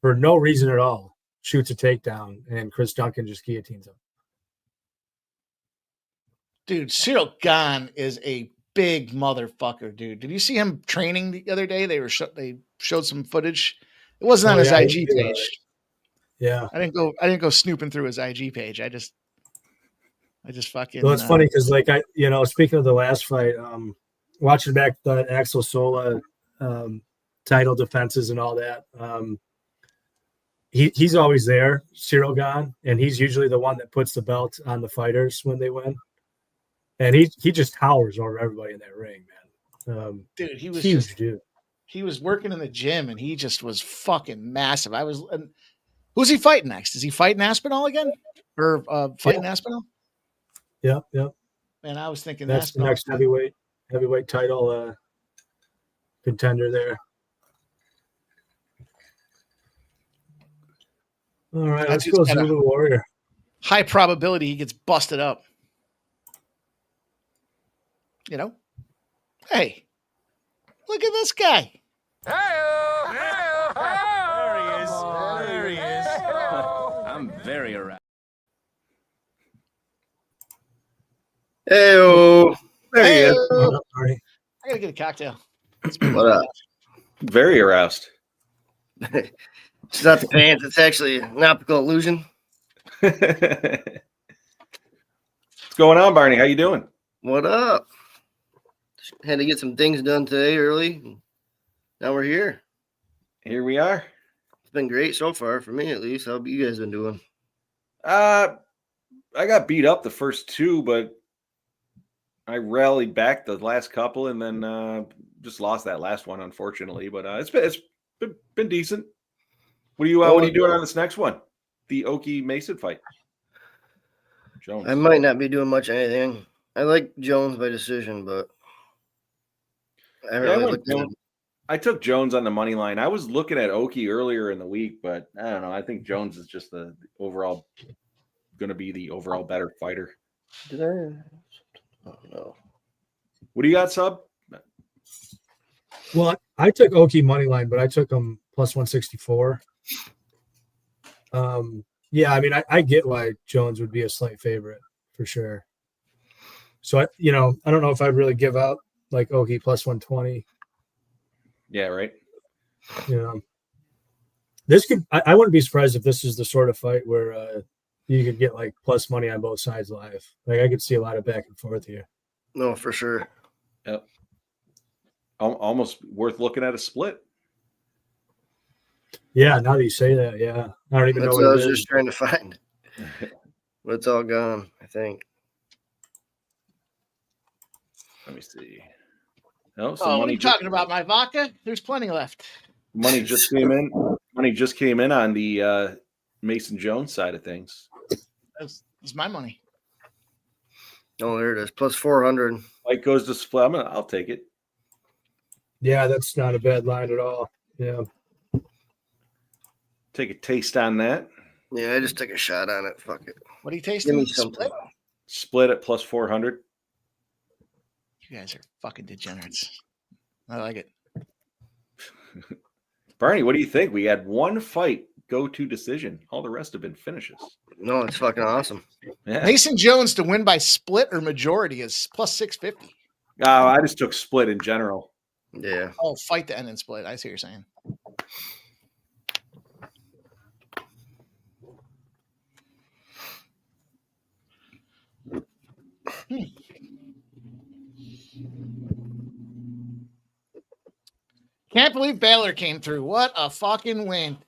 for no reason at all, shoots a takedown, and Chris Duncan just guillotines him. Dude, Cyril Gahn is a big motherfucker, dude. Did you see him training the other day? They showed some footage. It wasn't on his IG page. Yeah, I didn't go snooping through his IG page. I just fucking. Well, it's funny because, like, speaking of the last fight, watching back the Axel Sola title defenses and all that, he's always there, Cyril Gahn, and he's usually the one that puts the belt on the fighters when they win. And he just towers over everybody in that ring, man. Dude, he was huge, dude. He was working in the gym, and he just was fucking massive. Who's he fighting next? Is he fighting Aspinall again, or fighting Aspinall? Yeah. Man, I was thinking that's the next heavyweight title contender there. All right, let's go Zulu Warrior. High probability he gets busted up. You know? Hey, look at this guy. There he is. I'm very aroused. Hey-o. There he is. What up, Marty? I gotta get a cocktail. What up? Very aroused. It's not the pants. It's actually an optical illusion. What's going on, Barney? How you doing? What up? Had to get some things done today early. Now we're here. Here we are. It's been great so far for me, at least. How have you guys been doing? I got beat up the first two, but I rallied back the last couple, and then just lost that last one, unfortunately. But it's been decent. What are you doing on this next one? The Oki Mason fight. Jones. I might not be doing much of anything. I like Jones by decision, but I took Jones on the money line. I was looking at Oki earlier in the week, but I don't know. I think Jones is just the overall going to be the overall better fighter. Did I? Oh no. What do you got, Sub? Well, I took Oki money line, but I took him plus 164. Yeah, I mean, I get why Jones would be a slight favorite for sure. So I don't know if I'd really give out like Oki plus 120. Yeah, right. This could. I wouldn't be surprised if this is the sort of fight where you could get like plus money on both sides live. Like I could see a lot of back and forth here. No, for sure. Yep. Almost worth looking at a split. Yeah, now that you say that, yeah. I don't even know what I was just trying to find. But it's all gone, I think. Let me see. No, what are you talking about? My vodka? There's plenty left. Money just came in. Money just came in on the Mason Jones side of things. That's my money. Oh, there it is. Plus 400. Fight goes to split. I'll take it. Yeah, that's not a bad line at all. Yeah. Take a taste on that. Yeah, I just took a shot on it. Fuck it. What are you tasting? Give me something. Split at plus 400. You guys are fucking degenerates. I like it. Barney, what do you think? We had one fight go to decision. All the rest have been finishes. No, it's fucking awesome. Yeah. Mason Jones to win by split or majority is plus 650. I just took split in general. Yeah. Oh, fight to end in split. I see what you're saying. Can't believe Baylor came through. What a fucking win.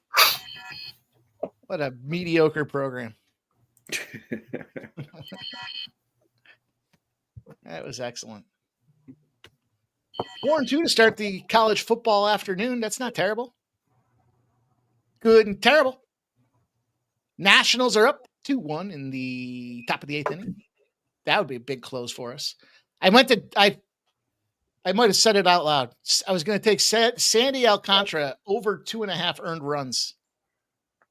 What a mediocre program. That was excellent. 4-2 to start the college football afternoon. That's not terrible. Good and terrible. Nationals are up 2-1 in the top of the 8th inning. That would be a big close for us. I might have said it out loud. I was going to take Sandy Alcantara over 2.5 earned runs.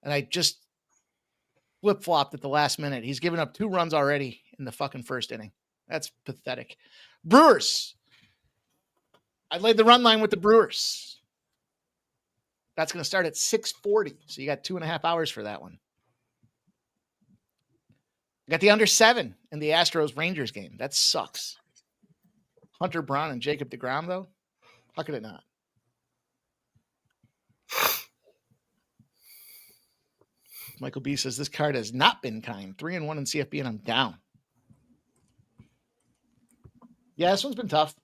And I just flip-flopped at the last minute. He's given up 2 runs already in the fucking first inning. That's pathetic. Brewers. I laid the run line with the Brewers. That's going to start at 6:40. So you got 2.5 hours for that one. I got the under 7 in the Astros-Rangers game. That sucks. Hunter Brown and Jacob deGrom, though? How could it not? Michael B says this card has not been kind. 3-1 in CFB, and I'm down. Yeah, this one's been tough.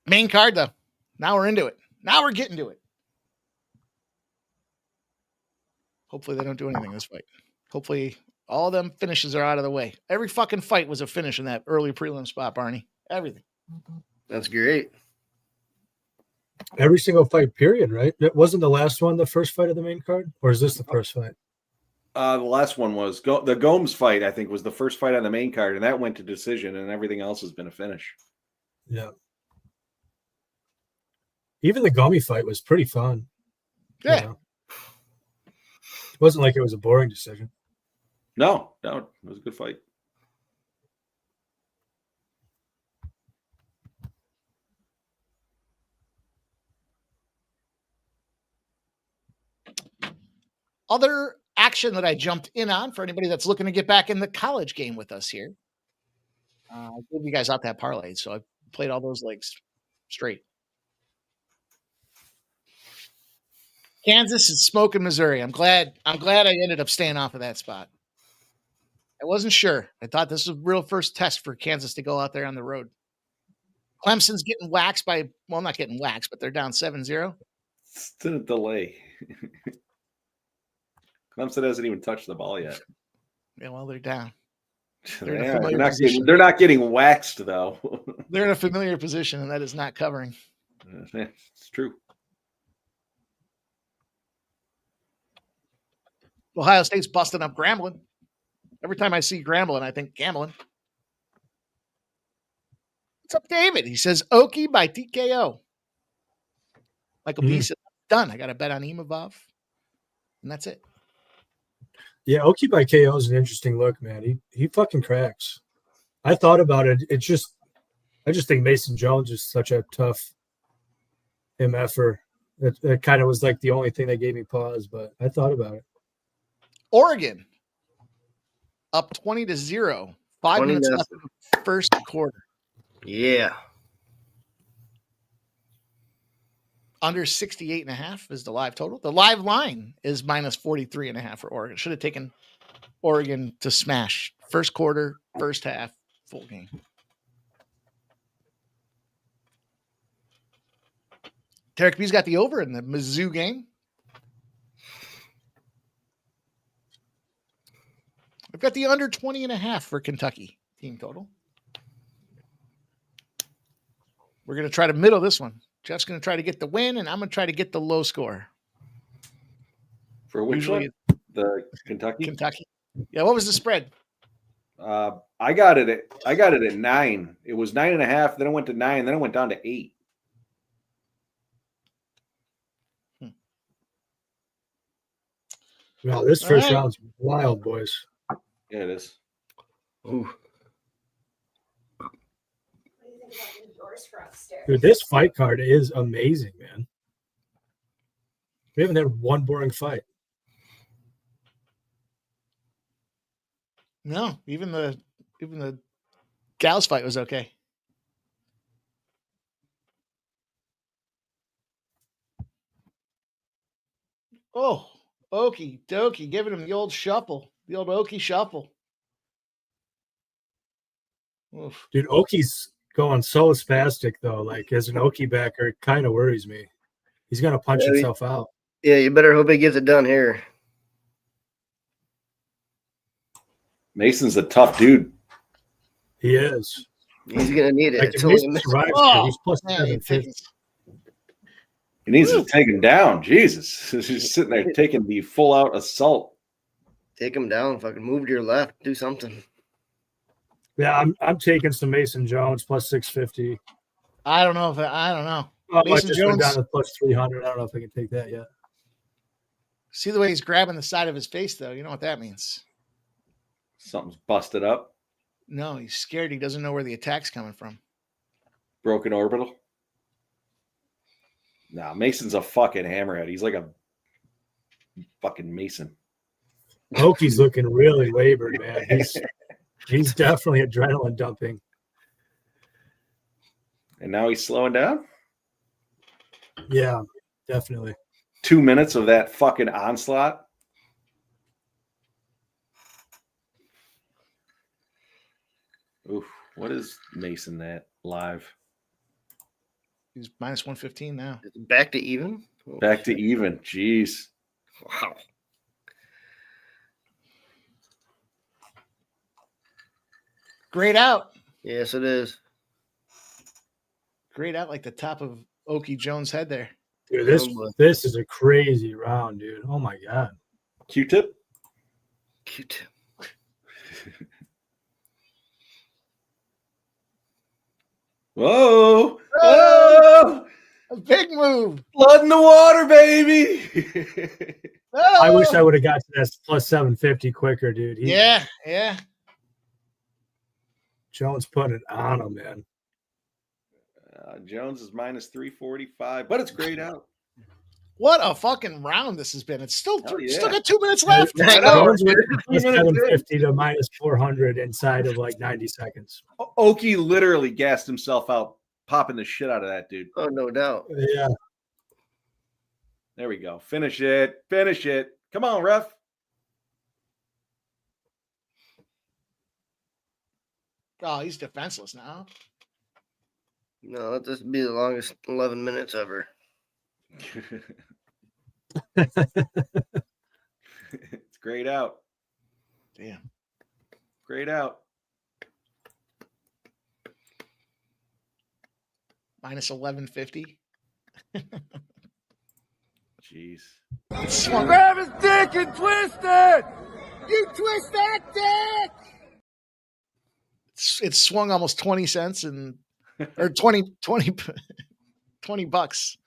Main card, though. Now we're into it. Now we're getting to it. Hopefully they don't do anything this fight. Hopefully all of them finishes are out of the way. Every fucking fight was a finish in that early prelim spot, Barney. Everything. That's great. Every single fight, period, right? It wasn't the last one the first fight of the main card? Or is this the first fight? The last one was the Gomes fight, I think, was the first fight on the main card, and that went to decision, and everything else has been a finish. Yeah. Even the Gummy fight was pretty fun. Yeah. You know? It wasn't like it was a boring decision. No, it was a good fight. Other action that I jumped in on for anybody that's looking to get back in the college game with us here. I gave you guys out that parlay, so I played all those legs straight. Kansas is smoking Missouri. I'm glad I ended up staying off of that spot. I wasn't sure. I thought this was a real first test for Kansas to go out there on the road. Clemson's getting waxed not getting waxed, but they're down 7-0. Still a delay. Clemson hasn't even touched the ball yet. Yeah, well, they're down. They're not getting waxed, though. They're in a familiar position, and that is not covering. It's true. Ohio State's busting up Grambling. Every time I see Grambling, I think gambling. What's up, David? He says Okie by TKO. Michael B says, done. I got to bet on Imavov. And that's it. Yeah, Okie by KO is an interesting look, man. He fucking cracks. I thought about it. I just think Mason Jones is such a tough MFer. It kind of was like the only thing that gave me pause, but I thought about it. Oregon up 20-0. 5 minutes left in the first quarter. Yeah. Under 68.5 is the live total. The live line is minus 43.5 for Oregon. Should have taken Oregon to smash. First quarter, first half, full game. Tarek B's got the over in the Mizzou game. I've got the under 20.5 for Kentucky team total. We're going to try to middle this one. Jeff's going to try to get the win, and I'm going to try to get the low score. For which one? The Kentucky? Kentucky. Yeah, what was the spread? I got it at 9. It was 9.5, then it went to 9, then it went down to 8. Well, this first round's wild, boys. Yeah, it is. Ooh. Dude, this fight card is amazing, man. We haven't had one boring fight. No, even the gals fight was okay. Oh, okie dokie, giving him the old shuffle, the old Okie shuffle. Oof. Dude, Okie's going so spastic, though. Like, as an Okie backer, it kind of worries me. He's going to punch himself out. Yeah, you better hope he gets it done here. Mason's a tough dude. He is. He's going to need it. Like, if Mason survives, he's plus 750. He needs to take him down. Jesus. He's sitting there taking the full out assault. Take him down. Fucking move to your left. Do something. Yeah, I'm taking some Mason Jones plus 650. I don't know. Oh, Mason I just went Jones. down to plus 300. I don't know if I can take that yet. See the way he's grabbing the side of his face, though. You know what that means. Something's busted up. No, he's scared. He doesn't know where the attack's coming from. Broken orbital. Nah, Mason's a fucking hammerhead. He's like a fucking Mason. Loki's looking really labored, man. He's definitely adrenaline dumping. And now he's slowing down? Yeah, definitely. 2 minutes of that fucking onslaught. Oof. What is Mason that live? He's minus 115 now. Back to even? Back to even. Jeez. Wow. Great out. Yes, it is. Great out like the top of Okie Jones' head there. Dude, this is a crazy round, dude. Oh my god. Q-tip? Q-tip. Whoa! Oh! A big move. Blood in the water, baby. Oh! I wish I would have got to that plus 750 quicker, dude. Yeah. Jones put it on him, man. Jones is minus 345, but it's grayed out. What a fucking round this has been. It's still Hell yeah. still got 2 minutes left. I know. Jones went from plus 750 to minus 400 inside of like 90 seconds. Okie literally gassed himself out, popping the shit out of that dude. Oh, no doubt. Yeah. There we go. Finish it. Finish it. Come on, ref. Oh, he's defenseless now. No, let this be the longest 11 minutes ever. It's grayed out. Damn. Grayed out. Minus 1150. Jeez. Grab his dick and twist it! You twist that dick! It's swung almost 20 cents or 20 bucks.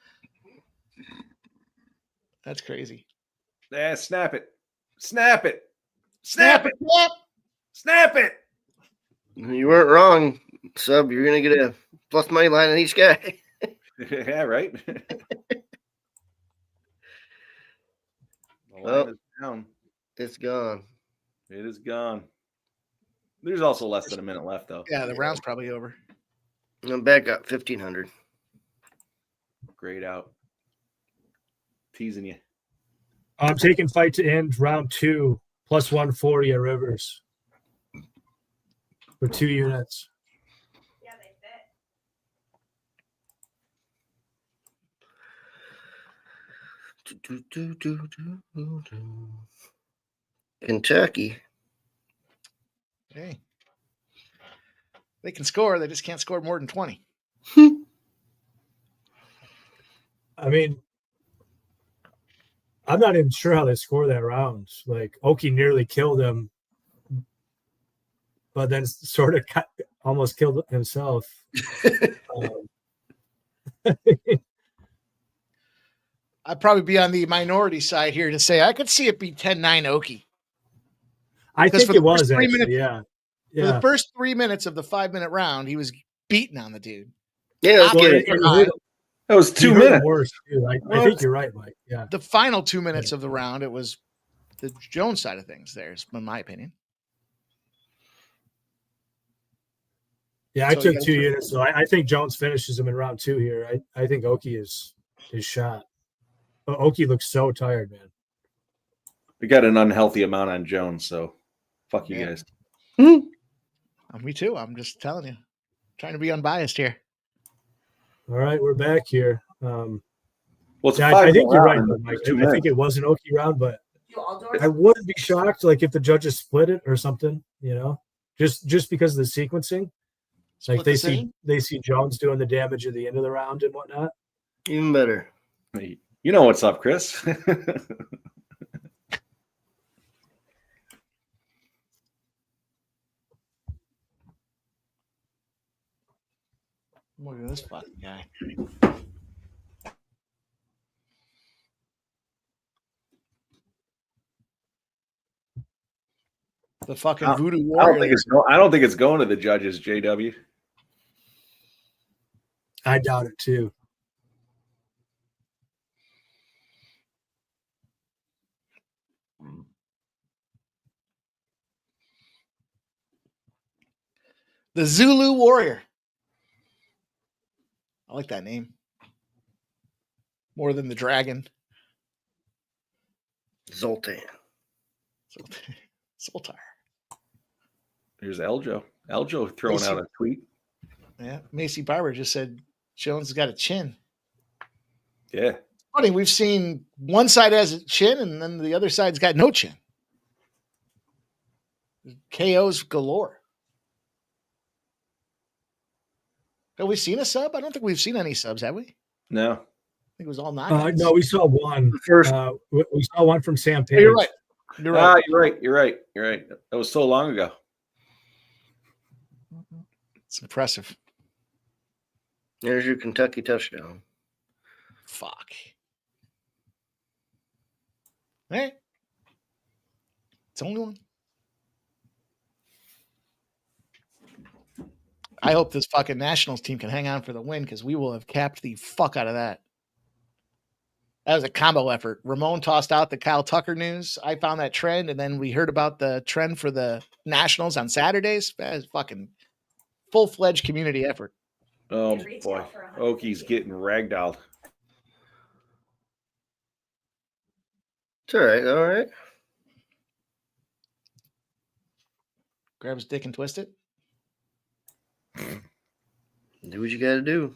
That's crazy. Yeah, snap it. Snap it. Snap it. Snap it. You weren't wrong, Sub. You're going to get a plus money line on each guy. Yeah, right. The Well, line is down. It's gone. It is gone. There's also less than a minute left, though. Yeah, the round's probably over. I'm back up 1,500. Grayed out. Teasing you. I'm taking fight to end round 2 plus 140 at Rivers for 2 units. Yeah, they fit. Kentucky. Hey. They can score. They just can't score more than 20. I mean, I'm not even sure how they score that round. Like, Okie nearly killed him, but then sort of almost killed himself. I'd probably be on the minority side here to say I could see it be 10-9 Okie. I think it was, actually, minutes, yeah. For the first 3 minutes of the 5-minute round, he was beating on the dude. Yeah, that was 2 minutes. Worse, too. I think you're right, Mike. Yeah. The final 2 minutes of the round, it was the Jones side of things there, in my opinion. Yeah, I took 2 units, so I think Jones finishes him in round 2 here. I think Okie is shot. But Okie looks so tired, man. We got an unhealthy amount on Jones, so fuck you guys. Me too. I'm just telling you. Trying to be unbiased here. All right, we're back here. Well, I think you're right, Mike. I think it was an Okie round, but I wouldn't be shocked, like, if the judges split it or something, you know, just because of the sequencing. Like they see Jones doing the damage at the end of the round and whatnot. Even better. You know what's up, Chris. Look at this fucking guy. The fucking voodoo warrior. I don't think it's going to the judges, JW. I doubt it too. The Zulu warrior. I like that name more than the dragon. Zoltan. Zoltar. Here's Eljo. Eljo throwing out a tweet. Yeah, Macy Barber just said Jones has got a chin. Yeah. Funny, we've seen one side has a chin and then the other side's got no chin. KOs galore. Have we seen a sub? I don't think we've seen any subs, have we? No. I think it was all knockouts. No, we saw one. First, we saw one from Sam Page. You're right. You're right. You're right. That was so long ago. It's impressive. There's your Kentucky touchdown. Fuck. Hey. It's only one. I hope this fucking Nationals team can hang on for the win because we will have capped the fuck out of that. That was a combo effort. Ramon tossed out the Kyle Tucker news. I found that trend, and then we heard about the trend for the Nationals on Saturdays. That is fucking full-fledged community effort. Oh, boy. Oki's getting ragdolled. It's all right. All right. Grab his dick and twist it. Do what you got to do.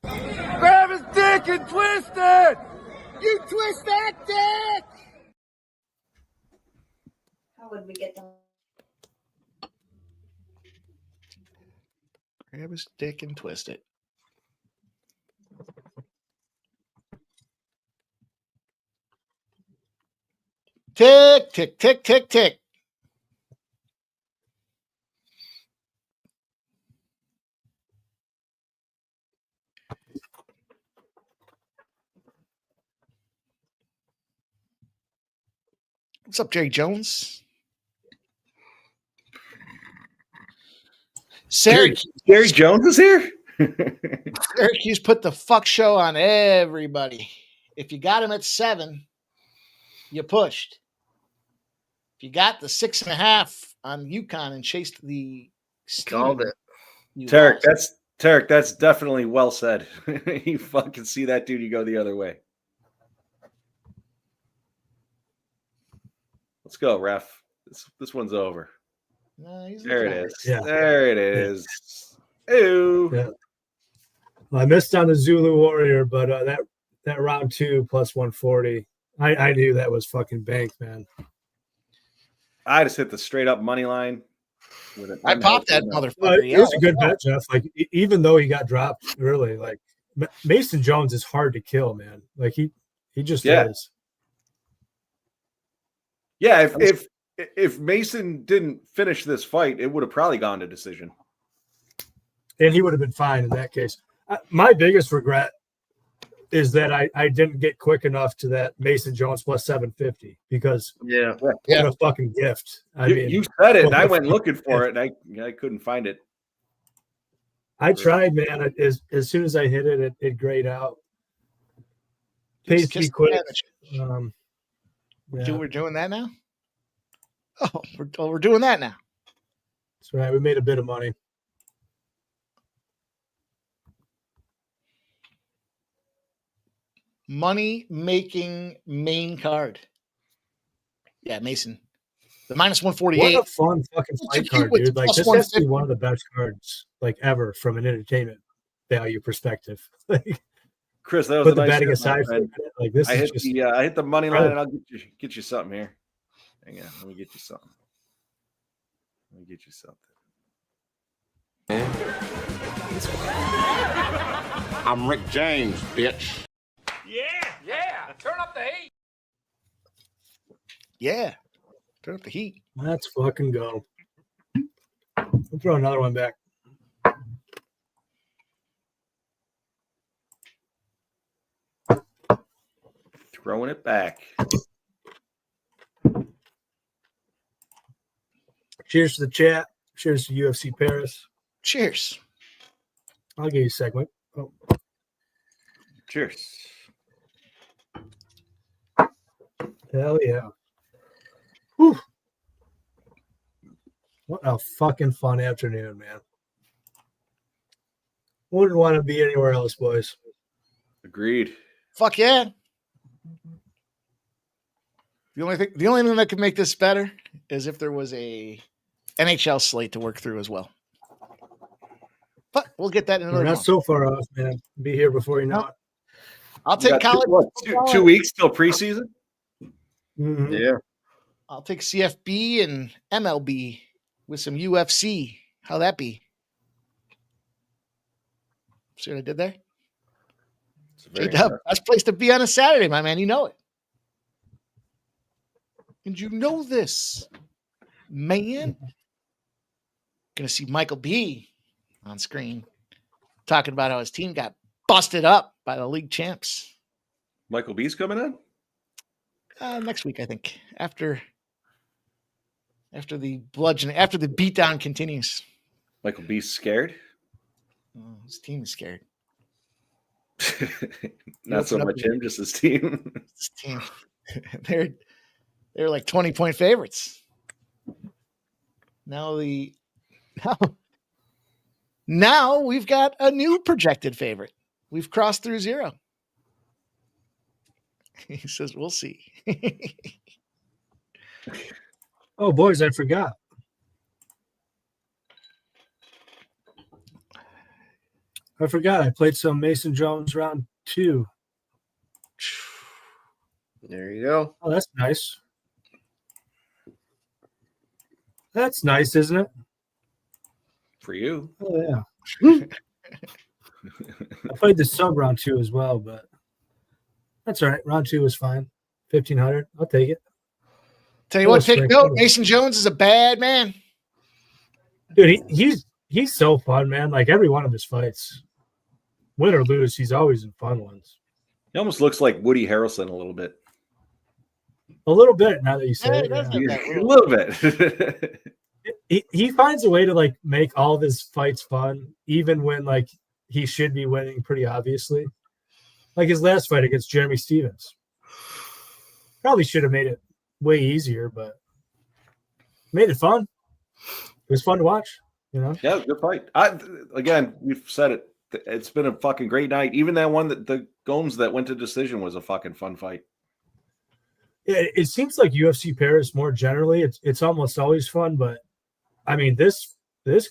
Grab his dick and twist it! You twist that dick! How would we get them? Grab his dick and twist it. Tick, tick, tick, tick, tick. What's up, Jerry Jones? Jerry Jones is here? Syracuse put the fuck show on everybody. If you got him at 7, you pushed. If you got the 6.5 on UConn and chased the Called it. Tarek, that's definitely well said. You fucking see that dude, you go the other way. Let's go, ref. This one's over. No, there it is. Yeah. There it is. Ew. Yeah. Well, I missed on the Zulu Warrior, but that round 2 plus 140, I knew that was fucking banked, man. I just hit the straight up money line. I popped that motherfucker. It was a good bet, Jeff. Like, even though he got dropped early, like Mason Jones is hard to kill, man. Like he just is. Yeah, if Mason didn't finish this fight, it would have probably gone to decision. And he would have been fine in that case. My biggest regret is that I didn't get quick enough to that Mason Jones plus 750 because what a fucking gift. I mean, you said it, and I went looking for it, and I couldn't find it. I tried, man. As soon as I hit it, it grayed out. Pays to be quick. We're doing that now? Oh, we're doing that now. That's right. We made a bit of money. Money making main card. Yeah, Mason. The minus 148. What a fun fucking fight card, dude. Like, this has to be one of the best cards like ever from an entertainment value perspective. Like, Chris, that was put the nice betting aside for like this. I hit the money line, and I'll get you something here. Hang on, let me get you something. I'm Rick James, bitch. Yeah. Turn up the heat. Yeah. Turn up the heat. Let's fucking go. We'll throw another one back. Throwing it back. Cheers to the chat. Cheers to UFC Paris. Cheers. I'll give you a segment. Oh. Cheers. Hell yeah. Whew. What a fucking fun afternoon, man. Wouldn't want to be anywhere else, boys. Agreed. Fuck yeah. The only thing that could make this better is if there was a NHL slate to work through as well. But we'll get that in another We're not month. so far off, man. Be here before you know it. I'll take college. Two weeks till preseason? Mm-hmm. Yeah. I'll take CFB and MLB with some UFC. How that be? See what I did there? J-Dub, best place to be on a Saturday, my man. You know it. And you know this, man. Gonna see Michael B on screen talking about how his team got busted up by the league champs. Michael B's coming in? Next week, I think. After the bludgeoning, after the beatdown continues. Michael B's scared? Oh, his team is scared. Not so much him, just his team. His team. They're like 20-point favorites. Now we've got a new projected favorite. We've crossed through 0. He says, we'll see. Oh, boys, I forgot. I played some Mason Jones round 2. There you go. Oh, that's nice. That's nice, isn't it? For you. Oh, yeah. I played the sub round 2 as well, but that's all right. Round 2 was fine. 1,500. I'll take it. Tell you what, take note. Mason Jones is a bad man. Dude, he's so fun, man. Like every one of his fights, win or lose, he's always in fun ones. He almost looks like Woody Harrelson a little bit. A little bit, now that you say it. Yeah. A little bit. he finds a way to like make all of his fights fun, even when like he should be winning pretty obviously. Like his last fight against Jeremy Stevens. Probably should have made it way easier, but made it fun. It was fun to watch, you know? Yeah, good fight. Again, we've said it. It's been a fucking great night. Even that one that the Gomes that went to decision was a fucking fun fight. Yeah, it seems like UFC Paris more generally, it's almost always fun, but I mean this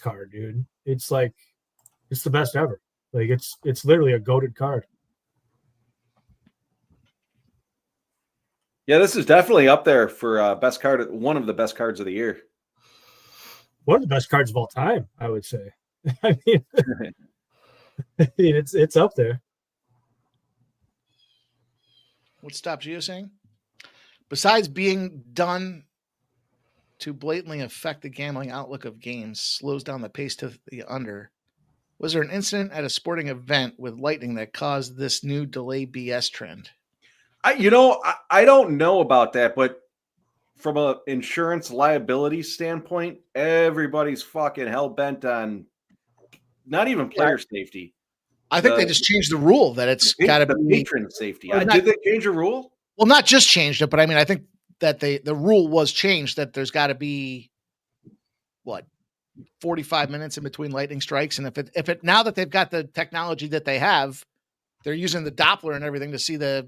card, dude, it's like it's the best ever. Like it's literally a goated card. Yeah, this is definitely up there for best card. One of the best cards of the year. One of the best cards of all time, I would say. I mean, it's up there. What stops you saying? Besides being done to blatantly affect the gambling outlook of games, slows down the pace to the under. Was there an incident at a sporting event with lightning that caused this new delay BS trend? I don't know about that, but from a insurance liability standpoint, everybody's fucking hell bent on not even player safety. I think they just changed the rule that it's got to be patron safety. Did they change a rule? Well, not just changed it, but I mean, I think that the rule was changed that there's got to be 45 minutes in between lightning strikes, and if it now that they've got the technology that they have, they're using the Doppler and everything to see the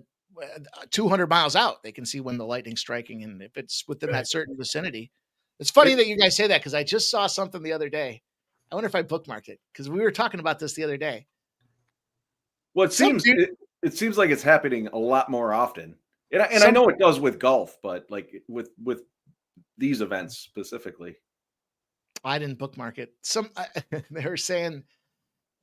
200 miles out. They can see when the lightning's striking, and if it's within that certain vicinity. It's funny that you guys say that because I just saw something the other day. I wonder if I bookmarked it because we were talking about this the other day. Well, it seems like it's happening a lot more often. And I know it does with golf, but like with these events specifically. I didn't bookmark it. They were saying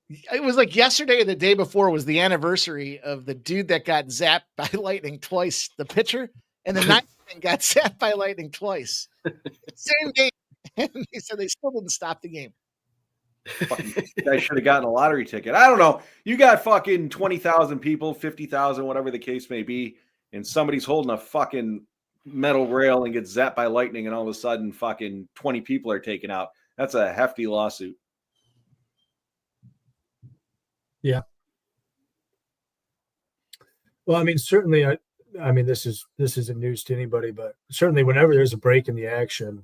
It was like yesterday or the day before was the anniversary of the dude that got zapped by lightning twice, the pitcher, and the ninth inning got zapped by lightning twice. Same game. And he said they still didn't stop the game. Guy should have gotten a lottery ticket. I don't know. You got fucking 20,000 people, 50,000, whatever the case may be, and somebody's holding a fucking metal rail and gets zapped by lightning, and all of a sudden fucking 20 people are taken out. That's a hefty lawsuit. Yeah. Well, I mean, certainly, I mean, this isn't news to anybody, but certainly whenever there's a break in the action,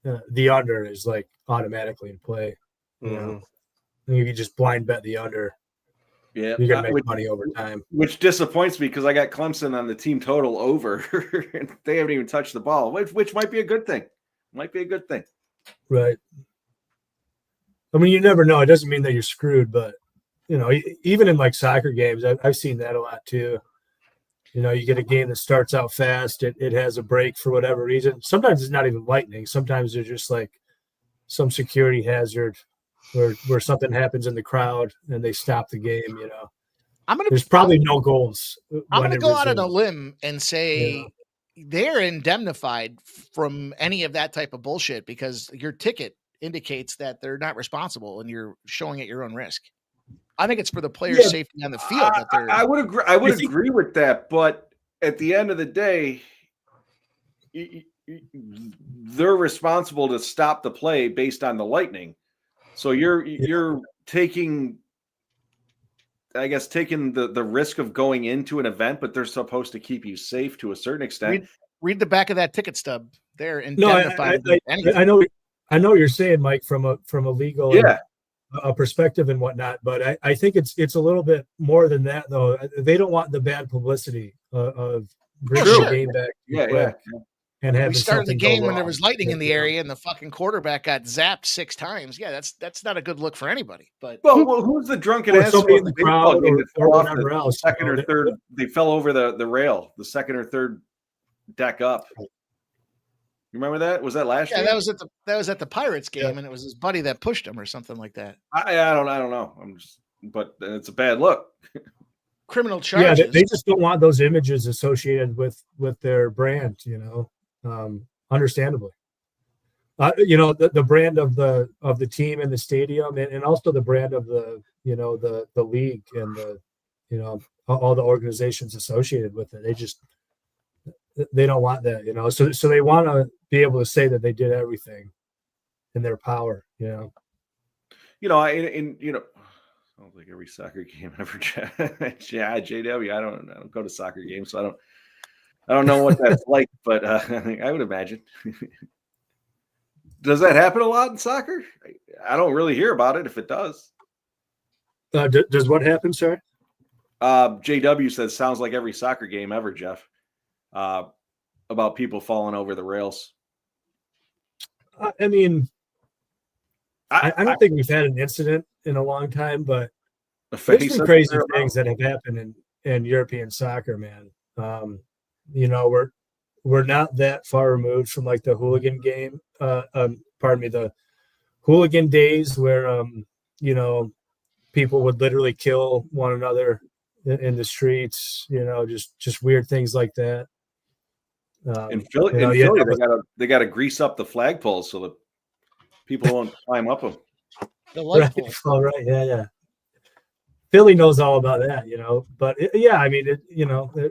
the under is like automatically in play. You know, you can just blind bet the under. Yeah, you're gonna make money over time. Which disappoints me because I got Clemson on the team total over, and they haven't even touched the ball, which might be a good thing. Might be a good thing. Right. I mean, you never know. It doesn't mean that you're screwed, but you know, even in like soccer games, I've seen that a lot too. You know, you get a game that starts out fast, it has a break for whatever reason. Sometimes it's not even lightning. Sometimes there's just like some security hazard where something happens in the crowd and they stop the game. You know, there's probably no goals. I'm going to go out on a limb and say they're indemnified from any of that type of bullshit because your ticket indicates that they're not responsible and you're showing at your own risk. I think it's for the player's safety on the field. I would agree. I would agree with that, but at the end of the day, they're responsible to stop the play based on the lightning. So you're taking, I guess, taking the risk of going into an event, but they're supposed to keep you safe to a certain extent. Read the back of that ticket stub. They're indemnified. I know what you're saying, Mike, from a legal a perspective and whatnot, but I think it's a little bit more than that, though. They don't want the bad publicity of bringing the game back. And having we started the game when there wrong. was lightning in the area and the fucking quarterback got zapped 6 times. Yeah, that's not a good look for anybody. But well who's the drunken asshole in the crowd or whatever else? Second or third, they fell over the rail, the second or third deck up. You remember that? Was that last year? Yeah, that was at the Pirates game, and it was his buddy that pushed him or something like that. I don't know. But it's a bad look. Criminal charges. Yeah, they just don't want those images associated with their brand. You know, understandably. You know, the brand of the team and the stadium, and also the brand of the league and the all the organizations associated with it. They don't want that, you know. So they want to be able to say that they did everything in their power, you know. You know, I don't think every soccer game ever. JW. I don't go to soccer games, so I don't know what that's like, but I would imagine. Does that happen a lot in soccer? I don't really hear about it. If it does, does what happen, sir? JW says sounds like every soccer game ever, Jeff. About people falling over the rails. I mean, I don't think we've had an incident in a long time, but there's some crazy things that have happened in European soccer, man. You know, we're not that far removed from like the hooligan game. The hooligan days where you know, people would literally kill one another in the streets. You know, just weird things like that. In Philly, they got to grease up the flagpoles so that people won't climb up them. The light pole. All right, yeah. Philly knows all about that, you know. But I mean,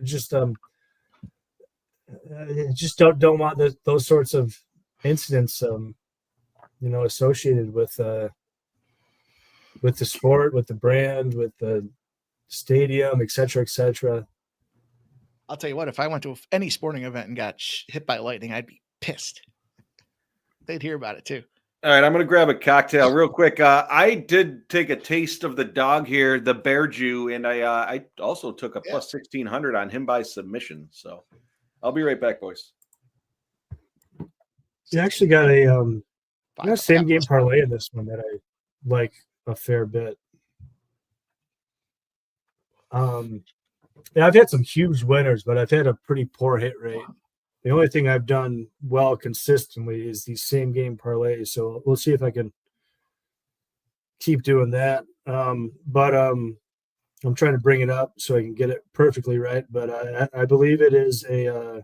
just don't want those sorts of incidents, you know, associated with the sport, with the brand, with the stadium, et cetera. I'll tell you what, if I went to any sporting event and got hit by lightning, I'd be pissed. They'd hear about it too. All right, I'm going to grab a cocktail real quick. I did take a taste of the dog here, the Bear Jew, and I also took a plus 1,600 on him by submission. So I'll be right back, boys. You actually got a same game parlay in this one that I like a fair bit. Yeah, I've had some huge winners, but I've had a pretty poor hit rate. The only thing I've done well consistently is these same game parlays. So we'll see if I can keep doing that. But I'm trying to bring it up so I can get it perfectly right. But I believe it is a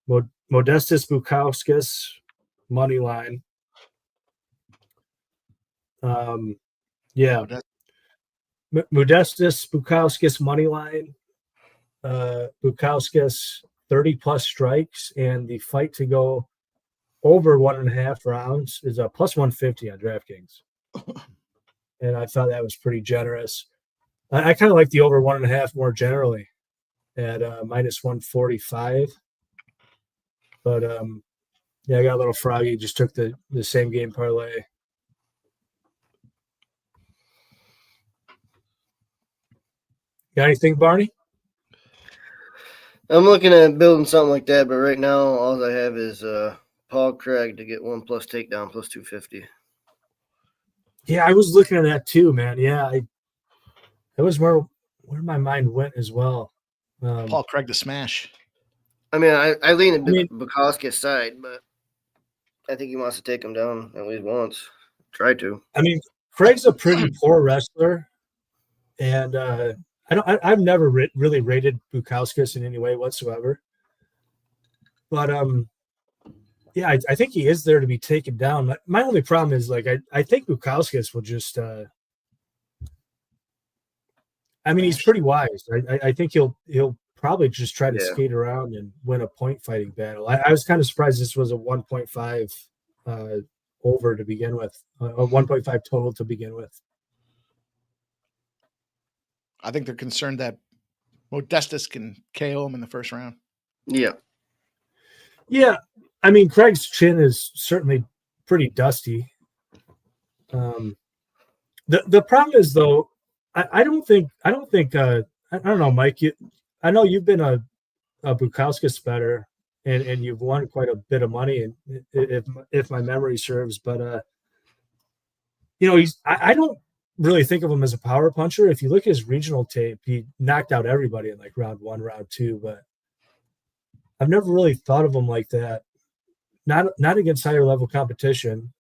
Modestas Bukauskas money line. Yeah. Modestas Bukauskas money line. Bukauskas 30 plus strikes, and the fight to go over 1.5 rounds is a plus 150 on DraftKings. And I thought that was pretty generous. I kind of like the over 1.5 more generally at minus 145. But yeah, I got a little froggy. Just took the same game parlay. Got anything, Barney? I'm looking at building something like that, but right now all I have is Paul Craig to get 1+ takedown plus 250. Yeah, I was looking at that too, man. Yeah, that was where my mind went as well. Paul Craig to smash. I mean, I lean a bit Bukowski's side, but I think he wants to take him down at least once. Try to. I mean, Craig's a pretty poor wrestler, and I've never really rated Bukauskas in any way whatsoever. But yeah, I think he is there to be taken down. My only problem is I think Bukauskas will just. I mean, he's pretty wise. I think he'll probably just try to skate around and win a point fighting battle. I was kind of surprised this was a 1.5 over to begin with, a 1.5 total to begin with. I think they're concerned that Modestas can KO him in the first round. Yeah. Yeah. I mean, Craig's chin is certainly pretty dusty. The problem is, though, I don't know, Mike, I know you've been a Bukauskas bettor and you've won quite a bit of money, and if my memory serves, but I don't really think of him as a power puncher. If you look at his regional tape, he knocked out everybody in like round 1, round 2, but I've never really thought of him like that. Not against higher level competition.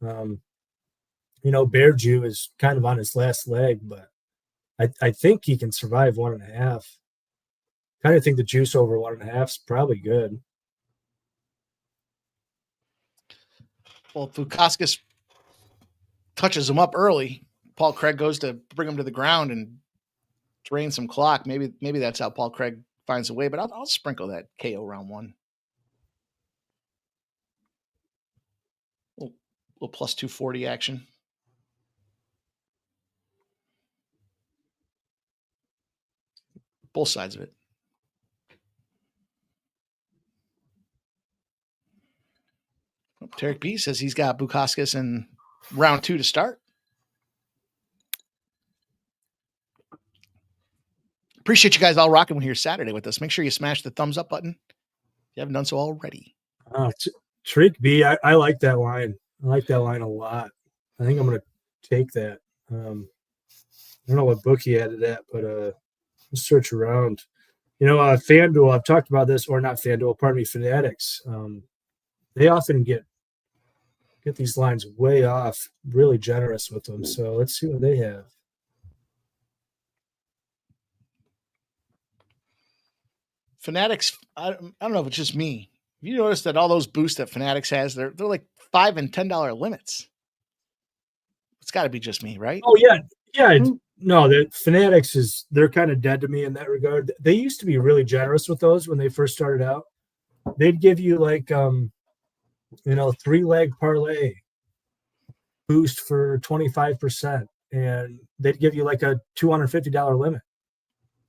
Bear Jew is kind of on his last leg, but I think he can survive 1.5. Kind of think the juice over 1.5 is probably good. Well, if Bukauskas touches him up early, Paul Craig goes to bring him to the ground and drain some clock. Maybe that's how Paul Craig finds a way, but I'll sprinkle that KO round 1. Little plus 240 action. Both sides of it. Tarek B says he's got Bukauskas in round 2 to start. Appreciate you guys all rocking here Saturday with us. Make sure you smash the thumbs up button if you haven't done so already. Tariq B, I like that line. I like that line a lot. I think I'm going to take that. I don't know what book he had it at, but let's search around. FanDuel, I've talked about this, or not FanDuel, pardon me, Fanatics. They often get these lines way off, really generous with them. So let's see what they have. Fanatics, I don't know if it's just me. Have you noticed that all those boosts that Fanatics has, they're like $5 and $10 limits? It's got to be just me, right? Oh, yeah. Yeah. No, the Fanatics they're kind of dead to me in that regard. They used to be really generous with those when they first started out. They'd give you like, 3-leg parlay boost for 25%, and they'd give you like a $250 limit.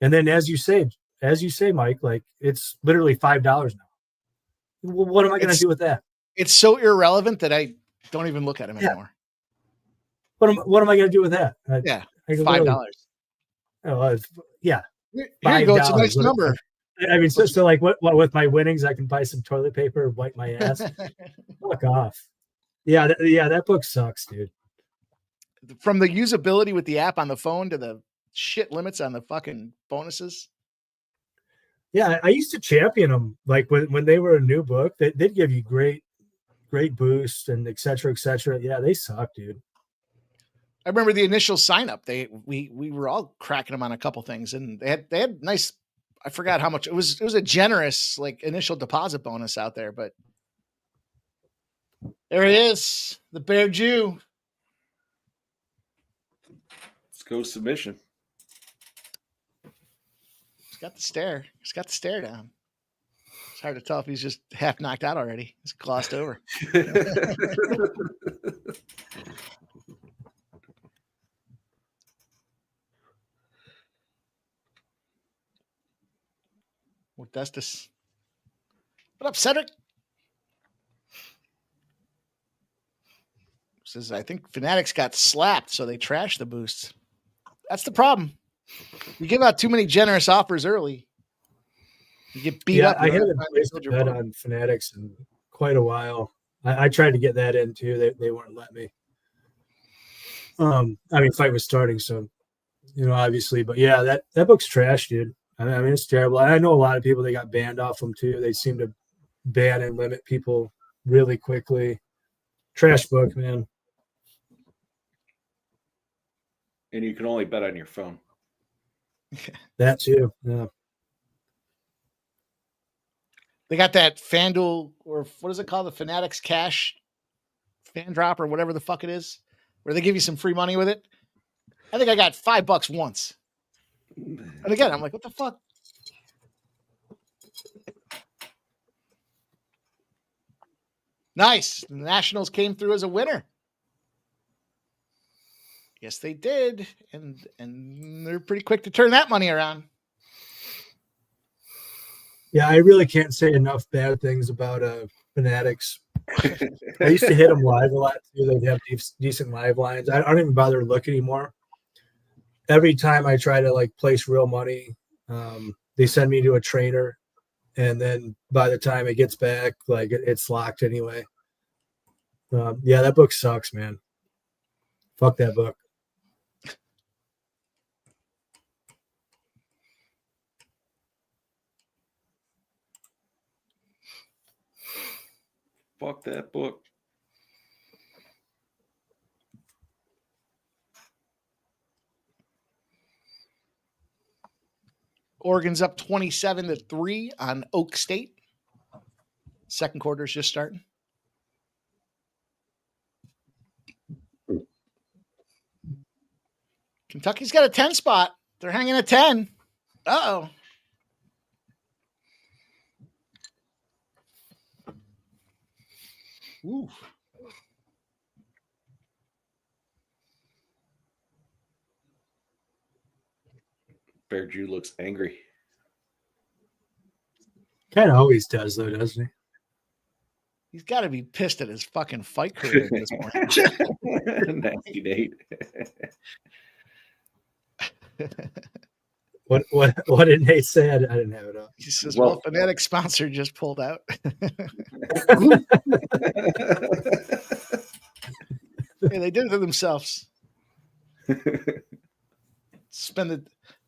And then as you say, Mike, like it's literally $5 now. Well, what am I going to do with that? It's so irrelevant that I don't even look at them anymore. What am I going to do with that? $5. Yeah. Here you go. It's a nice number. I mean, so like what with my winnings, I can buy some toilet paper and wipe my ass. Fuck off. Yeah. That book sucks, dude. From the usability with the app on the phone to the shit limits on the fucking bonuses. Yeah, I used to champion them. Like when they were a new book, they'd give you great boost and et cetera, et cetera. Yeah, they suck, dude. I remember the initial sign up. We were all cracking them on a couple things, and they had nice. I forgot how much it was. It was a generous like initial deposit bonus out there, but there it is, the Bear Jew. Let's go submission. He's got the stare. He's got the stare down. It's hard to tell if he's just half knocked out already. He's glossed over. What does this? What up, Cedric? Says, I think Fanatics got slapped, so they trashed the boosts. That's the problem. You give out too many generous offers early. You get beat up. I haven't placed a bet on Fanatics in quite a while. I tried to get that in too. They wouldn't let me. I mean, fight was starting, so obviously, but yeah, that book's trash, dude. I mean, it's terrible. I know a lot of people that got banned off them too. They seem to ban and limit people really quickly. Trash book, man. And you can only bet on your phone. That too. Yeah. They got that FanDuel, or what is it called? The Fanatics Cash Fan Drop, or whatever the fuck it is, where they give you some free money with it. I think I got $5 once. And again, I'm like, what the fuck? Nice. The Nationals came through as a winner. Yes, they did. And they're pretty quick to turn that money around. Yeah, I really can't say enough bad things about Fanatics. I used to hit them live a lot too. They'd have decent live lines. I don't even bother to look anymore. Every time I try to like place real money, they send me to a trainer, and then by the time it gets back, like it's locked anyway. Yeah, that book sucks, man. Fuck that book. Fuck that book. Oregon's up 27-3 on Oak State. Second quarter's just starting. Kentucky's got a 10 spot. They're hanging a 10. Uh-oh. Ooh. Bear Jew looks angry. Kind of always does, though, doesn't he? He's got to be pissed at his fucking fight career at this point. Nasty Nate. What did Nate say? I didn't have it up. He says, well, Fanatic sponsor just pulled out. Hey, they did it to themselves.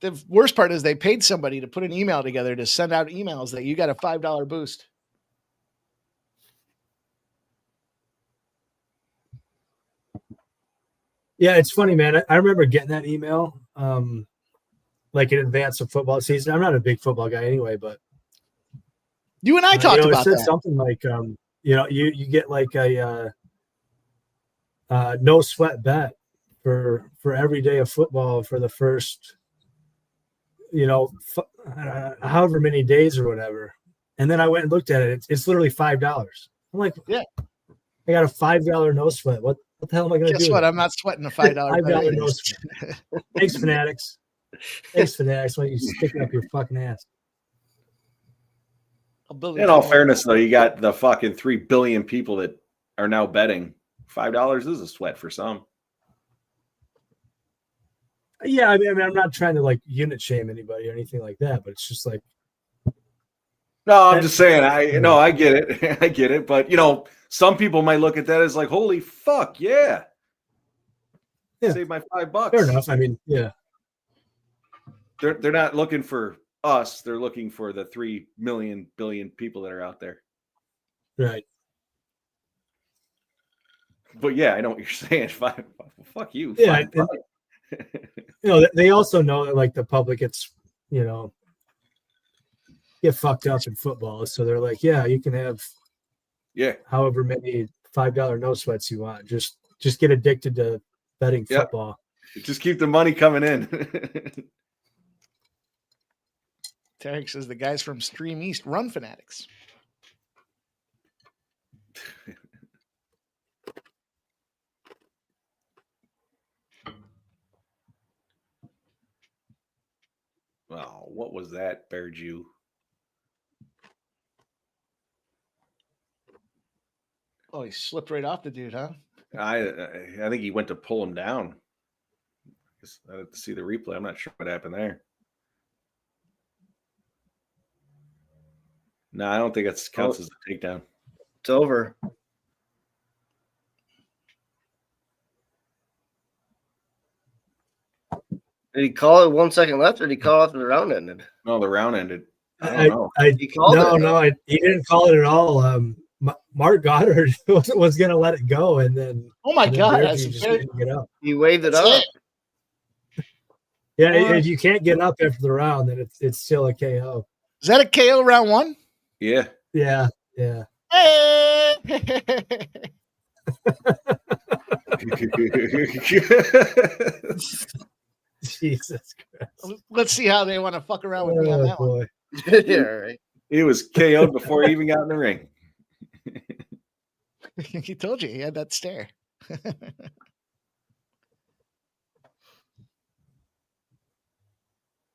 The worst part is they paid somebody to put an email together to send out emails that you got a $5 boost. Yeah, it's funny, man. I remember getting that email like in advance of football season. I'm not a big football guy anyway, but you and I talked about it said that. Something like you get like a no sweat bet for every day of football for the first however many days or whatever. And then I went and looked at it. It's literally $5. I'm like, yeah, I got a $5 no sweat. What the hell am I going to do? Guess what? I'm not sweating a $5 $5 no sweat. Thanks, Fanatics. Thanks, Fanatics. Why don't you stick it up your fucking ass? In all fairness, though, you got the fucking 3 billion people that are now betting. $5 is a sweat for some. Yeah, I mean, I'm not trying to like unit shame anybody or anything like that, but it's just like. No, I'm just saying. I get it. I get it. But some people might look at that as like, holy fuck, yeah. Save my $5. Fair enough. I mean, yeah. They're not looking for us. They're looking for the 3 billion people that are out there. Right. But yeah, I know what you're saying. Fuck you. Yeah, they also know that like the public gets get fucked up in football, so they're like, yeah, you can have however many $5 no sweats you want. Just get addicted to betting football. Just keep the money coming in. Tarek says the guys from Stream East run fanatics. Wow, what was that, Bear Jew? Oh, he slipped right off the dude, huh? I think he went to pull him down. I have to see the replay. I'm not sure what happened there. No, I don't think it counts as a takedown. It's over. Did he call it 1 second left, or did he call it after the round ended? No, the round ended. I don't know. He didn't call it at all. Mark Goddard was going to let it go, and then didn't get up. He waved it up. Yeah, if you can't get up after the round, then it's still a KO. Is that a KO round one? Yeah. Yeah. Hey! Jesus Christ. Let's see how they want to fuck around with me on that one. Yeah, right. He was KO'd before he even got in the ring. He told you he had that stare.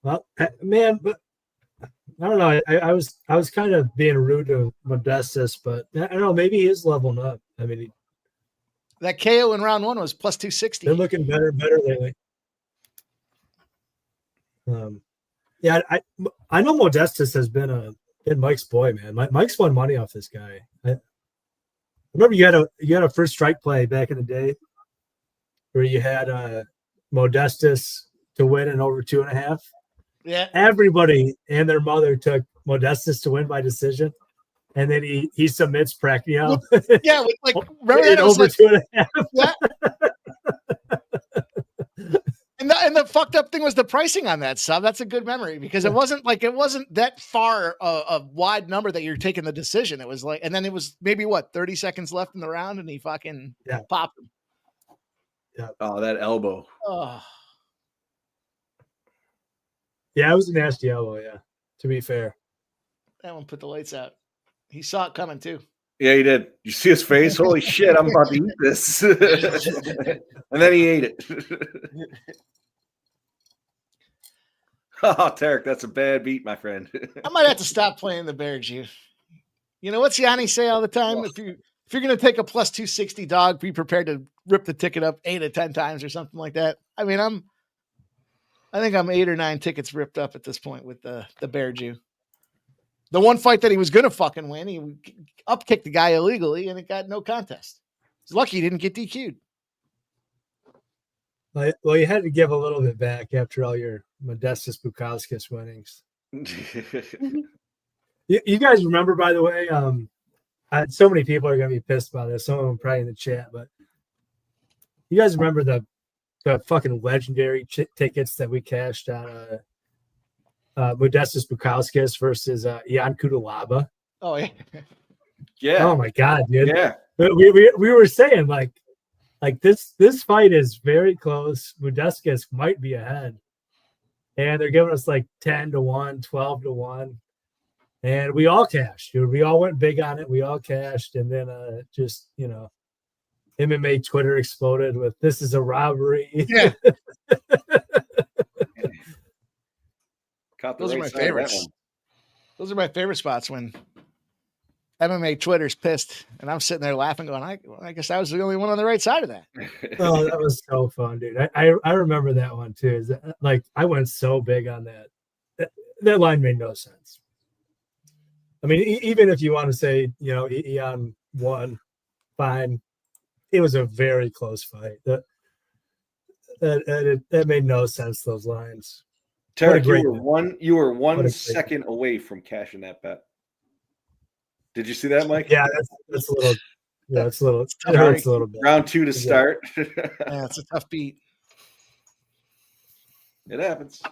Well, man, but I don't know. I was kind of being rude to Modestus, but I don't know. Maybe he is leveling up. I mean, that KO in round one was plus 260. They're looking better lately. Yeah, I know Modestus has been Mike's boy, man. Mike's won money off this guy. I remember you had a first strike play back in the day where you had Modestus to win in over 2.5. Yeah. Everybody and their mother took Modestus to win by decision, and then he submits Pacquiao. Yeah, with remember that over 2.5. Yeah. And the fucked up thing was the pricing on that sub. That's a good memory because it wasn't that far a wide number that you're taking the decision. It was and then it was maybe 30 seconds left in the round, and he fucking popped him. Yeah. Oh, that elbow. Oh. Yeah, it was a nasty elbow. Yeah, to be fair. That one put the lights out. He saw it coming too. Yeah, he did. You see his face? Holy shit! I'm about to eat this. And then he ate it. Oh, Tarek, that's a bad beat, my friend. I might have to stop playing the Bear Jew. You know what's Yanni say all the time? If you're gonna take a plus 260 dog, be prepared to rip the ticket up 8 or 10 times or something like that. I mean, I think I'm 8 or 9 tickets ripped up at this point with the Bear Jew. The one fight that he was gonna fucking win, he upkicked the guy illegally, and it got no contest. He's lucky he didn't get DQ'd. Well, you had to give a little bit back after all your Modestus Bukauskas winnings. You guys remember, by the way, so many people are going to be pissed about this. Some of them probably in the chat, but you guys remember the fucking legendary tickets that we cashed on Modestus Bukauskas versus Jan Kudalaba? Oh, yeah. Yeah. Oh, my God, dude. Yeah. We were saying, like this fight is very close. Modestus might be ahead. And they're giving us 10-1, 12-1. And we all cashed, dude. We all went big on it. We all cashed. And then MMA Twitter exploded with, "This is a robbery." Yeah. Those are my favorites. Those are my favorite spots when MMA Twitter's pissed and I'm sitting there laughing going, I guess I was the only one on the right side of that. Oh, that was so fun, dude. I remember that one too. I went so big on that. That line made no sense. I mean, even if you want to say, Ian won, fine. It was a very close fight. That made no sense, those lines. Tarek, you were one second away from cashing that bet. Did you see that, Mike? Yeah, that's a little Yeah, it's a little. It's It tough. hurts a little bit. Round 2 to start. Yeah, it's a tough beat. It happens.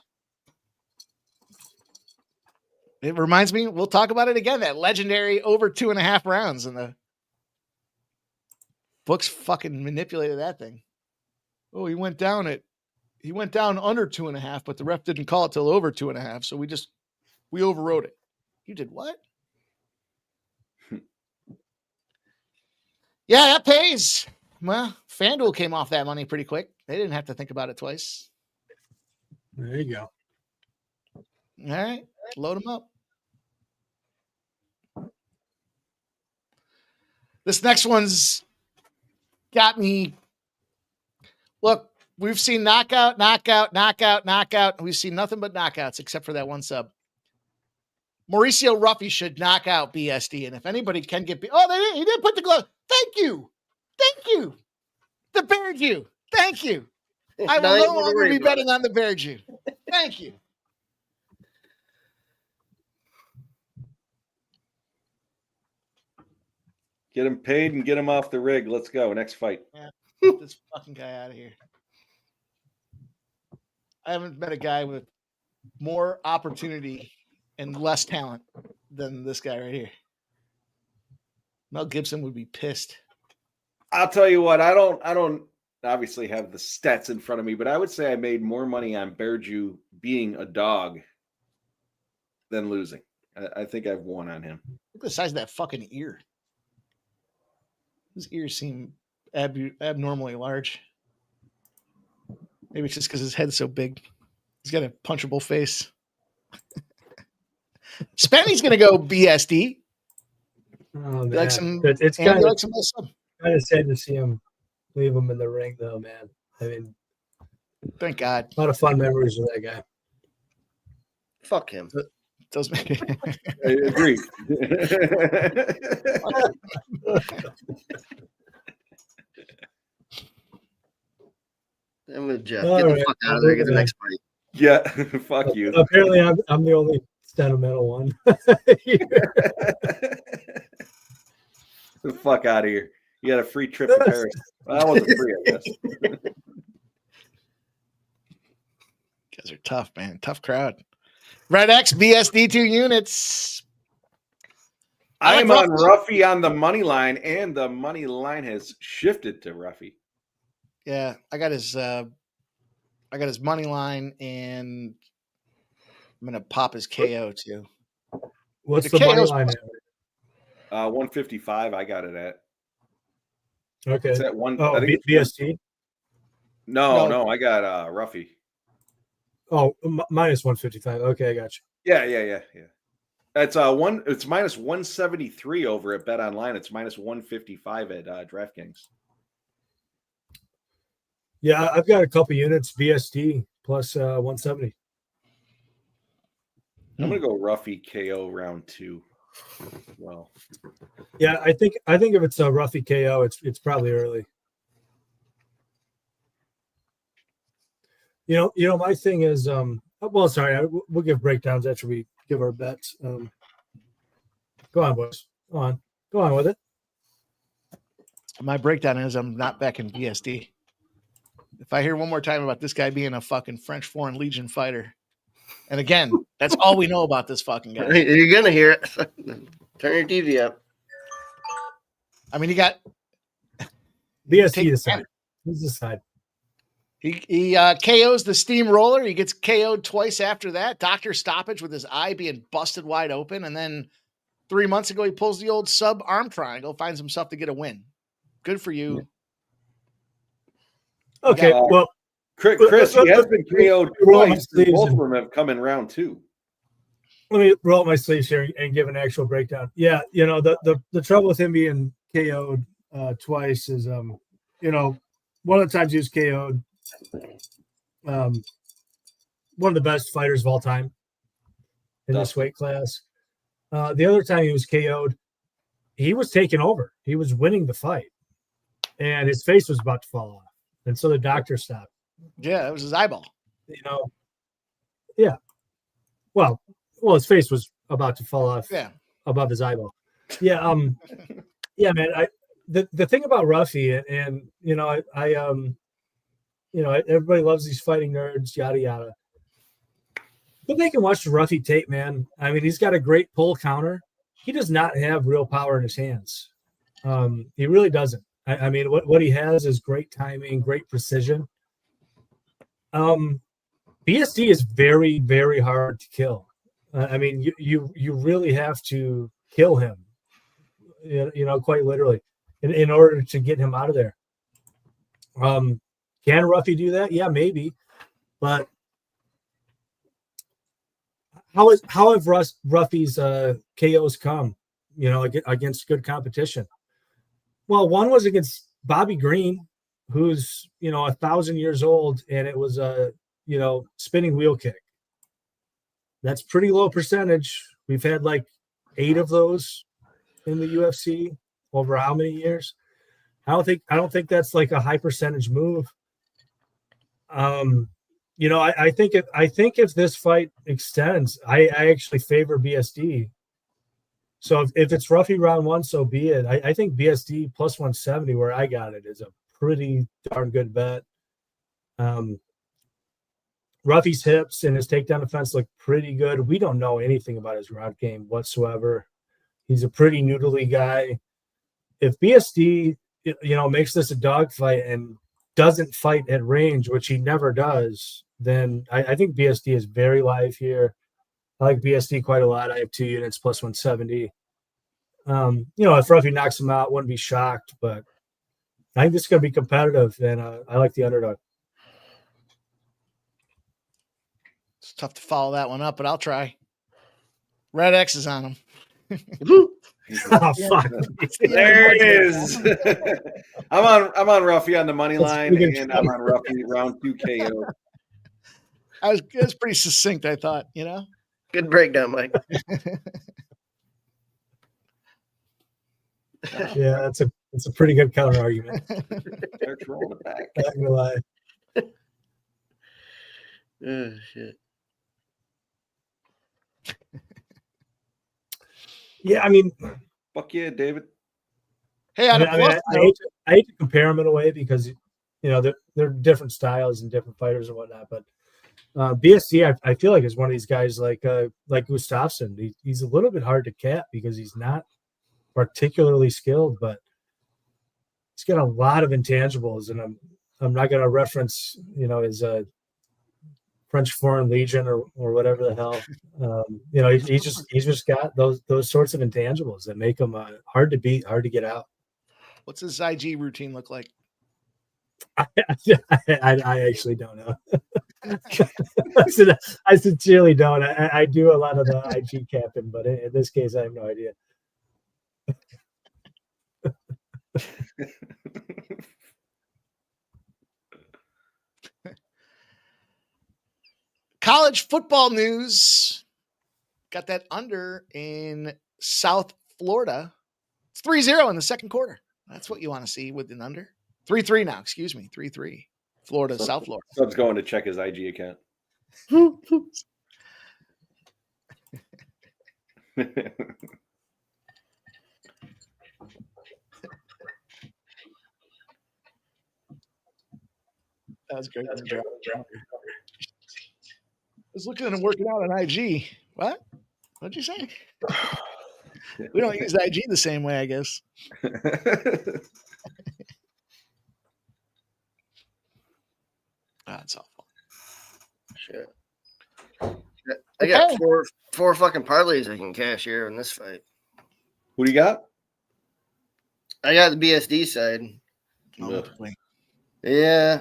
It reminds me, we'll talk about it again, that legendary over 2.5 rounds, and the books fucking manipulated that thing. Oh, he went down under 2.5, but the ref didn't call it till over 2.5. So we overrode it. You did what? Yeah, that pays. Well, FanDuel came off that money pretty quick. They didn't have to think about it twice. There you go. All right, load them up. This next one's got me. Look, we've seen knockout. We've seen nothing but knockouts except for that one sub. Mauricio Ruffy should knock out BSD. And if anybody can get... he didn't put the glove. Thank you. The Bear Jew. Thank you. I will no longer be betting on the Bear Jew. Thank you. Get him paid and get him off the rig. Let's go. Next fight. Yeah, get this fucking guy out of here. I haven't met a guy with more opportunity and less talent than this guy right here. Mel Gibson would be pissed. I'll tell you what, I don't obviously have the stats in front of me, but I would say I made more money on Bearju being a dog than losing. I think I've won on him. Look at the size of that fucking ear. His ears seem abnormally large. Maybe it's just because his head's so big. He's got a punchable face. Spenny's going to go BSD. Oh, like some, it's kind of sad to see him leave him in the ring, though, man. I mean, thank God. A lot of fun memories with that guy. Fuck him. Does make it. I agree. I'm with Jeff. Get the fuck out of there. Get the next fight. Yeah, fuck you. Apparently, I'm the only sentimental one. The fuck out of here. You got a free trip to Paris. Well, that wasn't free, I guess. You guys are tough, man. Tough crowd. Red X BSD 2 units. I am on Ruffy on the money line, and the money line has shifted to Ruffy. Yeah, I got his money line, and I'm gonna pop his KO too. What's the money line at? 155. I got it at. Okay. It's at one. Oh, I think BST. No, I got Ruffy. Oh, minus 155. Okay, I got you. Yeah. That's it's minus 173 over at Bet Online. It's minus 155 at DraftKings. Yeah, I've got a couple units BST plus 170. I'm gonna go Ruffy KO round 2. Well, yeah, I think if it's a Ruffy KO, it's probably early. You know, my thing is, well, sorry, we'll give breakdowns after we give our bets. Go on, boys. Go on with it. My breakdown is I'm not back in BSD. If I hear one more time about this guy being a fucking French Foreign Legion fighter, and again, that's all we know about this fucking guy. You're gonna hear it. Turn your TV up. I mean, he got BST aside. He's aside. He KOs the steamroller. He gets KO'd twice after that. Doctor stoppage with his eye being busted wide open. And then 3 months ago, he pulls the old sub arm triangle, finds himself to get a win. Good for you. Okay, well, Chris, he has been KO'd twice. Both of them have come in round 2. Let me roll up my sleeves here and give an actual breakdown. Yeah, you know, the trouble with him being KO'd twice is, you know, one of the times he was KO'd, one of the best fighters of all time in this weight class. The other time he was KO'd, he was taking over. He was winning the fight, and his face was about to fall off, and so the doctor stopped. Yeah, it was his eyeball. You know, yeah. Well, his face was about to fall off. Yeah, above his eyeball. Yeah, yeah, man. the thing about Ruffy, and everybody loves these fighting nerds, yada yada. But they can watch the Ruffy tape, man. I mean, he's got a great pull counter. He does not have real power in his hands. He really doesn't. I mean, what he has is great timing, great precision. BSD is very, very hard to kill. I mean, you really have to kill him, quite literally, in order to get him out of there. Can Ruffy do that? Yeah, maybe. But how have Ruffy's KOs come, against good competition? Well, one was against Bobby Green, who's 1,000 years old, and it was a spinning wheel kick. That's pretty low percentage. We've had like 8 of those in the UFC over how many years? I don't think that's like a high percentage move. I think if this fight extends, I actually favor BSD. So if it's Ruffy round 1, so be it. I think BSD plus 170, where I got it, is a pretty darn good bet. Ruffy's hips and his takedown defense look pretty good. We don't know anything about his ground game whatsoever. He's a pretty noodly guy. If BSD, makes this a dogfight and doesn't fight at range, which he never does, then I think BSD is very live here. I like BSD quite a lot. I have 2 units plus 170. If Ruffy knocks him out, wouldn't be shocked, but I think this is going to be competitive, and I like the underdog. It's tough to follow that one up, but I'll try. Red X is on him. Oh, fuck. There it is. I'm on Ruffy on the money line, and I'm on Ruffy round 2 KO. It was pretty succinct, I thought, Good breakdown, Mike. Yeah, that's a pretty good counter argument. Start rolling it back. Not gonna lie. Oh shit. Yeah, I mean, fuck yeah, David. Hey, I hate to compare them in a way because they're different styles and different fighters and whatnot. But BSD, I feel like is one of these guys like Gustafsson. He's a little bit hard to cap because he's not particularly skilled, but he's got a lot of intangibles. And I'm not going to reference his French Foreign Legion or whatever the hell. He's just got those sorts of intangibles that make him hard to beat, hard to get out. What's his IG routine look like? I actually don't know. I sincerely don't. I do a lot of the IG capping, but in this case, I have no idea. College football news. Got that under in South Florida. It's 3-0 in the second quarter. That's what you want to see with an under. 3-3 now, excuse me. 3-3. Florida, South Florida. Sub's going to check his IG account. That was great. I was looking and working out on IG. What? What'd you say? We don't use IG the same way, I guess. That's awful. Shit. I got four fucking parlays I can cash here in this fight. What do you got? I got the BSD side. Oh, yeah.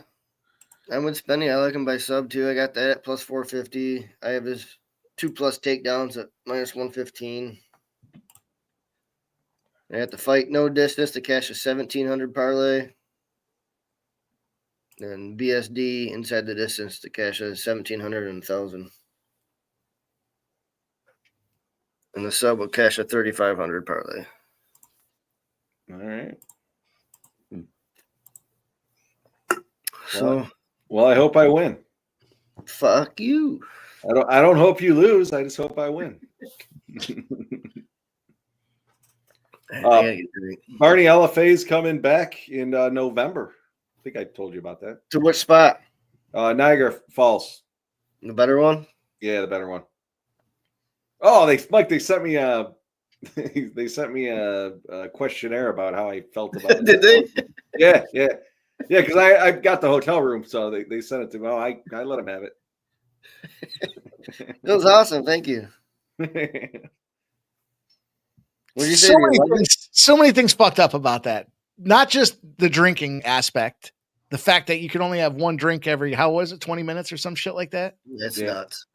I'm with Spenny. I like him by sub too. I got that at plus 450. I have his 2+ takedowns at minus 115. I got the fight no distance to cash a 1,700 parlay. And BSD inside the distance to cash a 1,700 and 1,000. And the sub will cash a 3,500 parlay. All right. So, well, I hope I win. Fuck you. I don't hope you lose. I just hope I win. Barney LFA's coming back in November. I think I told you about that. To which spot? Niagara Falls. The better one? Yeah, the better one. Oh, they sent me a they sent me a questionnaire about how I felt about it. Did they? Yeah, because I got the hotel room, so they sent it to me. Oh, I let them have it. That was awesome. Thank you. What did you say? So many things fucked up about that. Not just the drinking aspect, the fact that you can only have one drink every, how was it, 20 minutes or some shit like that? That's nuts.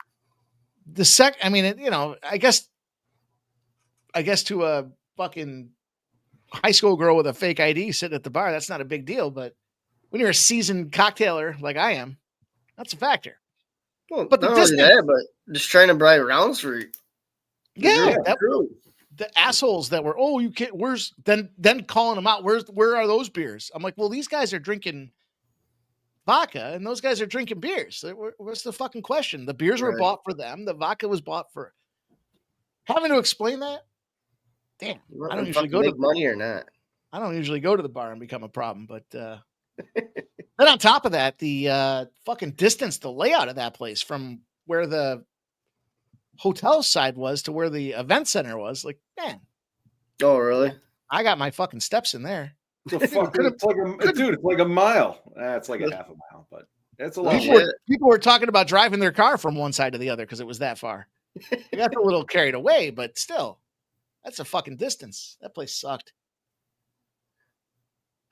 I guess to a fucking high school girl with a fake ID sitting at the bar, that's not a big deal. But when you're a seasoned cocktailer like I am, that's a factor. Well, but not only that, but just trying to buy rounds for you. Yeah, the assholes that were, oh, you can't, where's then calling them out, where are those beers? I'm like, well, these guys are drinking vodka and those guys are drinking beers. What's the fucking question? The beers were bought for them. The vodka was bought for having to explain that. Damn, I don't usually go to money or not. I don't usually go to the bar and become a problem, but then on top of that, the fucking distance, the layout of that place from where the hotel side was to where the event center was, like, man. Oh, really? I got my fucking steps in there. It's like a mile. It's like a half a mile, but it's a long way. People were talking about driving their car from one side to the other because it was that far. I got a little carried away, but still, that's a fucking distance. That place sucked.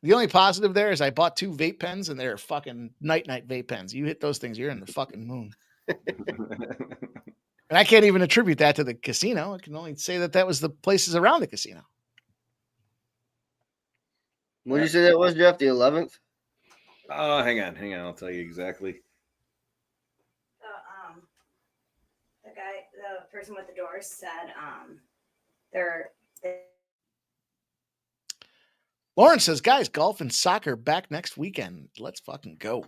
The only positive there is I bought 2 vape pens and they're fucking night vape pens. You hit those things, you're in the fucking moon. And I can't even attribute that to the casino. I can only say that was the places around the casino. What did you say that was, Jeff? The 11th? Hang on. I'll tell you exactly. The person with the doors said, they're. Lauren says, guys, golf and soccer back next weekend. Let's fucking go.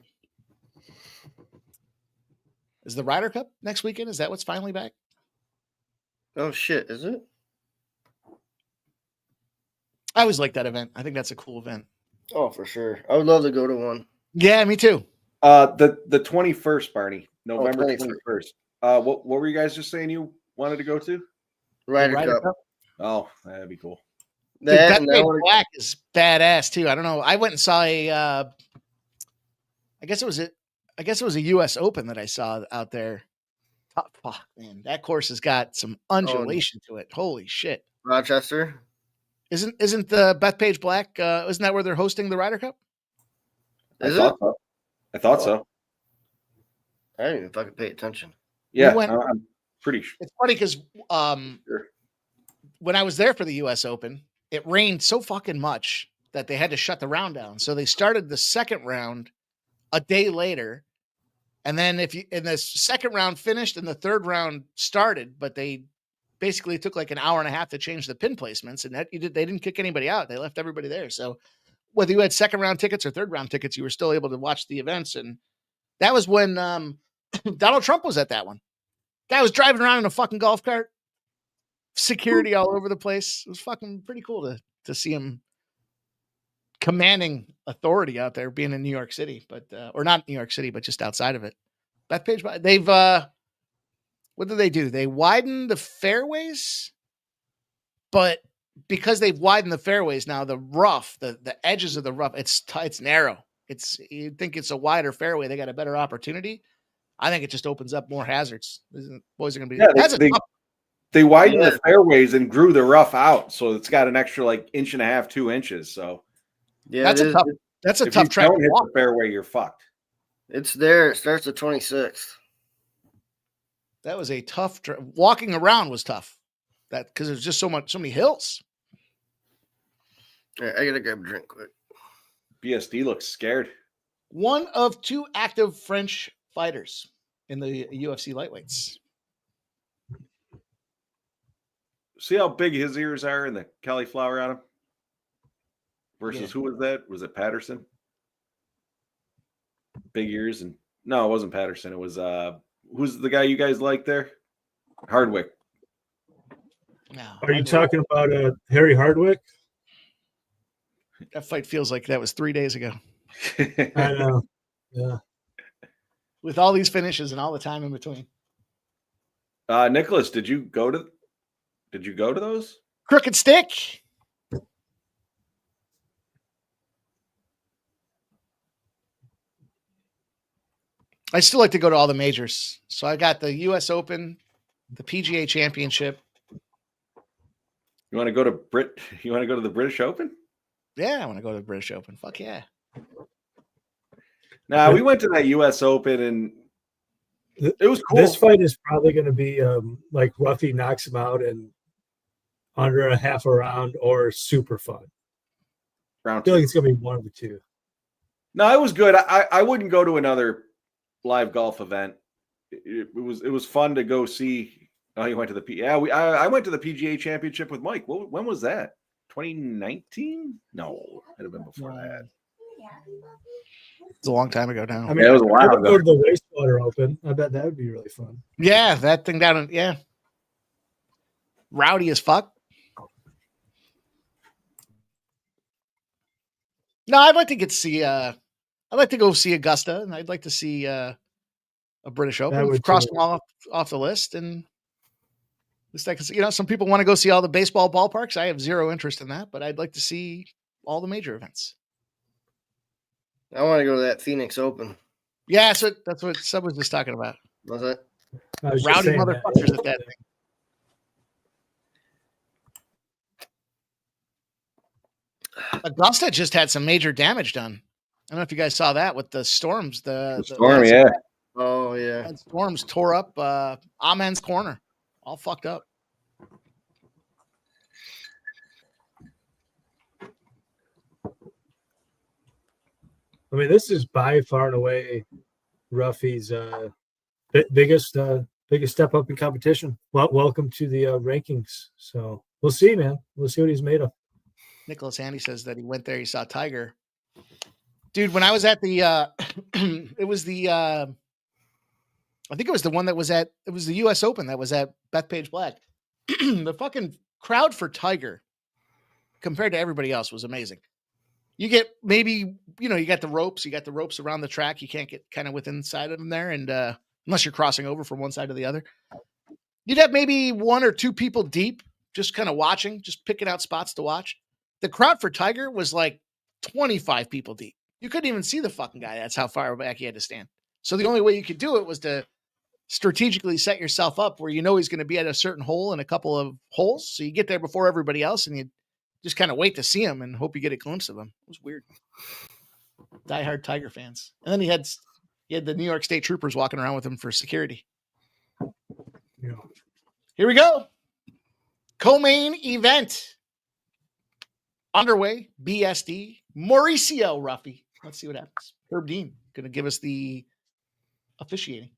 Is the Ryder Cup next weekend? Is that what's finally back? Oh, shit. Is it? I always like that event. I think that's a cool event. Oh, for sure. I would love to go to one. Yeah, me too. The 21st, Barney. November 21st. What were you guys just saying you wanted to go to? Ryder Cup. Oh, that'd be cool. That black is badass too. I don't know. I went and saw I guess it was a US Open that I saw out there. Fuck, man, that course has got some undulation to it. Holy shit. Rochester? Isn't the Bethpage Black? Isn't that where they're hosting the Ryder Cup? I thought so. I didn't even fucking pay attention. Yeah, I'm pretty sure. It's funny because when I was there for the US Open, it rained so fucking much that they had to shut the round down. So they started the second round a day later. And then the second round finished and the third round started, but they basically took like an hour and a half to change the pin placements. And they didn't kick anybody out. They left everybody there. So whether you had second round tickets or third round tickets, you were still able to watch the events. And that was when Donald Trump was at that one. Guy was driving around in a fucking golf cart. Security all over the place. It was fucking pretty cool to see him commanding authority out there, being in New York City, but or not New York City, but just outside of it. Bethpage, they've what do? They widen the fairways, but because they've widened the fairways now, the rough, the edges of the rough, it's narrow. You'd think it's a wider fairway, they got a better opportunity. I think it just opens up more hazards. Boys are going to be. They widened the fairways and grew the rough out, so it's got an extra like 1.5 inches, 2 inches. So yeah, that's a tough track. If you don't hit the fairway, you're fucked. It's there. It starts the 26th. That was a tough. Walking around was tough. That because there's just so many hills. All right, I gotta grab a drink quick. BSD looks scared. One of 2 active French fighters in the UFC lightweights. See how big his ears are and the cauliflower on him? Versus who was that? Was it Patterson? Big ears and no, it wasn't Patterson. It was who's the guy you guys like there? Hardwick. No. Are you talking about Harry Hardwick? That fight feels like that was 3 days ago. I know. Yeah. With all these finishes and all the time in between. Nicholas, did you go to those? Crooked Stick. I still like to go to all the majors. So I got the US Open, the PGA Championship. You want to go to the British Open? Yeah, I want to go to the British Open. Fuck yeah. Now, we went to that US Open and it was cool. This fight is probably going to be like Ruffy knocks him out in under a half a round or super fun. Round I feel two. like it's going to be one of the two. No, it was good. I wouldn't go to another live golf event. It was fun to go see. Oh, you went to the I went to the PGA Championship with Mike. When was that? 2019? No, it'd have been before that. It's a long time ago now. I mean, it was a while I would ago. go to the Wastewater Open. I bet that would be really fun. Yeah, that thing down in, yeah. Rowdy as fuck. No, I'd like to I'd like to go see Augusta, and I'd like to see a British Open. We've crossed them all off the list, and at least I can see, some people want to go see all the baseball ballparks. I have zero interest in that, but I'd like to see all the major events. I want to go to that Phoenix Open. Yeah, so that's what Sub was just talking about. Was it? Rowdy motherfuckers at that thing. Augusta just had some major damage done. I don't know if you guys saw that with the storms. The storm, yeah. Oh, yeah. And storms tore up Amen's corner. All fucked up. I mean, this is by far and away Ruffy's biggest step up in competition. Well, welcome to the rankings. So we'll see, man. We'll see what he's made of. Nicholas Handy says that he went there. He saw Tiger. Dude, when I was at the, it was the, I think it was the one that was it was the US Open that was at Bethpage Black. The fucking crowd for Tiger compared to everybody else was amazing. You get maybe, you got the ropes around the track. You can't get kind of within side of them there. And unless you're crossing over from one side to the other, you'd have maybe one or two people deep, just kind of watching, just picking out spots to watch. The crowd for Tiger was like 25 people deep. You couldn't even see the fucking guy. That's how far back he had to stand. So the only way you could do it was to strategically set yourself up where he's going to be at a certain hole in a couple of holes. So you get there before everybody else and you just kind of wait to see him and hope you get a glimpse of him. It was weird. Diehard Tiger fans. And then he had the New York State Troopers walking around with him for security. Yeah. Here we go. Co-main event. Underway, BSD, Mauricio Ruffy. Let's see what happens. Herb Dean going to give us the officiating.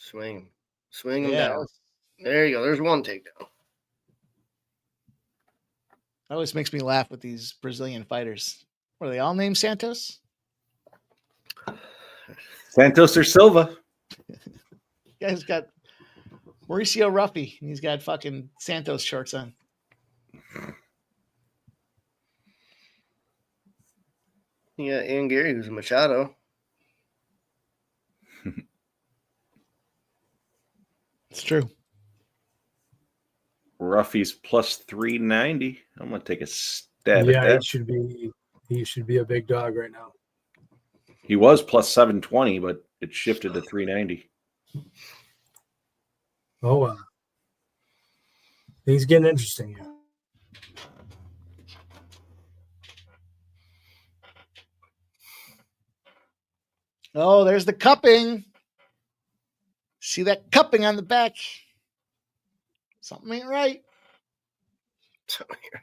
Swing him down. There you go. There's one takedown. That always makes me laugh with these Brazilian fighters. What are they all named Santos? Santos or Silva. Guy's got Mauricio Ruffy, and he's got fucking Santos shorts on. You got Ian Gary, who's a Machado. It's true. Ruffy's plus 390. I'm gonna take a stab at Yeah, that. he should be a big dog right now. He was plus 720, but it shifted to 390. Oh wow. Things getting interesting here. Oh, there's the cupping. See that cupping on the back? Something ain't right. Something ain't right.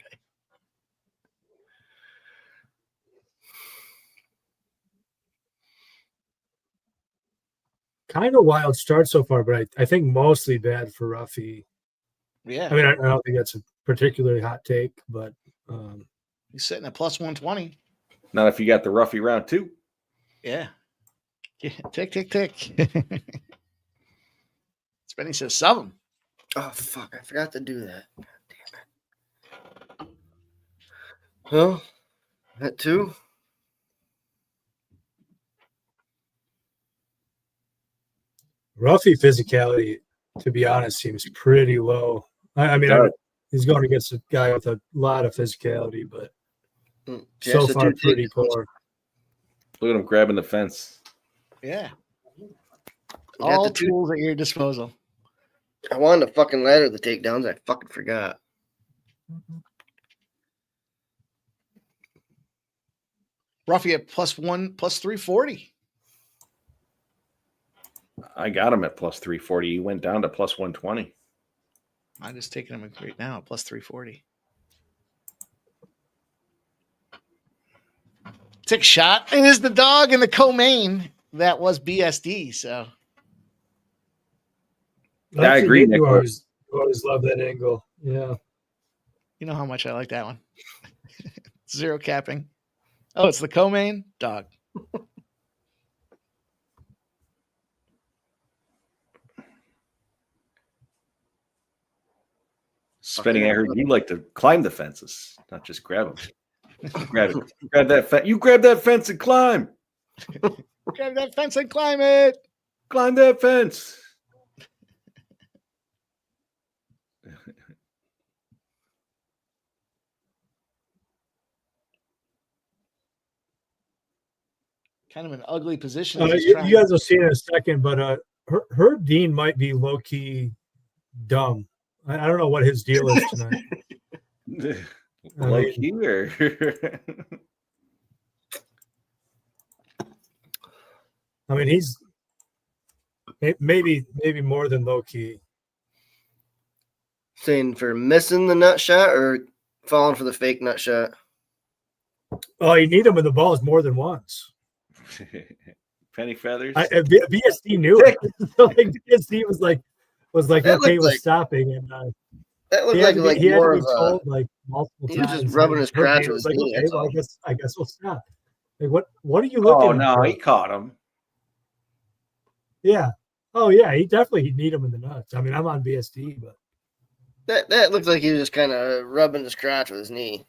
Kind of wild start so far, but I think mostly bad for Ruffy. Yeah. I mean, I don't think that's a particularly hot take, but he's sitting at plus 120. Not if you got the Ruffy round two. Yeah. Yeah, tick, tick, tick. Spenny says sub him. Oh, fuck. I forgot to do that. God damn it. Well, at 2. Ruffy physicality, to be honest, seems pretty low. I mean, he's going against a guy with a lot of physicality, but so far pretty poor. Look at him grabbing the fence. Yeah. All tools at your disposal. I wanted to fucking ladder the takedowns. I fucking forgot. Ruffy at plus 340. I got him at plus 340. He went down to plus 120. I'm just taking him right now at plus 340. Tick shot. It is the dog in the co-main that was BSD. So I agree, Nick. You always love that angle. Yeah. You know how much I like that one. Zero capping. Oh, it's the co-main dog. Spinning, I heard you like to climb the fences, not just grab them. grab that fence. You grab that fence and climb. Grab that fence and climb it. Climb that fence. Kind of an ugly position. You guys will see in a second, but Herb Dean might be low key dumb. I don't know what his deal is tonight. Low key or I mean, he's maybe more than low key. Saying for missing the nut shot or falling for the fake nut shot? Oh, you need him when the ball is more than once. Penny feathers. BSD knew it. So like, BSD was like okay with stopping, and that looked like more of told, like multiple he times. was just rubbing his crotch with his like, knee. okay, well, I guess we'll stop. Like what are you looking? Oh no, for? he caught him. Yeah. Oh yeah, he'd need him in the nuts. I mean, I'm on BSD, but that looked like he was just kind of rubbing his crotch with his knee.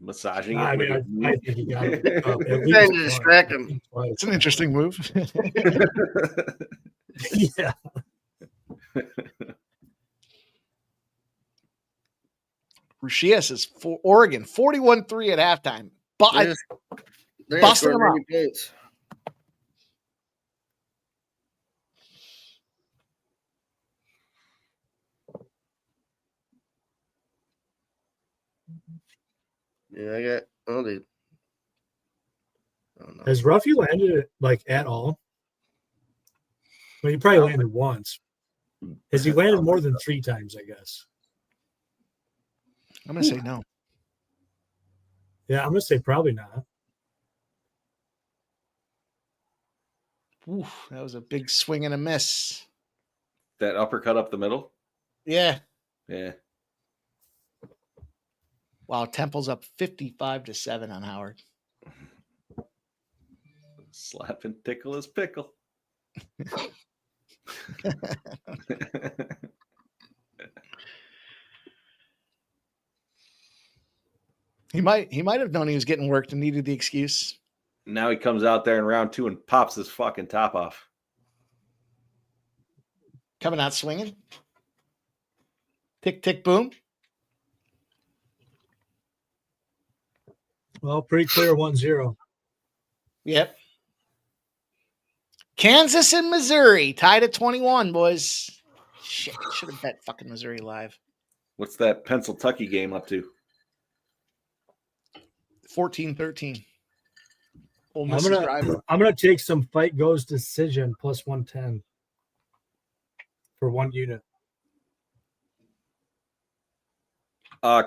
Massaging I it. mean, I think he got it. Trying to distract him. It's an interesting move. Yeah. Rushias is for Oregon 41-3 at halftime. But busting them out. Points. Yeah, I got Has Ruffy landed it like at all? Well, he probably landed once. Has he landed more than 3 times, I guess? I'm going to say no. Yeah, I'm going to say probably not. Oof, that was a big swing and a miss. That uppercut up the middle? Yeah. Yeah. Wow, Temple's up 55-7 on Howard. Slap and tickle his pickle. He might have known he was getting worked and needed the excuse. Now he comes out there in round 2 and pops his fucking top off. Coming out swinging. Tick, tick, boom. Well, pretty clear 1-0. Yep. Kansas and Missouri tied at 21, boys. Shit, should have bet fucking Missouri live. What's that Pennsylvania game up to? 14-13. I'm gonna take some fight goes decision plus 110 for 1 unit.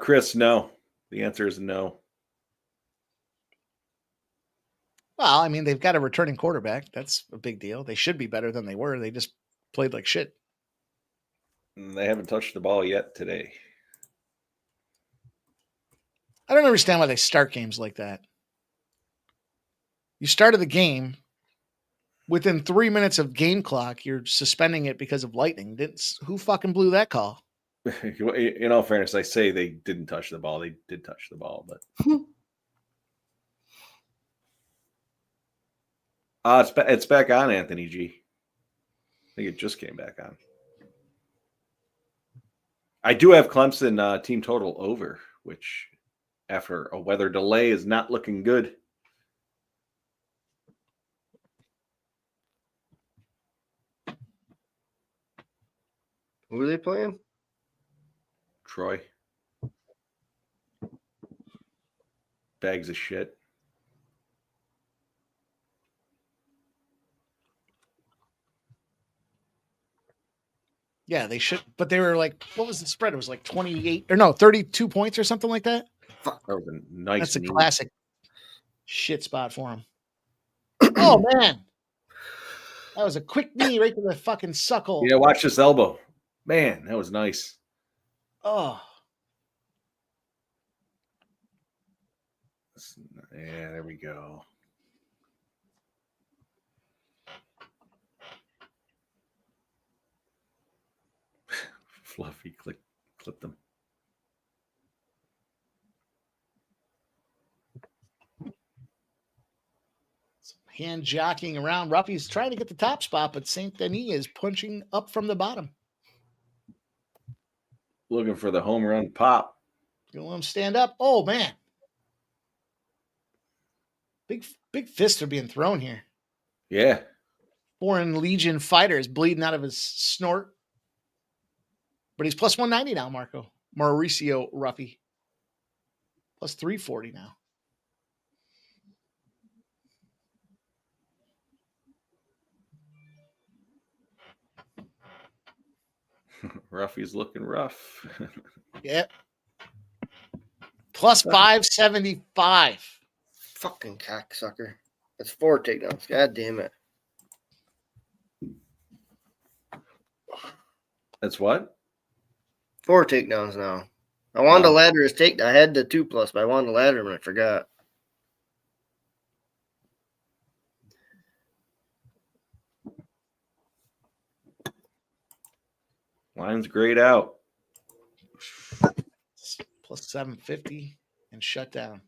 Chris, no. The answer is no. Well, I mean, they've got a returning quarterback. That's a big deal. They should be better than they were. They just played like shit. They haven't touched the ball yet today. I don't understand why they start games like that. You started the game. Within 3 minutes of game clock, you're suspending it because of lightning. Who fucking blew that call? In all fairness, I say they didn't touch the ball. They did touch the ball, but it's back on, Anthony G. I think it just came back on. I do have Clemson team total over, which after a weather delay is not looking good. Who are they playing? Troy. Bags of shit. Yeah, they should, but they were like, what was the spread? It was like 28 or no, 32 points or something like that. That was a nice. That's a classic shit spot for him. Oh man, that was a quick knee right to the fucking suckle. Yeah, watch this elbow. Man, that was nice. Oh. Yeah, there we go. Fluffy clip them. Hand jockeying around. Ruffy's trying to get the top spot, but Saint-Denis is punching up from the bottom. Looking for the home run pop. You want him stand up? Oh man. Big fists are being thrown here. Yeah. Foreign Legion fighter is bleeding out of his snort. But he's plus 190 now, Mauricio Ruffy. Plus 340 now. Ruffy's looking rough. Yeah. Plus 575. Fucking cocksucker. That's 4 takedowns. God damn it. That's what? 4 takedowns now. I wanted to ladder his takedown. I had the 2+, but I wanted to ladder him and I forgot. Line's grayed out. Plus 750 and shut down.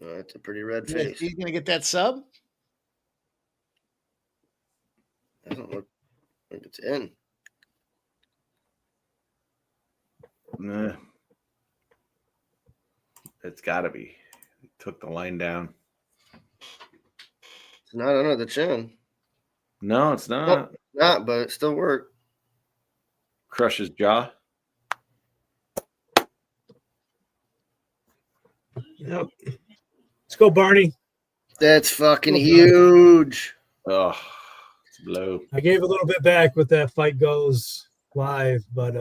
Oh, that's a pretty red face. He's going to get that sub? Doesn't look like it's in. Nah. It's got to be. He took the line down. It's not under the chin. No, it's not. No, it's not, but it still worked. Crush his jaw. Yep. Let's go, Barney. That's fucking huge. Oh, it's low. I gave a little bit back with that fight goes live, but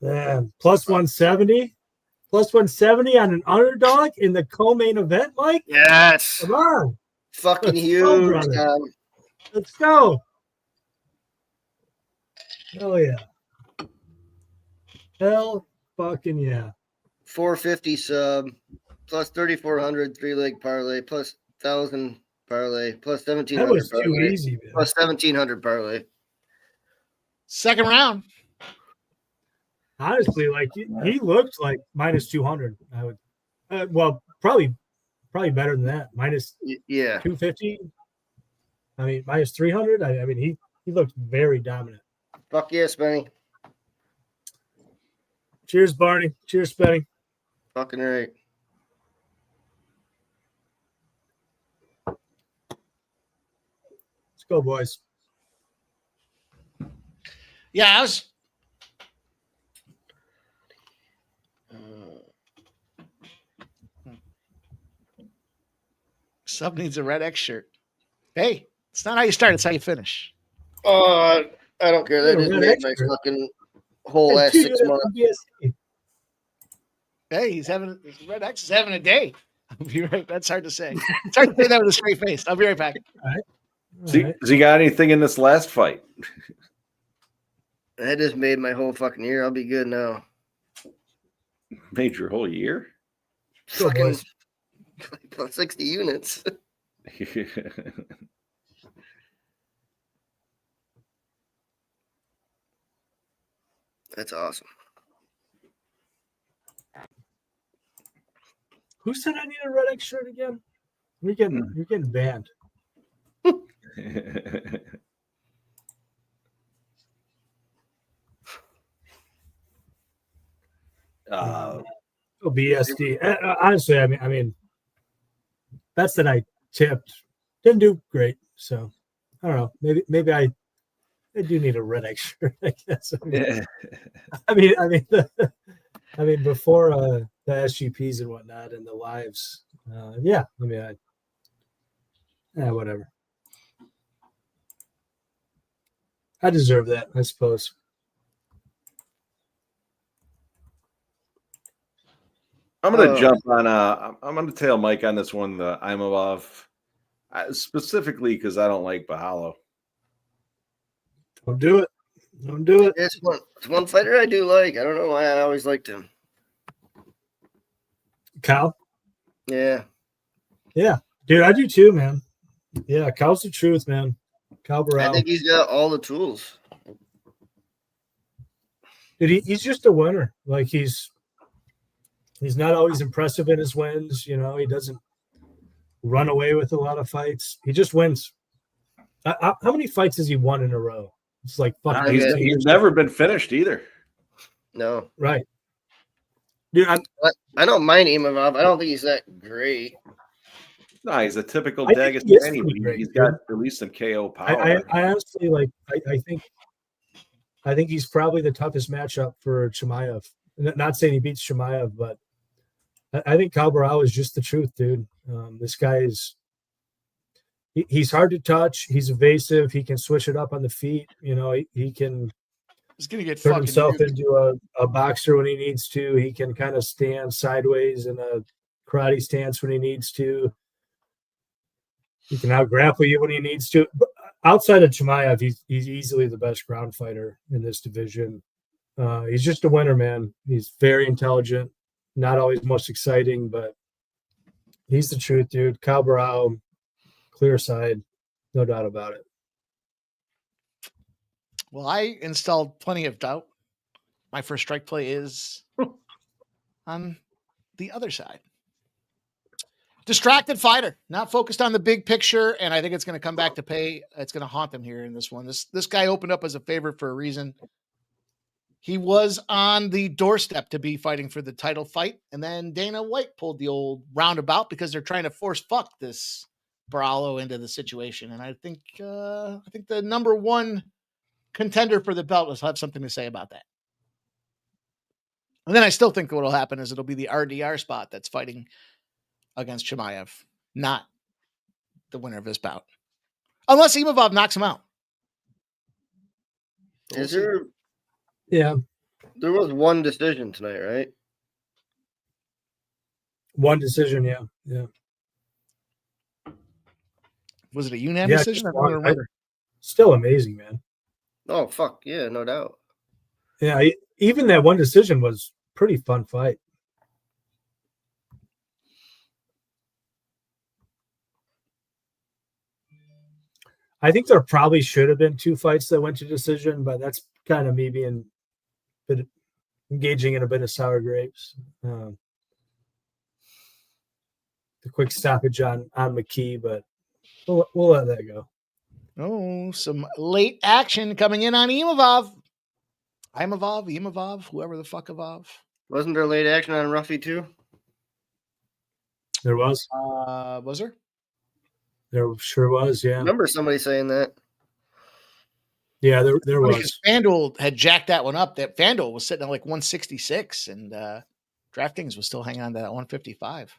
yeah, plus 170. Plus 170 on an underdog in the co-main event, Mike? Yes. Come on. Fucking huge. Let's go. Hell yeah. Hell fucking yeah. 450 sub, plus 3,400 3-leg parlay, plus 1,000 parlay, plus 1,700 That was parlay, too easy, man. plus 1,700 parlay. Second round. Honestly, like he looked like minus 200. I would, well, probably better than that. Minus 250. I mean, minus 300. I mean, he looked very dominant. Fuck yes, Benny. Cheers, Barney. Cheers, Benny. Fucking right. Let's go, boys. Yeah, I was. Sub needs a red X shirt. Hey, it's not how you start; it's how you finish. I don't care. That just made my fucking whole last 6 months. Hey, his red X is having a day. I'll be right. That's hard to say. It's hard to say that with a straight face. I'll be right back. All right. Has he got anything in this last fight? That just made my whole fucking year. I'll be good now. Made your whole year? Go, Fucking boys. 60 units. That's awesome. Who said I need a red X shirt again? You're getting banned. BSD. Honestly, I mean, bets that I tipped didn't do great. So I don't know. Maybe I do need a red X shirt, I guess. I mean, before the SGPs and whatnot and the lives, yeah. I mean, whatever. I deserve that, I suppose. I'm going to jump on. I'm going to tail Mike on this one. The Imavov, specifically because I don't like Borralho. Don't do it. Don't do it. It's one fighter I do like. I don't know why I always liked him. Kyle? Yeah. Yeah. Dude, I do too, man. Yeah, Kyle's the truth, man. Kyle Borralho. I think he's got all the tools. Dude, he's just a winner. Like he's not always impressive in his wins. You know, he doesn't run away with a lot of fights. He just wins. How many fights has he won in a row? It's like fucking. He's never been finished either. No. Right. Dude, I don't mind Imavov. I don't think he's that great. No, he's a typical I think he is Dagestani. pretty great, He's dude. got at least some KO power. I honestly like. I think he's probably the toughest matchup for Chimaev. Not saying he beats Chimaev, but I think Kyle Borralho is just the truth, dude. This guy is. He's hard to touch. He's evasive. He can switch it up on the feet. You know, he can. He's gonna get turn fucking himself huge. into a boxer when he needs to. He can kind of stand sideways in a karate stance when he needs to. He can out grapple you when he needs to. But outside of Chimaev, he's easily the best ground fighter in this division. He's just a winner, man. He's very intelligent. Not always most exciting, but he's the truth, dude. Kyle Borralho, clear side, no doubt about it. Well, I installed plenty of doubt. My first strike play is on the other side. Distracted fighter, not focused on the big picture, and I think it's going to come back to pay. It's going to haunt them here in this one. This guy opened up as a favorite for a reason. He was on the doorstep to be fighting for the title fight, and then Dana White pulled the old roundabout because they're trying to force fuck this Borralho into the situation. And I think the number one contender for the belt will have something to say about that. And then I still think what will happen is it'll be the RDR spot that's fighting against Chimaev, not the winner of this bout. Unless Imavov knocks him out. Is there? Yeah. There was one decision tonight, right? One decision, yeah. Yeah. Was it a unanimous decision? I don't remember. Still amazing, man. Oh, fuck. Yeah, no doubt. Yeah, even that one decision was pretty fun fight. I think there probably should have been two fights that went to decision, but that's kind of me being engaging in a bit of sour grapes. The quick stoppage on McKee, but we'll let that go. Oh, some late action coming in on Imavov. Imavov, whoever the fuck Avov. Wasn't there late action on Ruffy too? There was. Was there? There sure was, yeah. I remember somebody saying that. Yeah, there was. FanDuel had jacked that one up. That FanDuel was sitting at like 166, and DraftKings was still hanging on to that 155.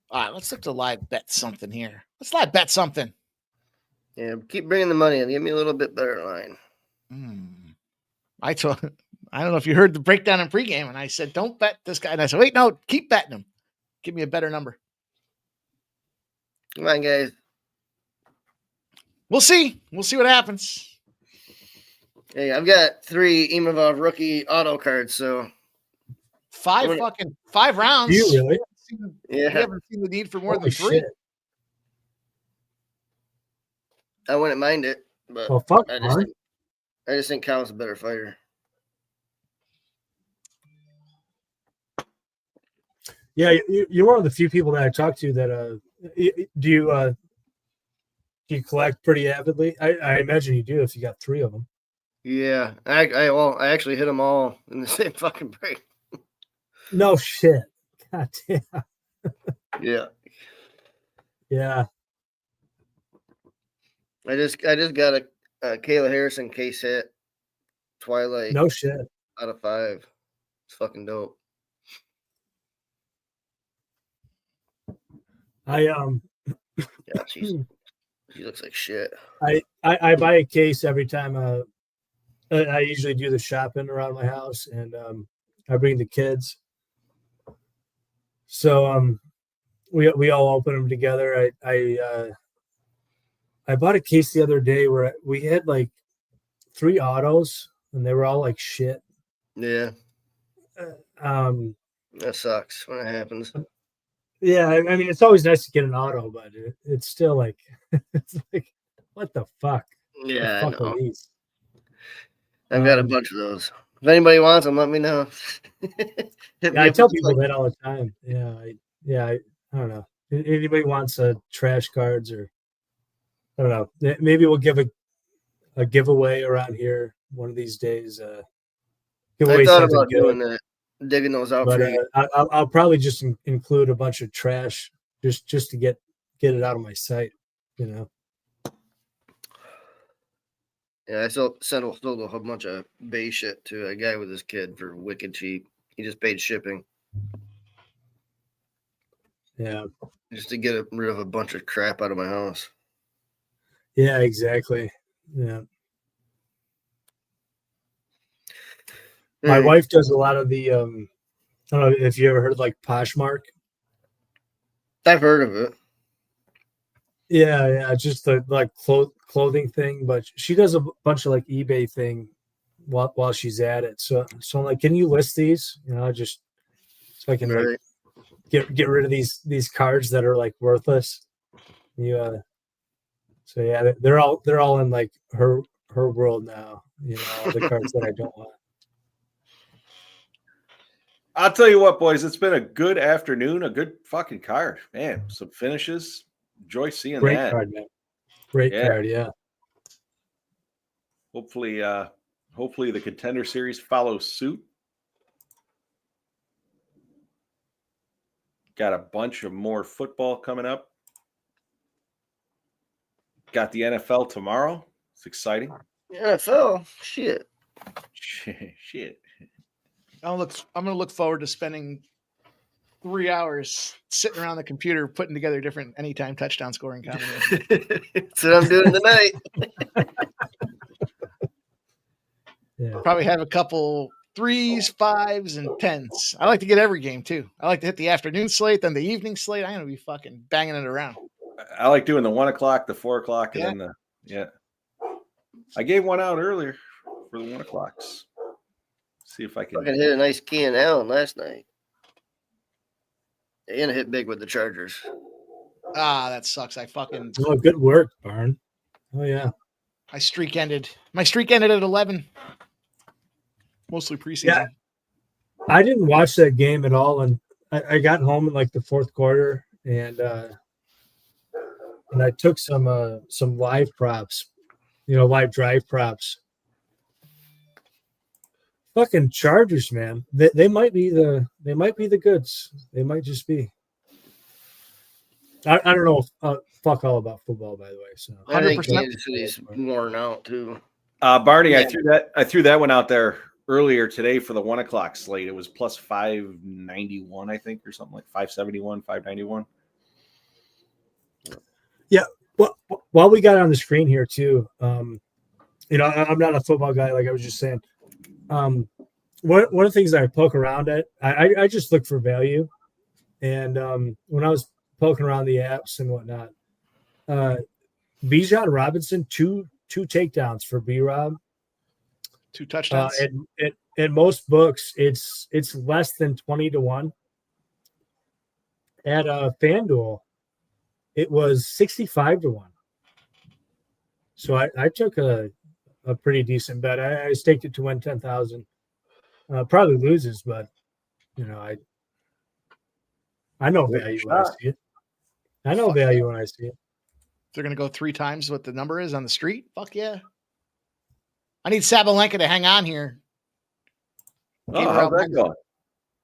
All right, let's look to live bet something here. Let's live bet something. Yeah, keep bringing the money in. Give me a little bit better line. I don't know if you heard the breakdown in pregame, and I said, don't bet this guy. And I said, wait, no, keep betting him. Give me a better number. Come on, guys. We'll see. We'll see what happens. Hey, I've got 3 Imavov rookie auto cards, so 5 rounds. Do you really? We haven't seen the need for more than 3. Shit. I wouldn't mind it, but Well, fuck, I just think Kyle's a better fighter. Yeah, you're one of the few people that I talk to that do you collect pretty avidly? I imagine you do if you got 3 of them. Yeah, I actually hit them all in the same fucking break. No shit. God damn. Yeah. Yeah. I just got a Kayla Harrison case hit Twilight. No shit. Out of 5. It's fucking dope. Yeah, she looks like shit. I buy a case every time I usually do the shopping around my house, and I bring the kids. So we all open them together. I bought a case the other day where we had like 3 autos, and they were all like shit. Yeah. That sucks when it happens. Yeah, I mean, it's always nice to get an auto, but it's still like, it's like, what the fuck? Yeah, the fuck are these? I've got a bunch of those. If anybody wants them, let me know. Yeah, I tell people that all the time. I don't know. Anybody wants trash cards, or I don't know. Maybe we'll give a giveaway around here one of these days. I thought about doing that, digging those out. But I'll probably just include a bunch of trash just to get it out of my sight, you know. Yeah, I sold a whole bunch of bay shit to a guy with his kid for wicked cheap. He just paid shipping. Yeah. Just to get rid of a bunch of crap out of my house. Yeah, exactly. Yeah. My wife does a lot of the I don't know if you ever heard of like Poshmark. I've heard of it. Yeah, just the like clothing thing, but she does a bunch of like eBay thing while she's at it. So I'm like, can you list these? You know, just so I can like get rid of these cards that are like worthless. So yeah, they're all in like her world now. You know, all the cards that I don't want. I'll tell you what, boys, it's been a good afternoon, a good fucking card, man. Some finishes. Enjoy seeing Great that. card, man. Great card, yeah. Hopefully the Contender Series follows suit. Got a bunch of more football coming up. Got the NFL tomorrow. It's exciting. NFL? Shit. Shit. I'm gonna look forward to spending 3 hours sitting around the computer putting together different anytime touchdown scoring combinations. That's what I'm doing tonight. Yeah. Probably have a couple 3s, 5s, and 10s. I like to get every game too. I like to hit the afternoon slate, then the evening slate. I'm gonna be fucking banging it around. I like doing the 1 o'clock, the 4 o'clock, and then I gave one out earlier for the 1 o'clocks. See if I can hit a nice Keenan Allen last night. And hit big with the Chargers. Ah, that sucks. Oh, good work, Barn. Oh yeah. My streak ended at 11. Mostly preseason. Yeah. I didn't watch that game at all, and I got home in like the 4th quarter, and I took some live props, live drive props. Fucking Chargers, man. They might be the goods. They might just be. I don't know. Fuck all about football, by the way. So I think Kansas City's worn out too. Barney, yeah. I threw that one out there earlier today for the 1 o'clock slate. It was plus 591, I think, or something like 571, 591. Yeah. Well, while we got on the screen here too, I'm not a football guy, like I was just saying. One of the things that I poke around at, I just look for value, and when I was poking around the apps and whatnot, Bijan Robinson, two takedowns for B-Rob, 2 touchdowns, in most books, it's less than 20-1. At FanDuel, it was 65-1. So I took a pretty decent bet. I staked it to win 10,000. Probably loses, but I know value when I see it. I know value when I see it. They're going to go 3 times what the number is on the street. Fuck yeah. I need Sabalenka to hang on here. How'd that go?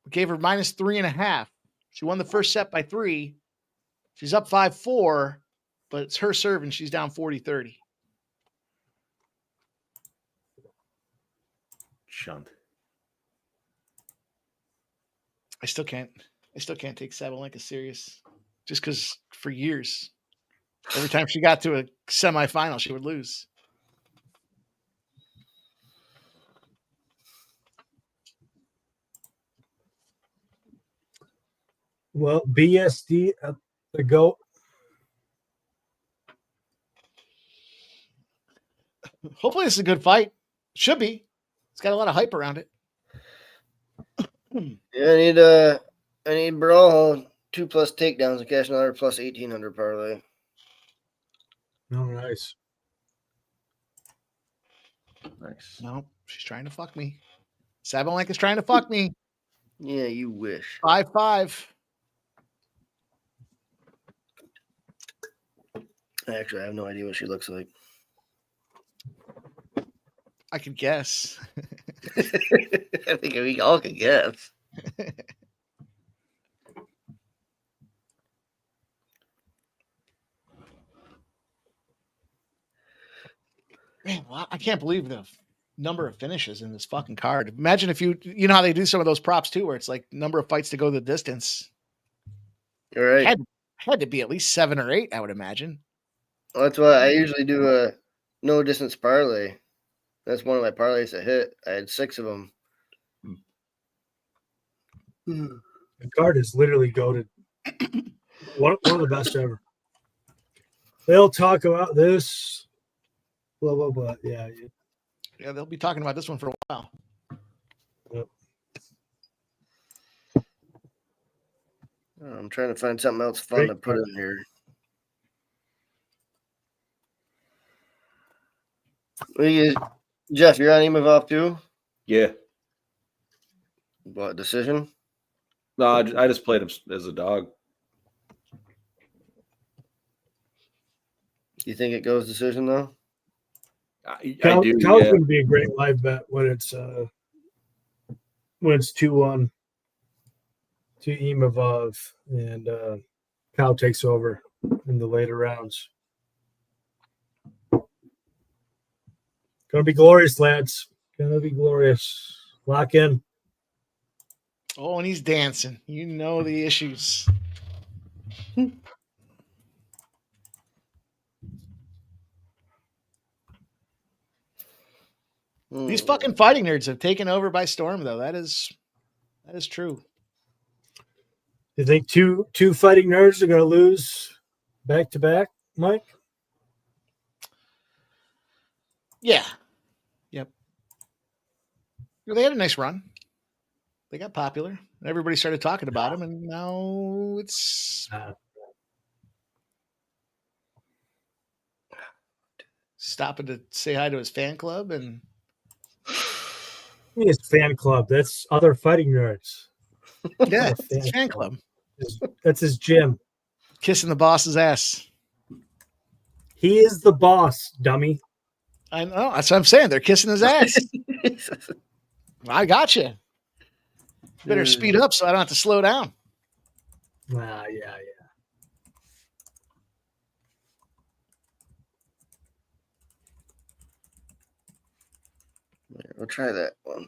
Gave her -3.5. She won the first set by 3. She's up 5-4, but it's her serve and she's down 40-30. Shunt. I still can't take Sabalenka serious, just because for years, every time she got to a semifinal, she would lose. Well, BSD at the GOAT. Hopefully this is a good fight. Should be. It's got a lot of hype around it. Yeah, I need Borralho 2+ takedowns and cash another plus 1,800 parlay. Oh, nice. Nice. No, she's trying to fuck me. Sabalenka's trying to fuck me. Yeah, you wish. 5-5. Actually, I have no idea what she looks like. I could guess. I think we all could guess. Man, wow, I can't believe the number of finishes in this fucking card. Imagine if you know how they do some of those props too, where it's like number of fights to go the distance. You're right. Had to be at least 7 or 8, I would imagine. Well, that's why I usually do a no distance parlay. That's one of my parlays that hit. I had 6 of them. The card is literally goated. One of the best ever. They'll talk about this. Blah blah blah. Yeah. Yeah, they'll be talking about this one for a while. Yep. I'm trying to find something else fun to put in here. Jeff, you're on Imavov too? Yeah. What, decision? No, I just played him as a dog. You think it goes decision though? I Cal's do. going to be a great live bet when it's 2-1 to Imavov and Cal takes over in the later rounds. Gonna be glorious, lads. Gonna be glorious. Lock in. Oh, and he's dancing. You know the issues. These fucking fighting nerds have taken over by storm, though. That is true. You think two fighting nerds are gonna lose back to back, Mike? Yeah. Yep. They had a nice run. They got popular. Everybody started talking about them, and now it's stopping to say hi to his fan club. And his fan club. That's other fighting nerds. Yeah, it's fan club. That's his gym. Kissing the boss's ass. He is the boss, dummy. I know. That's what I'm saying. They're kissing his ass. I got you. Better speed up so I don't have to slow down. Yeah. We'll try that one.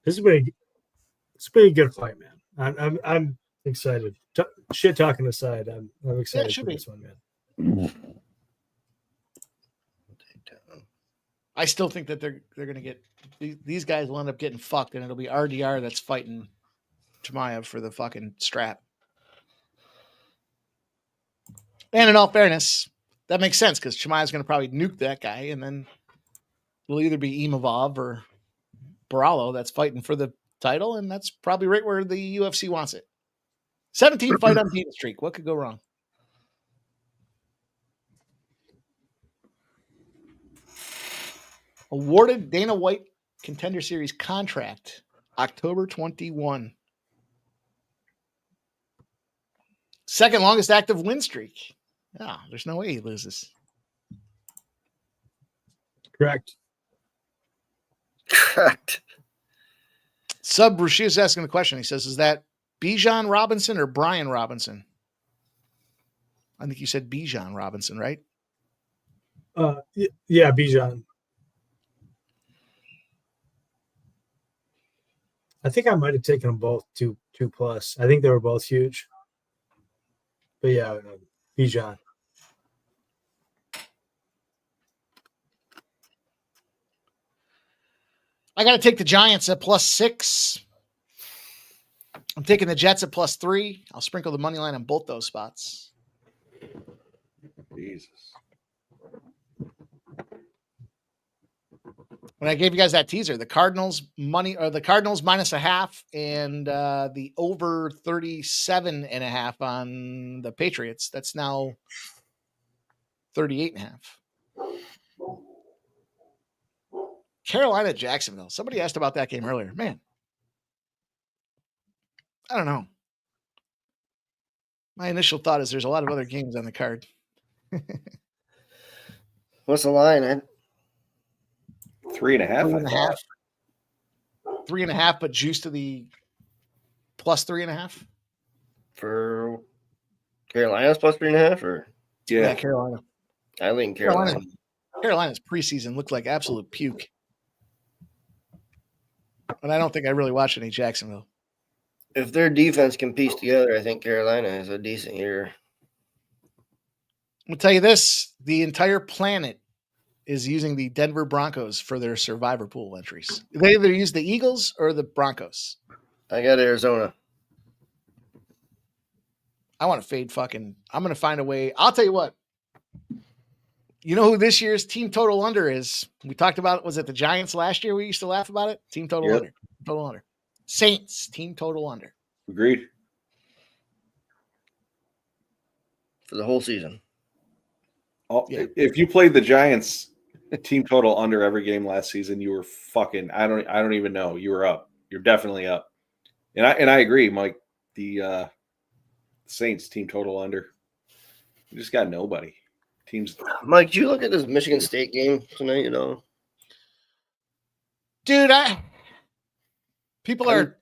This is been a good fight, man. I'm excited. Shit talking aside, I'm excited for this one, man. I still think that they're going to get these guys will end up getting fucked, and it'll be RDR that's fighting Chimaev for the fucking strap. And in all fairness, that makes sense because Chimaev's going to probably nuke that guy, and then it'll either be Imavov or Borralho that's fighting for the title, and that's probably right where the UFC wants it. 17 fight unbeaten streak. What could go wrong? Awarded Dana White Contender Series contract, October 21. Second longest active win streak. Yeah, there's no way he loses. Correct. Sub Rushi is asking the question. He says, is that Bijan Robinson or Brian Robinson? I think you said Bijan Robinson, right? Yeah, Bijan. I think I might have taken them both 2+. I think they were both huge. But yeah, Bijan. I got to take the Giants at +6. I'm taking the Jets at +3. I'll sprinkle the money line on both those spots. Jesus. When I gave you guys that teaser, the Cardinals -0.5 and the over 37.5 on the Patriots. That's now 38.5. Carolina, Jacksonville. Somebody asked about that game earlier. Man, I don't know. My initial thought is there's a lot of other games on the card. What's the line? 3.5. 3.5, but juice to the +3.5 for Carolina's +3.5, or yeah, Carolina. I lean Carolina. Carolina's preseason looked like absolute puke, and I don't think I really watched any Jacksonville. If their defense can piece together, I think Carolina is a decent year. I'll tell you this: the entire planet is using the Denver Broncos for their survivor pool entries. They either use the Eagles or the Broncos. I got Arizona. I want to fade fucking. I'm going to find a way. I'll tell you what. You know who this year's team total under is? We talked about it. Was it the Giants last year? We used to laugh about it. Team total under. Total under. Saints team total under. Agreed. For the whole season. Oh, yeah. If you played the Giants team total under every game last season, you were fucking. I don't even know. You were up. You're definitely up. And I agree, Mike. The Saints team total under. You just got nobody. Teams. Mike, did you look at this Michigan State game tonight? You know, dude, people are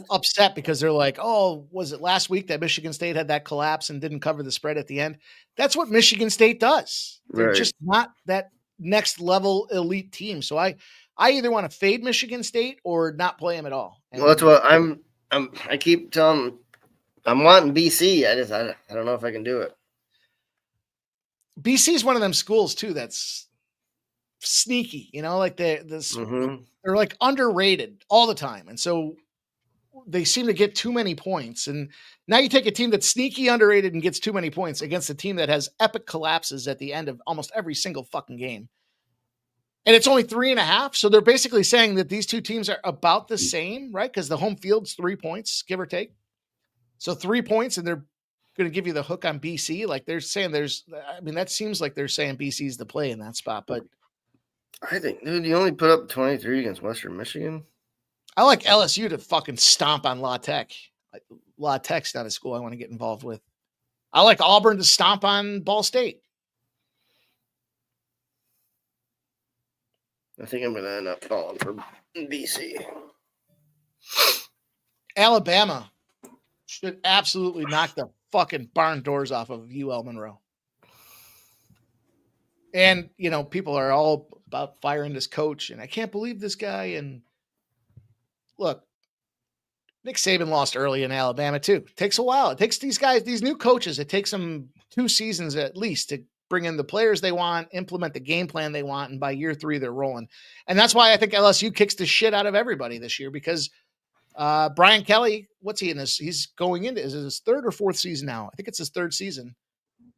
upset because they're like, oh, was it last week that Michigan State had that collapse and didn't cover the spread at the end? That's what Michigan State does. They're just not that next level elite team. So I either want to fade Michigan State or not play them at all. Well, that's what I keep telling them. I'm wanting BC. I don't know if I can do it. BC is one of them schools too that's sneaky, you know, like they're like underrated all the time, and so they seem to get too many points. And now you take a team that's sneaky underrated and gets too many points against a team that has epic collapses at the end of almost every single fucking game, and it's only 3.5. So they're basically saying that these two teams are about the same, right? Because the home field's 3 points, give or take. So 3 points, and they're going to give you the hook on BC. Like they're saying that seems like they're saying BC's the play in that spot. But I think, dude, you only put up 23 against Western Michigan. I like LSU to fucking stomp on La Tech. La Tech's not a school I want to get involved with. I like Auburn to stomp on Ball State. I think I'm going to end up falling for BC. Alabama should absolutely knock the fucking barn doors off of UL Monroe. And, you know, people are all about firing this coach, and I can't believe this guy. And look, Nick Saban lost early in Alabama too. It takes a while. It takes these guys, these new coaches, it takes them 2 seasons at least to bring in the players they want, implement the game plan they want, and by year 3, they're rolling. And that's why I think LSU kicks the shit out of everybody this year, because Brian Kelly, what's he in this? He's going into, is it his 3rd or 4th season now? I think it's his 3rd season.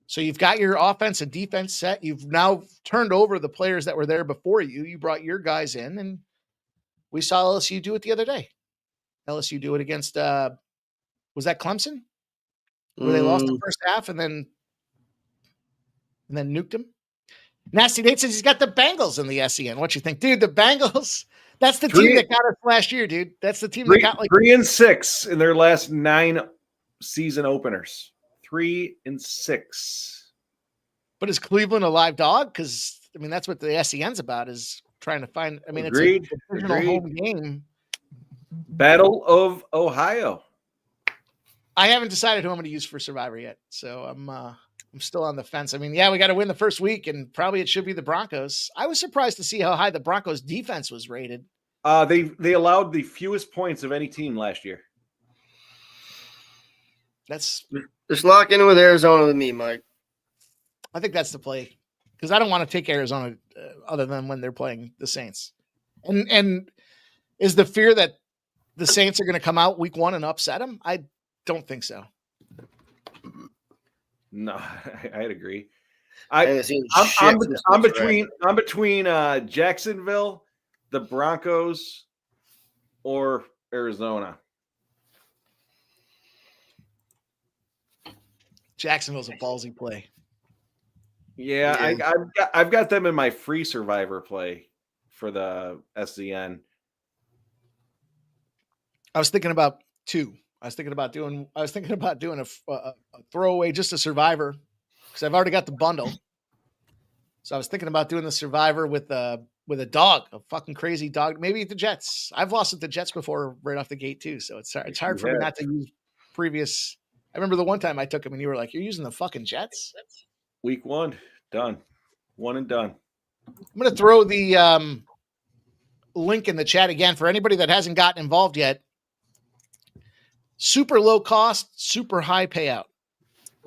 So you've got your offense and defense set. You've now turned over the players that were there before you. You brought your guys in, and we saw LSU do it the other day. LSU do it against, was that Clemson? Where they lost the first half and then nuked them. Nasty Nate says he's got the Bengals in the SEN. What you think, dude? The Bengals, that's the team that got us last year, dude. That's the team that got 3-6 in their last 9 season openers. 3-6. But is Cleveland a live dog? Because I mean, that's what the SEN's about, is trying to find. I mean, Agreed. It's a divisional home game. Battle of Ohio. I haven't decided who I'm going to use for Survivor yet, so I'm still on the fence. I mean, yeah, we got to win the first week, and probably it should be the Broncos. I was surprised to see how high the Broncos defense was rated. They allowed the fewest points of any team last year. That's just lock in with Arizona with me, Mike. I think that's the play, because I don't want to take Arizona other than when they're playing the Saints. And is the fear that the Saints are going to come out week 1 and upset them? I don't think so. No, I'd agree. I'm between Jacksonville, the Broncos, or Arizona. Jacksonville's a ballsy play. Yeah, I've got them in my free Survivor play for the SCN. I was thinking about 2. I was thinking about doing a throwaway, just a Survivor, because I've already got the bundle. So I was thinking about doing the Survivor with a dog, a fucking crazy dog. Maybe the Jets. I've lost at the Jets before right off the gate too. So it's hard for me not to use previous. I remember the one time I took him and you were like, "You're using the fucking Jets." Week 1, done, 1 and done. I'm going to throw the link in the chat again for anybody that hasn't gotten involved yet. Super low cost, super high payout.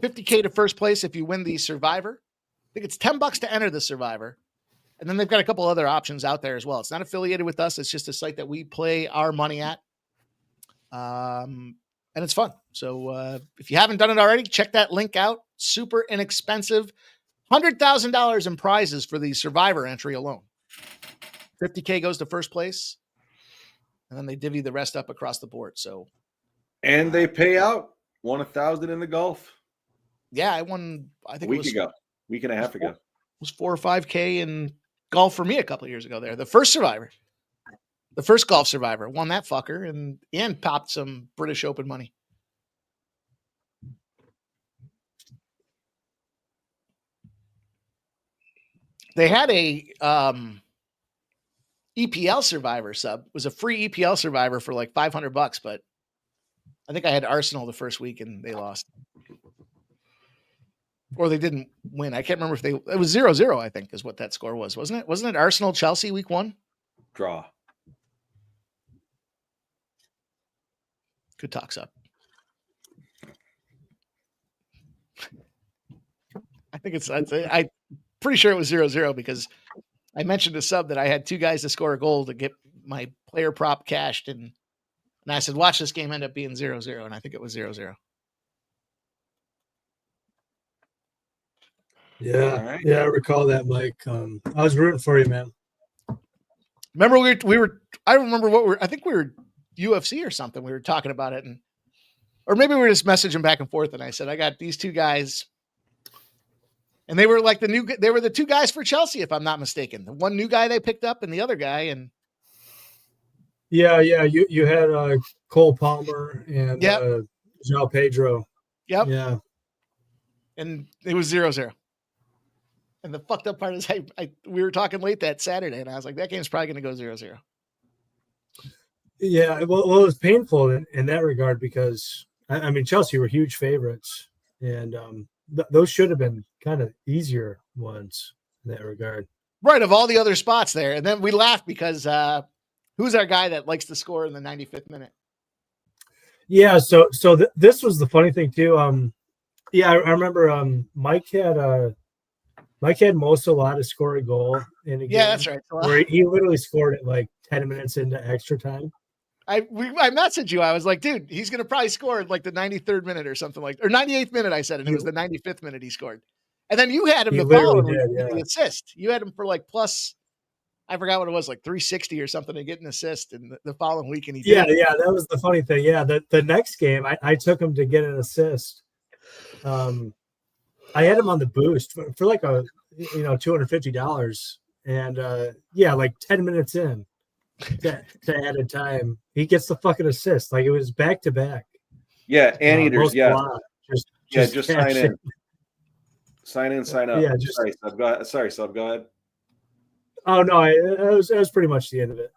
$50K to first place if you win the Survivor. I think it's $10 to enter the Survivor. And then they've got a couple other options out there as well. It's not affiliated with us. It's just a site that we play our money at. And it's fun. So if you haven't done it already, check that link out. Super inexpensive. $100,000 in prizes for the Survivor entry alone. $50K goes to first place. And then they divvy the rest up across the board. So. And they pay out. Won 1,000 in the golf. Yeah, I won. I think week and a half ago. It was 4 or 5K in golf for me a couple of years ago. There, the first Survivor, the first golf Survivor, won that fucker and popped some British Open money. They had a EPL Survivor sub. It was a free EPL Survivor for like $500, but I think I had Arsenal the first week and they lost. Or they didn't win. I can't remember if it was 0-0, I think is what that score was. Wasn't it? Wasn't it Arsenal Chelsea week 1? Draw. Good talk, sub. I think I'm pretty sure it was 0-0 because I mentioned to sub that I had 2 guys to score a goal to get my player prop cashed. And I said, watch this game end up being 0-0. And I think it was 0-0. Yeah. Right. Yeah. I recall that, Mike. I was rooting for you, man. Remember I remember I think we were UFC or something. We were talking about it or maybe we were just messaging back and forth. And I said, I got these 2 guys and they were like they were the 2 guys for Chelsea, if I'm not mistaken. The one new guy they picked up and the other guy. And yeah. You had Cole Palmer and João Pedro. Yep. Yeah. And it was 0-0. And the fucked up part is we were talking late that Saturday and I was like, that game's probably going to go 0-0. Yeah. Well, it was painful in that regard because I mean, Chelsea were huge favorites and those should have been kind of easier ones in that regard. Right. Of all the other spots there. And then we laughed because who's our guy that likes to score in the 95th minute? Yeah. So this was the funny thing too. Yeah, I remember Mike had most a lot to score a goal in a game. Yeah, that's right. Where he literally scored it like 10 minutes into extra time. I messaged you. I was like, dude, he's going to probably score like the 93rd minute or something or 98th minute. I said, and it was the 95th minute he scored. And then you had him the following week with the assist. You had him for like plus, I forgot what it was, like 360 or something to get an assist in the following week. And he did. Yeah, that was the funny thing. Yeah, the next game, I took him to get an assist. I had him on the boost for like a $250. And like 10 minutes in to added time, he gets the fucking assist. Like it was back to back. Yeah, Anteaters. Just sign in. Sign in, sign up. Yeah, sorry, sub. Go ahead. Oh no, it was pretty much the end of it.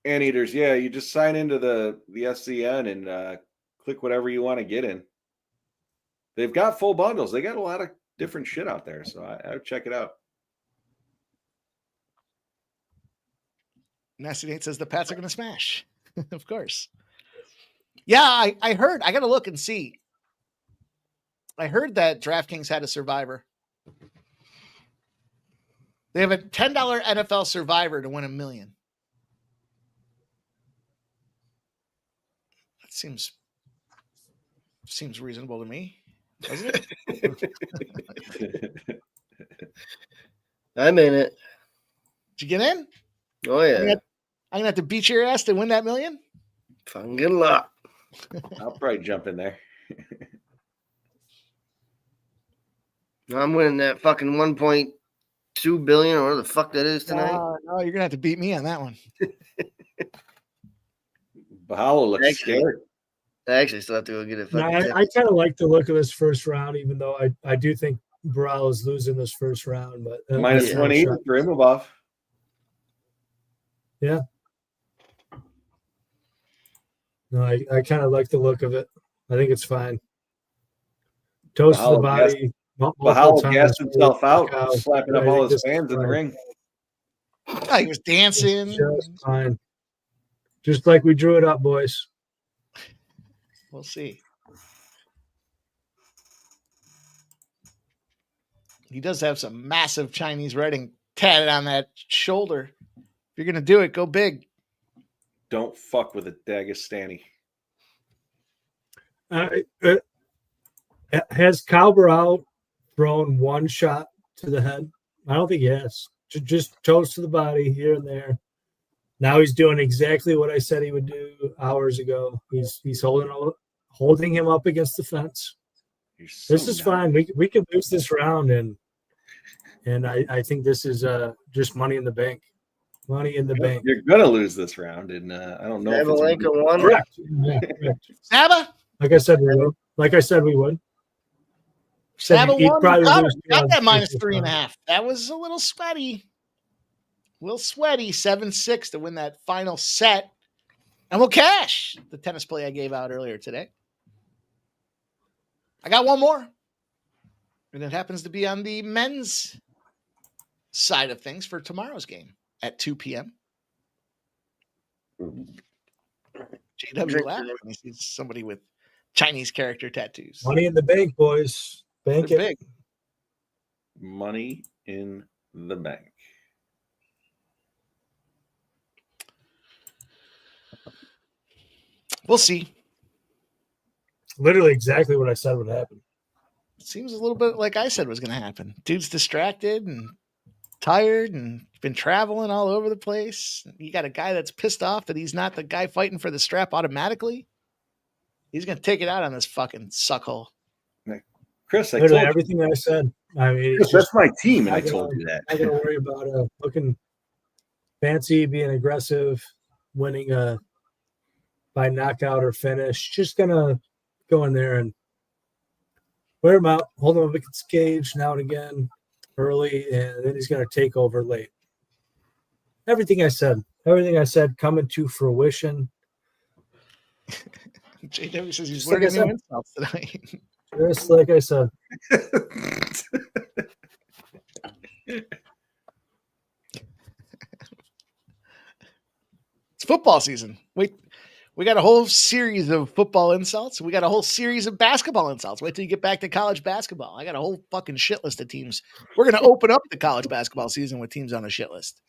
Anteaters, yeah, you just sign into the SCN and click whatever you want to get in. They've got full bundles. They got a lot of different shit out there, so I would check it out. Nassourdine says the Pats are going to smash. Of course. Yeah, I heard. I got to look and see. I heard that DraftKings had a survivor. They have a $10 NFL survivor to win $1 million. That seems reasonable to me, doesn't it? I'm in it. Did you get in? Oh yeah. I'm gonna have to beat your ass to win that $1 million. Fucking good luck. I'll probably jump in there. I'm winning that fucking 1.2 billion or whatever the fuck that is tonight. No, you're gonna have to beat me on that one. Bahalo looks scared. I actually still have to go get it. I kind of like the look of this first round, even though I do think Borralho is losing this first round. But minus 180 for Imavov. Yeah. No, I kind of like the look of it. I think it's fine. Toast to the body. Bahalo gassed himself out, slapping up all his fans in the ring. He was dancing. Just fine. Just like we drew it up, boys. We'll see. He does have some massive Chinese writing tatted on that shoulder. If you're going to do it, go big. Don't fuck with a Dagestani. Has Borralho thrown one shot to the head? I don't think he has. Just toes to the body here and there. Now he's doing exactly what I said he would do hours ago. He's holding him up against the fence. This is fine. We can lose this round, and I think this is just money in the bank. Money in the bank. You're gonna lose this round, and I don't know. Correct. Yeah, correct. Saba? Like I said, we would. Saba won. Got that minus 3.5. That was a little sweaty. A little sweaty. 7-6 to win that final set. And we'll cash the tennis play I gave out earlier today. I got one more. And it happens to be on the men's side of things for tomorrow's game at 2 p.m. JW laughs when he sees somebody with Chinese character tattoos. Money in the bank, boys. Bank it. Big. Money in the bank. We'll see. Literally exactly what I said would happen. It seems a little bit like I said was going to happen. Dude's distracted and tired and been traveling all over the place. You got a guy that's pissed off that he's not the guy fighting for the strap automatically. He's going to take it out on this fucking suckhole. Chris, I literally told everything I said. I mean, Chris, that's my team, and I told you that. I got to worry about looking fancy, being aggressive, winning by knockout or finish. Just gonna go in there and wear him out, hold him up against the cage now and again early, and then he's gonna take over late. Everything I said coming to fruition. JW says he's learning new insults tonight. Just like I said. It's football season. We got a whole series of football insults. We got a whole series of basketball insults. Wait till you get back to college basketball. I got a whole fucking shit list of teams. We're going to open up the college basketball season with teams on a shit list.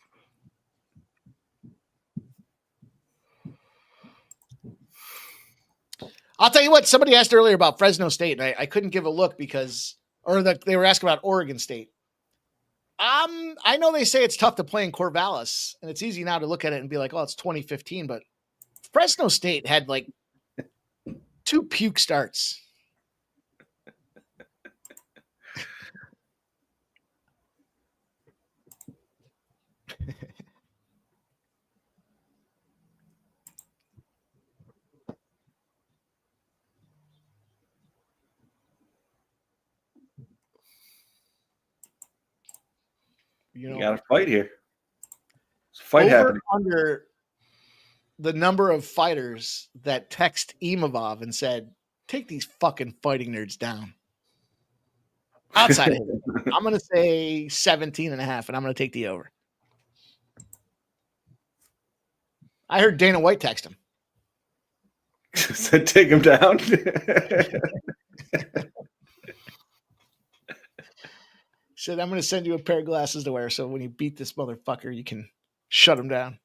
I'll tell you what, somebody asked earlier about Fresno State, and I couldn't give a look they were asking about Oregon State. I know they say it's tough to play in Corvallis, and it's easy now to look at it and be like, oh, it's 2015, but Fresno State had like 2 puke starts. You got a fight here. It's a fight happening. Under the number of fighters that text Imavov and said, take these fucking fighting nerds down. Outside of it, I'm going to say 17 and a half, and I'm going to take the over. I heard Dana White text him. Said take him down. Said, I'm going to send you a pair of glasses to wear so when you beat this motherfucker, you can shut him down.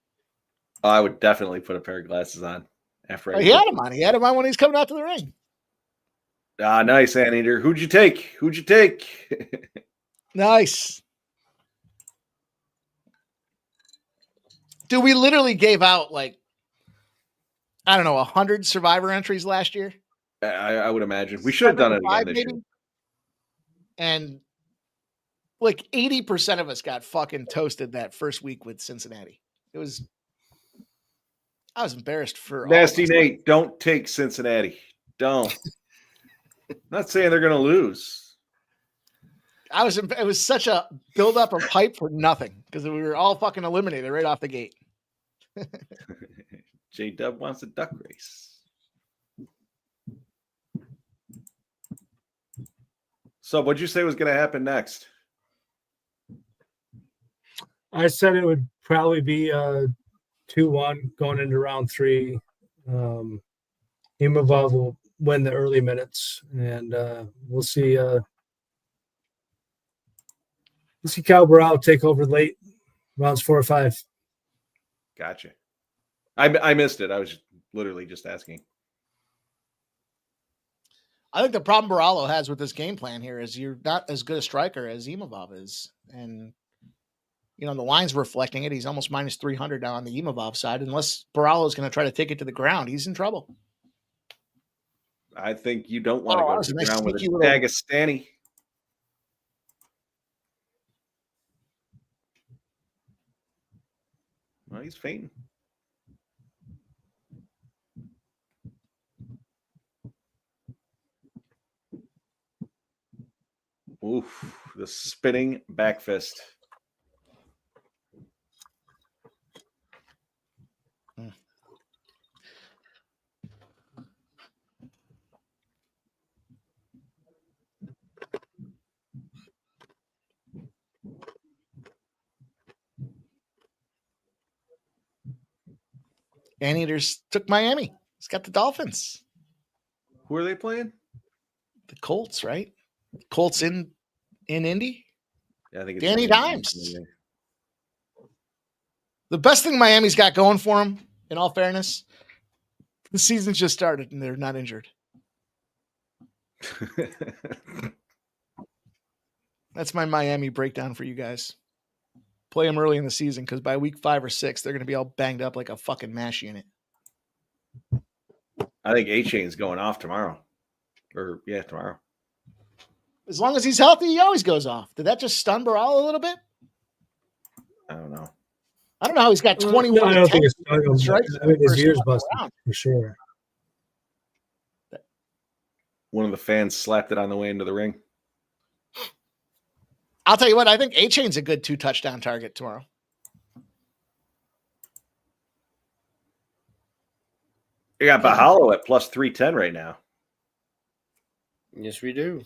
Oh, I would definitely put a pair of glasses on after He had him on. He had him on when he's coming out to the ring. Nice, Anteater. Who'd you take? Nice. Dude, we literally gave out 100 Survivor entries last year. I would imagine. We should have done it again this year. And 80% of us got fucking toasted that first week with Cincinnati. I was embarrassed for Nasty Nate. Don't take Cincinnati. Don't. Not saying they're going to lose. It was such a build-up of hype for nothing because we were all fucking eliminated right off the gate. J-Dub wants a duck race. So what'd you say was going to happen next? I said it would probably be 2-1 going into round 3. Imavov will win the early minutes, and we'll see. We'll see Caio Borralho take over late, rounds 4 or 5. Gotcha. I missed it. I was literally just asking. I think the problem Borralho has with this game plan here is you're not as good a striker as Imavov is, and the line's reflecting it. He's almost minus 300 now on the Imavov side. Unless Borralho is going to try to take it to the ground, he's in trouble. I think you don't want to go to the ground with a Dagestani. Well, he's fainting. Oof, the spinning back fist. Anteaters took Miami. He's got the Dolphins. Who are they playing? The Colts, right? Colts in Indy. Yeah, I think it's Danny Dimes. The best thing Miami's got going for them, in all fairness, the season's just started and they're not injured. That's my Miami breakdown for you guys. Play them early in the season because by week 5 or 6, they're going to be all banged up like a fucking MASH unit. I think A-Chain's going off tomorrow. Tomorrow. As long as he's healthy, he always goes off. Did that just stun Borralho a little bit? I don't know. I don't know how he's got 21. No, I don't think it's stung him. I mean, his ear's busted for sure. One of the fans slapped it on the way into the ring. I'll tell you what, I think A-Chain's a good 2-touchdown target tomorrow. You got Borralho at plus 310 right now. Yes, we do.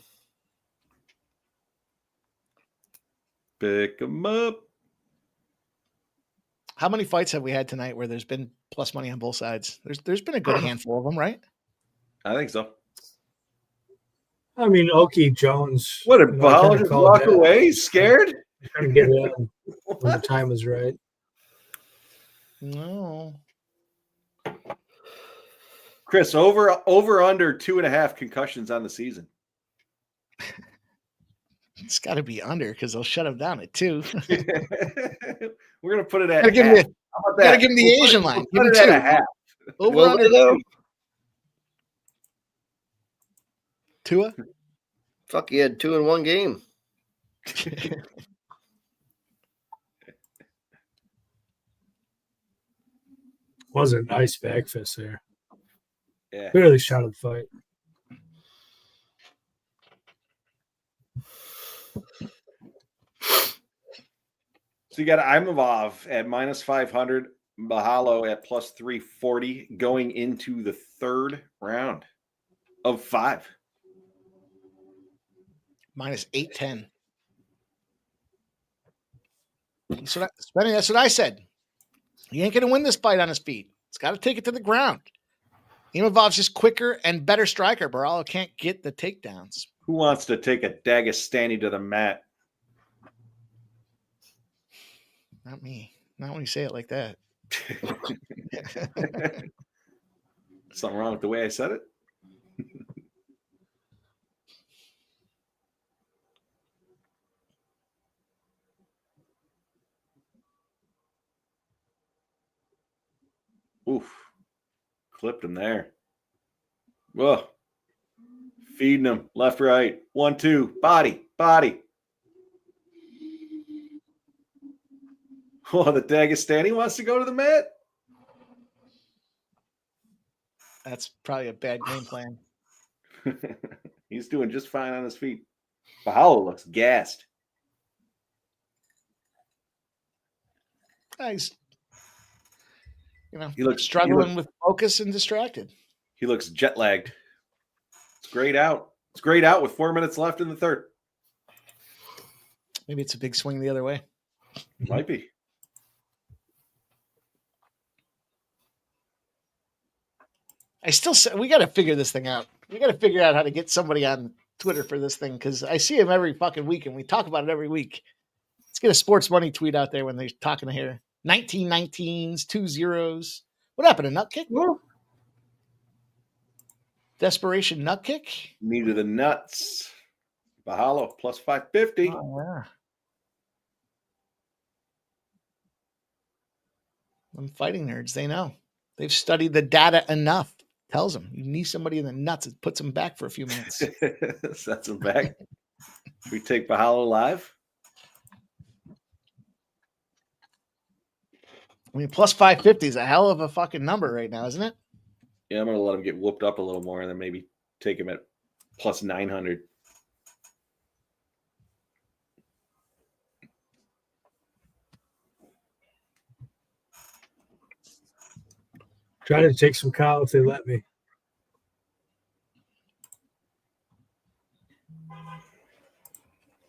Pick him up. How many fights have we had tonight where there's been plus money on both sides? There's been a good handful of them, right? I think so. I mean, Okie Jones. What did Borralho just walk away? He's scared? Trying to get it in when the time is right. No. Chris, over under 2.5 concussions on the season. It's got to be under because they'll shut him down at 2. We're gonna put it at. Gotta give half. him gotta give him the Asian line. Give him Put it 2. at a half. Over under 2. Tua? Fuck, he had 2 in one game. Was a nice back fist there. Yeah. Barely shot of the fight. So you got Imavov at -500, Borralho at +340 going into the third round of 5. -810. That's what I said. He ain't going to win this fight on his feet. It's got to take it to the ground. Imavov's just quicker and better striker. Borralho can't get the takedowns. Who wants to take a Dagestani to the mat? Not me. Not when you say it like that. Something wrong with the way I said it? Oof. Clipped him there. Whoa. Feeding him. Left, right. 1, 2. Body. Oh, the Dagestani wants to go to the mat? That's probably a bad game plan. He's doing just fine on his feet. Borralho looks gassed. He's, He looks struggling with focus and distracted. He looks jet lagged. It's grayed out. It's grayed out with 4 minutes left in the third. Maybe it's a big swing the other way. Might be. I still say we got to figure this thing out. We got to figure out how to get somebody on Twitter for this thing because I see him every fucking week and we talk about it every week. Let's get a sports money tweet out there when they're talking to here. 19 19s, 2 zeros. What happened? A nut kick? Desperation nut kick? Needed the nuts. Borralho +550. Oh, yeah. Them fighting nerds, they know. They've studied the data enough. Tells them you need somebody in the nuts. It puts them back for a few minutes. Sets him back. We take Borralho live. I mean, +550 is a hell of a fucking number right now, isn't it? Yeah, I'm going to let him get whooped up a little more and then maybe take him at +900. Trying to take some Kyle if they let me.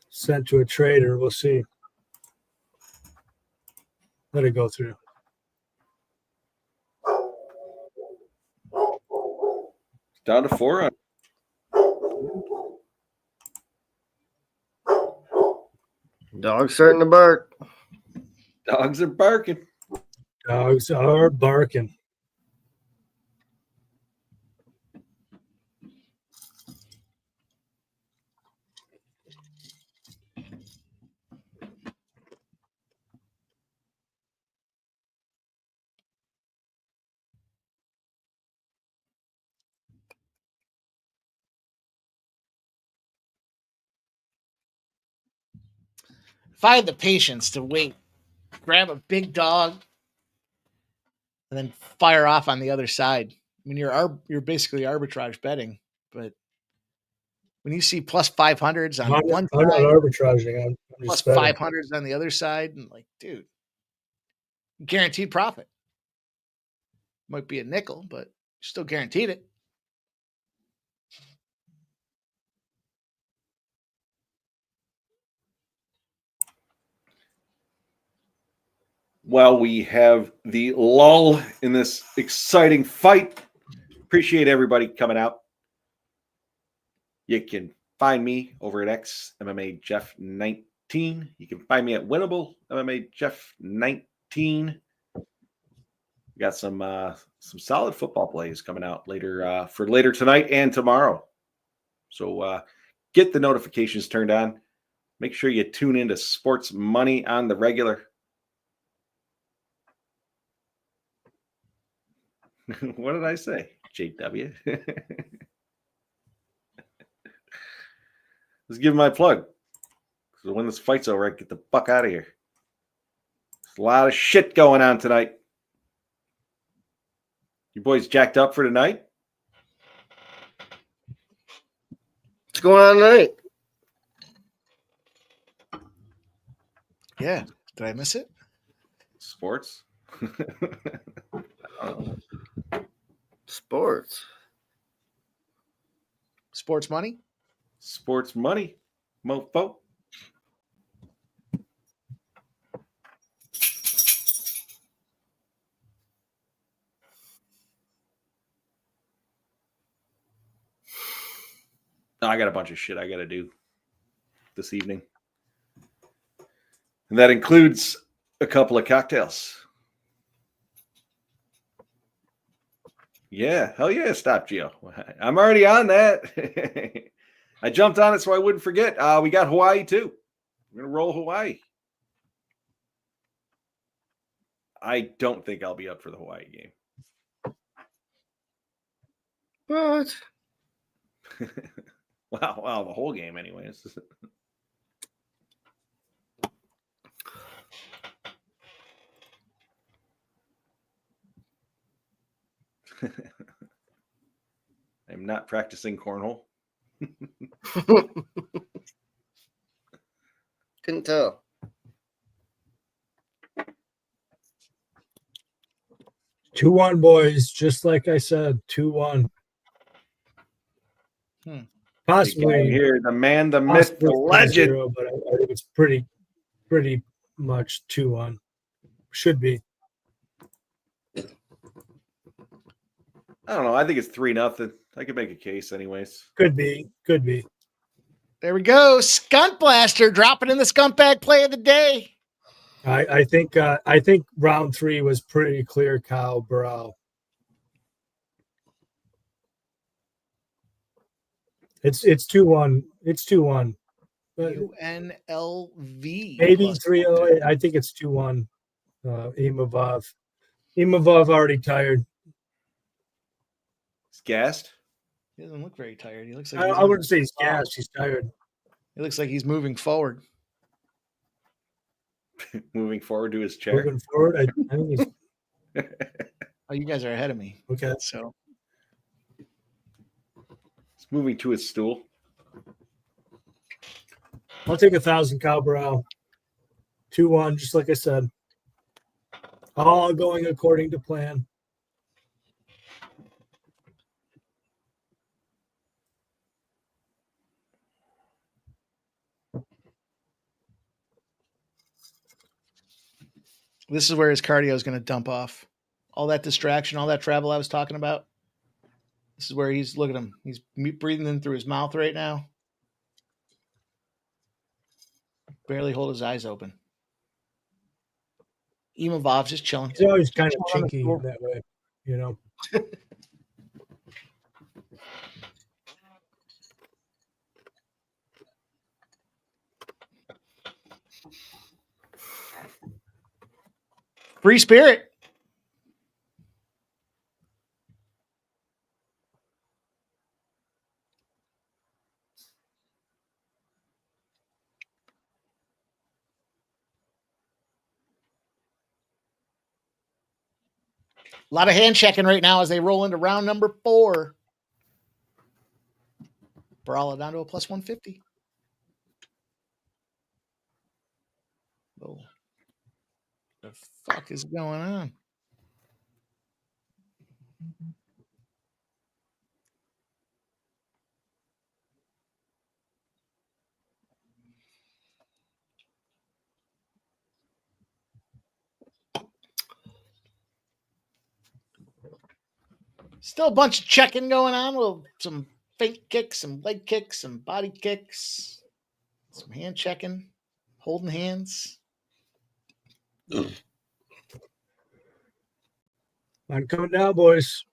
Sent to a trader. We'll see. Let it go through. Down to 400. Dog's starting to bark. Dogs are barking. Dogs are barking. If I had the patience to wait, grab a big dog, and then fire off on the other side. I mean, you're basically arbitrage betting, but when you see +500s on one I'm not side, arbitraging. I'm just betting. +500s on the other side, and like, dude, guaranteed profit. Might be a nickel, but still guaranteed it. Well, we have the lull in this exciting fight. Appreciate everybody coming out. You can find me over at X MMA Jeff 19. You can find me at Winnable MMA Jeff 19. We got some solid football plays coming out later for later tonight and tomorrow. So get the notifications turned on. Make sure you tune into Sports Money on the regular. What did I say? JW. Let's give him my plug. So when this fight's over, I get the fuck out of here. There's a lot of shit going on tonight. You boys jacked up for tonight? What's going on tonight? Yeah. Did I miss it? Sports? Sports. Sports money? Sports money, mofo. I got a bunch of shit I got to do this evening. And that includes a couple of cocktails. Yeah, hell yeah, stop, Gio. I'm already on that. I jumped on it so I wouldn't forget. We got Hawaii too. We're going to roll Hawaii. I don't think I'll be up for the Hawaii game. What? Wow, the whole game anyways. I'm not practicing cornhole. Couldn't tell. 2-1, boys. Just like I said, 2-1. Possibly here, the man, the myth, the legend. 0, but I think it's pretty much 2-1. Should be. I don't know. I think it's 3-0. I could make a case, anyways. Could be. There we go. Skunt Blaster dropping in the Skunt Bag play of the day. I think round 3 was pretty clear. Caio Borralho. It's 2-1. It's 2-1. UNLV. Maybe 3-0. I think it's 2-1. Imavov. Imavov already tired. He's gassed. He doesn't look very tired. He looks like I wouldn't say he's gassed. He's tired. He looks like he's moving forward. Moving forward to his chair. Moving forward, I think he's. Oh, you guys are ahead of me. Okay. So he's moving to his stool. I'll take 1,000 Caio Borralho. 2-1, just like I said. All going according to plan. this is where his cardio is going to dump off. All that distraction, all that travel I was talking about. This is where he's, look at him. He's breathing in through his mouth right now. Barely hold his eyes open. Imavov's just chilling. He's always kind of chinky that way, you know. Free spirit. A lot of hand checking right now as they roll into round number 4. Borralho down to a plus 150. Oh, the fuck is going on? Still a bunch of checking going on with some feint kicks, some leg kicks, some body kicks, some hand checking, holding hands. I'm coming down, boys.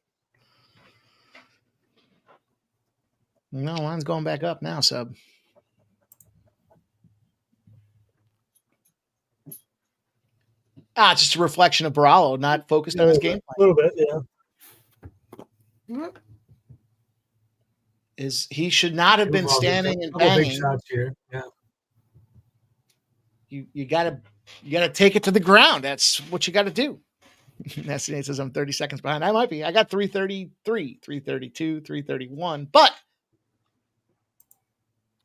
No, mine's going back up now, Sub. It's just a reflection of Borralho, not focused on his game A little bit, yeah. He should not have been standing and banging. Big shots here. Yeah. You gotta take it to the ground. That's what you gotta do. Nassourdine says I'm 30 seconds behind. I might be. I got 333, 332, 331, but I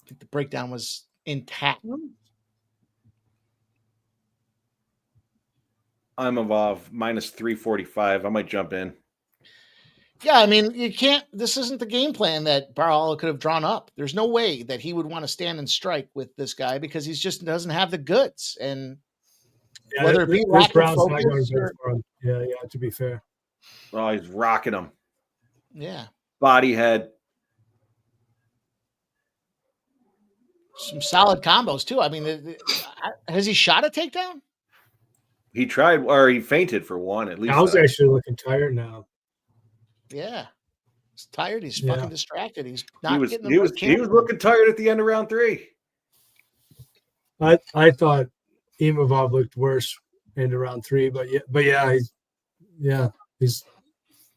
think the breakdown was intact. Imavov minus 345. I might jump in. Yeah, I mean, you can't. This isn't the game plan that Borralho could have drawn up. There's no way that he would want to stand and strike with this guy because he just doesn't have the goods. And whether it be lack of focus or, yeah, to be fair. Oh, he's rocking him. Yeah. Body head. Some solid combos, too. I mean, has he shot a takedown? He tried, or he fainted for one at least. I was actually looking tired now. Yeah. He's tired. He's fucking distracted. He's not he was getting looking tired at the end of round 3. I thought Imavov looked worse into round 3, but he's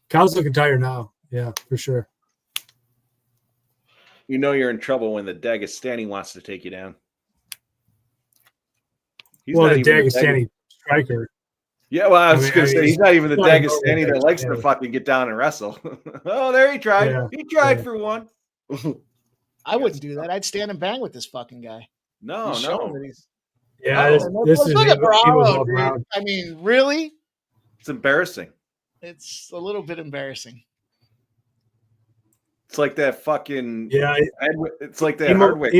Kyle's looking tired now. Yeah, for sure. You know you're in trouble when the Dagestani wants to take you down. The Dagestani striker. Yeah, well, I was going to say, he's not even the Dagestani that likes to fucking get down and wrestle. Oh, there he tried. Yeah. He tried for one. I wouldn't do that. I'd stand and bang with this fucking guy. No. This is Borralho, dude. I mean, really? It's embarrassing. It's a little bit embarrassing. It's like that fucking it's like that Hardwick.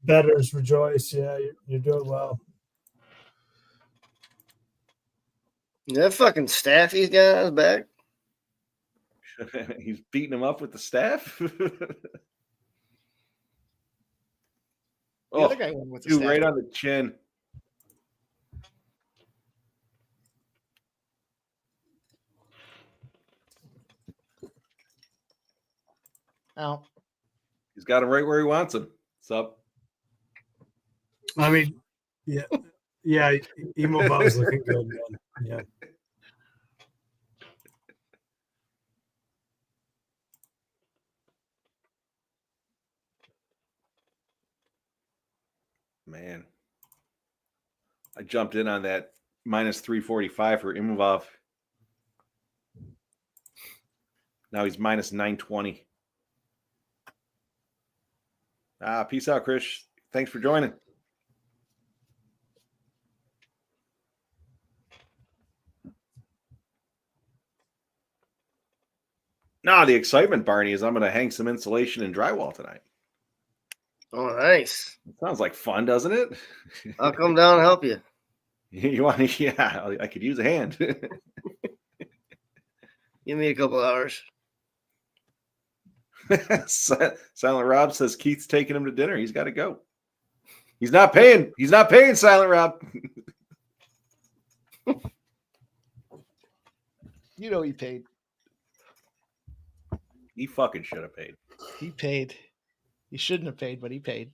Betters rejoice. Yeah, you're doing well. That fucking staff he's got on his back. He's beating him up with the staff. The other guy went with the staff. Right on the chin. Oh. He's got him right where he wants him. What's up? I mean, yeah, Imavov's looking good, man. Yeah. Man. I jumped in on that minus 345 for Imavov. Now he's minus 920. Peace out, Chris. Thanks for joining. No, the excitement, Barney, is I'm going to hang some insulation and drywall tonight. Oh, nice. It sounds like fun, doesn't it? I'll come down and help you. You want to? Yeah, I could use a hand. Give me a couple hours. Silent Rob says Keith's taking him to dinner. He's got to go. He's not paying. He's not paying, Silent Rob. You know he paid. He fucking should have paid. He paid. He shouldn't have paid, but he paid.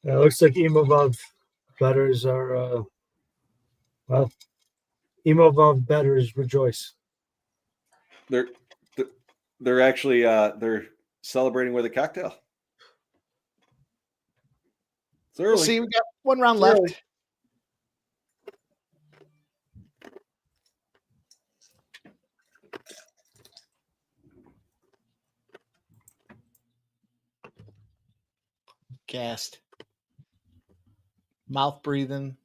Yeah, it looks like Imavov bettors are Imavov bettors rejoice. They're actually they're celebrating with a cocktail. It's early. We'll see, we got one round left. Early. Gassed. Mouth breathing,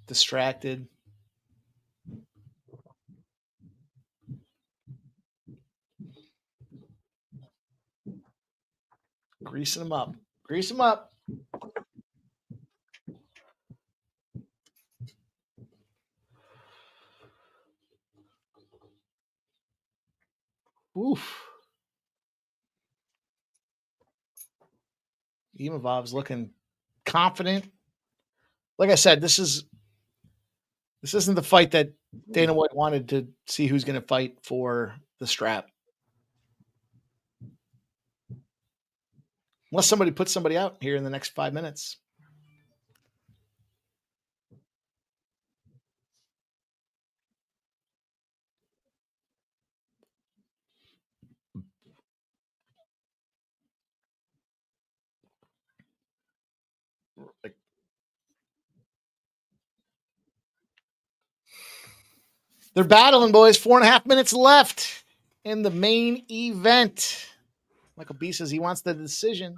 distracted. Greasing them up. Grease them up. Oof. Imavov's looking confident. Like I said, this isn't the fight that Dana White wanted to see who's going to fight for the strap. Unless somebody puts somebody out here in the next 5 minutes. They're battling, boys. 4.5 minutes left in the main event. Michael B says he wants the decision.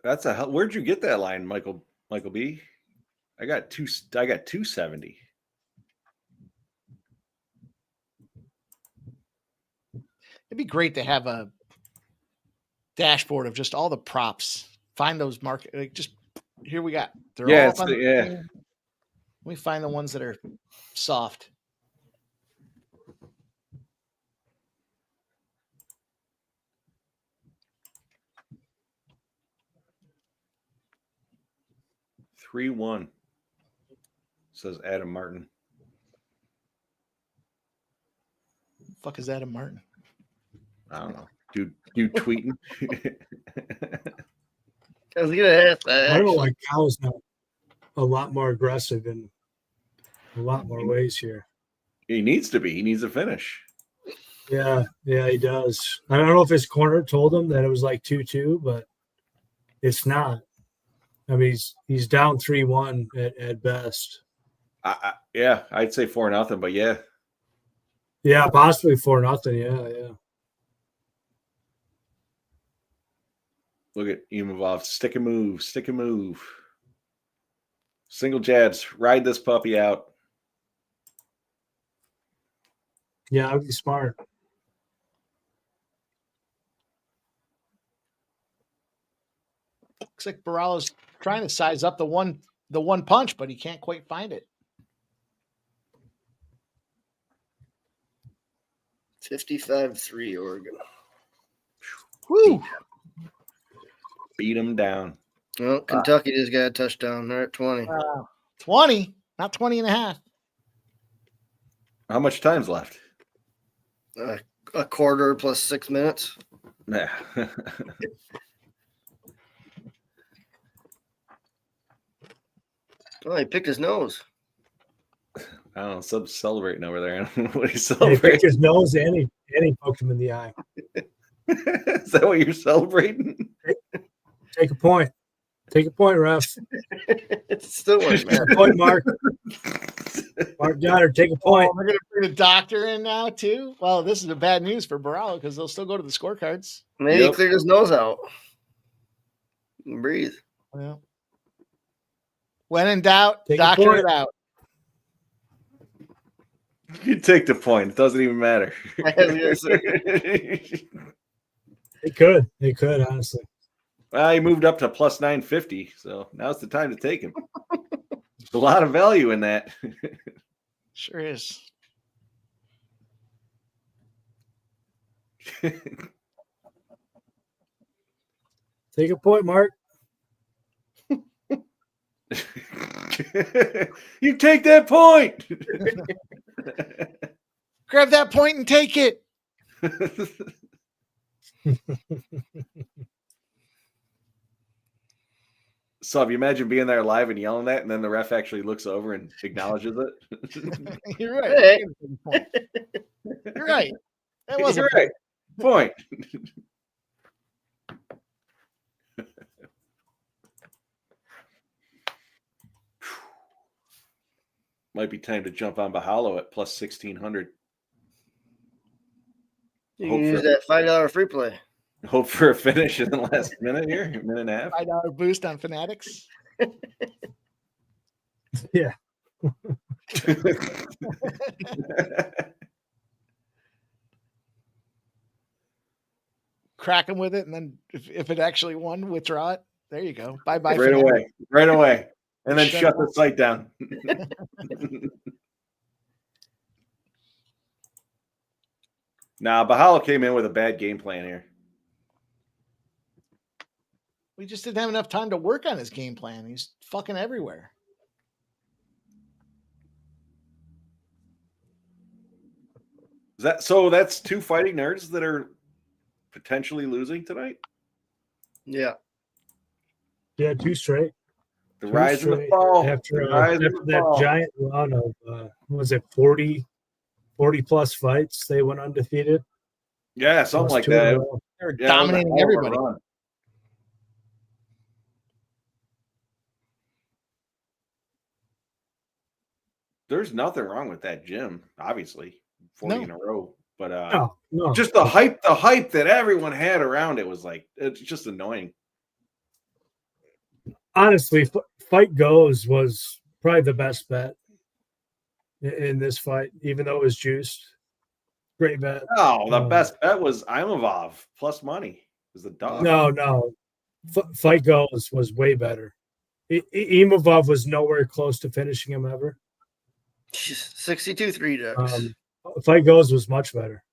That's a hell. Where'd you get that line, Michael B? I got 270. It'd be great to have a dashboard of just all the props. Find those market, like just here we got. They're all up on the yeah. Let me find the ones that are soft. Three 3-1, says Adam Martin. Fuck is Adam Martin? I don't know. Dude tweeting. I was gonna ask that. I don't know why Caio's not a lot more aggressive in a lot more ways here. He needs to be. He needs a finish. Yeah, he does. I don't know if his corner told him that it was like 2-2, but it's not. I mean, he's down 3-1 at best. Yeah, I'd say 4-0, but yeah. Yeah, possibly 4-0. Yeah. Look at Imavov. Stick and move. Single jabs. Ride this puppy out. Yeah, I'd be smart. Looks like Borralho's trying to size up the one punch, but he can't quite find it. 55-3 Oregon. Woo! Beat him down. Well, Kentucky just got a touchdown. They're at 20. 20, not 20 and a half. How much time's left? A quarter plus 6 minutes. Yeah. Oh, he picked his nose. I don't know. Sub's celebrating over there. I don't know what he's He celebrating. picked his nose and he poked him in the eye. Is that what you're celebrating? Take a point. Take a point, ref. It's still one, man. Point, Mark. Mark Goddard, take a point. We're going to bring a doctor in now, too. Well, this is a bad news for Borralho because they'll still go to the scorecards. Maybe he cleared his nose out. And breathe. Well, when in doubt, Take a doctor point. it out. You take the point. It doesn't even matter. They could, honestly. Well, he moved up to plus 950, so now's the time to take him. There's a lot of value in that. Sure is. Take a point, Mark. You take that point. Grab that point and take it. So if you imagine being there live and yelling that, and then the ref actually looks over and acknowledges it. You're right. Hey. You're right. That wasn't You're right. Point. Might be time to jump on Borralho at plus 1,600. You can use that $5 free play. Hope for a finish in the last minute here, a minute and a half. $5 boost on Fanatics. Yeah. Crack them with it, and then if it actually won, withdraw it. There you go. Bye-bye. Right away. And then shut the site down. Nah, Borralho came in with a bad game plan here. We just didn't have enough time to work on his game plan. He's fucking everywhere. That's two fighting nerds that are potentially losing tonight? Yeah. Yeah, two straight. The rise and the fall. After that giant run of, was it 40 plus fights, they went undefeated? Yeah, something like that. They're dominating everybody. There's nothing wrong with that gym, obviously. 40 in a row. But no. Just the hype that everyone had around it was like, it's just annoying. Honestly, Fight Goes was probably the best bet in this fight, even though it was juiced. Great bet. No, the best bet was Imavov plus money. Was the dog. No. Fight Goes was way better. Imavov was nowhere close to finishing him ever. 62 3 ducks. Fight Goes was much better.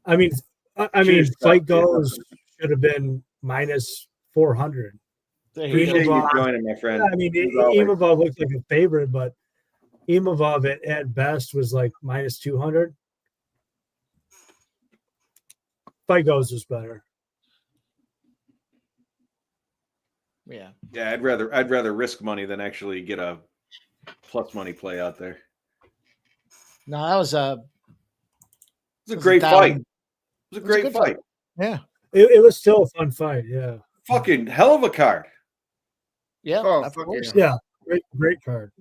I mean, Fight Goes should have been minus 400. Appreciate you joining, my friend. I mean, Imavov looked like a favorite, but Imavov at best was like minus 200. Fight Goes was better. Yeah. Yeah, I'd rather risk money than actually get a plus money play out there. No, that was a great fight. It was a great fight. Yeah. It was still a fun fight. Yeah. Fucking hell of a card. Yeah. Oh, of course. Yeah. Great card.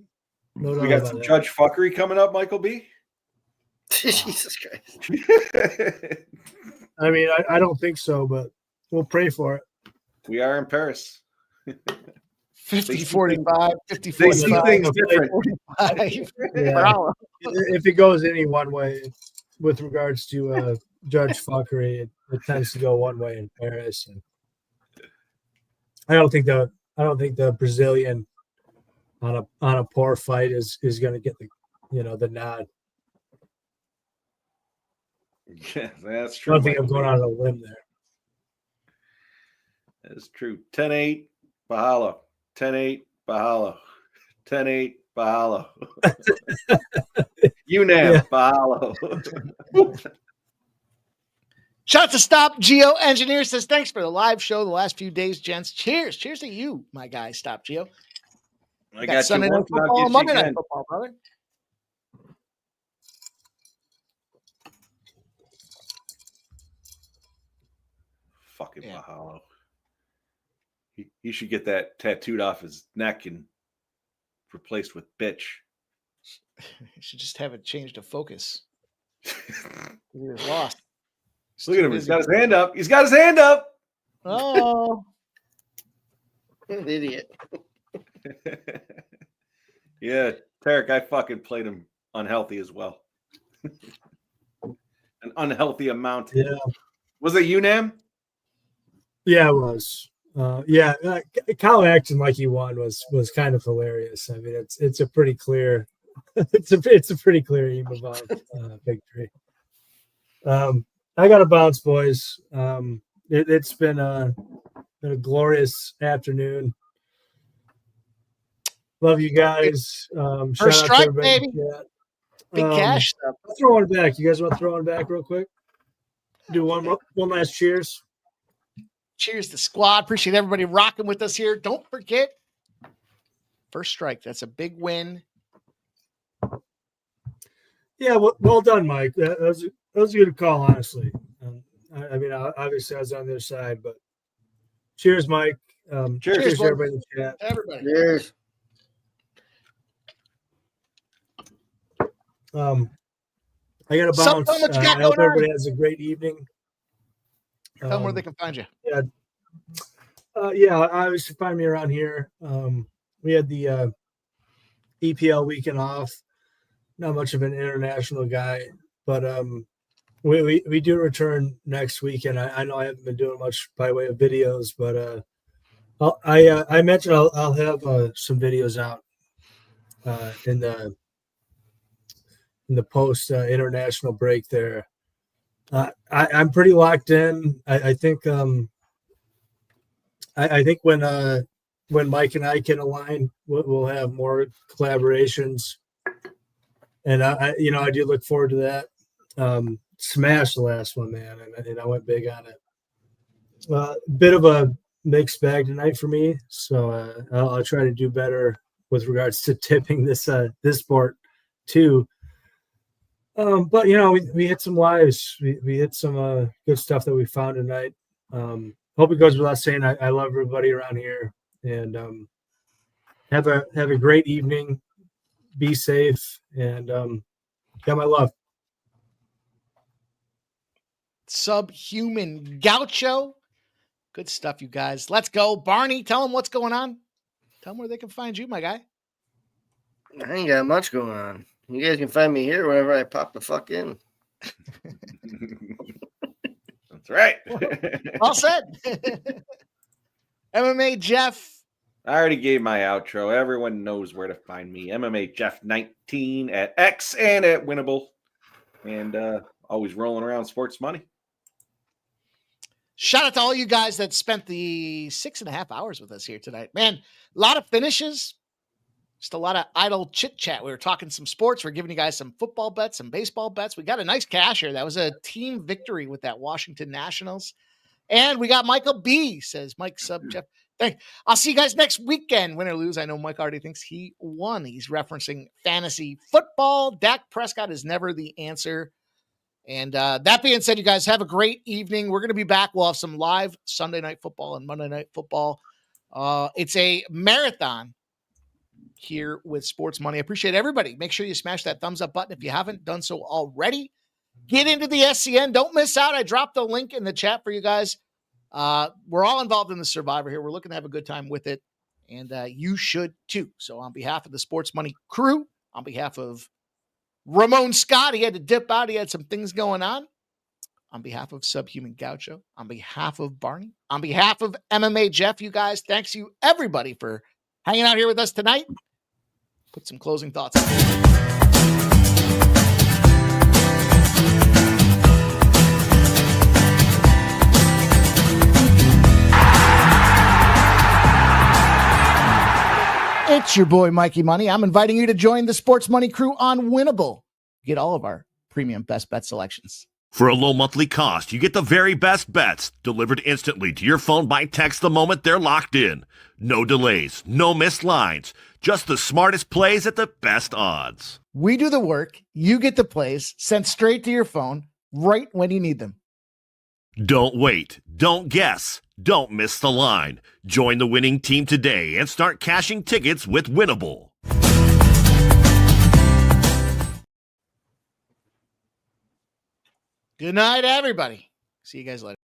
No doubt We got about some that. Judge fuckery coming up, Michael B. Jesus Christ. I mean, I don't think so, but we'll pray for it. We are in Paris. 50-45, They see 50-45, things different. 45. Yeah. If it goes any one way with regards to Judge fuckery, it tends to go one way in Paris. And I don't think the Brazilian on a poor fight is going to get the nod. Yeah, that's I true. don't think I'm going out on a limb there. That is true. 10-8, Borralho. 10-8, Borralho. 10-8, Borralho. UNAM, Borralho. Shout out to Stop Geo Engineer says, thanks for the live show the last few days, gents. Cheers. Cheers to you, my guy, Stop Geo. I got Sunday you night once, and I'll football, get Monday you night again. football, brother. Fucking Borralho. He should get that tattooed off his neck and replaced with bitch. You should just have it changed to focus. He was lost. Look at him. He's got his hand up. He's got his hand up. Oh. Idiot. Yeah, Tarek, I fucking played him unhealthy as well. An unhealthy amount. Yeah. Was it UNAM? Yeah, it was. Kyle acting like he won was kind of hilarious. I mean, it's a pretty clear, it's a pretty clear Imavov victory. I got to bounce, boys. It's been a glorious afternoon. Love you guys. First shout out to strike, everybody in baby. the chat. Big cash stuff. I'll throw one back. You guys want to throw one back real quick? Do one last cheers. Cheers to squad. Appreciate everybody rocking with us here. Don't forget, first strike. That's a big win. Yeah, well done, Mike. That was a good call, honestly. I mean, obviously I was on their side, but cheers, Mike. Cheers to everybody in the chat. Everybody. Cheers. I got to bounce. I hope everybody has a great evening. Tell them where they can find you. Yeah, obviously find me around here. We had the EPL weekend off. Not much of an international guy, but we do return next weekend. I know I haven't been doing much by way of videos, but I mentioned I'll have some videos out in the the post international break there. I'm pretty locked in. I think I think when Mike and I can align, we'll have more collaborations, and I do look forward to that. Smashed the last one, man, and I went big on it. Bit of a mixed bag tonight for me, so I'll try to do better with regards to tipping this sport too. But we hit some lives. We hit some good stuff that we found tonight. Hope it goes without saying. I love everybody around here, and have a great evening. Be safe, and got my love. Subhuman Gaucho. Good stuff, you guys. Let's go. Barney, tell them what's going on. Tell them where they can find you, my guy. I ain't got much going on. You guys can find me here whenever I pop the fuck in. That's right. All said. MMA Jeff. I already gave my outro. Everyone knows where to find me. MMA Jeff 19 at X and at Winnable. And always rolling around sports money. Shout out to all you guys that spent the 6.5 hours with us here tonight. Man, a lot of finishes. Just a lot of idle chit chat. We were talking some sports. We're giving you guys some football bets, some baseball bets. We got a nice cash here. That was a team victory with that Washington Nationals. And we got Michael B, says Mike Sub Jeff. I'll see you guys next weekend. Win or lose. I know Mike already thinks he won. He's referencing fantasy football. Dak Prescott is never the answer. And that being said, you guys have a great evening. We're going to be back. We'll have some live Sunday night football and Monday night football. It's a marathon here with Sports Money. I appreciate everybody. Make sure you smash that thumbs up button if you haven't done so already. Get into the SCN. Don't miss out. I dropped the link in the chat for you guys. We're all involved in the Survivor here. We're looking to have a good time with it, and you should too. So on behalf of the Sports Money crew, on behalf of Ramon Scott, he had to dip out. He had some things going on. On behalf of Subhuman Gaucho, on behalf of Barney, on behalf of MMA Jeff, you guys, thanks you everybody for hanging out here with us tonight. Put some closing thoughts on It's your boy, Mikey Money. I'm inviting you to join the Sports Money crew on Winnable. Get all of our premium best bet selections. For a low monthly cost, you get the very best bets delivered instantly to your phone by text the moment they're locked in. No delays, no missed lines, just the smartest plays at the best odds. We do the work, you get the plays sent straight to your phone right when you need them. Don't wait, don't guess, don't miss the line. Join the winning team today and start cashing tickets with Winnable. Good night, everybody. See you guys later.